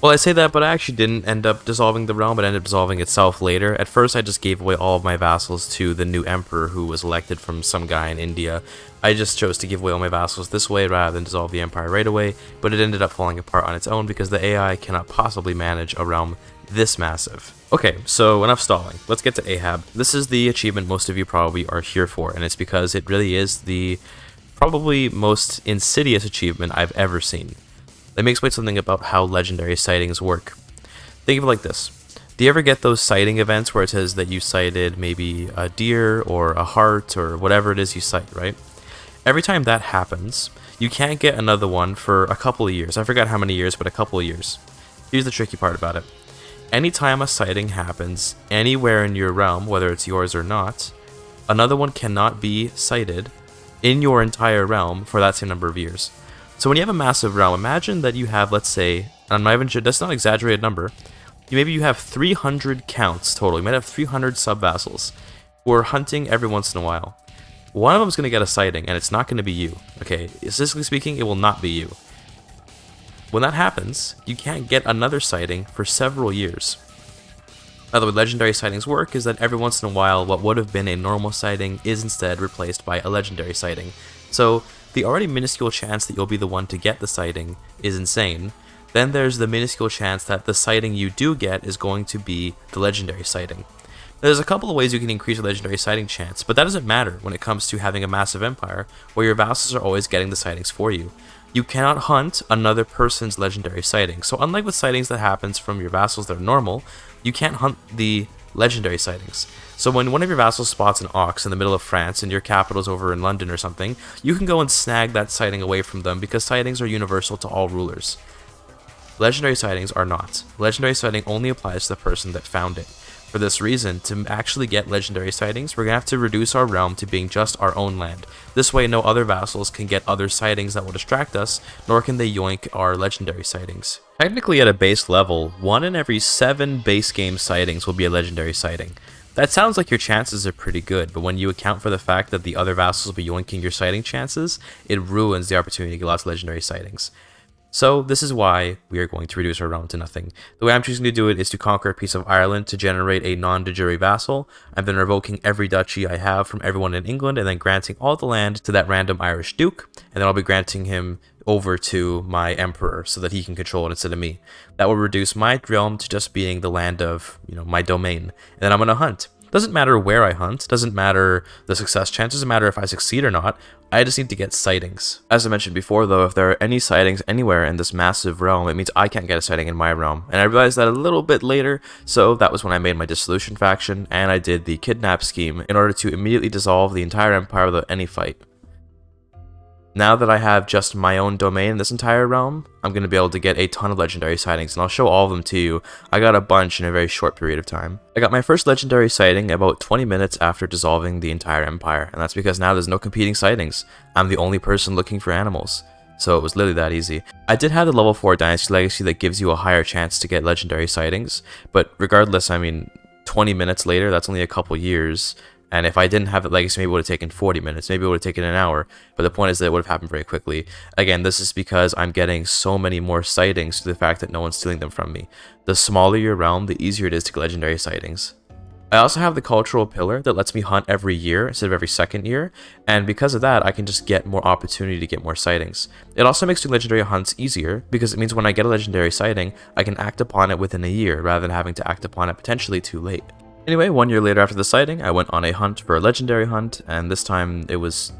Well, I say that, but I actually didn't end up dissolving the realm. It ended up dissolving itself later. At first, I just gave away all of my vassals to the new emperor who was elected from some guy in India. I just chose to give away all my vassals this way rather than dissolve the empire right away, but it ended up falling apart on its own because the AI cannot possibly manage a realm this massive. Okay, so enough stalling. Let's get to Ahab. This is the achievement most of you probably are here for, and it's because it really is the probably most insidious achievement I've ever seen. Let me explain something about how legendary sightings work. Think of it like this. Do you ever get those sighting events where it says that you sighted maybe a deer or a hart or whatever it is you sight, right? Every time that happens, you can't get another one for a couple of years. I forgot how many years, but a couple of years. Here's the tricky part about it. Anytime a sighting happens anywhere in your realm, whether it's yours or not, another one cannot be sighted in your entire realm for that same number of years. So when you have a massive realm, imagine that you have, let's say, and I'm not even sure, that's not an exaggerated number, maybe you have 300 counts total. You might have 300 sub-vassals who are hunting every once in a while. One of them is going to get a sighting, and it's not going to be you. Okay, statistically speaking, it will not be you. When that happens, you can't get another sighting for several years. Now, the way legendary sightings work is that every once in a while, what would have been a normal sighting is instead replaced by a legendary sighting. So, the already minuscule chance that you'll be the one to get the sighting is insane. Then there's the minuscule chance that the sighting you do get is going to be the legendary sighting. There's a couple of ways you can increase your legendary sighting chance, but that doesn't matter when it comes to having a massive empire where your vassals are always getting the sightings for you. You cannot hunt another person's legendary sighting. So unlike with sightings that happens from your vassals that are normal, you can't hunt the legendary sightings. So when one of your vassals spots an ox in the middle of France and your capital's over in London or something, you can go and snag that sighting away from them because sightings are universal to all rulers. Legendary sightings are not. Legendary sighting only applies to the person that found it. For this reason, to actually get legendary sightings, we're going to have to reduce our realm to being just our own land. This way, no other vassals can get other sightings that will distract us, nor can they yoink our legendary sightings. Technically, at a base level, 1 in every 7 base game sightings will be a legendary sighting. That sounds like your chances are pretty good, but when you account for the fact that the other vassals will be yoinking your sighting chances, it ruins the opportunity to get lots of legendary sightings. So this is why we are going to reduce our realm to nothing. The way I'm choosing to do it is to conquer a piece of Ireland to generate a non-de jure vassal. I'm then revoking every duchy I have from everyone in England and then granting all the land to that random Irish duke, and then I'll be granting him over to my emperor so that he can control it instead of me. That will reduce my realm to just being the land of, my domain. And then I'm going to hunt. Doesn't matter where I hunt, doesn't matter the success chance, doesn't matter if I succeed or not, I just need to get sightings. As I mentioned before though, if there are any sightings anywhere in this massive realm, it means I can't get a sighting in my realm. And I realized that a little bit later, so that was when I made my dissolution faction, and I did the kidnap scheme in order to immediately dissolve the entire empire without any fight. Now that I have just my own domain in this entire realm, I'm going to be able to get a ton of legendary sightings, and I'll show all of them to you. I got a bunch in a very short period of time. I got my first legendary sighting about 20 minutes after dissolving the entire empire, and that's because now there's no competing sightings. I'm the only person looking for animals. So it was literally that easy. I did have the level 4 Dynasty Legacy that gives you a higher chance to get legendary sightings, but regardless, 20 minutes later, that's only a couple years. And if I didn't have it Legacy, maybe it would have taken 40 minutes, maybe it would have taken an hour, but the point is that it would have happened very quickly. Again, this is because I'm getting so many more sightings to the fact that no one's stealing them from me. The smaller your realm, the easier it is to get legendary sightings. I also have the cultural pillar that lets me hunt every year instead of every second year, and because of that, I can just get more opportunity to get more sightings. It also makes doing legendary hunts easier, because it means when I get a legendary sighting, I can act upon it within a year, rather than having to act upon it potentially too late. Anyway, 1 year later after the sighting, I went on a hunt for a legendary hunt, and this time it was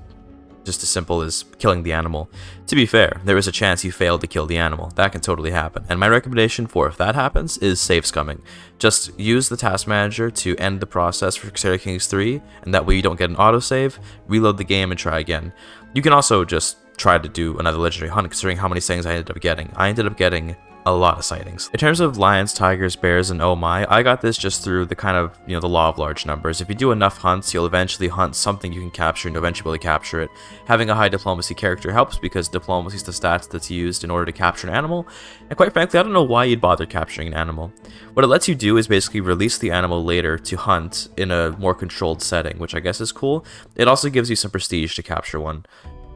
just as simple as killing the animal. To be fair, there is a chance you failed to kill the animal. That can totally happen, and my recommendation for if that happens is save scumming. Just use the task manager to end the process for Crusader Kings 3, and that way you don't get an autosave, reload the game and try again. You can also just try to do another legendary hunt considering how many sightings I ended up getting. I ended up getting a lot of sightings. In terms of lions, tigers, bears, and oh my, I got this just through the kind of, the law of large numbers. If you do enough hunts, you'll eventually hunt something you can capture and eventually be able to capture it. Having a high diplomacy character helps because diplomacy is the stats that's used in order to capture an animal, and quite frankly, I don't know why you'd bother capturing an animal. What it lets you do is basically release the animal later to hunt in a more controlled setting, which I guess is cool. It also gives you some prestige to capture one.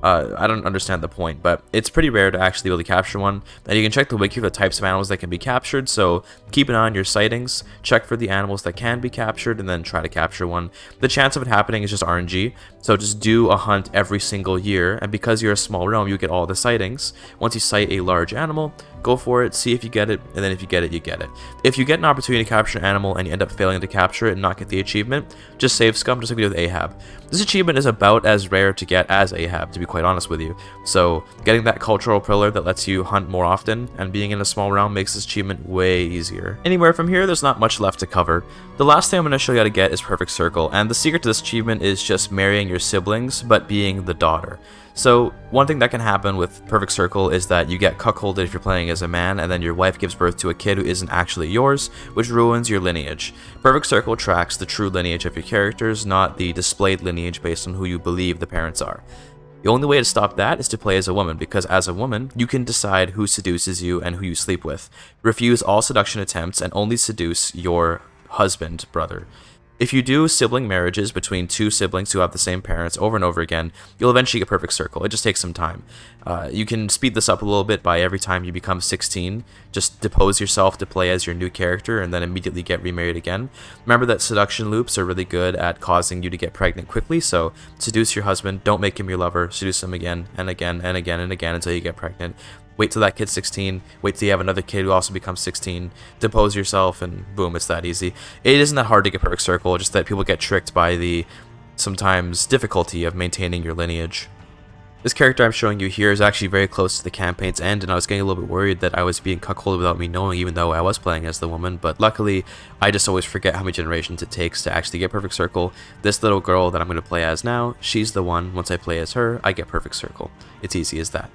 I don't understand the point, but it's pretty rare to actually be able to capture one. And you can check the wiki for the types of animals that can be captured, so keep an eye on your sightings, check for the animals that can be captured, and then try to capture one. The chance of it happening is just RNG, so just do a hunt every single year, and because you're a small realm, you get all the sightings. Once you sight a large animal, go for it, see if you get it, and then if you get it, you get it. If you get an opportunity to capture an animal and you end up failing to capture it and not get the achievement, just save scum, just like we did with Ahab. This achievement is about as rare to get as Ahab, to be quite honest with you. So getting that cultural pillar that lets you hunt more often and being in a small realm makes this achievement way easier. Anywhere from here, there's not much left to cover. The last thing I'm going to show you how to get is Perfect Circle, and the secret to this achievement is just marrying your siblings, but being the daughter. So one thing that can happen with Perfect Circle is that you get cuckolded if you're playing as a man, and then your wife gives birth to a kid who isn't actually yours, which ruins your lineage. Perfect Circle tracks the true lineage of your characters, not the displayed lineage based on who you believe the parents are. The only way to stop that is to play as a woman, because as a woman, you can decide who seduces you and who you sleep with. Refuse all seduction attempts and only seduce your husband, brother. If you do sibling marriages between two siblings who have the same parents over and over again, you'll eventually get Perfect Circle. It just takes some time. You can speed this up a little bit by every time you become 16, just depose yourself to play as your new character and then immediately get remarried again. Remember that seduction loops are really good at causing you to get pregnant quickly, so seduce your husband, don't make him your lover, seduce him again and again and again and again until you get pregnant. Wait till that kid's 16, wait till you have another kid who also becomes 16, depose yourself, and boom, it's that easy. It isn't that hard to get Perfect Circle, just that people get tricked by the sometimes difficulty of maintaining your lineage. This character I'm showing you here is actually very close to the campaign's end, and I was getting a little bit worried that I was being cuckolded without me knowing, even though I was playing as the woman, but luckily, I just always forget how many generations it takes to actually get Perfect Circle. This little girl that I'm going to play as now, she's the one. Once I play as her, I get Perfect Circle. It's easy as that.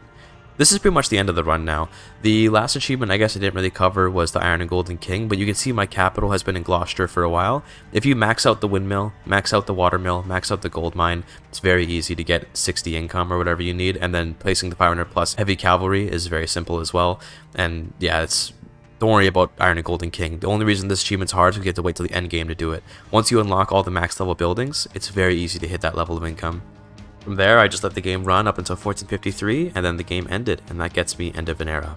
This is pretty much the end of the run now. The last achievement I guess I didn't really cover was the Iron and Golden King, but you can see my capital has been in Gloucester for a while. If you max out the windmill, max out the watermill, max out the gold mine, it's very easy to get 60 income or whatever you need, and then placing the 500 plus heavy cavalry is very simple as well. And yeah, don't worry about Iron and Golden King. The only reason this achievement's hard is because you have to wait till the end game to do it. Once you unlock all the max level buildings, it's very easy to hit that level of income. From there, I just let the game run up until 1453, and then the game ended, and that gets me end of an era.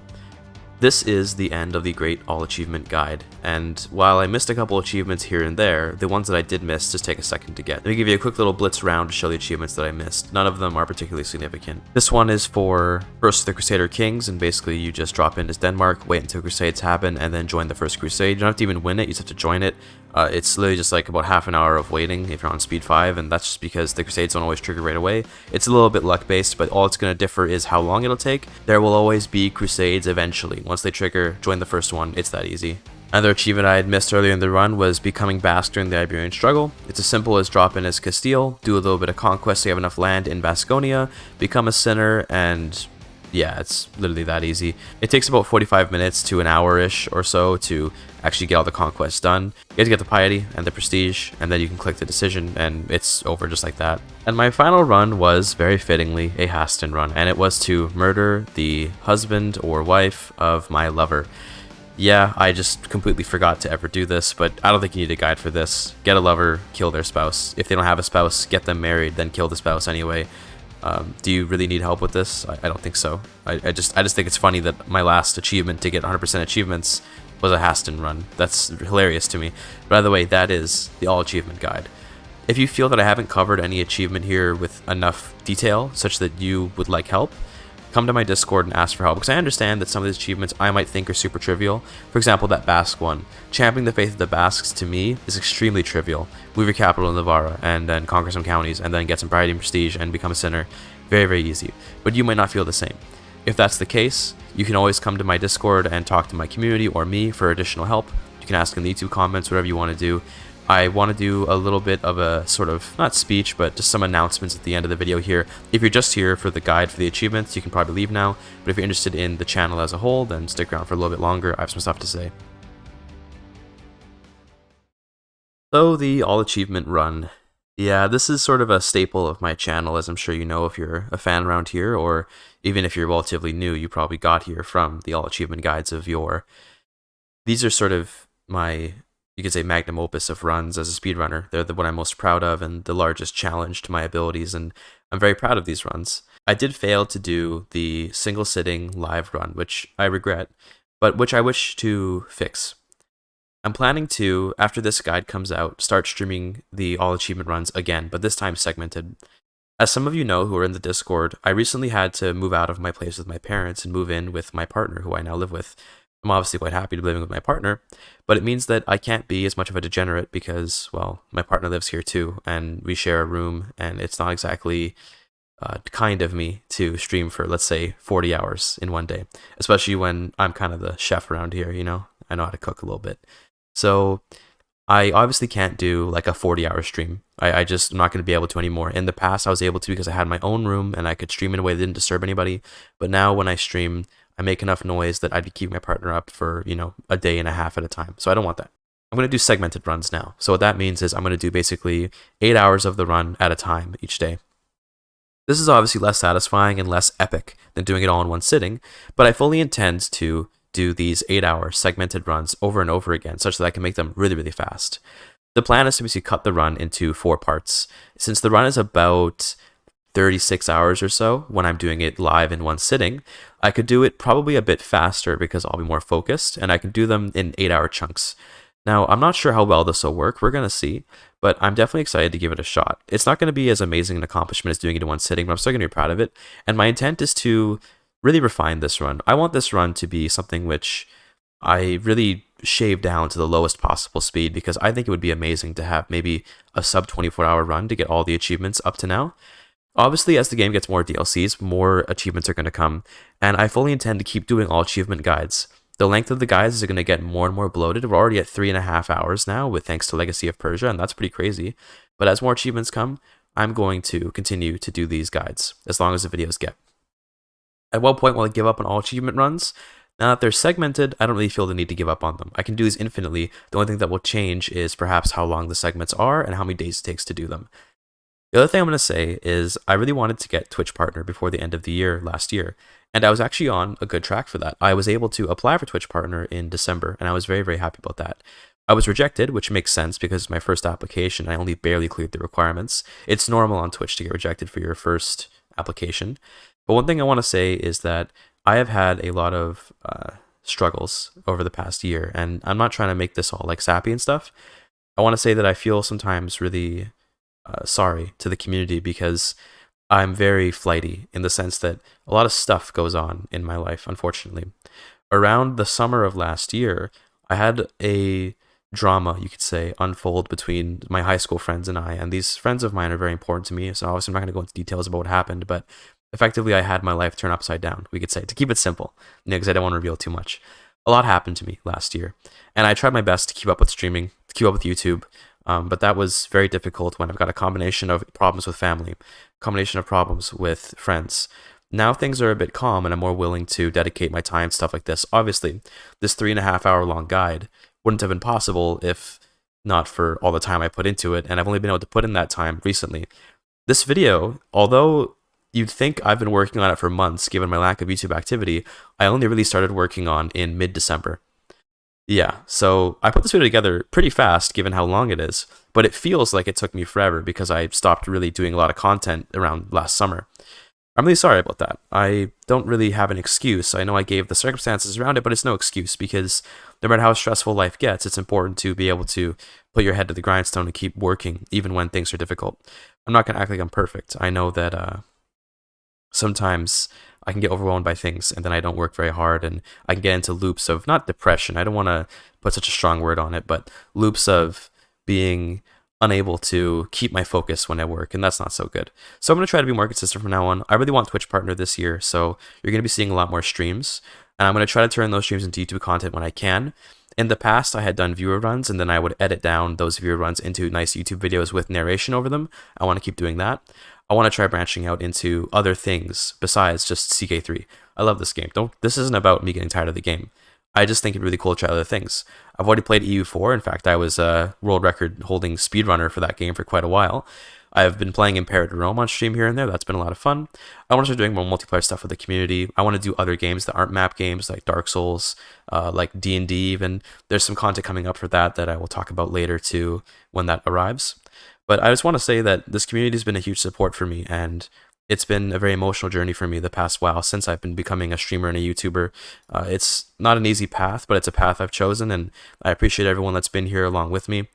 This is the end of the Great All Achievement Guide, and while I missed a couple achievements here and there, the ones that I did miss just take a second to get. Let me give you a quick little blitz round to show the achievements that I missed. None of them are particularly significant. This one is for first the Crusader Kings, and basically you just drop in as Denmark, wait until Crusades happen, and then join the first Crusade. You don't have to even win it, you just have to join it. It's literally just like about half an hour of waiting if you're on speed 5, and that's just because the Crusades don't always trigger right away. It's a little bit luck based, but all it's going to differ is how long it'll take. There will always be Crusades eventually. Once they trigger, join the first one. It's that easy. Another achievement I had missed earlier in the run was becoming Basque during the Iberian struggle. It's as simple as drop in as Castile, do a little bit of conquest so you have enough land in Vasconia, become a sinner, and yeah, it's literally that easy. It takes about 45 minutes to an hour-ish or so to actually get all the conquests done. You have to get the piety and the prestige, and then you can click the decision, and it's over just like that. And my final run was, very fittingly, a Haesteinn run, and it was to murder the husband or wife of my lover. Yeah, I just completely forgot to ever do this, but I don't think you need a guide for this. Get a lover, kill their spouse. If they don't have a spouse, get them married, then kill the spouse anyway. Do you really need help with this? I don't think so. I just think it's funny that my last achievement to get 100% achievements was a Haesteinn run. That's hilarious to me. By the way, that is the all achievement guide. If you feel that I haven't covered any achievement here with enough detail such that you would like help, come to my Discord and ask for help, because I understand that some of these achievements I might think are super trivial. For example, that Basque one. Championing the faith of the Basques, to me, is extremely trivial. Move your capital to Navarra, and then conquer some counties, and then get some piety and prestige, and become a sinner. Very, very easy. But you might not feel the same. If that's the case, you can always come to my Discord and talk to my community or me for additional help. You can ask in the YouTube comments, whatever you want to do. I want to do a little bit of a sort of, not speech, but just some announcements at the end of the video here. If you're just here for the guide for the achievements, you can probably leave now. But if you're interested in the channel as a whole, then stick around for a little bit longer. I have some stuff to say. So, the all achievement run. Yeah, this is sort of a staple of my channel, as I'm sure you know if you're a fan around here, or even if you're relatively new, you probably got here from the all achievement guides of yore. These are sort of my, you could say, magnum opus of runs as a speedrunner. They're the one I'm most proud of and the largest challenge to my abilities, and I'm very proud of these runs. I did fail to do the single sitting live run, which I regret, but which I wish to fix. I'm planning to, after this guide comes out, start streaming the all achievement runs again, but this time segmented. As some of you know who are in the Discord, I recently had to move out of my place with my parents and move in with my partner, who I now live with. I'm obviously quite happy to be living with my partner, but it means that I can't be as much of a degenerate because, well, my partner lives here too, and we share a room, and it's not exactly kind of me to stream for, let's say, 40 hours in one day, especially when I'm kind of the chef around here, you know? I know how to cook a little bit. So I obviously can't do like a 40-hour stream. I just am not going to be able to anymore. In the past, I was able to because I had my own room and I could stream in a way that didn't disturb anybody. But now when I stream, I make enough noise that I'd be keeping my partner up for, you know, a day and a half at a time. So I don't want that. I'm going to do segmented runs now. So what that means is I'm going to do basically 8 hours of the run at a time each day. This is obviously less satisfying and less epic than doing it all in one sitting, but I fully intend to do these 8-hour segmented runs over and over again such that I can make them really, really fast. The plan is to basically cut the run into 4 parts. Since the run is about 36 hours or so when I'm doing it live in one sitting, I could do it probably a bit faster because I'll be more focused, and I can do them in 8-hour chunks. Now, I'm not sure how well this will work, we're going to see, but I'm definitely excited to give it a shot. It's not going to be as amazing an accomplishment as doing it in one sitting, but I'm still going to be proud of it, and my intent is to really refine this run. I want this run to be something which I really shave down to the lowest possible speed because I think it would be amazing to have maybe a sub 24-hour run to get all the achievements up to now. Obviously, as the game gets more DLCs, more achievements are going to come, and I fully intend to keep doing all achievement guides. The length of the guides is going to get more and more bloated. We're already at 3.5 hours now, with thanks to Legacy of Persia, and that's pretty crazy. But as more achievements come, I'm going to continue to do these guides, as long as the videos get. At what point will I give up on all achievement runs? Now that they're segmented, I don't really feel the need to give up on them. I can do these infinitely. The only thing that will change is perhaps how long the segments are and how many days it takes to do them. The other thing I'm going to say is I really wanted to get Twitch Partner before the end of the year last year, and I was actually on a good track for that. I was able to apply for Twitch Partner in December, and I was very, very happy about that. I was rejected, which makes sense because it's my first application. I only barely cleared the requirements. It's normal on Twitch to get rejected for your first application. But one thing I want to say is that I have had a lot of struggles over the past year, and I'm not trying to make this all like sappy and stuff. I want to say that I feel sometimes really sorry to the community because I'm very flighty in the sense that a lot of stuff goes on in my life, unfortunately. Around the summer of last year, I had a drama, you could say, unfold between my high school friends and I, and these friends of mine are very important to me, so obviously I'm not going to go into details about what happened, but effectively I had my life turn upside down, we could say, to keep it simple, because I don't want to reveal too much. A lot happened to me last year, and I tried my best to keep up with streaming, to keep up with YouTube, but that was very difficult when I've got a combination of problems with family, combination of problems with friends. Now things are a bit calm and I'm more willing to dedicate my time to stuff like this. Obviously, this 3.5 hour long guide wouldn't have been possible if not for all the time I put into it, and I've only been able to put in that time recently. This video, although you'd think I've been working on it for months given my lack of YouTube activity, I only really started working on in mid-December. Yeah, so I put this video together pretty fast given how long it is, but it feels like it took me forever because I stopped really doing a lot of content around last summer. I'm really sorry about that. I don't really have an excuse. I know I gave the circumstances around it, but it's no excuse because no matter how stressful life gets, it's important to be able to put your head to the grindstone and keep working even when things are difficult. I'm not going to act like I'm perfect. I know that sometimes I can get overwhelmed by things and then I don't work very hard and I can get into loops of, not depression, I don't want to put such a strong word on it, but loops of being unable to keep my focus when I work, and that's not so good. So I'm going to try to be more consistent from now on. I really want Twitch Partner this year, so you're going to be seeing a lot more streams, and I'm going to try to turn those streams into YouTube content when I can. In the past, I had done viewer runs, and then I would edit down those viewer runs into nice YouTube videos with narration over them. I want to keep doing that. I want to try branching out into other things besides just CK3. I love this game. This isn't about me getting tired of the game. I just think it'd be really cool to try other things. I've already played EU4. In fact, I was a world record holding speedrunner for that game for quite a while. I've been playing Impaired Rome on stream here and there. That's been a lot of fun. I want to start doing more multiplayer stuff with the community. I want to do other games that aren't map games like Dark Souls, like D&D even. There's some content coming up for that I will talk about later too when that arrives. But I just want to say that this community has been a huge support for me, and it's been a very emotional journey for me the past while since I've been becoming a streamer and a YouTuber. It's not an easy path, but it's a path I've chosen, and I appreciate everyone that's been here along with me.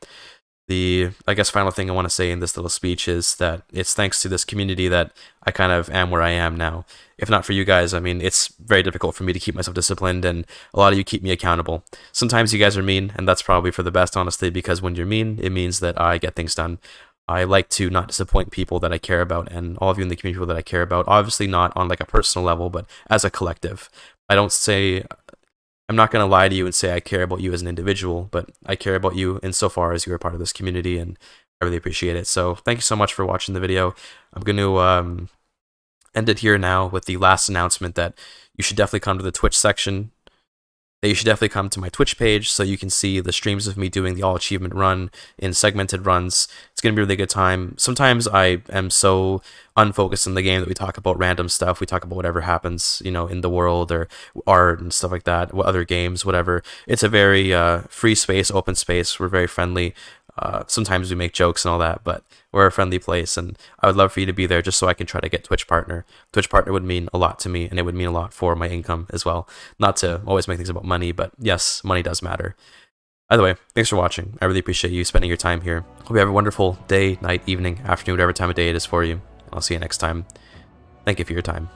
The, I guess, final thing I want to say in this little speech is that it's thanks to this community that I kind of am where I am now. If not for you guys, I mean, it's very difficult for me to keep myself disciplined, and a lot of you keep me accountable. Sometimes you guys are mean, and that's probably for the best, honestly, because when you're mean, it means that I get things done. I like to not disappoint people that I care about, and all of you in the community people that I care about, obviously not on like a personal level, but as a collective. I'm not going to lie to you and say I care about you as an individual, but I care about you insofar as you are part of this community, and I really appreciate it. So thank you so much for watching the video. I'm going to end it here now with the last announcement that you should definitely come to the Twitch section. That you should definitely come to my Twitch page so you can see the streams of me doing the all achievement run in segmented runs. It's going to be a really good time. Sometimes I am so unfocused in the game that we talk about random stuff. We talk about whatever happens, you know, in the world or art and stuff like that, other games, whatever. It's a very free space, open space. We're very friendly. Sometimes we make jokes and all that, but we're a friendly place, and I would love for you to be there just so I can try to get Twitch partner. Twitch partner would mean a lot to me, and it would mean a lot for my income as well. Not to always make things about money, but yes, money does matter. Either way, thanks for watching. I really appreciate you spending your time here. Hope you have a wonderful day, night, evening, afternoon, whatever time of day it is for you. I'll see you next time. Thank you for your time.